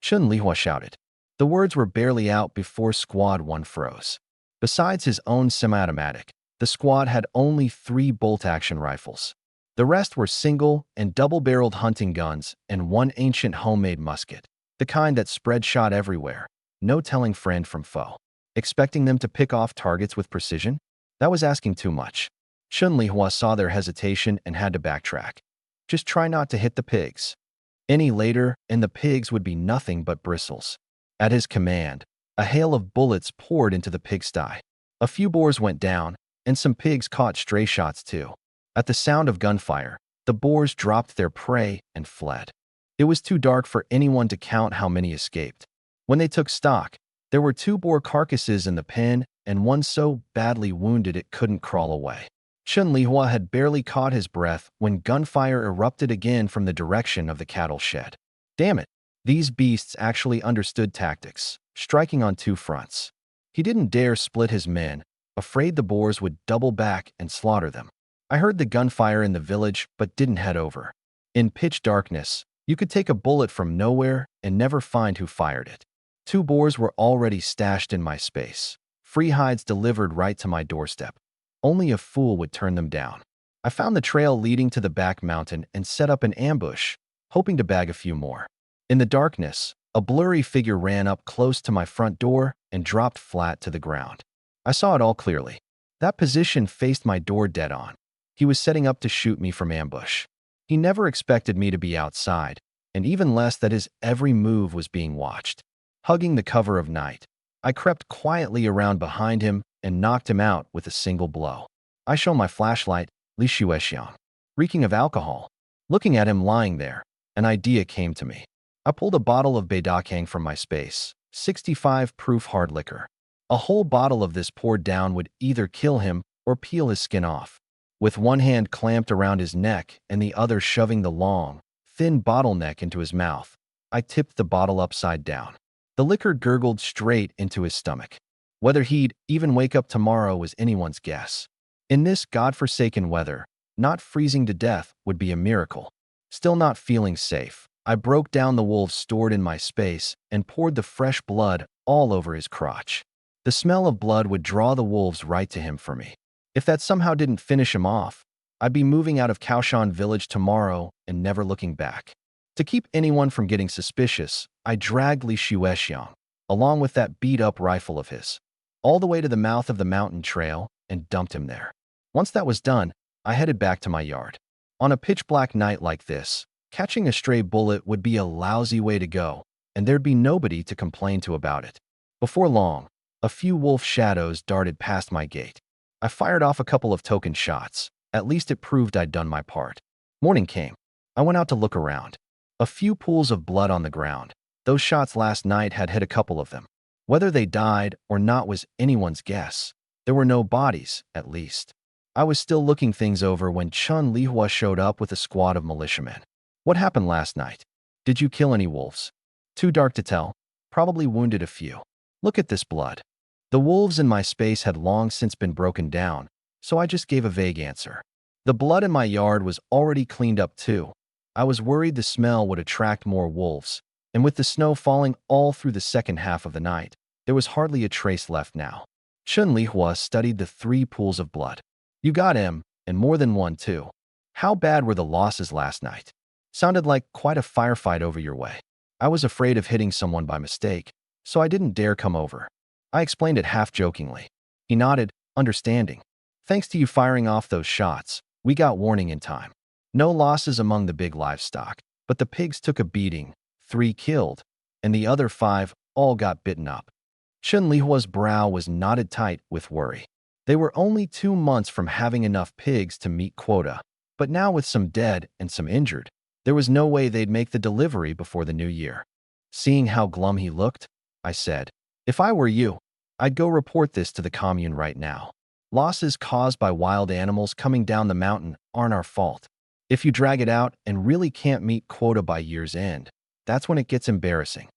Speaker 1: Chen Lihua shouted. The words were barely out before Squad 1 froze. Besides his own semi-automatic, the squad had only 3 bolt-action rifles. The rest were single and double-barreled hunting guns and 1 ancient homemade musket, the kind that spread shot everywhere, no telling friend from foe. Expecting them to pick off targets with precision? That was asking too much. Chen Lihua saw their hesitation and had to backtrack. Just try not to hit the pigs. Any later, and the pigs would be nothing but bristles. At his command, a hail of bullets poured into the pigsty. A few boars went down, and some pigs caught stray shots too. At the sound of gunfire, the boars dropped their prey and fled. It was too dark for anyone to count how many escaped. When they took stock, there were 2 boar carcasses in the pen and one so badly wounded it couldn't crawl away. Chen Lihua had barely caught his breath when gunfire erupted again from the direction of the cattle shed. Damn it, these beasts actually understood tactics, striking on 2 fronts. He didn't dare split his men, afraid the boars would double back and slaughter them. I heard the gunfire in the village but didn't head over. In pitch darkness, you could take a bullet from nowhere and never find who fired it. 2 boars were already stashed in my space, free hides delivered right to my doorstep. Only a fool would turn them down. I found the trail leading to the back mountain and set up an ambush, hoping to bag a few more. In the darkness, a blurry figure ran up close to my front door and dropped flat to the ground. I saw it all clearly. That position faced my door dead on. He was setting up to shoot me from ambush. He never expected me to be outside, and even less that his every move was being watched. Hugging the cover of night, I crept quietly around behind him and knocked him out with a single blow. I shone my flashlight, Li Shuexiang, reeking of alcohol. Looking at him lying there, an idea came to me. I pulled a bottle of Beidakang from my space, 65 proof hard liquor. A whole bottle of this poured down would either kill him or peel his skin off. With one hand clamped around his neck and the other shoving the long, thin bottleneck into his mouth, I tipped the bottle upside down. The liquor gurgled straight into his stomach. Whether he'd even wake up tomorrow was anyone's guess. In this godforsaken weather, not freezing to death would be a miracle. Still not feeling safe, I broke down the wolves stored in my space and poured the fresh blood all over his crotch. The smell of blood would draw the wolves right to him for me. If that somehow didn't finish him off, I'd be moving out of Kaoshan village tomorrow and never looking back. To keep anyone from getting suspicious, I dragged Li Shuexiang, along with that beat-up rifle of his, all the way to the mouth of the mountain trail and dumped him there. Once that was done, I headed back to my yard. On a pitch-black night like this, catching a stray bullet would be a lousy way to go, and there'd be nobody to complain to about it. Before long, a few wolf shadows darted past my gate. I fired off a couple of token shots. At least it proved I'd done my part. Morning came. I went out to look around. A few pools of blood on the ground. Those shots last night had hit a couple of them. Whether they died or not was anyone's guess. There were no bodies, at least. I was still looking things over when Chen Lihua showed up with a squad of militiamen. What happened last night? Did you kill any wolves? Too dark to tell. Probably wounded a few. Look at this blood. The wolves in my space had long since been broken down, so I just gave a vague answer. The blood in my yard was already cleaned up too. I was worried the smell would attract more wolves, and with the snow falling all through the second half of the night, there was hardly a trace left now. Chen Lihua studied the 3 pools of blood. You got him, and more than one too. How bad were the losses last night? Sounded like quite a firefight over your way. I was afraid of hitting someone by mistake, so I didn't dare come over. I explained it half-jokingly. He nodded, understanding. Thanks to you firing off those shots, we got warning in time. No losses among the big livestock. But the pigs took a beating, 3 killed, and the other 5 all got bitten up. Chen Lihua's brow was knotted tight with worry. They were only 2 months from having enough pigs to meet quota, but now with some dead and some injured, there was no way they'd make the delivery before the new year. Seeing how glum he looked, I said, "If I were you, I'd go report this to the commune right now. Losses caused by wild animals coming down the mountain aren't our fault. If you drag it out and really can't meet quota by year's end, that's when it gets embarrassing."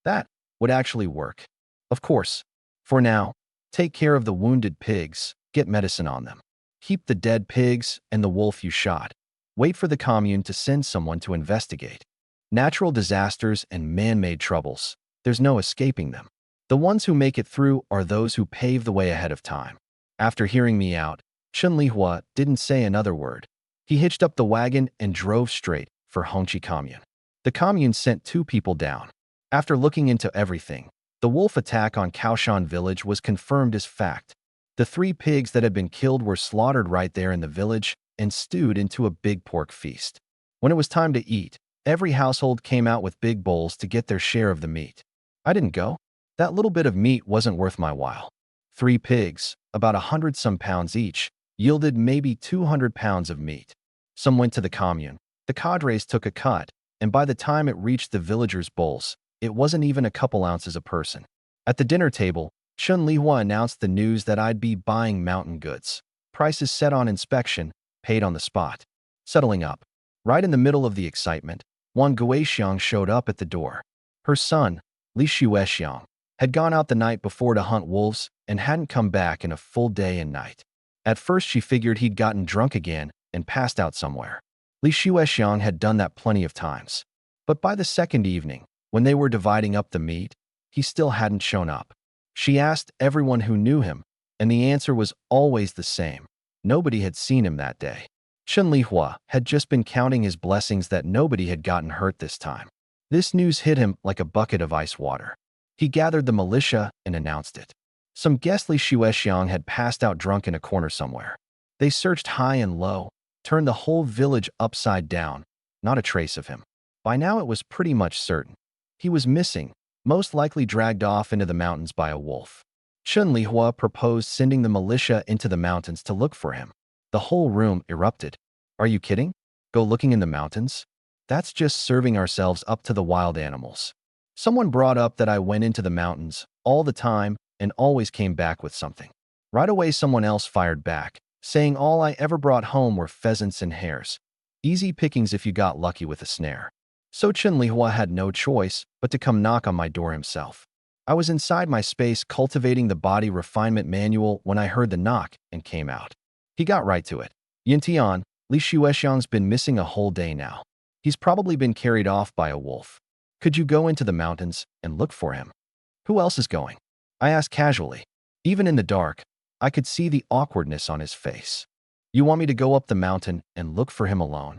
Speaker 1: That would actually work. Of course, for now, take care of the wounded pigs, get medicine on them. Keep the dead pigs and the wolf you shot. Wait for the commune to send someone to investigate. Natural disasters and man-made troubles, there's no escaping them. The ones who make it through are those who pave the way ahead of time. After hearing me out, Chen Lihua didn't say another word. He hitched up the wagon and drove straight for Hongqi Commune. The commune sent 2 people down. After looking into everything, the wolf attack on Kaoshan village was confirmed as fact. The 3 pigs that had been killed were slaughtered right there in the village and stewed into a big pork feast. When it was time to eat, every household came out with big bowls to get their share of the meat. I didn't go. That little bit of meat wasn't worth my while. 3 pigs, about 100-some pounds each, yielded maybe 200 pounds of meat. Some went to the commune. The cadres took a cut, and by the time it reached the villagers' bowls, it wasn't even a couple ounces a person. At the dinner table, Chen Lihua announced the news that I'd be buying mountain goods. Prices set on inspection, paid on the spot. Settling up. Right in the middle of the excitement, Wang Guixiang showed up at the door. Her son, Li Shuexiang, had gone out the night before to hunt wolves and hadn't come back in a full day and night. At first she figured he'd gotten drunk again and passed out somewhere. Li Shuexiang had done that plenty of times. But by the second evening, when they were dividing up the meat, he still hadn't shown up. She asked everyone who knew him, and the answer was always the same. Nobody had seen him that day. Chen Lihua had just been counting his blessings that nobody had gotten hurt this time. This news hit him like a bucket of ice water. He gathered the militia and announced it. Some guessed Li Shuexiang had passed out drunk in a corner somewhere. They searched high and low, turned the whole village upside down, not a trace of him. By now it was pretty much certain. He was missing, most likely dragged off into the mountains by a wolf. Chen Lihua proposed sending the militia into the mountains to look for him. The whole room erupted. Are you kidding? Go looking in the mountains? That's just serving ourselves up to the wild animals. Someone brought up that I went into the mountains all the time and always came back with something. Right away someone else fired back, saying all I ever brought home were pheasants and hares. Easy pickings if you got lucky with a snare. So Chen Lihua had no choice but to come knock on my door himself. I was inside my space cultivating the body refinement manual when I heard the knock and came out. He got right to it. Yintian, Li Shuexiang's been missing a whole day now. He's probably been carried off by a wolf. Could you go into the mountains and look for him? Who else is going? I asked casually. Even in the dark, I could see the awkwardness on his face. You want me to go up the mountain and look for him alone?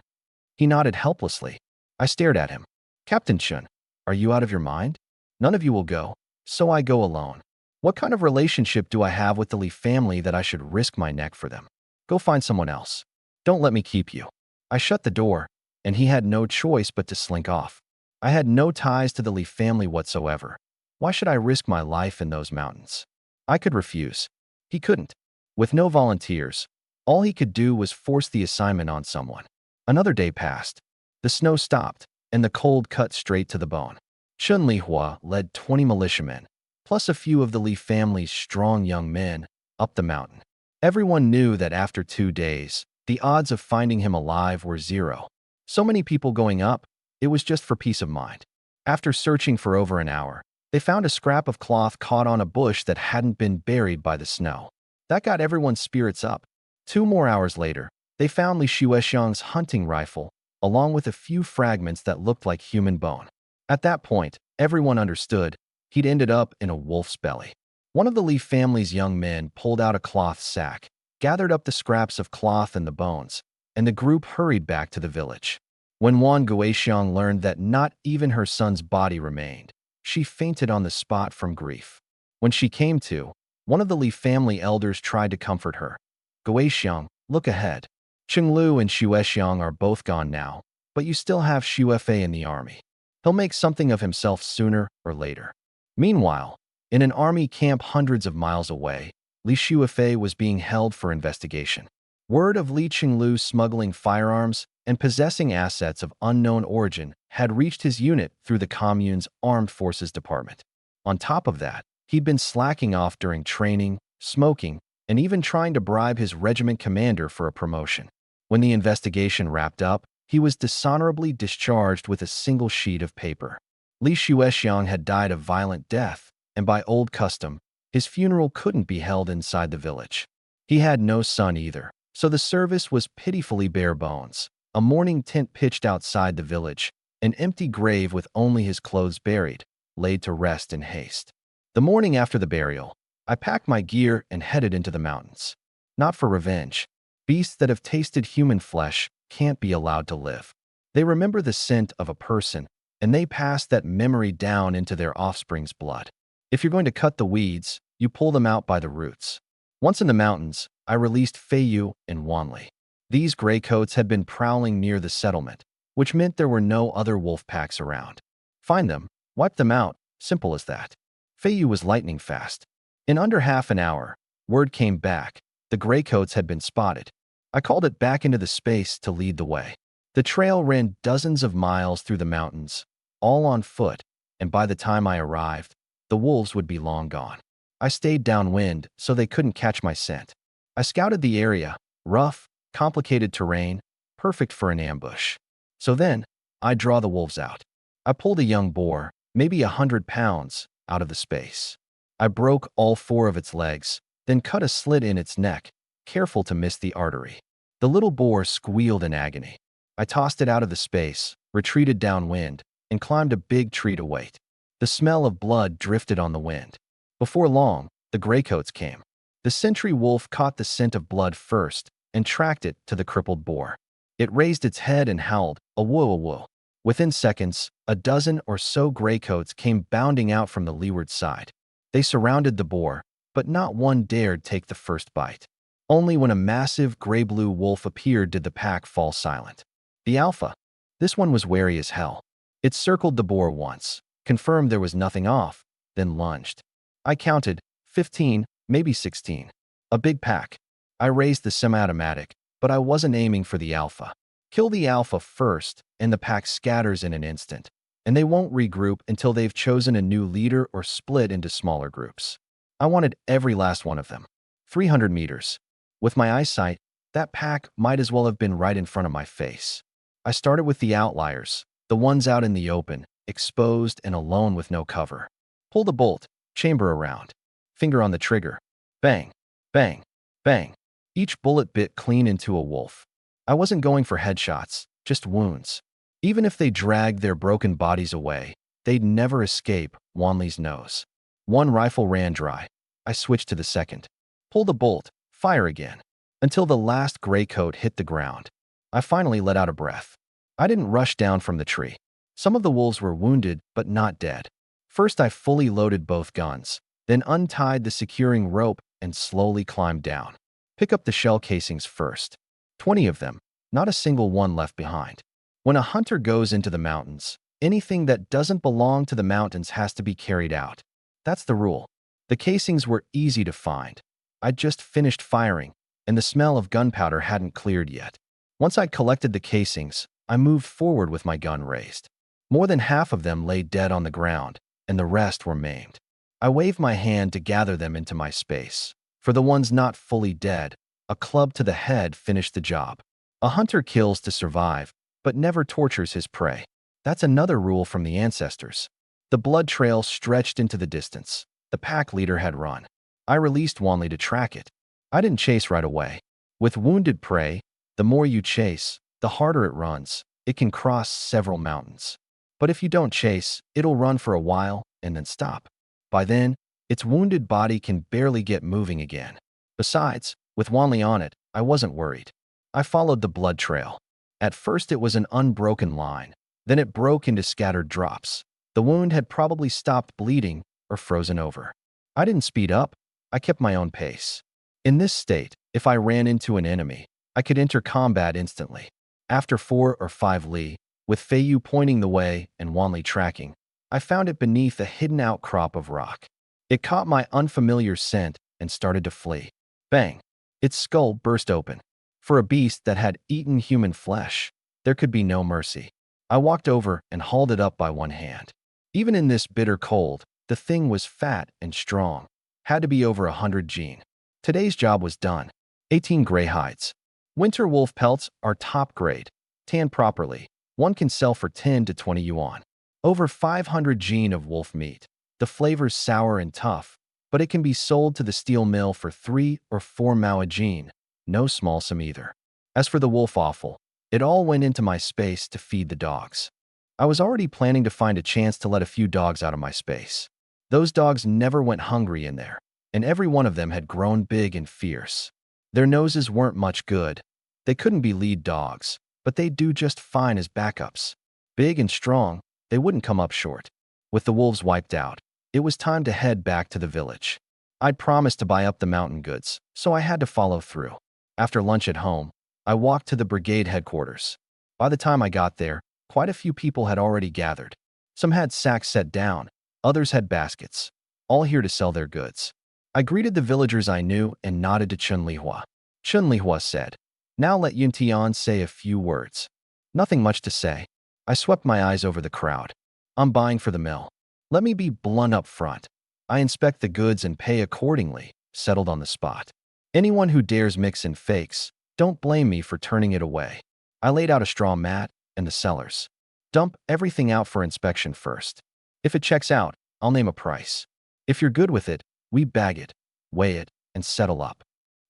Speaker 1: He nodded helplessly. I stared at him. Captain Chen, are you out of your mind? None of you will go, so I go alone. What kind of relationship do I have with the Li family that I should risk my neck for them? Go find someone else. Don't let me keep you. I shut the door, and he had no choice but to slink off. I had no ties to the Li family whatsoever. Why should I risk my life in those mountains? I could refuse. He couldn't. With no volunteers, all he could do was force the assignment on someone. Another day passed. The snow stopped, and the cold cut straight to the bone. Chen Lihua led 20 militiamen, plus a few of the Li family's strong young men, up the mountain. Everyone knew that after 2 days, the odds of finding him alive were 0. So many people going up, it was just for peace of mind. After searching for over an hour, they found a scrap of cloth caught on a bush that hadn't been buried by the snow. That got everyone's spirits up. 2 more hours later, they found Li Shuexiang's hunting rifle, along with a few fragments that looked like human bone. At that point, everyone understood he'd ended up in a wolf's belly. One of the Li family's young men pulled out a cloth sack, gathered up the scraps of cloth and the bones, and the group hurried back to the village. When Wang Guixiang learned that not even her son's body remained, she fainted on the spot from grief. When she came to, one of the Li family elders tried to comfort her. Guixiang, look ahead. Chenglu and Shuexiang are both gone now. but you still have Shuefei in the army. He'll make something of himself sooner or later. Meanwhile, in an army camp hundreds of miles away, Li Shuefei was being held for investigation. Word of Li Qinglu smuggling firearms and possessing assets of unknown origin had reached his unit through the commune's armed forces department. On top of that, he'd been slacking off during training, smoking, and even trying to bribe his regiment commander for a promotion. When the investigation wrapped up, he was dishonorably discharged with a single sheet of paper. Li Shuexiang had died a violent death, and by old custom, his funeral couldn't be held inside the village. He had no son either, so the service was pitifully bare bones. A mourning tent pitched outside the village, an empty grave with only his clothes buried, laid to rest in haste. The morning after the burial, I packed my gear and headed into the mountains. Not for revenge. Beasts that have tasted human flesh can't be allowed to live. They remember the scent of a person, and they pass that memory down into their offspring's blood. If you're going to cut the weeds, you pull them out by the roots. Once in the mountains, I released Feiyu and Wanli. These graycoats had been prowling near the settlement, which meant there were no other wolf packs around. Find them, wipe them out, simple as that. Feiyu was lightning fast. In under half an hour, word came back. The graycoats had been spotted. I called it back into the space to lead the way. The trail ran dozens of miles through the mountains, all on foot, and by the time I arrived, the wolves would be long gone. I stayed downwind so they couldn't catch my scent. I scouted the area, rough, complicated terrain, perfect for an ambush. So then, I draw the wolves out. I pulled a young boar, maybe 100 pounds, out of the space. I broke all 4 of its legs, then cut a slit in its neck, careful to miss the artery. The little boar squealed in agony. I tossed it out of the space, retreated downwind, and climbed a big tree to wait. The smell of blood drifted on the wind. Before long, the graycoats came. The sentry wolf caught the scent of blood first and tracked it to the crippled boar. It raised its head and howled, a woo a woo. Within seconds, a dozen or so graycoats came bounding out from the leeward side. They surrounded the boar, but not one dared take the first bite. Only when a massive gray-blue wolf appeared did the pack fall silent. The alpha. This one was wary as hell. It circled the boar once, confirmed there was nothing off, then lunged. I counted 15, maybe 16. A big pack. I raised the semi-automatic, but I wasn't aiming for the alpha. Kill the alpha first, and the pack scatters in an instant, and they won't regroup until they've chosen a new leader or split into smaller groups. I wanted every last one of them. 300 meters. With my eyesight, that pack might as well have been right in front of my face. I started with the outliers, the ones out in the open, exposed and alone with no cover. Pull the bolt, chamber around, finger on the trigger. Bang, bang, bang. Each bullet bit clean into a wolf. I wasn't going for headshots, just wounds. Even if they dragged their broken bodies away, they'd never escape Wanli's nose. One rifle ran dry. I switched to the second. Pull the bolt, fire again, until the last graycoat hit the ground. I finally let out a breath. I didn't rush down from the tree. Some of the wolves were wounded, but not dead. First, I fully loaded both guns, then untied the securing rope and slowly climbed down. Pick up the shell casings first. 20 of them, not a single one left behind. When a hunter goes into the mountains, anything that doesn't belong to the mountains has to be carried out. That's the rule. The casings were easy to find. I'd just finished firing, and the smell of gunpowder hadn't cleared yet. Once I'd collected the casings, I moved forward with my gun raised. More than half of them lay dead on the ground, and the rest were maimed. I waved my hand to gather them into my space. For the ones not fully dead, a club to the head finished the job. A hunter kills to survive, but never tortures his prey. That's another rule from the ancestors. The blood trail stretched into the distance. The pack leader had run. I released Wanli to track it. I didn't chase right away. With wounded prey, the more you chase, the harder it runs. It can cross several mountains. But if you don't chase, it'll run for a while and then stop. By then, its wounded body can barely get moving again. Besides, with Wanli on it, I wasn't worried. I followed the blood trail. At first it was an unbroken line, then it broke into scattered drops. The wound had probably stopped bleeding or frozen over. I didn't speed up, I kept my own pace. In this state, if I ran into an enemy, I could enter combat instantly. After 4 or 5 li, With Feiyu pointing the way and Wanli tracking, I found it beneath a hidden outcrop of rock. It caught my unfamiliar scent and started to flee. Bang! Its skull burst open. For a beast that had eaten human flesh, there could be no mercy. I walked over and hauled it up by one hand. Even in this bitter cold, the thing was fat and strong. Had to be over 100 gene. Today's job was done. 18 gray hides. Winter wolf pelts are top grade. Tanned properly, one can sell for 10 to 20 yuan. Over 500 gene of wolf meat. The flavor's sour and tough, but it can be sold to the steel mill for 3 or 4 mao a gene. No small sum either. As for the wolf offal, it all went into my space to feed the dogs. I was already planning to find a chance to let a few dogs out of my space. Those dogs never went hungry in there, and every one of them had grown big and fierce. Their noses weren't much good. They couldn't be lead dogs, but they'd do just fine as backups. Big and strong, they wouldn't come up short. With the wolves wiped out, it was time to head back to the village. I'd promised to buy up the mountain goods, so I had to follow through. After lunch at home, I walked to the brigade headquarters. By the time I got there, quite a few people had already gathered. Some had sacks set down, others had baskets, all here to sell their goods. I greeted the villagers I knew and nodded to Chun Lihua. Chun Lihua said, "Now let Yun Tian say a few words." Nothing much to say. I swept my eyes over the crowd. I'm buying for the mill. Let me be blunt up front. I inspect the goods and pay accordingly, settled on the spot. Anyone who dares mix in fakes, don't blame me for turning it away. I laid out a straw mat and the sellers. Dump everything out for inspection first. If it checks out, I'll name a price. If you're good with it, we bag it, weigh it, and settle up.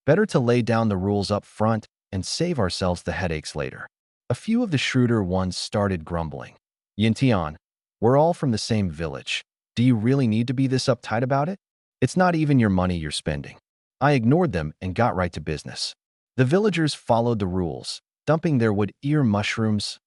Speaker 1: Better to lay down the rules up front and save ourselves the headaches later. A few of the shrewder ones started grumbling. Yin Tian, we're all from the same village. Do you really need to be this uptight about it? It's not even your money you're spending. I ignored them and got right to business. The villagers followed the rules, dumping their wood ear mushrooms,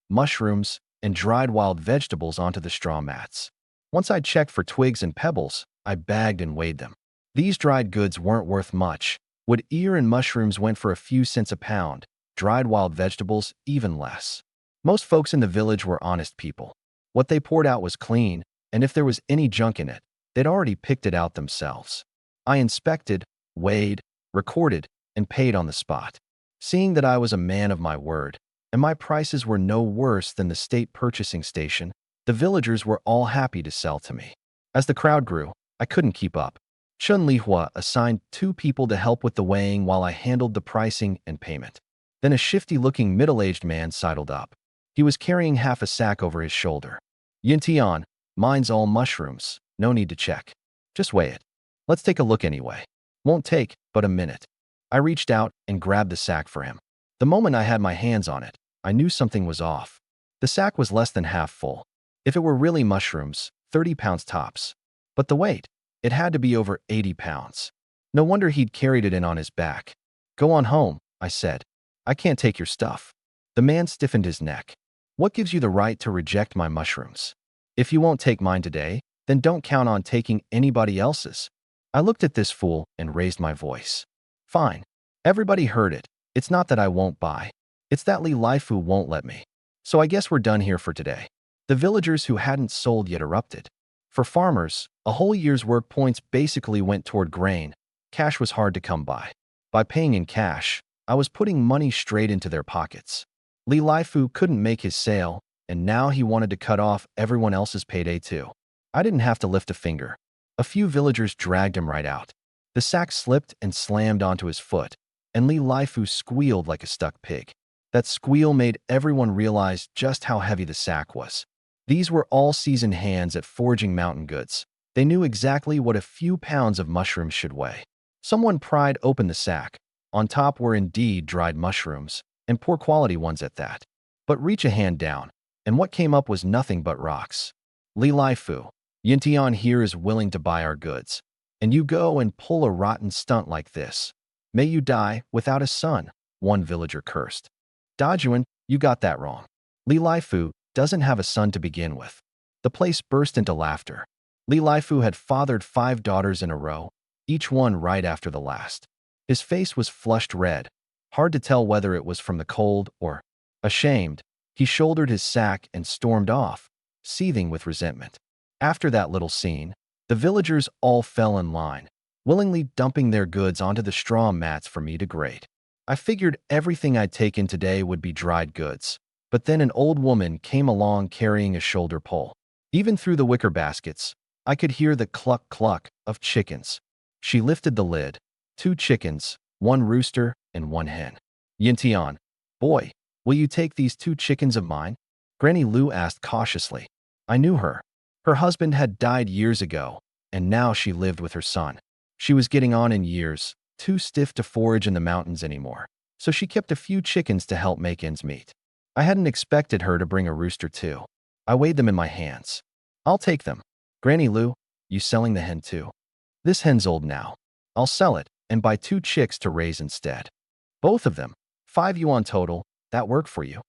Speaker 1: and dried wild vegetables onto the straw mats. Once I'd checked for twigs and pebbles, I bagged and weighed them. These dried goods weren't worth much. Wood ear and mushrooms went for a few cents a pound, dried wild vegetables even less. Most folks in the village were honest people. What they poured out was clean, and if there was any junk in it, they'd already picked it out themselves. I inspected, weighed, recorded, and paid on the spot. Seeing that I was a man of my word, and my prices were no worse than the state purchasing station, the villagers were all happy to sell to me. As the crowd grew, I couldn't keep up. Chun Lihua assigned 2 people to help with the weighing while I handled the pricing and payment. Then a shifty-looking middle-aged man sidled up. He was carrying half a sack over his shoulder. Yin Tian, mine's all mushrooms. No need to check. Just weigh it. Let's take a look anyway. Won't take but a minute. I reached out and grabbed the sack for him. The moment I had my hands on it, I knew something was off. The sack was less than half full. If it were really mushrooms, 30 pounds tops. But the weight, it had to be over 80 pounds. No wonder he'd carried it in on his back. Go on home, I said. I can't take your stuff. The man stiffened his neck. What gives you the right to reject my mushrooms? If you won't take mine today, then don't count on taking anybody else's. I looked at this fool and raised my voice. Fine. Everybody heard it. It's not that I won't buy. It's that Li Laifu won't let me. So I guess we're done here for today. The villagers who hadn't sold yet erupted. For farmers, a whole year's work points basically went toward grain. Cash was hard to come by. By paying in cash, I was putting money straight into their pockets. Li Laifu couldn't make his sale, and now he wanted to cut off everyone else's payday too. I didn't have to lift a finger. A few villagers dragged him right out. The sack slipped and slammed onto his foot, and Li Laifu squealed like a stuck pig. That squeal made everyone realize just how heavy the sack was. These were all seasoned hands at forging mountain goods. They knew exactly what a few pounds of mushrooms should weigh. Someone pried open the sack. On top were indeed dried mushrooms, and poor quality ones at that. But reach a hand down, and what came up was nothing but rocks. Li Laifu, Yin Tian here is willing to buy our goods. And you go and pull a rotten stunt like this. May you die without a son, one villager cursed. Dajuan, you got that wrong. Li Laifu doesn't have a son to begin with. The place burst into laughter. Li Laifu had fathered 5 daughters in a row, each one right after the last. His face was flushed red. Hard to tell whether it was from the cold or ashamed. He shouldered his sack and stormed off, seething with resentment. After that little scene, the villagers all fell in line, willingly dumping their goods onto the straw mats for me to grate. I figured everything I'd taken today would be dried goods, but then an old woman came along carrying a shoulder pole. Even through the wicker baskets, I could hear the cluck-cluck of chickens. She lifted the lid. 2 chickens, 1 rooster, and 1 hen. Yintian, boy, will you take these 2 chickens of mine? Granny Lu asked cautiously. I knew her. Her husband had died years ago, and now she lived with her son. She was getting on in years, too stiff to forage in the mountains anymore, so she kept a few chickens to help make ends meet. I hadn't expected her to bring a rooster too. I weighed them in my hands. I'll take them. Granny Lu, you selling the hen too? This hen's old now. I'll sell it and buy 2 chicks to raise instead. Both of them, 5 yuan total, that work for you?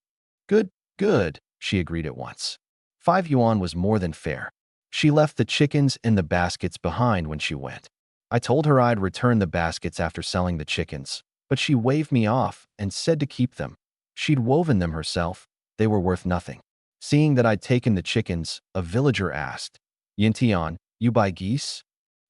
Speaker 1: Good, good, she agreed at once. 5 yuan was more than fair. She left the chickens in the baskets behind when she went. I told her I'd return the baskets after selling the chickens, but she waved me off and said to keep them. She'd woven them herself. They were worth nothing. Seeing that I'd taken the chickens, a villager asked, Yintian, you buy geese?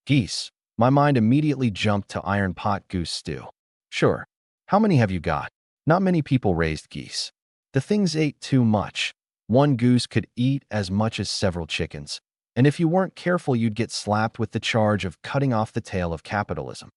Speaker 1: Geese. My mind immediately jumped to iron pot goose stew. Sure. How many have you got? Not many people raised geese. The things ate too much. 1 goose could eat as much as several chickens, and if you weren't careful you'd get slapped with the charge of cutting off the tail of capitalism.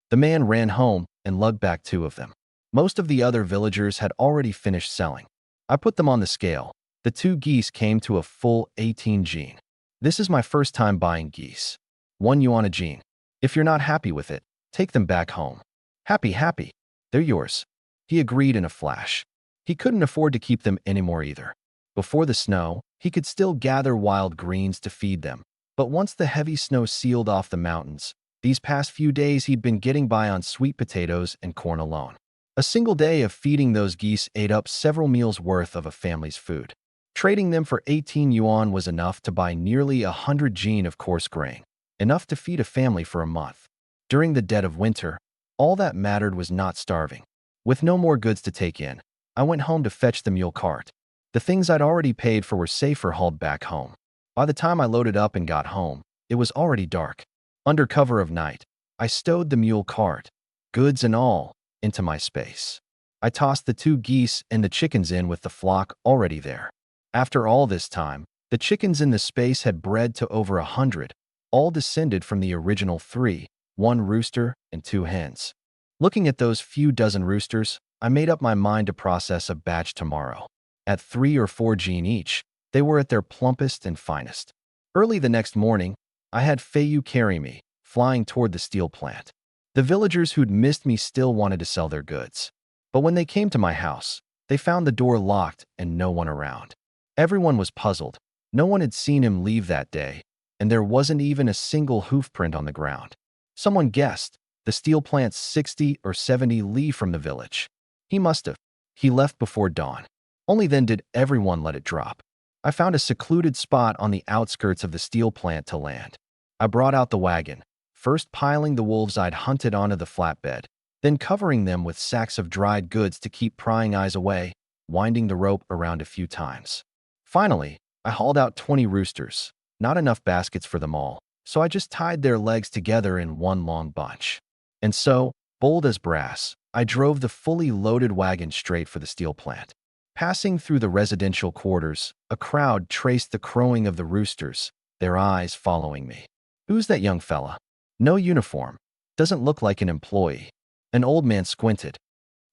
Speaker 1: The man ran home and lugged back 2 of them. Most of the other villagers had already finished selling. I put them on the scale. The 2 geese came to a full 18 jin. This is my first time buying geese. 1 yuan a jin. If you're not happy with it, take them back home. Happy. They're yours. He agreed in a flash. He couldn't afford to keep them anymore either. Before the snow, he could still gather wild greens to feed them, but once the heavy snow sealed off the mountains, these past few days he'd been getting by on sweet potatoes and corn alone. A single day of feeding those geese ate up several meals worth of a family's food. Trading them for 18 yuan was enough to buy nearly 100 jin of coarse grain, enough to feed a family for a month. During the dead of winter, all that mattered was not starving. With no more goods to take in, I went home to fetch the mule cart. The things I'd already paid for were safer hauled back home. By the time I loaded up and got home, it was already dark. Under cover of night, I stowed the mule cart, goods and all, into my space. I tossed the 2 geese and the chickens in with the flock already there. After all this time, the chickens in the space had bred to over 100, all descended from the original 3, 1 rooster and 2 hens. Looking at those few dozen roosters, I made up my mind to process a batch tomorrow. At 3 or 4 jin each, they were at their plumpest and finest. Early the next morning, I had Feiyu carry me, flying toward the steel plant. The villagers who'd missed me still wanted to sell their goods. But when they came to my house, they found the door locked and no one around. Everyone was puzzled. No one had seen him leave that day, and there wasn't even a single hoof print on the ground. Someone guessed the steel plant's 60 or 70 li from the village. He must have. He left before dawn. Only then did everyone let it drop. I found a secluded spot on the outskirts of the steel plant to land. I brought out the wagon, first piling the wolves I'd hunted onto the flatbed, then covering them with sacks of dried goods to keep prying eyes away, winding the rope around a few times. Finally, I hauled out 20 roosters, not enough baskets for them all, so I just tied their legs together in one long bunch. And so, bold as brass, I drove the fully loaded wagon straight for the steel plant. Passing through the residential quarters, a crowd traced the crowing of the roosters, their eyes following me. Who's that young fella? No uniform. Doesn't look like an employee. An old man squinted.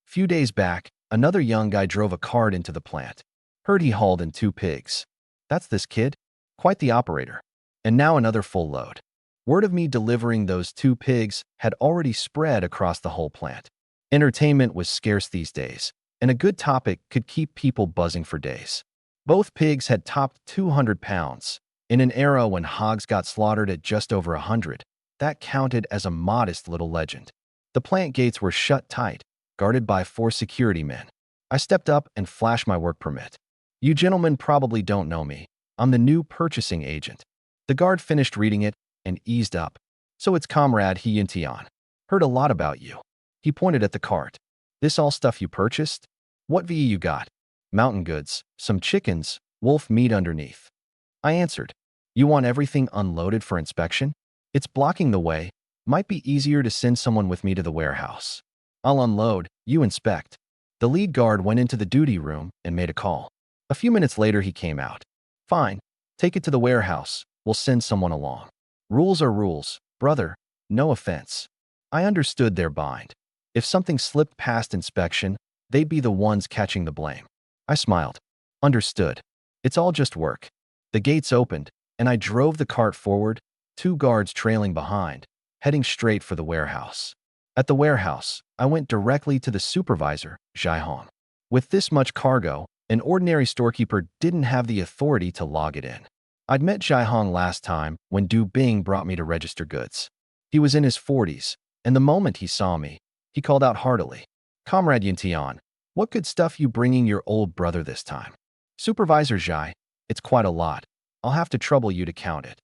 Speaker 1: Few days back, another young guy drove a cart into the plant. Heard he hauled in 2 pigs. That's this kid? Quite the operator. And now another full load. Word of me delivering those 2 pigs had already spread across the whole plant. Entertainment was scarce these days, and a good topic could keep people buzzing for days. Both pigs had topped 200 pounds. In an era when hogs got slaughtered at just over 100, that counted as a modest little legend. The plant gates were shut tight, guarded by 4 security men. I stepped up and flashed my work permit. You gentlemen probably don't know me. I'm the new purchasing agent. The guard finished reading it and eased up. So it's Comrade He Yintian. Heard a lot about you. He pointed at the cart. This all stuff you purchased? What VE you got? mountain goods, some chickens, wolf meat underneath. I answered. You want everything unloaded for inspection? It's blocking the way. Might be easier to send someone with me to the warehouse. I'll unload, you inspect. The lead guard went into the duty room and made a call. A few minutes later he came out. Fine, take it to the warehouse. We'll send someone along. Rules are rules, brother. No offense. I understood their bind. If something slipped past inspection, they'd be the ones catching the blame. I smiled. Understood. It's all just work. The gates opened, and I drove the cart forward, 2 guards trailing behind, heading straight for the warehouse. At the warehouse, I went directly to the supervisor, Jaihong. With this much cargo, an ordinary storekeeper didn't have the authority to log it in. I'd met Jaihong last time when Du Bing brought me to register goods. He was in his 40s, and the moment he saw me, he called out heartily, Comrade Yuntian, what good stuff you bringing your old brother this time? Supervisor Jai, it's quite a lot. I'll have to trouble you to count it.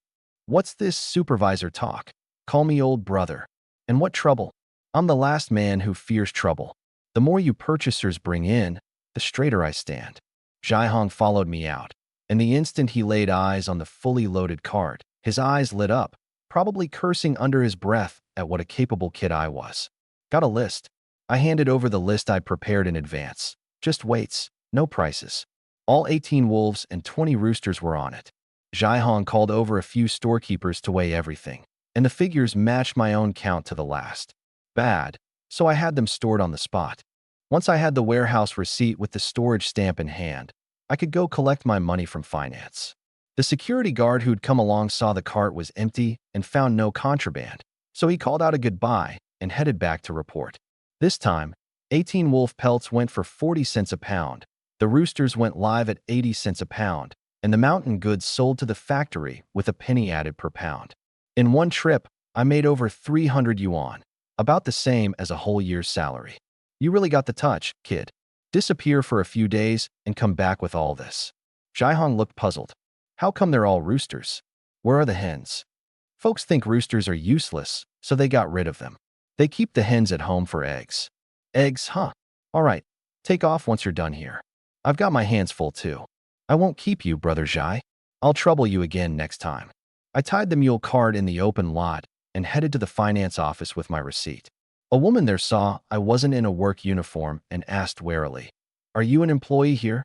Speaker 1: What's this supervisor talk? Call me old brother. And what trouble? I'm the last man who fears trouble. The more you purchasers bring in, the straighter I stand. Jaihong followed me out, and the instant he laid eyes on the fully loaded cart, his eyes lit up, probably cursing under his breath at what a capable kid I was. Got a list. I handed over the list I'd prepared in advance. Just weights, no prices. All 18 wolves and 20 roosters were on it. Jaihong called over a few storekeepers to weigh everything, and the figures matched my own count to the last. Bad, so I had them stored on the spot. Once I had the warehouse receipt with the storage stamp in hand, I could go collect my money from finance. The security guard who'd come along saw the cart was empty and found no contraband, so he called out a goodbye and headed back to report. This time, 18 wolf pelts went for 40 cents a pound, the roosters went live at 80 cents a pound, and the mountain goods sold to the factory with a penny added per pound. In one trip, I made over 300 yuan, about the same as a whole year's salary. You really got the touch, kid. Disappear for a few days and come back with all this. Jaihong looked puzzled. How come they're all roosters? Where are the hens? Folks think roosters are useless, so they got rid of them. They keep the hens at home for eggs. Eggs, huh? All right, take off once you're done here. I've got my hands full too. I won't keep you, Brother Jai. I'll trouble you again next time. I tied the mule cart in the open lot and headed to the finance office with my receipt. A woman there saw I wasn't in a work uniform and asked warily, Are you an employee here?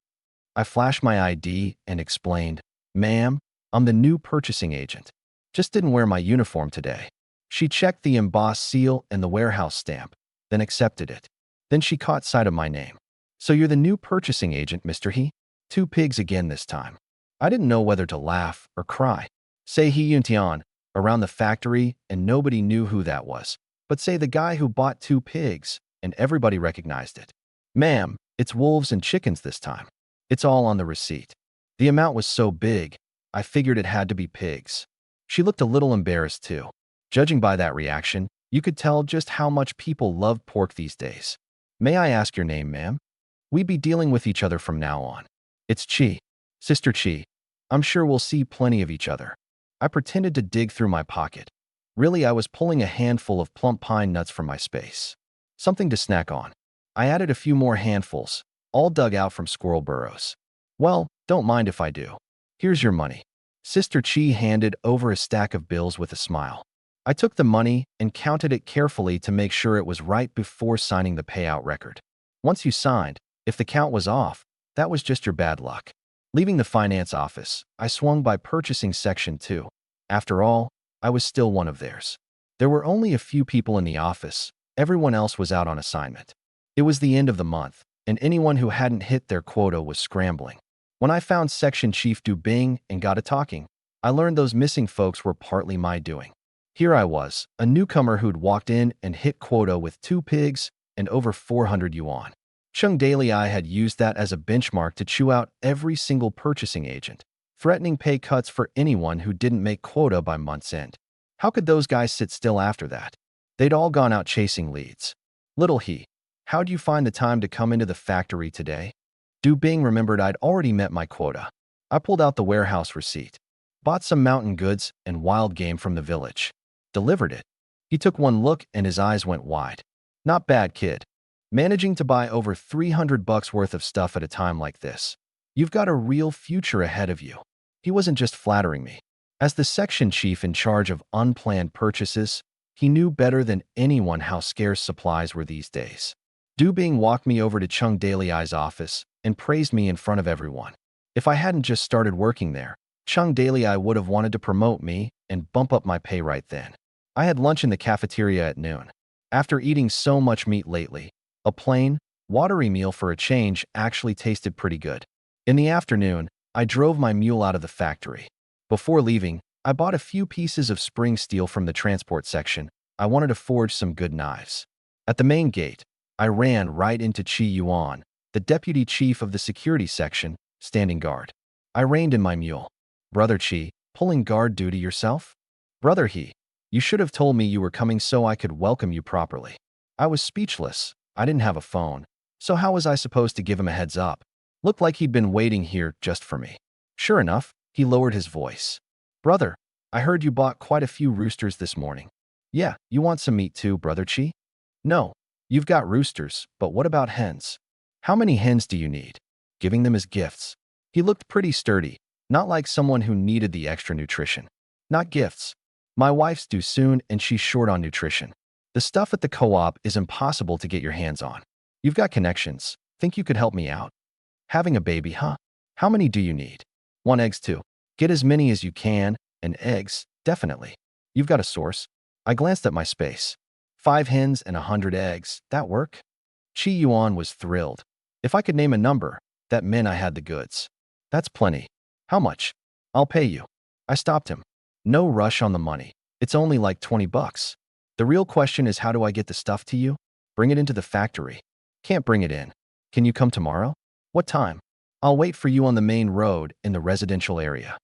Speaker 1: I flashed my ID and explained, Ma'am, I'm the new purchasing agent. Just didn't wear my uniform today. She checked the embossed seal and the warehouse stamp, then accepted it. Then she caught sight of my name. So you're the new purchasing agent, Mr. He? 2 pigs again this time. I didn't know whether to laugh or cry. Say He Yuntian, around the factory, and nobody knew who that was. But say the guy who bought 2 pigs, and everybody recognized it. Ma'am, it's wolves and chickens this time. It's all on the receipt. The amount was so big, I figured it had to be pigs. She looked a little embarrassed too. Judging by that reaction, you could tell just how much people love pork these days. May I ask your name, ma'am? We be dealing with each other from now on. It's Chi. Sister Chi. I'm sure we'll see plenty of each other. I pretended to dig through my pocket. Really, I was pulling a handful of plump pine nuts from my space. Something to snack on. I added a few more handfuls, all dug out from squirrel burrows. Well, don't mind if I do. Here's your money. Sister Chi handed over a stack of bills with a smile. I took the money and counted it carefully to make sure it was right before signing the payout record. Once you signed, if the count was off, that was just your bad luck. Leaving the finance office, I swung by purchasing section 2. After all, I was still one of theirs. There were only a few people in the office. Everyone else was out on assignment. It was the end of the month, and anyone who hadn't hit their quota was scrambling. When I found Section Chief Du Bing and got a talking, I learned those missing folks were partly my doing. Here I was, a newcomer who'd walked in and hit quota with 2 pigs and over 400 yuan. Chung Daily I had used that as a benchmark to chew out every single purchasing agent, threatening pay cuts for anyone who didn't make quota by month's end. How could those guys sit still after that? They'd all gone out chasing leads. Little He, how'd you find the time to come into the factory today? Du Bing remembered I'd already met my quota. I pulled out the warehouse receipt, bought some mountain goods and wild game from the village, delivered it. He took one look and his eyes went wide. Not bad, kid. Managing to buy over $300 worth of stuff at a time like this. You've got a real future ahead of you. He wasn't just flattering me. As the section chief in charge of unplanned purchases, he knew better than anyone how scarce supplies were these days. Du Bing walked me over to Chung Dailyi's office and praised me in front of everyone. If I hadn't just started working there, Chung Dailyi would have wanted to promote me and bump up my pay right then. I had lunch in the cafeteria at noon. After eating so much meat lately, a plain, watery meal for a change actually tasted pretty good. In the afternoon, I drove my mule out of the factory. Before leaving, I bought a few pieces of spring steel from the transport section. I wanted to forge some good knives. At the main gate, I ran right into Chi Yuan, the deputy chief of the security section, standing guard. I reined in my mule. Brother Chi, pulling guard duty yourself? Brother He, you should have told me you were coming so I could welcome you properly. I was speechless. I didn't have a phone, so how was I supposed to give him a heads up? Looked like he'd been waiting here just for me. Sure enough, he lowered his voice. Brother, I heard you bought quite a few roosters this morning. Yeah, you want some meat too, Brother Chi? No, you've got roosters, but what about hens? How many hens do you need? Giving them as gifts. He looked pretty sturdy, not like someone who needed the extra nutrition. Not gifts. My wife's due soon and she's short on nutrition. The stuff at the co-op is impossible to get your hands on. You've got connections. Think you could help me out? Having a baby, huh? How many do you need? 1 eggs too. Get as many as you can, and eggs, definitely. You've got a source. I glanced at my space. 5 hens and 100 eggs. That work? Chi Yuan was thrilled. If I could name a number, that meant I had the goods. That's plenty. How much? I'll pay you. I stopped him. No rush on the money. It's only like 20 bucks. The real question is, how do I get the stuff to you? Bring it into the factory. Can't bring it in. Can you come tomorrow? What time? I'll wait for you on the main road in the residential area.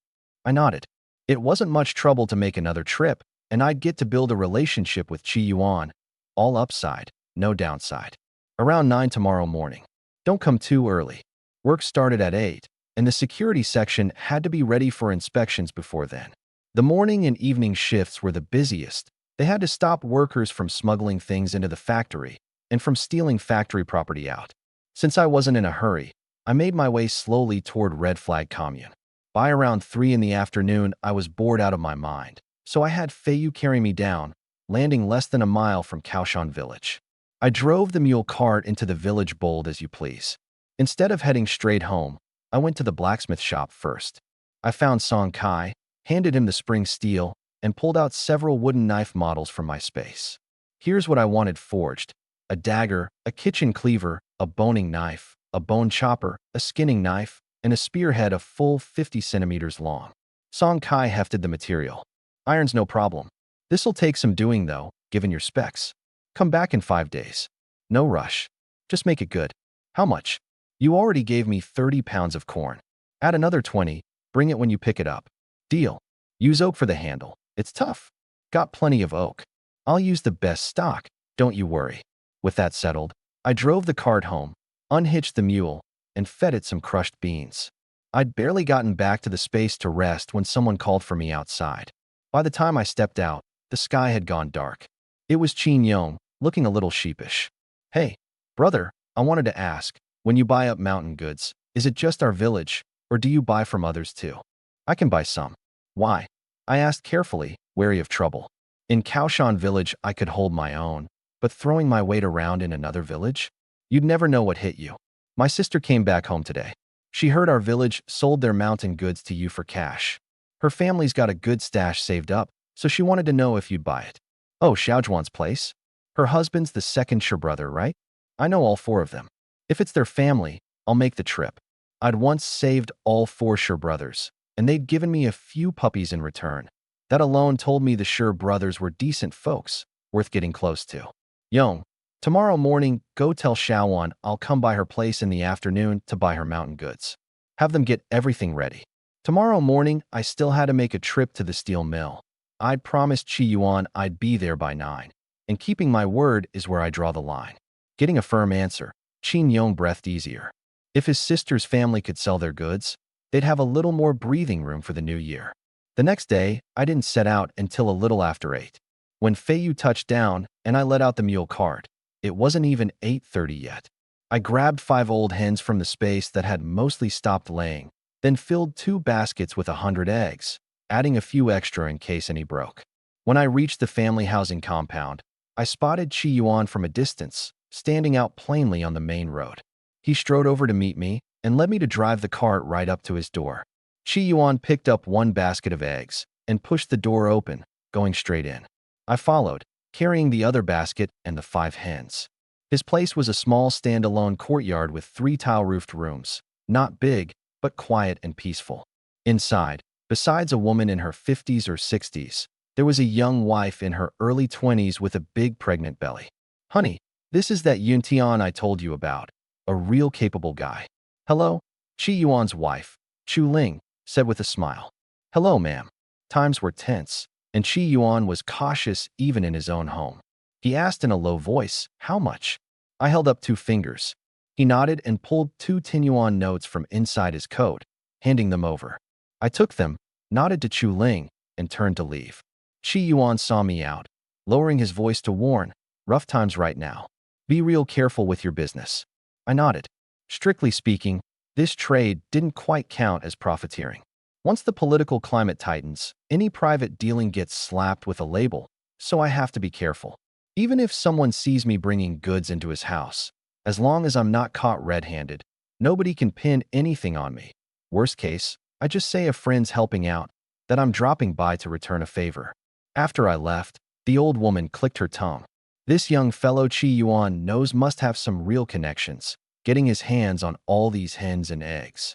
Speaker 1: I nodded. It wasn't much trouble to make another trip, and I'd get to build a relationship with Chi Yuan. All upside, no downside. Around 9 tomorrow morning. Don't come too early. Work started at 8, and the security section had to be ready for inspections before then. The morning and evening shifts were the busiest. They had to stop workers from smuggling things into the factory and from stealing factory property out. Since I wasn't in a hurry, I made my way slowly toward Red Flag Commune. By around 3 in the afternoon, I was bored out of my mind, so I had Feiyu carry me down, landing less than a mile from Kaoshan village. I drove the mule cart into the village bold as you please. Instead of heading straight home, I went to the blacksmith shop first. I found Song Kai, handed him the spring steel, and pulled out several wooden knife models from my space. Here's what I wanted forged: a dagger, a kitchen cleaver, a boning knife, a bone chopper, a skinning knife, and a spearhead a full 50 centimeters long. Song Kai hefted the material. Iron's no problem. This'll take some doing though, given your specs. Come back in 5 days. No rush. Just make it good. How much? You already gave me 30 pounds of corn. Add another 20, bring it when you pick it up. Deal. Use oak for the handle. It's tough. Got plenty of oak. I'll use the best stock, don't you worry. With that settled, I drove the cart home, unhitched the mule, and fed it some crushed beans. I'd barely gotten back to the space to rest when someone called for me outside. By the time I stepped out, the sky had gone dark. It was Qin Yong, looking a little sheepish. Hey, brother, I wanted to ask, when you buy up mountain goods, is it just our village, or do you buy from others too? I can buy some. Why? I asked carefully, wary of trouble. In Kaoshan village, I could hold my own, but throwing my weight around in another village? You'd never know what hit you. My sister came back home today. She heard our village sold their mountain goods to you for cash. Her family's got a good stash saved up, so she wanted to know if you'd buy it. Oh, Xiaojuan's place? Her husband's the second Shi brother, right? I know all 4 of them. If it's their family, I'll make the trip. I'd once saved all 4 Shi brothers, and they'd given me a few puppies in return. That alone told me the Shi brothers were decent folks, worth getting close to. Yong, tomorrow morning, go tell Xiaowan I'll come by her place in the afternoon to buy her mountain goods. Have them get everything ready. Tomorrow morning, I still had to make a trip to the steel mill. I'd promised Chi Yuan I'd be there by 9, and keeping my word is where I draw the line. Getting a firm answer, Qin Yong breathed easier. If his sister's family could sell their goods, they'd have a little more breathing room for the new year. The next day, I didn't set out until a little after 8. When Feiyu touched down and I let out the mule cart, It wasn't even 8:30 yet. I grabbed 5 old hens from the space that had mostly stopped laying, then filled 2 baskets with 100 eggs, adding a few extra in case any broke. When I reached the family housing compound, I spotted Chi Yuan from a distance, standing out plainly on the main road. He strode over to meet me and led me to drive the cart right up to his door. Chi Yuan picked up 1 basket of eggs and pushed the door open, going straight in. I followed, carrying the other basket and the 5 hens. His place was a small standalone courtyard with 3 tile-roofed rooms, not big, but quiet and peaceful. Inside, besides a woman in her 50s or 60s, there was a young wife in her early 20s with a big pregnant belly. "Honey, this is that Yun Tian I told you about, a real capable guy." "Hello," Chi Yuan's wife, Chu Ling, said with a smile. "Hello, ma'am." Times were tense, and Chi Yuan was cautious even in his own home. He asked in a low voice, "How much?" I held up 2 fingers. He nodded and pulled 2 10 yuan notes from inside his coat, handing them over. I took them, nodded to Chu Ling, and turned to leave. Chi Yuan saw me out, lowering his voice to warn, "Rough times right now. Be real careful with your business." I nodded. Strictly speaking, this trade didn't quite count as profiteering. Once the political climate tightens, any private dealing gets slapped with a label, so I have to be careful. Even if someone sees me bringing goods into his house, as long as I'm not caught red-handed, nobody can pin anything on me. Worst case, I just say a friend's helping out, that I'm dropping by to return a favor. After I left, the old woman clicked her tongue. This young fellow Chi Yuan knows must have some real connections, getting his hands on all these hens and eggs.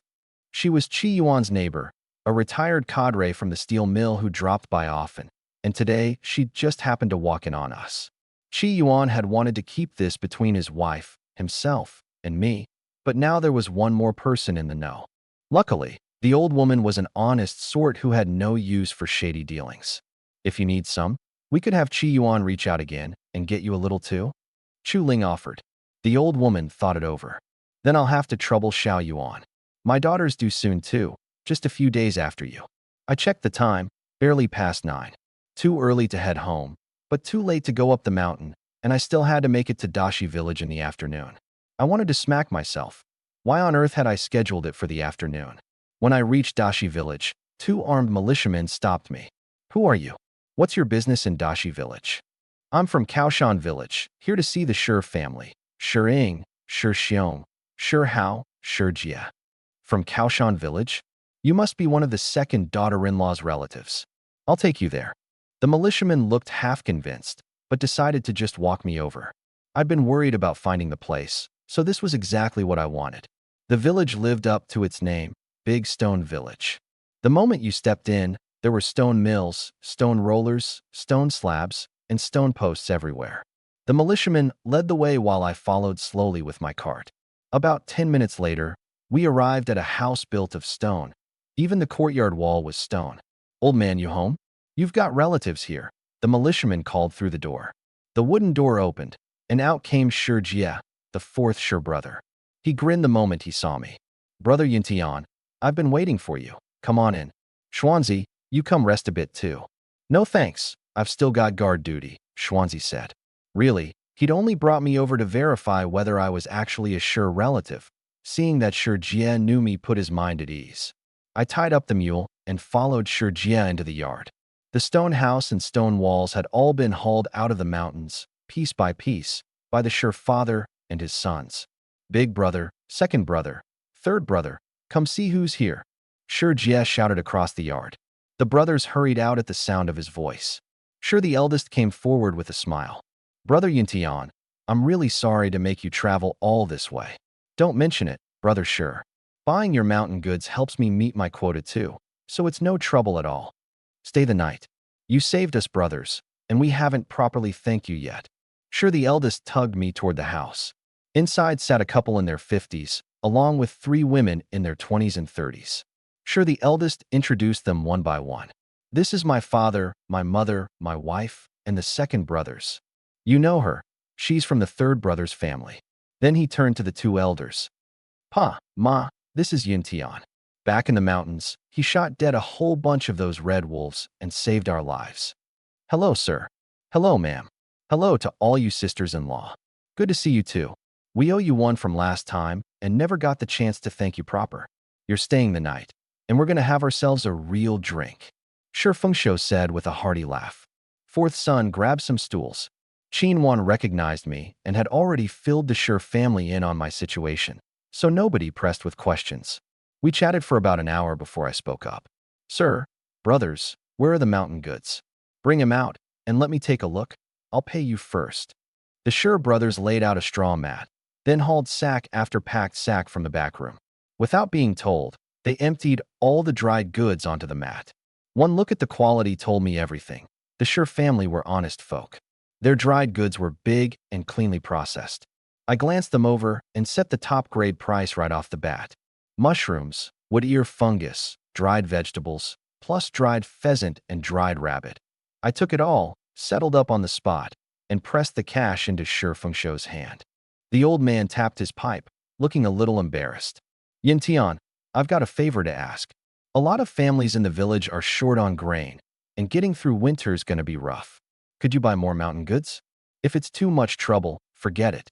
Speaker 1: She was Chi Yuan's neighbor, a retired cadre from the steel mill who dropped by often, and today she just happened to walk in on us. Chi Yuan had wanted to keep this between his wife, himself, and me, but now there was one more person in the know. Luckily, the old woman was an honest sort who had no use for shady dealings. "If you need some, we could have Chi Yuan reach out again and get you a little too," Chu Ling offered. The old woman thought it over. "Then I'll have to trouble Xiao Yuan. My daughter's due soon too, just a few days after you." I checked the time, barely past 9. Too early to head home, but too late to go up the mountain, and I still had to make it to Dashi village in the afternoon. I wanted to smack myself. Why on earth had I scheduled it for the afternoon? When I reached Dashi village, 2 armed militiamen stopped me. "Who are you? What's your business in Dashi village?" "I'm from Kaoshan village, here to see the Shi family. Shi Ying, Shi Xiong, Shi Hao, Shi Jia." "From Kaoshan village? You must be one of the second daughter-in-law's relatives. I'll take you there." The militiaman looked half convinced, but decided to just walk me over. I'd been worried about finding the place, so this was exactly what I wanted. The village lived up to its name, Big Stone Village. The moment you stepped in, there were stone mills, stone rollers, stone slabs, and stone posts everywhere. The militiaman led the way while I followed slowly with my cart. About 10 minutes later, we arrived at a house built of stone. Even the courtyard wall was stone. "Old man, you home? You've got relatives here," the militiaman called through the door. The wooden door opened, and out came Shi Jia, the 4th Shi brother. He grinned the moment he saw me. "Brother Yuntian, I've been waiting for you. Come on in. Xuanzi, you come rest a bit too." "No thanks, I've still got guard duty," Xuanzi said. Really, he'd only brought me over to verify whether I was actually a Shi relative. Seeing that Shi Jia knew me put his mind at ease. I tied up the mule and followed Shi Jia into the yard. The stone house and stone walls had all been hauled out of the mountains, piece by piece, by the Shi father and his sons. "Big brother, second brother, third brother, come see who's here," Shi Jia shouted across the yard. The brothers hurried out at the sound of his voice. Shi the eldest came forward with a smile. "Brother Yuntian, I'm really sorry to make you travel all this way." "Don't mention it, brother Shi. Buying your mountain goods helps me meet my quota too, so it's no trouble at all. Stay the night. You saved us, brothers, and we haven't properly thanked you yet." Shi the eldest tugged me toward the house. Inside sat a couple in their 50s, along with 3 women in their 20s and 30s. Shi the eldest introduced them one by one. "This is my father, my mother, my wife, and the second brothers. You know her. She's from the third brother's family." Then he turned to the 2 elders. "Pa, Ma, this is Yuntian. Back in the mountains, he shot dead a whole bunch of those red wolves and saved our lives." "Hello, sir." "Hello, ma'am." "Hello to all you sisters-in-law." Good to see you too. We owe you one from last time and never got the chance to thank you proper. You're staying the night, and we're gonna have ourselves a real drink. Sure, Fengsho said with a hearty laugh. Fourth son grabbed some stools. Qin recognized me and had already filled the Sure family in on my situation, so nobody pressed with questions. We chatted for about an hour before I spoke up. Sir, brothers, where are the mountain goods? Bring 'em out, and let me take a look. I'll pay you first. The Sure brothers laid out a straw mat, then hauled sack after packed sack from the back room. Without being told, they emptied all the dried goods onto the mat. One look at the quality told me everything. The Sure family were honest folk. Their dried goods were big and cleanly processed. I glanced them over and set the top-grade price right off the bat. Mushrooms, wood ear fungus, dried vegetables, plus dried pheasant and dried rabbit. I took it all, settled up on the spot, and pressed the cash into Sure Fengsho's hand. The old man tapped his pipe, looking a little embarrassed. Yin Tian, I've got a favor to ask. A lot of families in the village are short on grain, and getting through winter's gonna be rough. Could you buy more mountain goods? If it's too much trouble, forget it.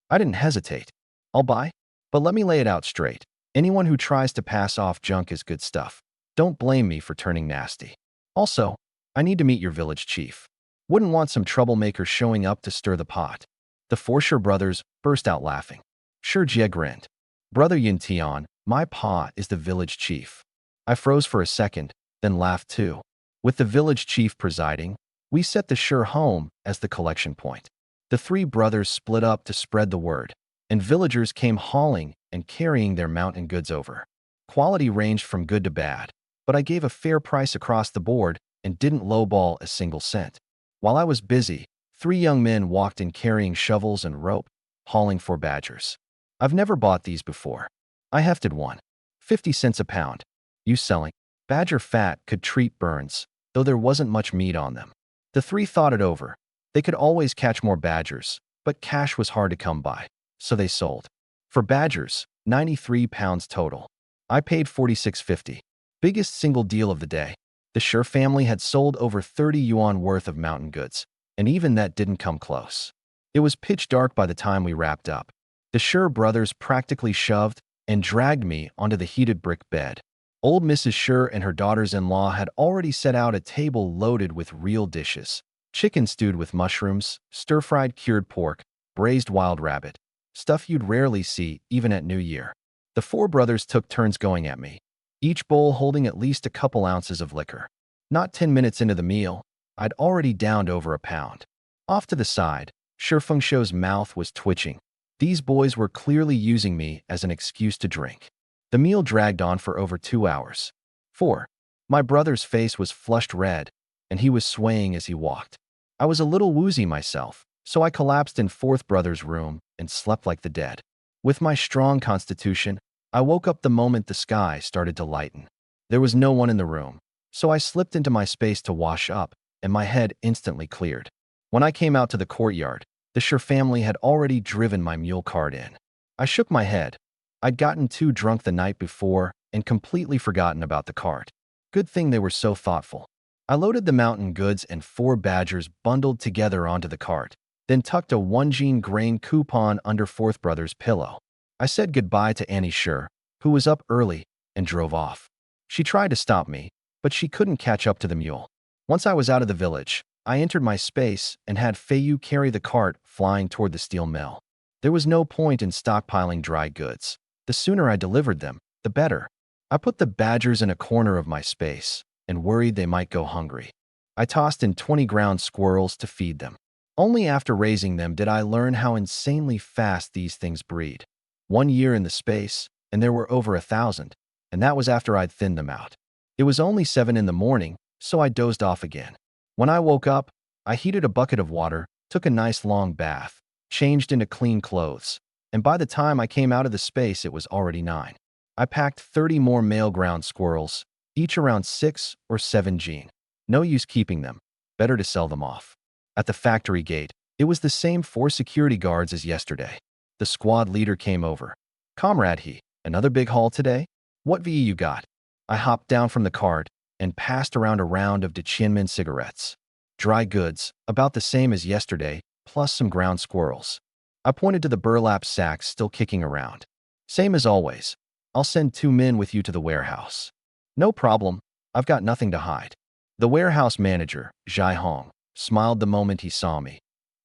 Speaker 1: I didn't hesitate. I'll buy, but let me lay it out straight. Anyone who tries to pass off junk as good stuff, don't blame me for turning nasty. Also, I need to meet your village chief. Wouldn't want some troublemakers showing up to stir the pot. The four Sure brothers burst out laughing. Sure Jie grinned. Brother Yin Tian, my pa is the village chief. I froze for a second, then laughed too. With the village chief presiding, we set the Sure home as the collection point. The three brothers split up to spread the word, and villagers came hauling and carrying their mountain goods over. Quality ranged from good to bad, but I gave a fair price across the board and didn't lowball a single cent. While I was busy, three young men walked in carrying shovels and rope, hauling for badgers. I've never bought these before. I hefted one. 50 cents a pound. You selling? Badger fat could treat burns, though there wasn't much meat on them. The three thought it over. They could always catch more badgers, but cash was hard to come by, so they sold. For badgers, 93 pounds total. I paid 46.50. Biggest single deal of the day. The Sure family had sold over 30 yuan worth of mountain goods, and even that didn't come close. It was pitch dark by the time we wrapped up. The Sure brothers practically shoved and dragged me onto the heated brick bed. Old Mrs. Sure and her daughters-in-law had already set out a table loaded with real dishes. Chicken stewed with mushrooms, stir-fried cured pork, braised wild rabbit. Stuff you'd rarely see even at New Year. The four brothers took turns going at me, each bowl holding at least a couple ounces of liquor. Not 10 minutes into the meal, I'd already downed over a pound. Off to the side, Sure Fengsho's mouth was twitching. These boys were clearly using me as an excuse to drink. The meal dragged on for over 2 hours. 4. My brother's face was flushed red, and he was swaying as he walked. I was a little woozy myself, so I collapsed in fourth brother's room and slept like the dead. With my strong constitution, I woke up the moment the sky started to lighten. There was no one in the room, so I slipped into my space to wash up, and my head instantly cleared. When I came out to the courtyard, the Sure family had already driven my mule cart in. I shook my head. I'd gotten too drunk the night before and completely forgotten about the cart. Good thing they were so thoughtful. I loaded the mountain goods and 4 badgers bundled together onto the cart, then tucked a 1 grain coupon under fourth brother's pillow. I said goodbye to Annie Sure, who was up early, and drove off. She tried to stop me, but she couldn't catch up to the mule. Once I was out of the village, I entered my space and had Feiyu carry the cart flying toward the steel mill. There was no point in stockpiling dry goods. The sooner I delivered them, the better. I put the badgers in a corner of my space and worried they might go hungry. I tossed in 20 ground squirrels to feed them. Only after raising them did I learn how insanely fast these things breed. 1 year in the space, and there were over 1,000, and that was after I'd thinned them out. It was only 7 in the morning, so I dozed off again. When I woke up, I heated a bucket of water, took a nice long bath, changed into clean clothes, and by the time I came out of the space it was already 9. I packed 30 more male ground squirrels, each around 6 or 7 gene. No use keeping them, better to sell them off. At the factory gate, it was the same 4 security guards as yesterday. The squad leader came over. Comrade he, another big haul today? What VE you got? I hopped down from the cart and passed around a round of Deqianmen cigarettes. Dry goods, about the same as yesterday, plus some ground squirrels. I pointed to the burlap sacks still kicking around. Same as always. I'll send 2 men with you to the warehouse. No problem. I've got nothing to hide. The warehouse manager, Jai Hong, smiled the moment he saw me.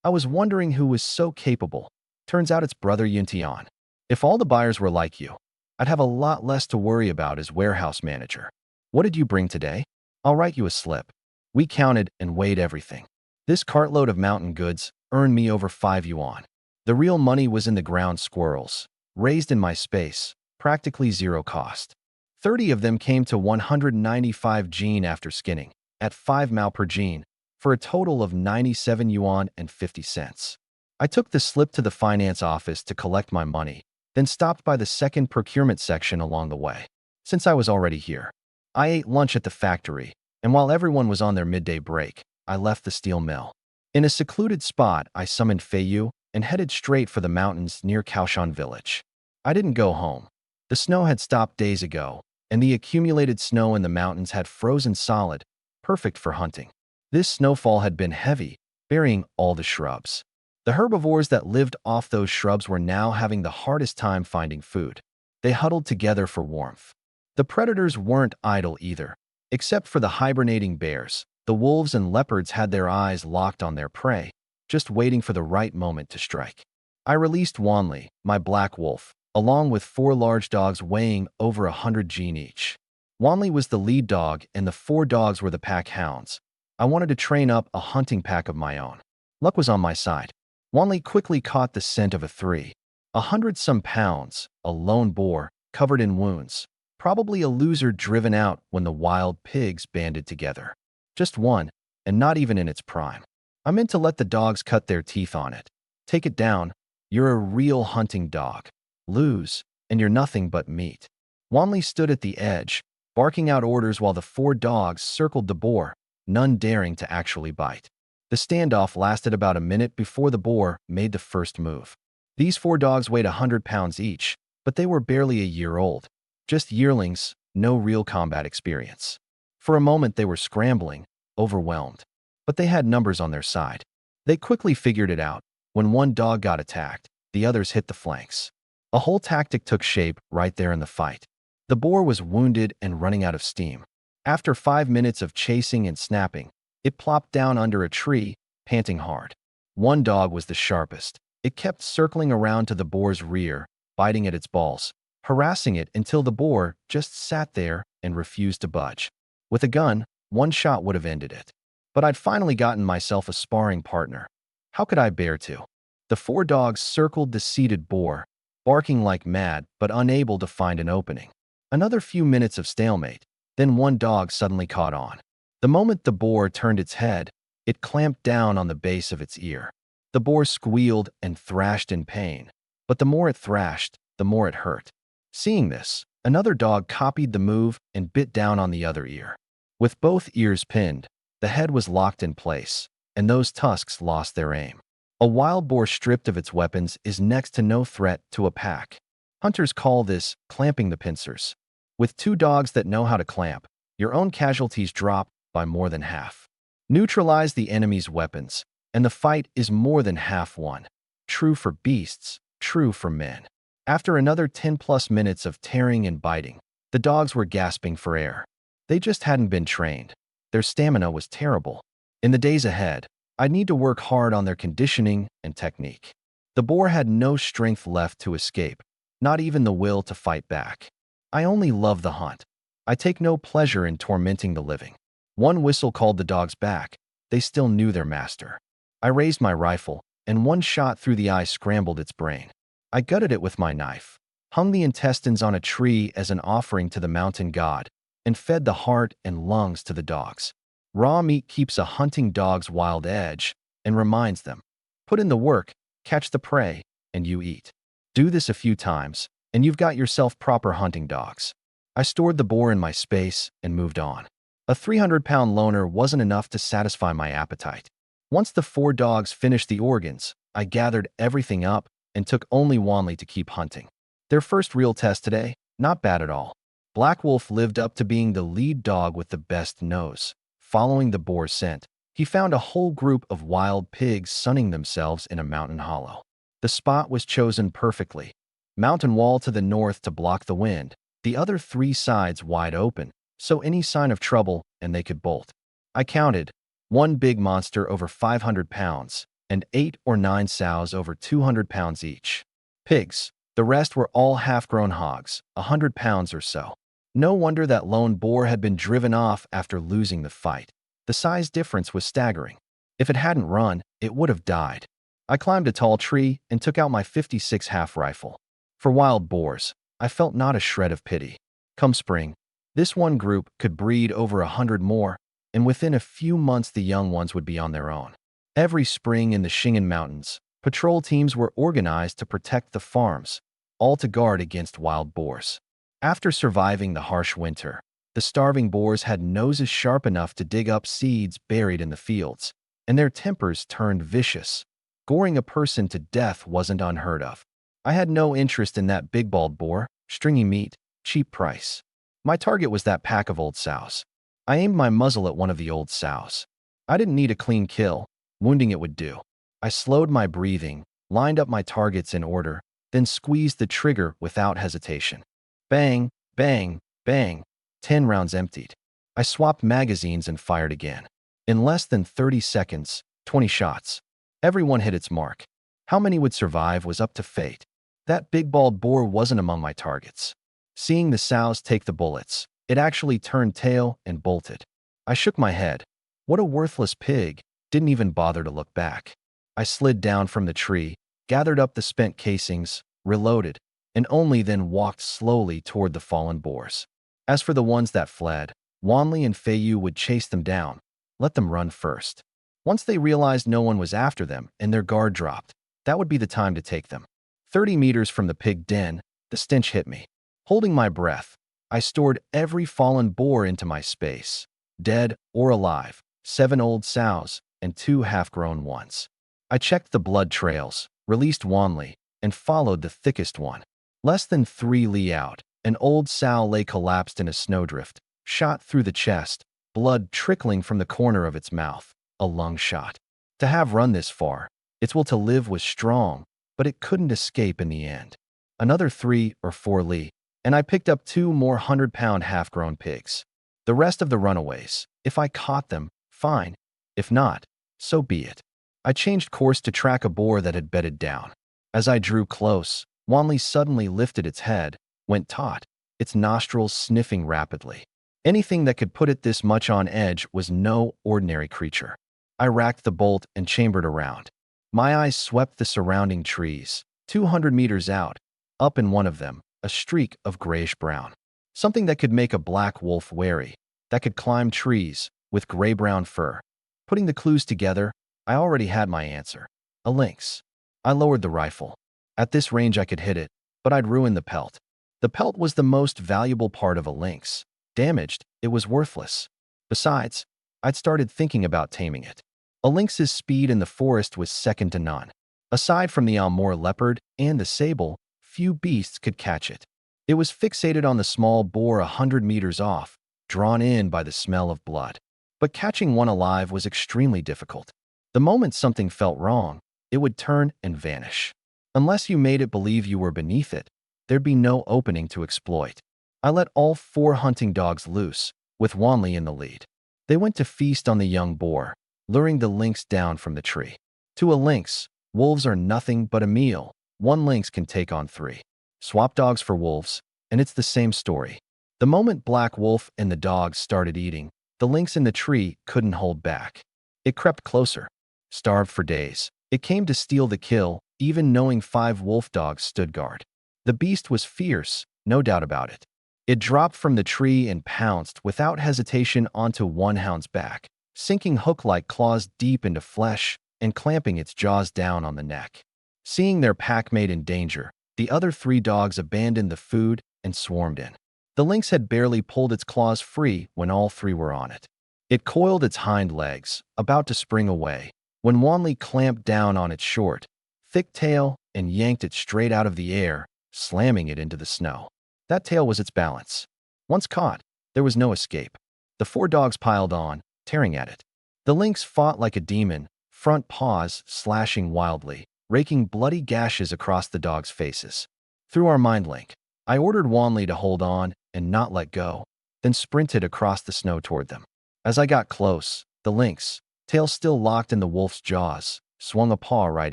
Speaker 1: I was wondering who was so capable. Turns out it's brother Yuntian. If all the buyers were like you, I'd have a lot less to worry about as warehouse manager. What did you bring today? I'll write you a slip. We counted and weighed everything. This cartload of mountain goods earned me over 5 yuan. The real money was in the ground squirrels, raised in my space, practically zero cost. 30 of them came to 195 jin after skinning, at 5 mao per jin, for a total of 97 yuan and 50 cents. I took the slip to the finance office to collect my money, then stopped by the second procurement section along the way. Since I was already here, I ate lunch at the factory, and while everyone was on their midday break, I left the steel mill. In a secluded spot, I summoned Feiyu and headed straight for the mountains near Kaoshan village. I didn't go home. The snow had stopped days ago, and the accumulated snow in the mountains had frozen solid, perfect for hunting. This snowfall had been heavy, burying all the shrubs. The herbivores that lived off those shrubs were now having the hardest time finding food. They huddled together for warmth. The predators weren't idle either. Except for the hibernating bears, the wolves and leopards had their eyes locked on their prey, just waiting for the right moment to strike. I released Wanli, my black wolf, along with 4 large dogs weighing over 100 jin each. Wanli was the lead dog and the 4 dogs were the pack hounds. I wanted to train up a hunting pack of my own. Luck was on my side. Wanli quickly caught the scent of a 300-some pounds, a lone boar, covered in wounds. Probably a loser driven out when the wild pigs banded together. Just one, and not even in its prime. I meant to let the dogs cut their teeth on it. Take it down. You're a real hunting dog. Lose, and you're nothing but meat. Wanli stood at the edge, barking out orders while the 4 dogs circled the boar, none daring to actually bite. The standoff lasted about a minute before the boar made the first move. These 4 dogs weighed 100 pounds each, but they were barely a year old. Just yearlings, no real combat experience. For a moment they were scrambling, overwhelmed. But they had numbers on their side. They quickly figured it out. When one dog got attacked, the others hit the flanks. A whole tactic took shape right there in the fight. The boar was wounded and running out of steam. After 5 minutes of chasing and snapping, it plopped down under a tree, panting hard. One dog was the sharpest. It kept circling around to the boar's rear, biting at its balls, harassing it until the boar just sat there and refused to budge. With a gun, one shot would have ended it. But I'd finally gotten myself a sparring partner. How could I bear to? The 4 dogs circled the seated boar, barking like mad but unable to find an opening. Another few minutes of stalemate, then one dog suddenly caught on. The moment the boar turned its head, it clamped down on the base of its ear. The boar squealed and thrashed in pain, but the more it thrashed, the more it hurt. Seeing this, another dog copied the move and bit down on the other ear. With both ears pinned, the head was locked in place, and those tusks lost their aim. A wild boar stripped of its weapons is next to no threat to a pack. Hunters call this clamping the pincers. With 2 dogs that know how to clamp, your own casualties drop by more than half. Neutralize the enemy's weapons, and the fight is more than half won. True for beasts, true for men. After another 10+ minutes of tearing and biting, the dogs were gasping for air. They just hadn't been trained. Their stamina was terrible. In the days ahead, I'd need to work hard on their conditioning and technique. The boar had no strength left to escape, not even the will to fight back. I only love the hunt. I take no pleasure in tormenting the living. One whistle called the dogs back. They still knew their master. I raised my rifle, and one shot through the eye scrambled its brain. I gutted it with my knife, hung the intestines on a tree as an offering to the mountain god, and fed the heart and lungs to the dogs. Raw meat keeps a hunting dog's wild edge and reminds them, put in the work, catch the prey, and you eat. Do this a few times, and you've got yourself proper hunting dogs. I stored the boar in my space and moved on. A 300-pound loner wasn't enough to satisfy my appetite. Once the 4 dogs finished the organs, I gathered everything up and took only Wanli to keep hunting. Their first real test today, not bad at all. Black Wolf lived up to being the lead dog with the best nose. Following the boar's scent, he found a whole group of wild pigs sunning themselves in a mountain hollow. The spot was chosen perfectly. Mountain wall to the north to block the wind, the other three sides wide open, so any sign of trouble and they could bolt. I counted, one big monster over 500 pounds, and 8 or 9 sows over 200 pounds each. Pigs. The rest were all half-grown hogs, 100 pounds or so. No wonder that lone boar had been driven off after losing the fight. The size difference was staggering. If it hadn't run, it would have died. I climbed a tall tree and took out my .56 half rifle. For wild boars, I felt not a shred of pity. Come spring, this one group could breed over 100 more, and within a few months the young ones would be on their own. Every spring in the Shingen Mountains, patrol teams were organized to protect the farms, all to guard against wild boars. After surviving the harsh winter, the starving boars had noses sharp enough to dig up seeds buried in the fields, and their tempers turned vicious. Goring a person to death wasn't unheard of. I had no interest in that big bald boar, stringy meat, cheap price. My target was that pack of old sows. I aimed my muzzle at one of the old sows. I didn't need a clean kill. Wounding it would do. I slowed my breathing, lined up my targets in order, then squeezed the trigger without hesitation. Bang, bang, bang. 10 rounds emptied. I swapped magazines and fired again. In less than 30 seconds, 20 shots. Everyone hit its mark. How many would survive was up to fate. That big bald boar wasn't among my targets. Seeing the sows take the bullets, it actually turned tail and bolted. I shook my head. What a worthless pig. Didn't even bother to look back. I slid down from the tree, gathered up the spent casings, reloaded, and only then walked slowly toward the fallen boars. As for the ones that fled, Wanli and Feiyu would chase them down, let them run first. Once they realized no one was after them and their guard dropped, that would be the time to take them. 30 meters from the pig den, the stench hit me. Holding my breath, I stored every fallen boar into my space, dead or alive, 7 old sows and 2 half-grown ones. I checked the blood trails, released Wanli, and followed the thickest one. Less than 3 li out, an old sow lay collapsed in a snowdrift, shot through the chest, blood trickling from the corner of its mouth, a lung shot. To have run this far, its will to live was strong, but it couldn't escape in the end. Another 3 or 4 li, and I picked up 2 more 100-pound half-grown pigs. The rest of the runaways, if I caught them, fine. If not, so be it. I changed course to track a boar that had bedded down. As I drew close, Wanli suddenly lifted its head, went taut, its nostrils sniffing rapidly. Anything that could put it this much on edge was no ordinary creature. I racked the bolt and chambered around. My eyes swept the surrounding trees, 200 meters out. Up in one of them, a streak of grayish-brown. Something that could make a black wolf wary, that could climb trees, with gray-brown fur. Putting the clues together, I already had my answer. A lynx. I lowered the rifle. At this range I could hit it, but I'd ruin the pelt. The pelt was the most valuable part of a lynx. Damaged, it was worthless. Besides, I'd started thinking about taming it. A lynx's speed in the forest was second to none. Aside from the Amur leopard and the sable, few beasts could catch it. It was fixated on the small boar 100 meters off, drawn in by the smell of blood. But catching one alive was extremely difficult. The moment something felt wrong, it would turn and vanish. Unless you made it believe you were beneath it, there'd be no opening to exploit. I let all 4 hunting dogs loose, with Wanli in the lead. They went to feast on the young boar, luring the lynx down from the tree. To a lynx, wolves are nothing but a meal. 1 lynx can take on 3. Swap dogs for wolves, and it's the same story. The moment Black Wolf and the dogs started eating, the lynx in the tree couldn't hold back. It crept closer. Starved for days, it came to steal the kill, even knowing 5 wolf dogs stood guard. The beast was fierce, no doubt about it. It dropped from the tree and pounced without hesitation onto one hound's back, sinking hook-like claws deep into flesh and clamping its jaws down on the neck. Seeing their packmate in danger, the other 3 dogs abandoned the food and swarmed in. The lynx had barely pulled its claws free when all 3 were on it. It coiled its hind legs, about to spring away, when Wanli clamped down on its short, thick tail and yanked it straight out of the air, slamming it into the snow. That tail was its balance. Once caught, there was no escape. The 4 dogs piled on, tearing at it. The lynx fought like a demon, front paws slashing wildly, raking bloody gashes across the dogs' faces. Through our mind link, I ordered Wanli to hold on and not let go, then sprinted across the snow toward them. As I got close, the lynx, tail still locked in the wolf's jaws, swung a paw right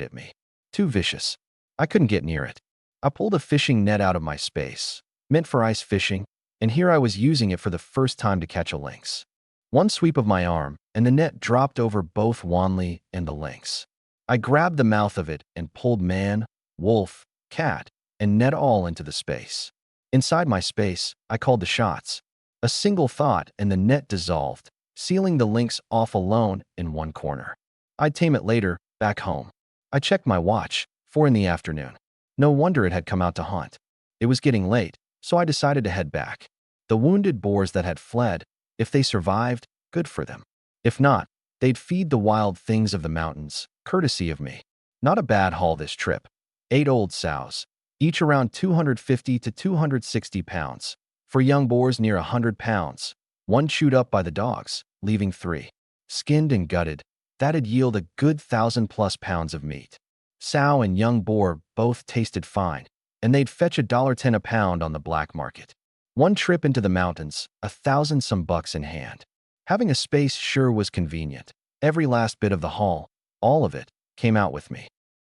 Speaker 1: at me. Too vicious. I couldn't get near it. I pulled a fishing net out of my space, meant for ice fishing, and here I was using it for the first time to catch a lynx. One sweep of my arm, and the net dropped over both Wanli and the lynx. I grabbed the mouth of it and pulled man, wolf, cat, and net all into the space. Inside my space, I called the shots. A single thought and the net dissolved, sealing the lynx off alone in one corner. I'd tame it later, back home. I checked my watch, 4 in the afternoon. No wonder it had come out to hunt. It was getting late, so I decided to head back. The wounded boars that had fled, if they survived, good for them. If not, they'd feed the wild things of the mountains, courtesy of me. Not a bad haul this trip. 8 old sows, each around 250 to 260 pounds. For young boars near 100 pounds. 1 chewed up by the dogs, leaving 3. Skinned and gutted, that'd yield a good 1,000+ pounds of meat. Sow and young boar both tasted fine, and they'd fetch $1.10 a pound on the black market. One trip into the mountains, 1,000 bucks in hand. Having a space sure was convenient. Every last bit of the haul, all of it, came out with me.